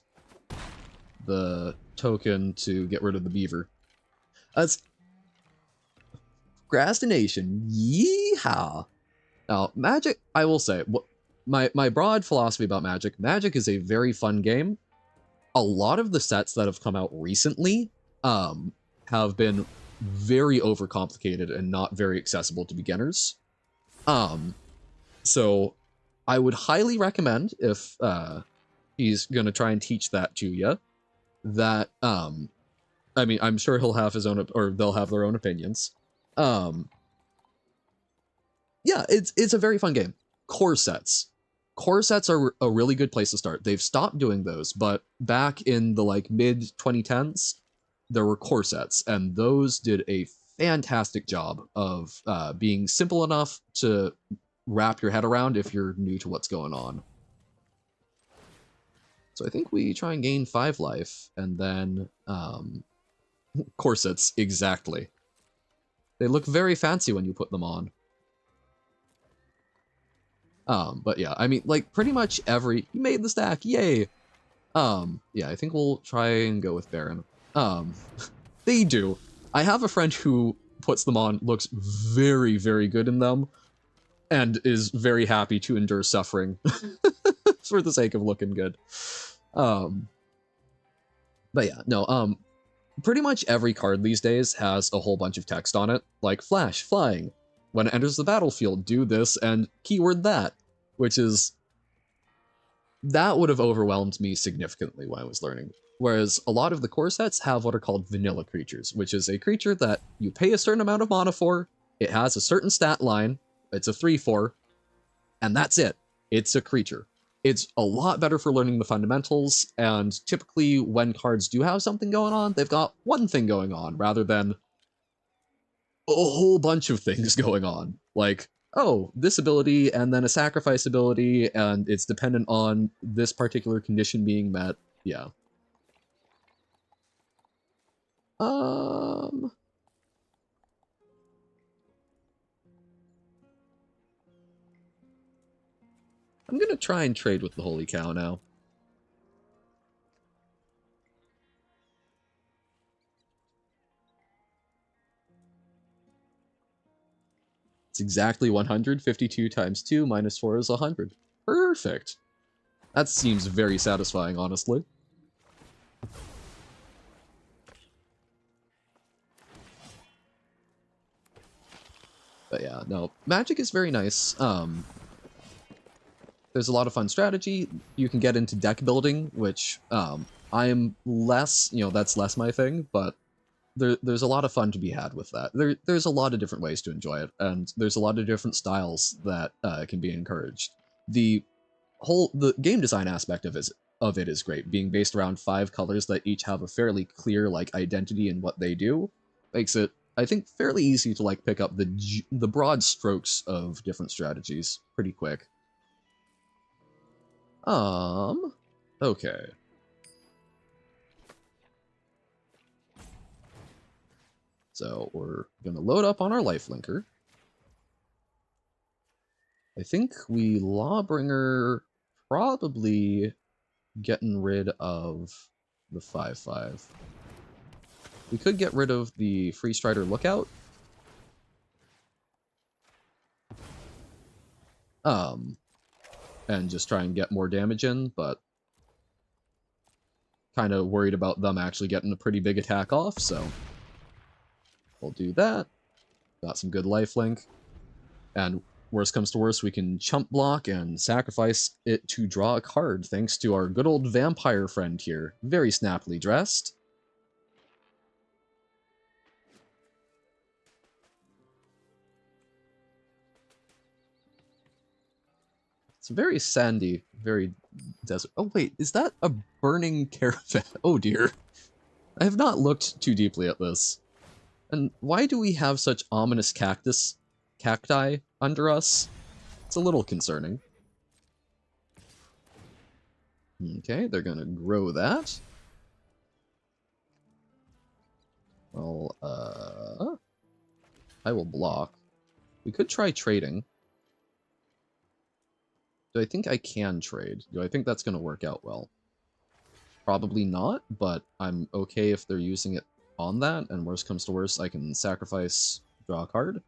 the token to get rid of the beaver. That's... Procrastination. Yeehaw! Now, Magic, I will say, my broad philosophy about Magic, Magic is a very fun game. A lot of the sets that have come out recently have been very overcomplicated and not very accessible to beginners. So I would highly recommend, if he's gonna try and teach that to you, that I mean, I'm sure he'll have his own, or they'll have their own opinions. Yeah, it's a very fun game. Core sets. Core sets are a really good place to start. They've stopped doing those, but back in the like mid 2010s, there were core sets, and those did a fantastic job of being simple enough to wrap your head around if you're new to what's going on. So I think we try and gain 5 life, and then corsets, exactly. They look very fancy when you put them on. But yeah, I mean, like, pretty much you made the stack, yay! Yeah, I think we'll try and go with Baron. They do. I have a friend who puts them on, looks very, very good in them, and is very happy to endure suffering for the sake of looking good. But yeah, no, pretty much every card these days has a whole bunch of text on it, like Flash, Flying. When it enters the battlefield, do this, and keyword that, which is... That would have overwhelmed me significantly when I was learning. Whereas a lot of the core sets have what are called vanilla creatures, which is a creature that you pay a certain amount of mana for, it has a certain stat line, it's a 3/4, and that's it. It's a creature. It's a lot better for learning the fundamentals, and typically when cards do have something going on, they've got one thing going on, rather than a whole bunch of things going on. Like, oh, this ability, and then a sacrifice ability, and it's dependent on this particular condition being met. Yeah. I'm gonna try and trade with the Holy Cow now. It's exactly 152 times 2 minus 4 is 100. Perfect. That seems very satisfying, honestly. But yeah, no, Magic is very nice. There's a lot of fun strategy. You can get into deck building, which I am less, that's less my thing, but there's a lot of fun to be had with that. There's a lot of different ways to enjoy it, and there's a lot of different styles that can be encouraged. The game design aspect of it is great, being based around 5 colors that each have a fairly clear like identity in what they do, makes it, I think, fairly easy to like pick up the broad strokes of different strategies pretty quick. Okay. So we're gonna load up on our lifelinker. I think we Lawbringer probably getting rid of the 5/5. We could get rid of the Free Strider Lookout. And just try and get more damage in, but kind of worried about them actually getting a pretty big attack off, so we'll do that. Got some good lifelink. And worst comes to worst, we can chump block and sacrifice it to draw a card, thanks to our good old vampire friend here. Very snappily dressed. It's very sandy, very desert. Oh wait, is that a burning caravan? Oh dear. I have not looked too deeply at this. And why do we have such ominous cacti under us? It's a little concerning. Okay, they're gonna grow that. Well, I will block. We could try trading. Do I think I can trade? Do I think that's gonna work out well? Probably not, but I'm okay if they're using it on that, and worst comes to worst, I can sacrifice, draw a card.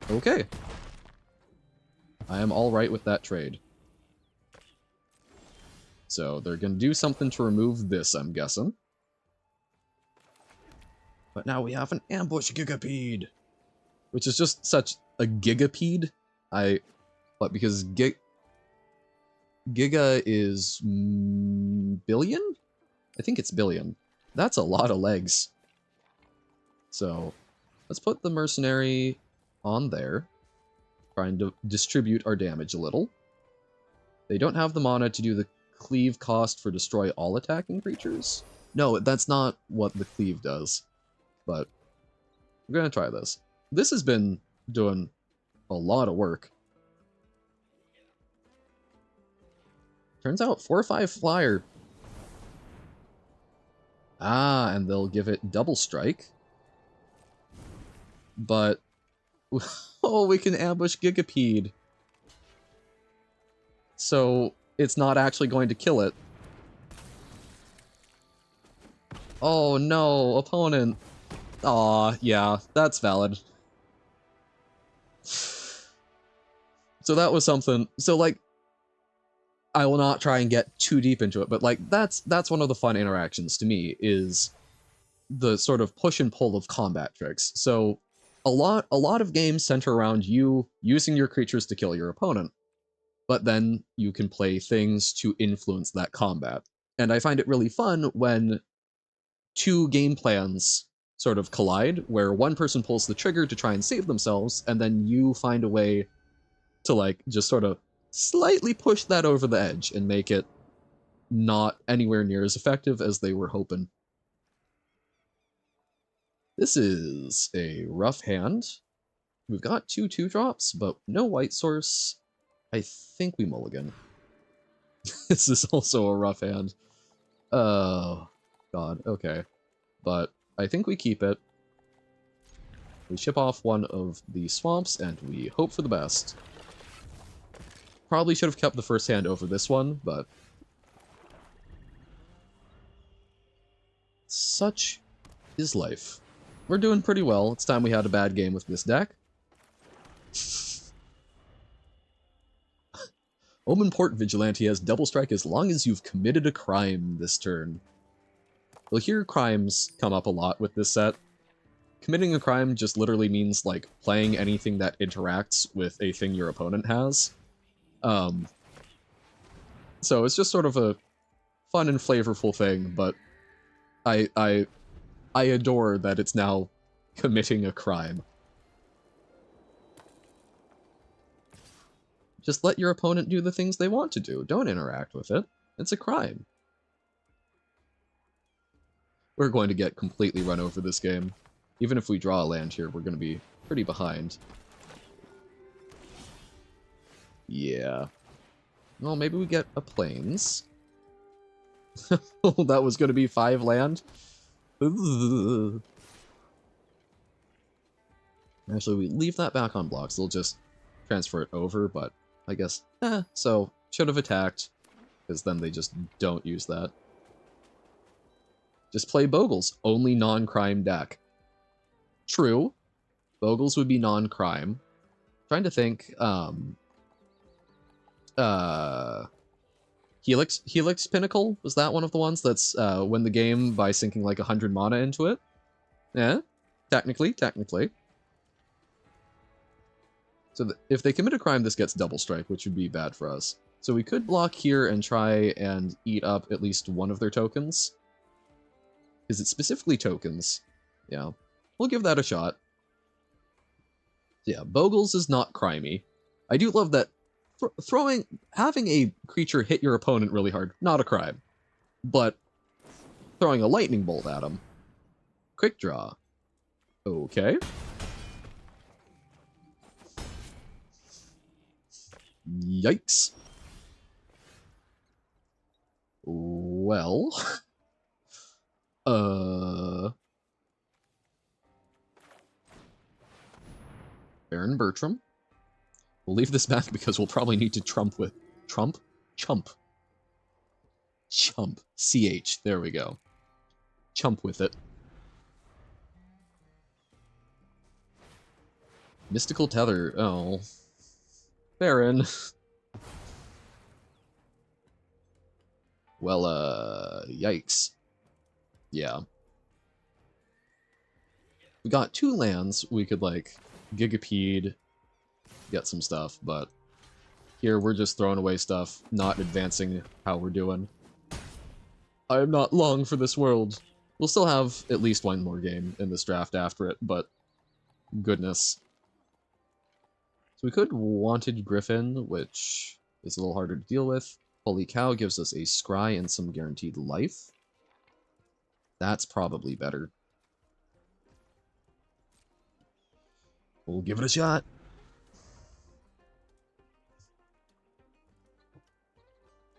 Okay. I am alright with that trade. So they're gonna do something to remove this, I'm guessing. But now we have an ambush gigapede, which is just such a gigapede. Because giga is billion? I think it's billion. That's a lot of legs. So let's put the mercenary on there, trying to distribute our damage a little. They don't have the mana to do the cleave cost for destroy all attacking creatures. No, that's not what the cleave does. But we're gonna try this. This has been doing a lot of work. Turns out 4 or 5 flyer. Ah, and they'll give it double strike. But oh, we can ambush Gigapede. So it's not actually going to kill it. Oh no, opponent. Aw, yeah, that's valid. So that was something. So like, I will not try and get too deep into it, but like that's one of the fun interactions to me, is the sort of push and pull of combat tricks. So a lot of games center around you using your creatures to kill your opponent, but then you can play things to influence that combat. And I find it really fun when two game plans sort of collide, where one person pulls the trigger to try and save themselves, and then you find a way to like just sort of slightly push that over the edge and make it not anywhere near as effective as they were hoping. This is a rough hand. We've got 2 2-drops, but no white source. I think we mulligan. This is also a rough hand. Oh, God, okay. But I think we keep it. We ship off one of the swamps, and we hope for the best. Probably should have kept the first hand over this one, but such is life. We're doing pretty well. It's time we had a bad game with this deck. Omen Port Vigilante has double strike as long as you've committed a crime this turn. You'll hear crimes come up a lot with this set. Committing a crime just literally means like playing anything that interacts with a thing your opponent has. So it's just sort of a fun and flavorful thing, but I adore that it's now committing a crime. Just let your opponent do the things they want to do. Don't interact with it. It's a crime. We're going to get completely run over this game. Even if we draw a land here, we're going to be pretty behind. Yeah. Well, maybe we get a plains. That was going to be 5 land. Ugh. Actually, we leave that back on blocks. They'll just transfer it over, but I guess, so should have attacked, because then they just don't use that. Just play Bogles, only non-crime deck. True, Bogles would be non-crime. Trying to think, Helix Pinnacle, was that one of the ones that's win the game by sinking like 100 mana into it? Yeah, technically. So if they commit a crime, this gets double strike, which would be bad for us. So we could block here and try and eat up at least one of their tokens. Is it specifically tokens? Yeah, we'll give that a shot. Yeah, Bogles is not crimey. I do love that having a creature hit your opponent really hard, not a crime. But throwing a lightning bolt at him. Quick draw. Okay. Yikes. Well. Baron Bertram. We'll leave this back because we'll probably need to chump. CH. There we go. Chump with it. Mystical Tether. Oh. Baron. Well, yikes. Yeah. We got 2 lands. We could, like, Gigapede, get some stuff, but here we're just throwing away stuff, not advancing how we're doing. I am not long for this world. We'll still have at least one more game in this draft after it, but goodness. So we could Wanted Griffin, which is a little harder to deal with. Holy Cow gives us a Scry and some guaranteed life. That's probably better. We'll give it a shot.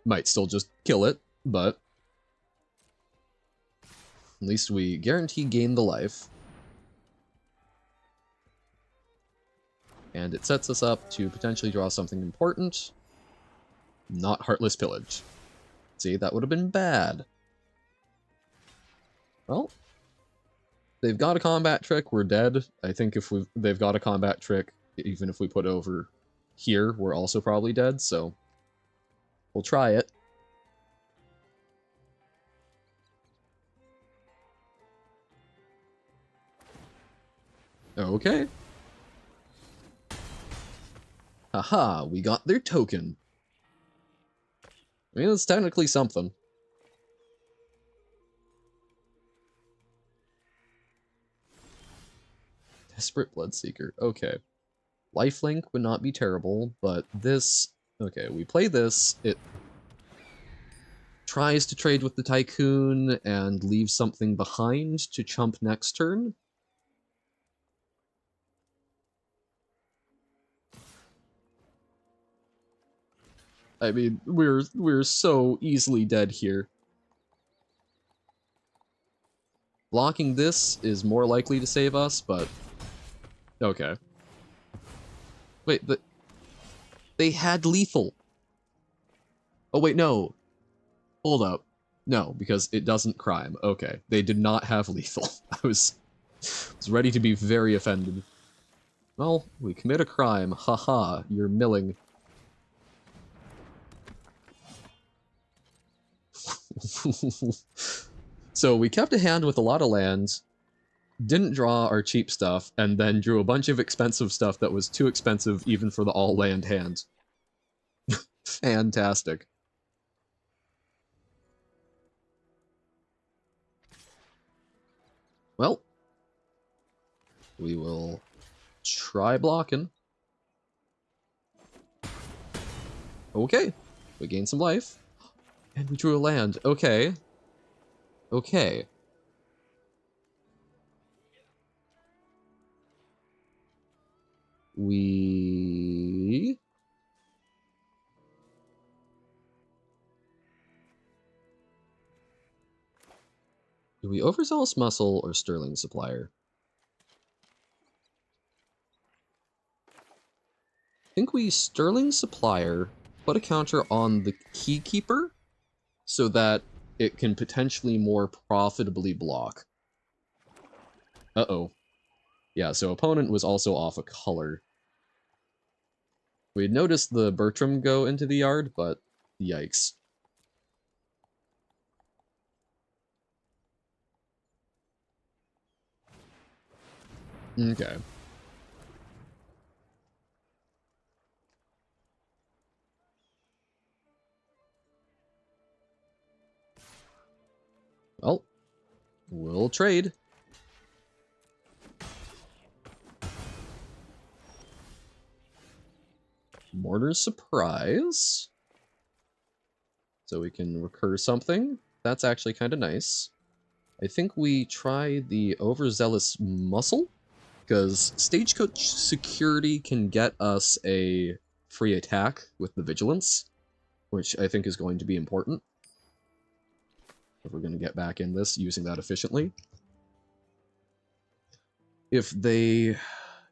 Might still just kill it, but at least we guarantee gain the life. And it sets us up to potentially draw something important. Not Heartless Pillage. See, that would have been bad. Well, they've got a combat trick, we're dead. I think if they've got a combat trick, even if we put it over here, we're also probably dead, so we'll try it. Okay. Haha, we got their token. I mean, it's technically something. Desperate Bloodseeker. Okay. Lifelink would not be terrible, but this... Okay, we play this, it tries to trade with the Tycoon and leaves something behind to chump next turn. I mean, we're so easily dead here. Blocking this is more likely to save us, but... Okay. Wait, they had lethal. Oh, wait, no. Hold up. No, because it doesn't crime. Okay, they did not have lethal. I was ready to be very offended. Well, we commit a crime. Haha, you're milling. So we kept a hand with a lot of lands, didn't draw our cheap stuff, and then drew a bunch of expensive stuff that was too expensive even for the all-land hand. Fantastic. Well, we will try blocking. Okay, we gained some life. And we drew a land. Okay. Okay. We... Do we Overzealous Muscle or Sterling Supplier? I think we Sterling Supplier, put a counter on the Keykeeper, so that it can potentially more profitably block. Uh-oh. Yeah, so opponent was also off a color. We had noticed the Bertram go into the yard, but yikes. Okay. Well, we'll trade. Mortar's Surprise. So we can recur something. That's actually kind of nice. I think we try the Overzealous Muscle, because Stagecoach Security can get us a free attack with the Vigilance, which I think is going to be important if we're going to get back in this using that efficiently. If they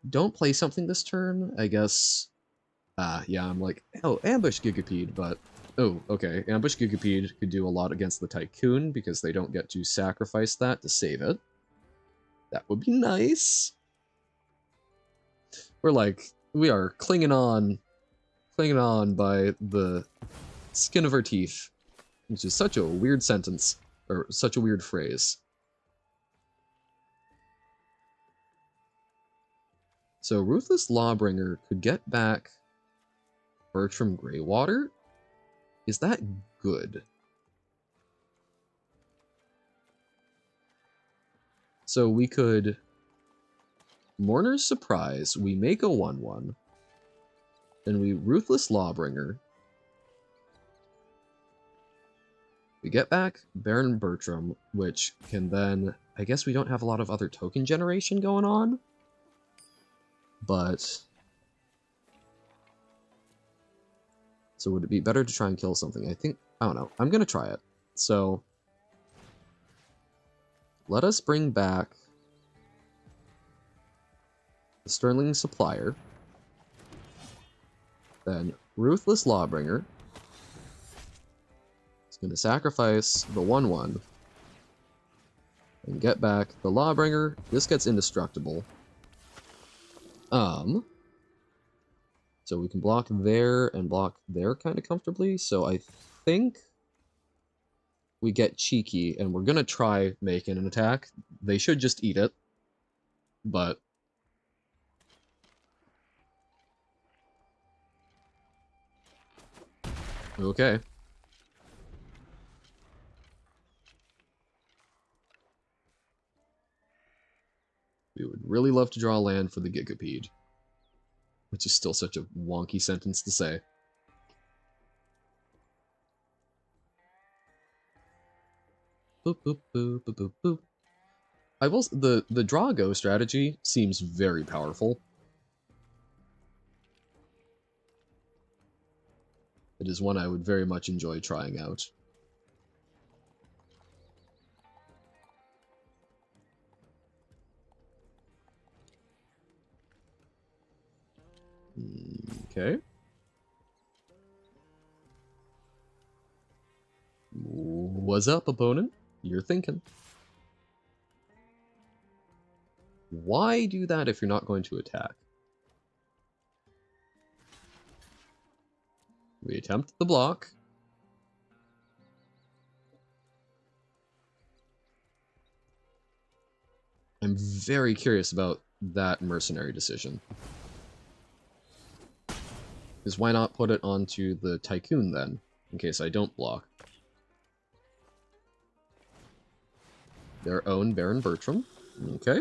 don't play something this turn, I guess... yeah, I'm like, oh, Ambush Gigapede, but... Oh, okay, Ambush Gigapede could do a lot against the Tycoon, because they don't get to sacrifice that to save it. That would be nice. we are clinging on by the skin of our teeth, which is such a weird sentence, or such a weird phrase. So Ruthless Lawbringer could get back Bertram Greywater? Is that good? So we could Mourner's Surprise, we make a 1/1, and we Ruthless Lawbringer. We get back Baron Bertram, which can then... I guess we don't have a lot of other token generation going on, but... So would it be better to try and kill something? I don't know. I'm going to try it. So let us bring back the Sterling Supplier. Then Ruthless Lawbringer. It's going to sacrifice the 1/1 and get back the Lawbringer. This gets indestructible. So we can block there and block there kind of comfortably. So I think we get cheeky, and we're going to try making an attack. They should just eat it, but... Okay. We would really love to draw land for the Gigapede, which is still such a wonky sentence to say. Boop, boop, boop, boop, boop, boop. The draw go strategy seems very powerful. It is one I would very much enjoy trying out. Okay. What's up, opponent? You're thinking. Why do that if you're not going to attack? We attempt the block. I'm very curious about that mercenary decision. Because why not put it onto the Tycoon then, in case I don't block? Their own Baron Bertram. Okay.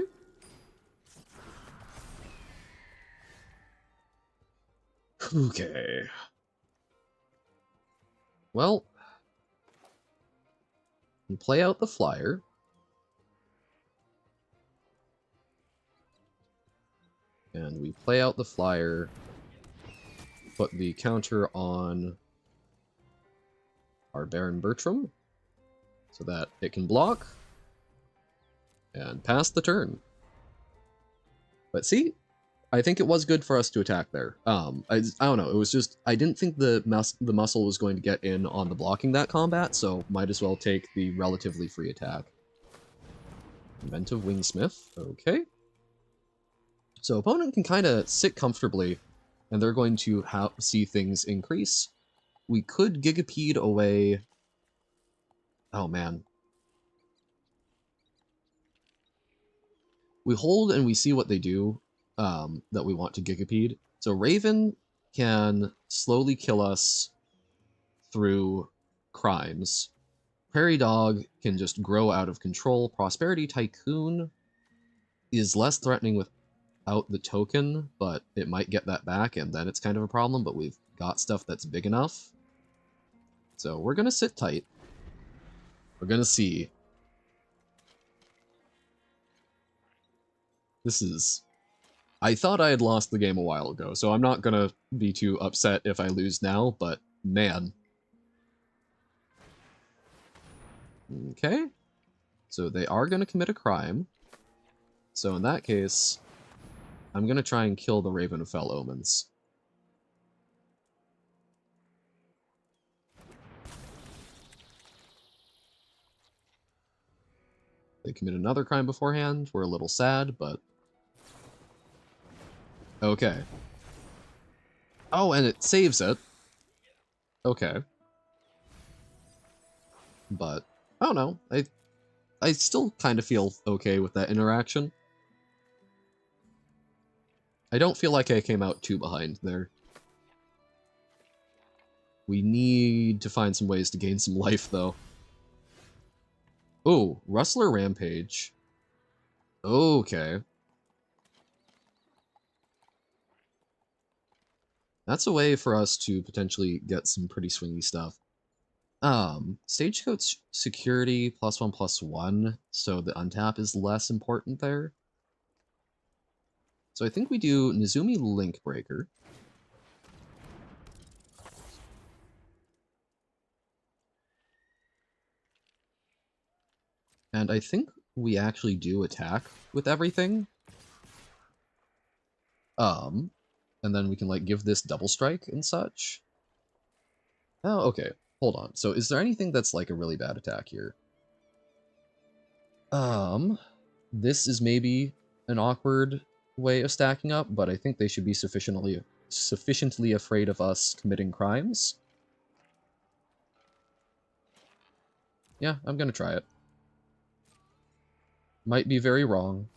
Okay. Well, we play out the flyer. And we play out the flyer, put the counter on our Baron Bertram, so that it can block, and pass the turn. But see, I think it was good for us to attack there. I don't know, it was just, I didn't think the muscle was going to get in on the blocking that combat, so might as well take the relatively free attack. Inventive Wingsmith, okay. So opponent can kind of sit comfortably, and they're going to see things increase. We could Gigapede away... Oh man. We hold and we see what they do that we want to Gigapede. So Raven can slowly kill us through crimes. Prairie Dog can just grow out of control. Prosperity Tycoon is less threatening without the token, but it might get that back, and then it's kind of a problem, but we've got stuff that's big enough. So we're going to sit tight. We're going to see. This is... I thought I had lost the game a while ago, so I'm not going to be too upset if I lose now, but man. Okay. So they are going to commit a crime. So in that case, I'm going to try and kill the Raven of Fell Omens. They commit another crime beforehand. We're a little sad, but... Okay. Oh, and it saves it. Okay. But, I don't know. I still kind of feel okay with that interaction. I don't feel like I came out too behind there. We need to find some ways to gain some life, though. Oh, Rustler Rampage. Okay. That's a way for us to potentially get some pretty swingy stuff. Stagecoach security +1/+1, so the untap is less important there. So I think we do Nizumi Link Breaker. And I think we actually do attack with everything. And then we can like give this double strike and such. Oh, okay. Hold on. So is there anything that's like a really bad attack here? This is maybe an awkward way of stacking up, but I think they should be sufficiently afraid of us committing crimes. Yeah, I'm gonna try it. Might be very wrong.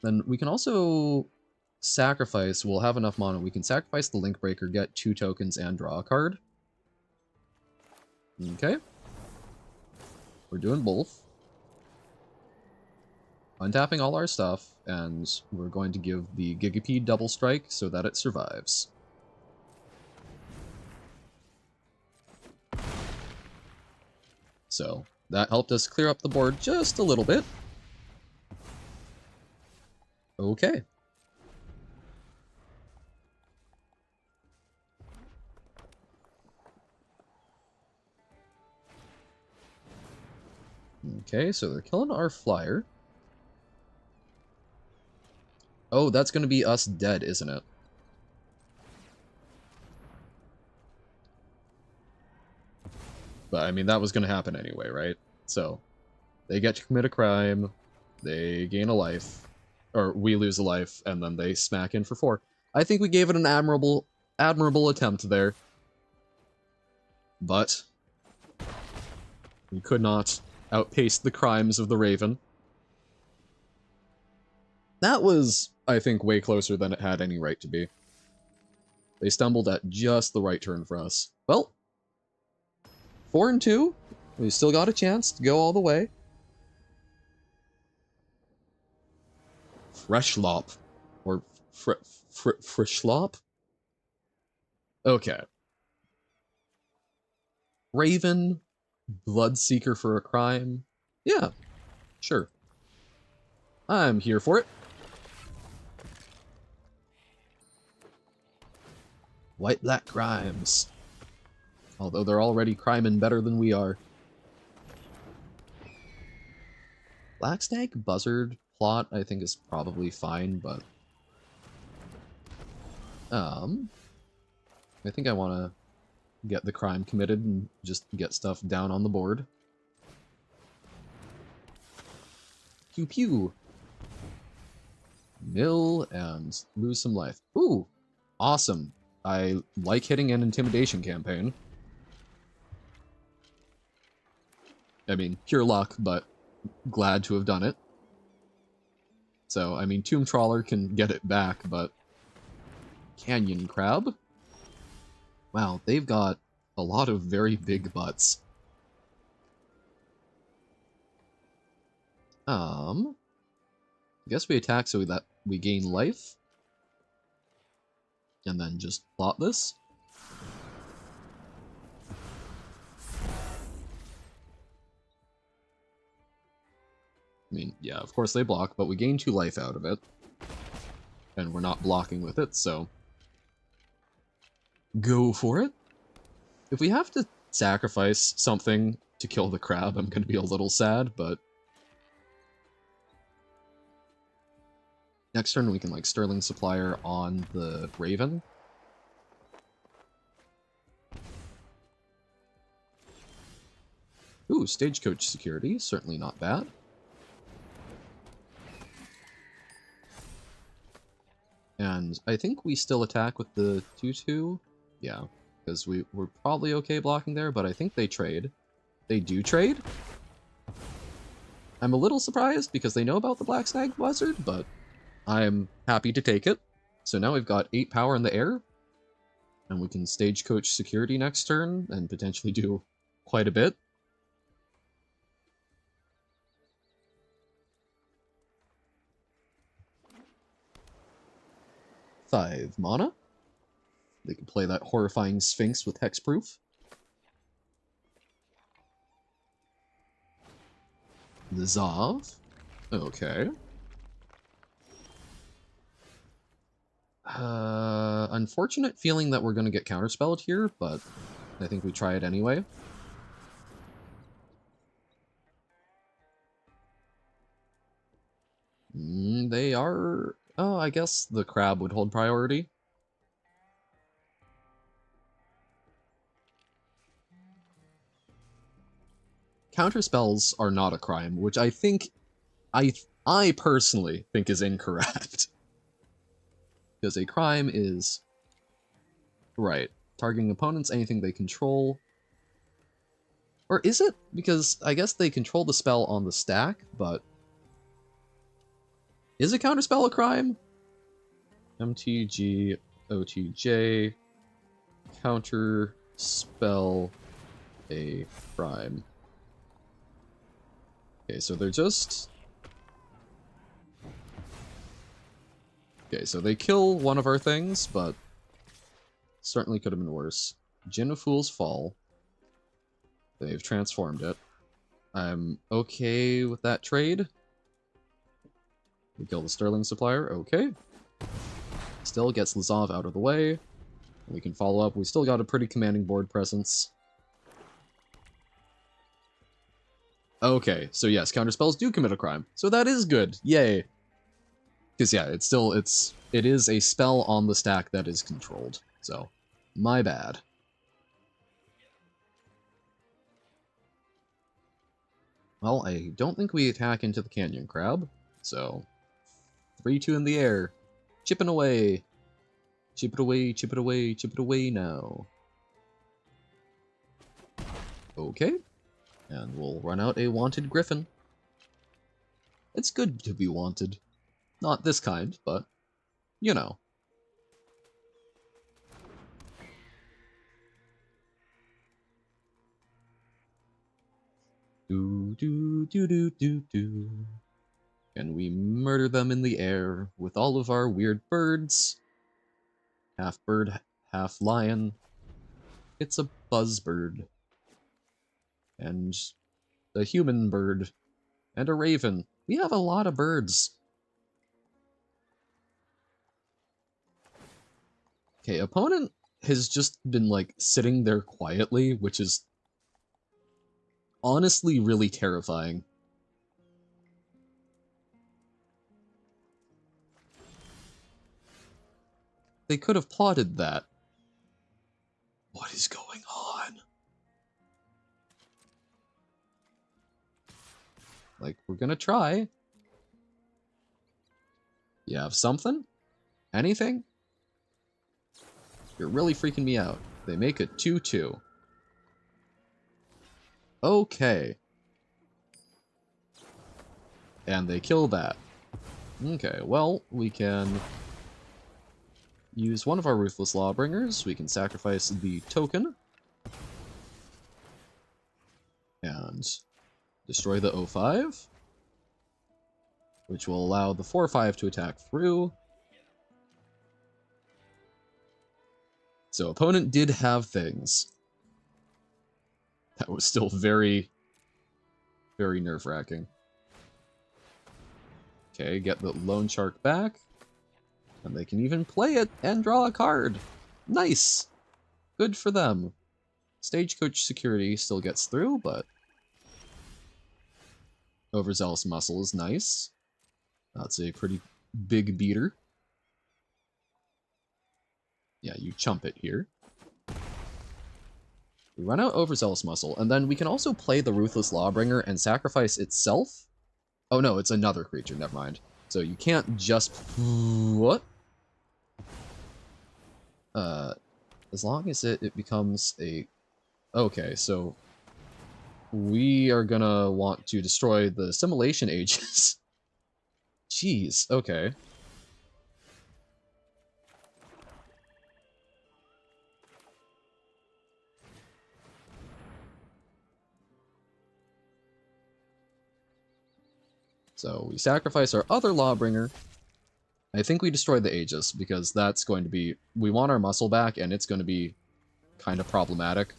Then we can also sacrifice, we'll have enough mana, we can sacrifice the Link Breaker, get 2 tokens, and draw a card. Okay. We're doing both. Untapping all our stuff, and we're going to give the Gigapede double strike so that it survives. So, that helped us clear up the board just a little bit. Okay. Okay, so they're killing our flyer. Oh, that's going to be us dead, isn't it? But, I mean, that was going to happen anyway, right? So, they get to commit a crime, they gain a life, or we lose a life, and then they smack in for 4. I think we gave it an admirable attempt there. But we could not outpace the crimes of the Raven. That was, I think, way closer than it had any right to be. They stumbled at just the right turn for us. Well, 4 and 2. We still got a chance to go all the way. Freshlop. Or Freshlop? Okay. Raven, Bloodseeker for a crime. Yeah, sure. I'm here for it. White-black crimes. Although they're already criming better than we are. Black Snake Buzzard plot, I think, is probably fine, but... I think I want to get the crime committed and just get stuff down on the board. Pew pew! Mill and lose some life. Ooh! Awesome. I like hitting an intimidation campaign. I mean, pure luck, but glad to have done it. So, I mean, Tomb Trawler can get it back, but... Canyon Crab? Wow, they've got a lot of very big butts. I guess we attack so that we gain life. And then just plot this. I mean, yeah, of course they block, but we gain 2 life out of it. And we're not blocking with it, so... Go for it. If we have to sacrifice something to kill the crab, I'm gonna be a little sad, but... Next turn we can, like, Sterling Supplier on the Raven. Oh, stagecoach security, certainly not bad. And I think we still attack with the 2-2. Yeah, because we're probably okay blocking there, but I think they trade. They do trade. I'm a little surprised because they know about the Black Snag Buzzard, but I'm happy to take it. So now we've got 8 power in the air, and we can stagecoach security next turn and potentially do quite a bit. Five mana. They can play that horrifying Sphinx with hexproof. The Zav. Okay. Unfortunate feeling that we're going to get counterspelled here, but I think we try it anyway. They are... Oh, I guess the crab would hold priority. Counterspells are not a crime, which I think... I personally think is incorrect. Because a crime is... Right. Targeting opponents, anything they control. Or is it? Because I guess they control the spell on the stack, but... Is a counterspell a crime? MTG, OTJ, counterspell a crime. Okay, so they're just... Okay, so they kill one of our things, but certainly could have been worse. Gin of Fool's Fall. They've transformed it. I'm okay with that trade. We kill the Sterling Supplier, okay. Still gets Lazav out of the way. We can follow up. We still got a pretty commanding board presence. Okay, so yes, counterspells do commit a crime. So that is good. Yay. Because yeah, it is a spell on the stack that is controlled. So, my bad. Well, I don't think we attack into the Canyon Crab, so 3-2 in the air. Chipping away. Chip it away, chip it away, chip it away now. Okay. And we'll run out a wanted griffin. It's good to be wanted. Not this kind, but, you know. Do, do, do, do, do, do. And we murder them in the air with all of our weird birds. Half bird, half lion. It's a buzzbird. And a human bird. And a raven. We have a lot of birds. Okay, opponent has just been, like, sitting there quietly, which is honestly really terrifying. They could have plotted that. What is going on? Like, we're gonna try. You have something? Anything? You're really freaking me out. They make it 2-2. Okay. And they kill that. Okay, well, we can use one of our Ruthless Lawbringers. We can sacrifice the token. And destroy the 0-5. Which will allow the 4-5 to attack through. So opponent did have things. That was still very, very nerve-wracking. Okay, get the Lone Shark back. And they can even play it and draw a card. Nice! Good for them. Stagecoach security still gets through, but Overzealous Muscle is nice. That's a pretty big beater. Yeah, you chump it here. We run out Overzealous Muscle, and then we can also play the Ruthless Lawbringer and sacrifice itself. Oh no, it's another creature, never mind. So you can't just... What? As long as it becomes a... Okay, so... We are gonna want to destroy the Assimilation Ages. Jeez, okay. So we sacrifice our other Lawbringer. I think we destroy the Aegis, because that's going to be... We want our muscle back, and it's going to be kind of problematic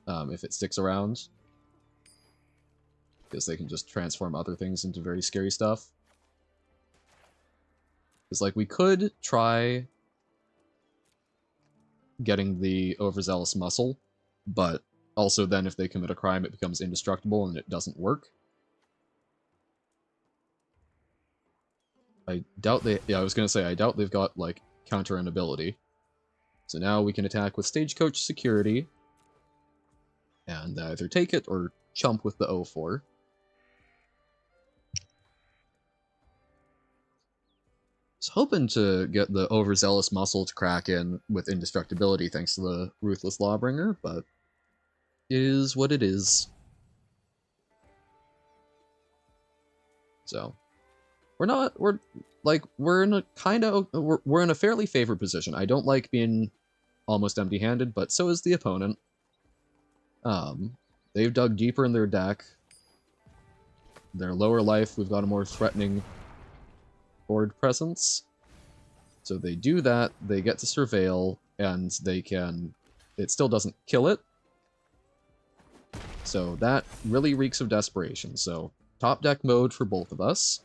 if it sticks around. Because they can just transform other things into very scary stuff. Because, like, we could try getting the Overzealous Muscle, but also then if they commit a crime, it becomes indestructible and it doesn't work. I doubt they... Yeah, I was going to say, I doubt they've got, like, counter an ability. So now we can attack with Stagecoach Security, and either take it or chump with the O4. I was hoping to get the Overzealous Muscle to crack in with indestructibility thanks to the Ruthless Lawbringer, but it is what it is. So, we're in a kind of, we're in a fairly favored position. I don't like being almost empty-handed, but so is the opponent. They've dug deeper in their deck. Their lower life, we've got a more threatening board presence. So they do that, they get to surveil, and they can... It still doesn't kill it. So that really reeks of desperation. So, top deck mode for both of us.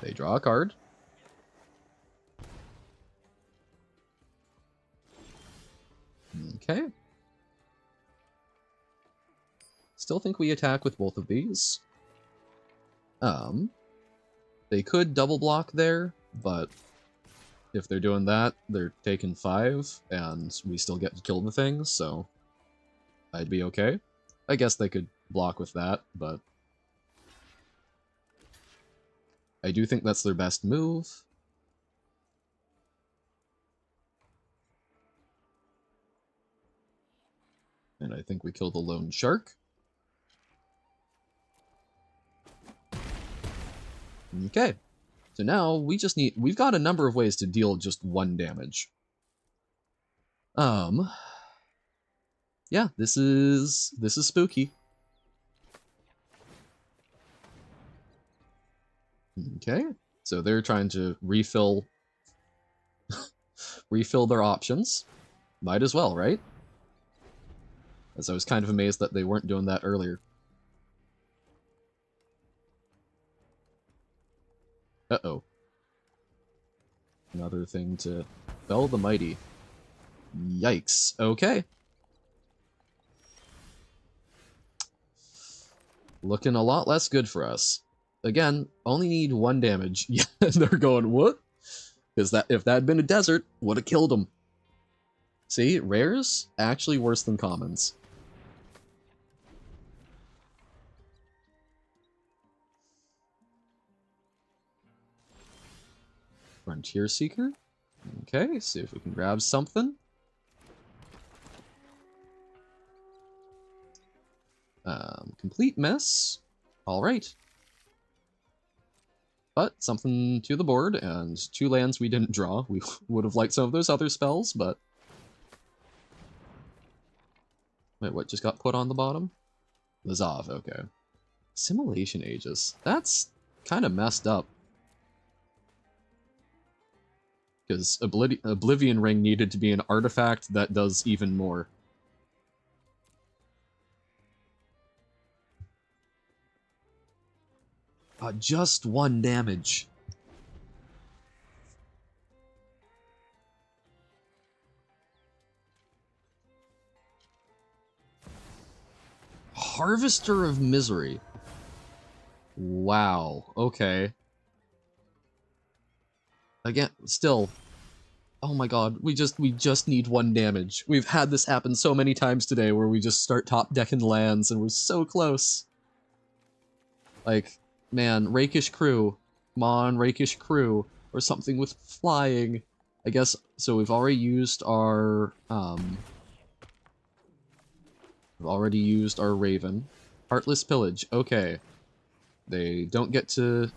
They draw a card. Okay. Still think we attack with both of these. They could double block there, but if they're doing that, they're taking 5, and we still get to kill the thing, so I'd be okay. I guess they could block with that, but I do think that's their best move. And I think we kill the lone shark. Okay. So now we just need... We've got a number of ways to deal just 1 damage. Yeah, this is spooky. Okay. So they're trying to refill their options. Might as well, right? As I was kind of amazed that they weren't doing that earlier. Uh-oh. Another thing to... Fell the Mighty. Yikes. Okay. Looking a lot less good for us. Again, only need 1 damage. Yeah, they're going, what? Because if that had been a desert, would have killed them. See, rares, actually worse than commons. Frontier Seeker. Okay, see if we can grab something. Complete mess. Alright. But something to the board, and 2 lands we didn't draw. We would have liked some of those other spells, but... Wait, what just got put on the bottom? Lazav, okay. Assimilation Aegis. That's kind of messed up. Because Oblivion Ring needed to be an artifact that does even more. Just 1 damage. Harvester of Misery. Wow, okay. Again, still, Oh my god, we just need 1 damage. We've had this happen so many times today where we just start top decking lands and we're so close. Like, man, Rakish Crew. Come on, Rakish Crew. Or something with flying. I guess, so we've already used our, we've already used our Raven. Heartless Pillage, okay. They don't get to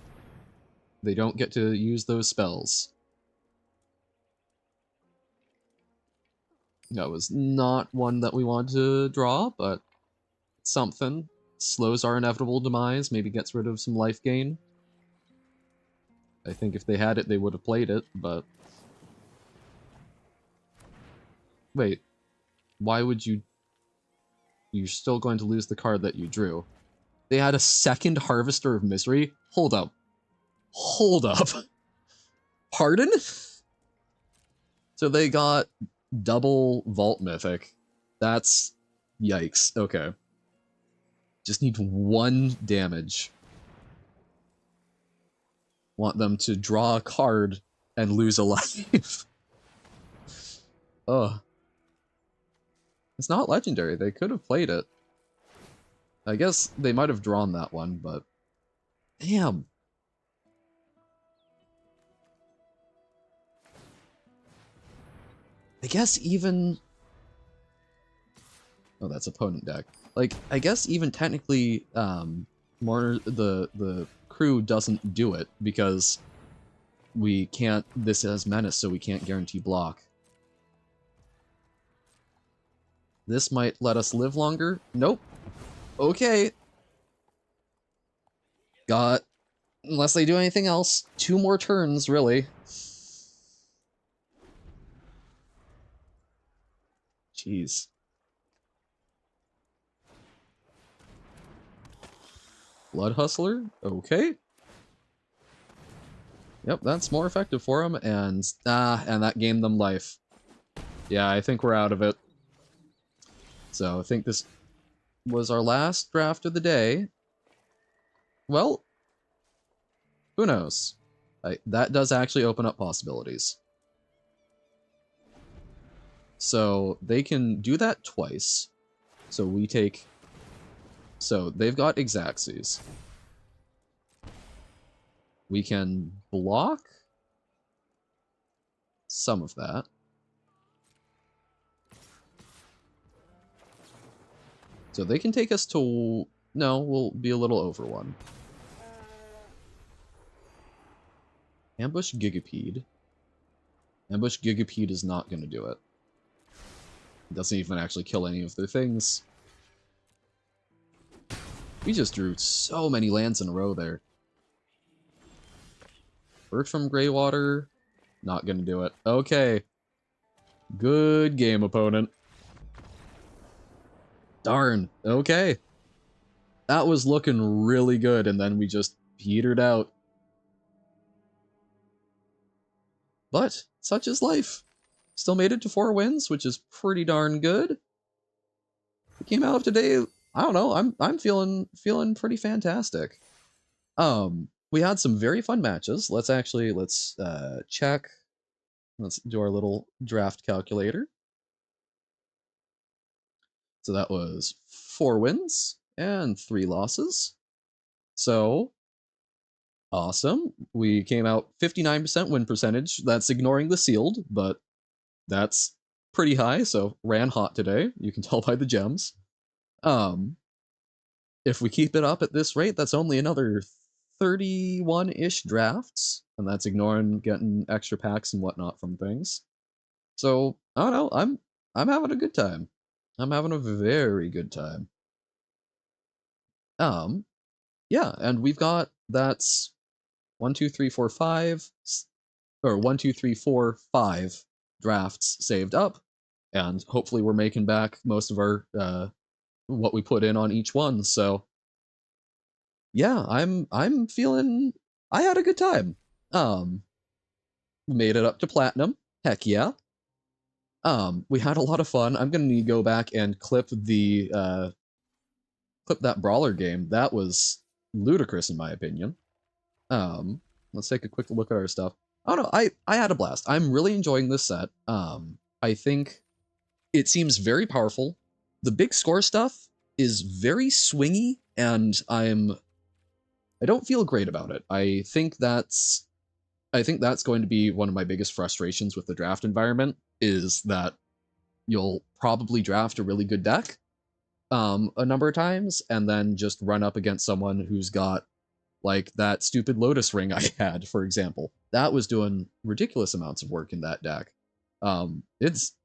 use those spells. That was not one that we wanted to draw, but something. Slows our inevitable demise, maybe gets rid of some life gain. I think if they had it, they would have played it, but... Wait. Why would you... You're still going to lose the card that you drew. They had a second Harvester of Misery? Hold up. Hold up. Pardon? So they got double Vault Mythic. That's... Yikes. Okay. Just need 1 damage. Want them to draw a card and lose a life. Ugh. It's not legendary. They could have played it. I guess they might have drawn that one, but... Damn. I guess even... Oh, that's opponent deck. Like, I guess even technically, more the crew doesn't do it, because we can't... This has Menace, so we can't guarantee block. This might let us live longer. Nope. Okay. Got... Unless they do anything else, 2 more turns, really. Jeez. Blood Hustler? Okay. Yep, that's more effective for them, and that gained them life. Yeah, I think we're out of it. So I think this was our last draft of the day. Well, who knows? That does actually open up possibilities. So they can do that twice. So we take... So they've got Exaxes. We can block some of that. So they can take us to... No, we'll be a little over 1. Ambush Gigapede. Ambush Gigapede is not going to do it. It doesn't even actually kill any of their things. We just drew so many lands in a row there. Bird from Greywater. Not going to do it. Okay. Good game, opponent. Darn. Okay. That was looking really good, and then we just petered out. But such is life. Still made it to 4 wins, which is pretty darn good. We came out of today, I don't know, I'm feeling pretty fantastic. We had some very fun matches. Let's check. Let's do our little draft calculator. So that was 4 wins and 3 losses. So awesome. We came out 59% win percentage. That's ignoring the sealed, but that's pretty high, so ran hot today. You can tell by the gems. If we keep it up at this rate, that's only another 31-ish drafts, and that's ignoring getting extra packs and whatnot from things. So, I don't know, I'm having a good time. I'm having a very good time. Yeah, and we've got, that's 1, 2, 3, 4, 5, or 1, 2, 3, 4, 5 drafts saved up, and hopefully we're making back most of our what we put in on each one. So yeah, I'm feeling, I had a good time. Made it up to platinum. Heck yeah. We had a lot of fun. I'm gonna need to go back and clip that brawler game. That was ludicrous in my opinion. Let's take a quick look at our stuff. Oh no, I had a blast. I'm really enjoying this set. I think it seems very powerful. The big score stuff is very swingy, and I don't feel great about it. I think that's going to be one of my biggest frustrations with the draft environment is that you'll probably draft a really good deck a number of times and then just run up against someone who's got like that stupid Lotus Ring I had, for example. That was doing ridiculous amounts of work in that deck. It's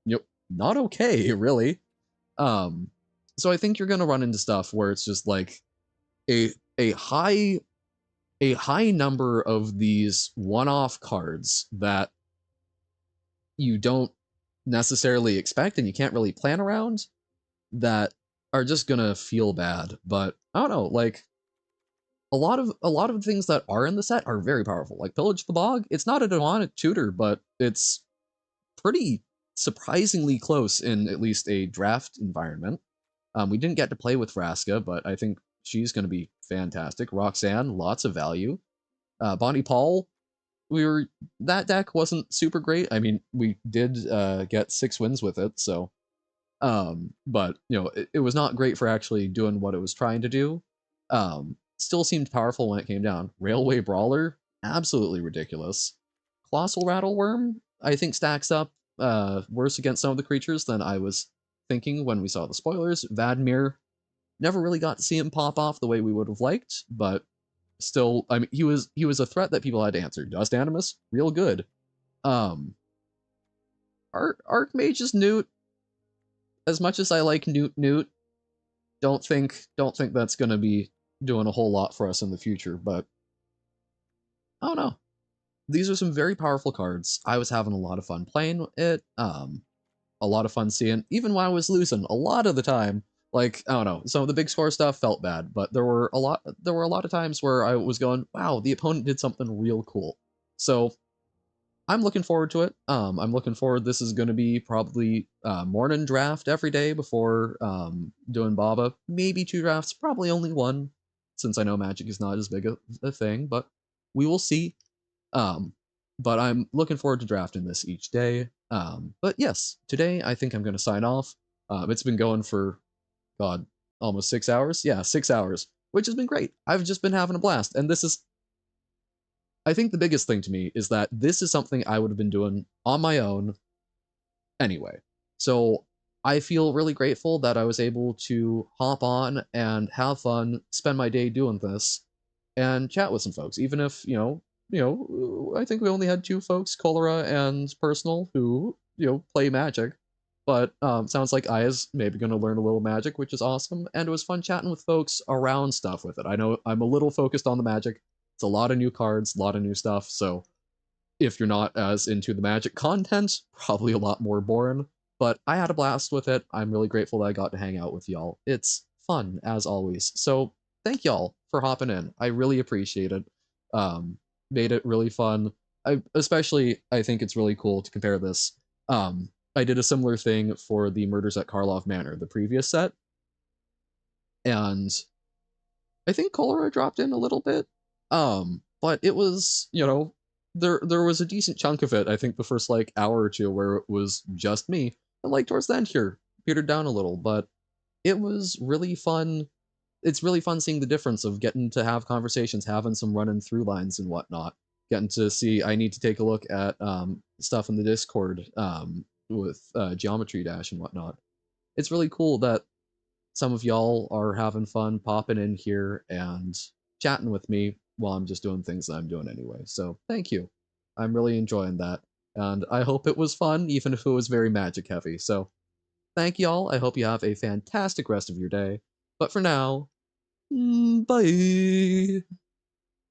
not okay, really. Um, so I think you're gonna run into stuff where it's just like a a high a high number of these one-off cards that you don't necessarily expect and you can't really plan around that are just gonna feel bad. But I don't know, like a lot of the things that are in the set are very powerful. Like Pillage the Bog, it's not a demonic tutor, but it's pretty surprisingly close in at least a draft environment. We didn't get to play with Vraska, but I think she's going to be fantastic. Roxanne, lots of value. Bonnie Paul, we were that deck wasn't super great. I mean, we did get 6 wins with it, so but it was not great for actually doing what it was trying to do. Still seemed powerful when it came down. Railway Brawler, absolutely ridiculous. Colossal Rattleworm, I think stacks up worse against some of the creatures than I was thinking when we saw the spoilers. Vadmir, never really got to see him pop off the way we would have liked, but still, I mean, he was a threat that people had to answer. Dust Animus, real good. Um, Archmage's Newt, as much as I like Newt, don't think that's gonna be doing a whole lot for us in the future. But I don't know. These are some very powerful cards. I was having a lot of fun playing it. A lot of fun seeing, even when I was losing, a lot of the time. Like I don't know, some of the big score stuff felt bad, but there were a lot of times where I was going, wow, the opponent did something real cool. So I'm looking forward to it. I'm looking forward. This is going to be probably morning draft every day before doing Baba. Maybe 2 drafts, probably only one, since I know Magic is not as big a thing. But we will see. Um, but I'm looking forward to drafting this each day. But yes, today I think I'm going to sign off. It's been going for God almost 6 hours. Yeah, 6 hours, which has been great. I've just been having a blast, and this is I think the biggest thing to me is that this is something I would have been doing on my own anyway. So I feel really grateful that I was able to hop on and have fun, spend my day doing this, and chat with some folks. Even if I think we only had 2 folks, Cholera and Personal, who play Magic. But sounds like Aya's maybe going to learn a little Magic, which is awesome. And it was fun chatting with folks around stuff with it. I know I'm a little focused on the Magic. It's a lot of new cards, a lot of new stuff. So if you're not as into the Magic content, probably a lot more boring. But I had a blast with it. I'm really grateful that I got to hang out with y'all. It's fun as always. So thank y'all for hopping in. I really appreciate it. Um, Made it really fun. I think it's really cool to compare this. I did a similar thing for the Murders at Karlov Manor, the previous set, and I think Cholera dropped in a little bit. But it was, there was a decent chunk of it. I think the first like hour or two where it was just me, and like towards the end here, petered down a little. But it was really fun. It's really fun seeing the difference of getting to have conversations, having some running through lines and whatnot. Getting to see, I need to take a look at stuff in the Discord with Geometry Dash and whatnot. It's really cool that some of y'all are having fun popping in here and chatting with me while I'm just doing things that I'm doing anyway. So thank you. I'm really enjoying that. And I hope it was fun, even if it was very magic heavy. So thank y'all. I hope you have a fantastic rest of your day. But for now, bye.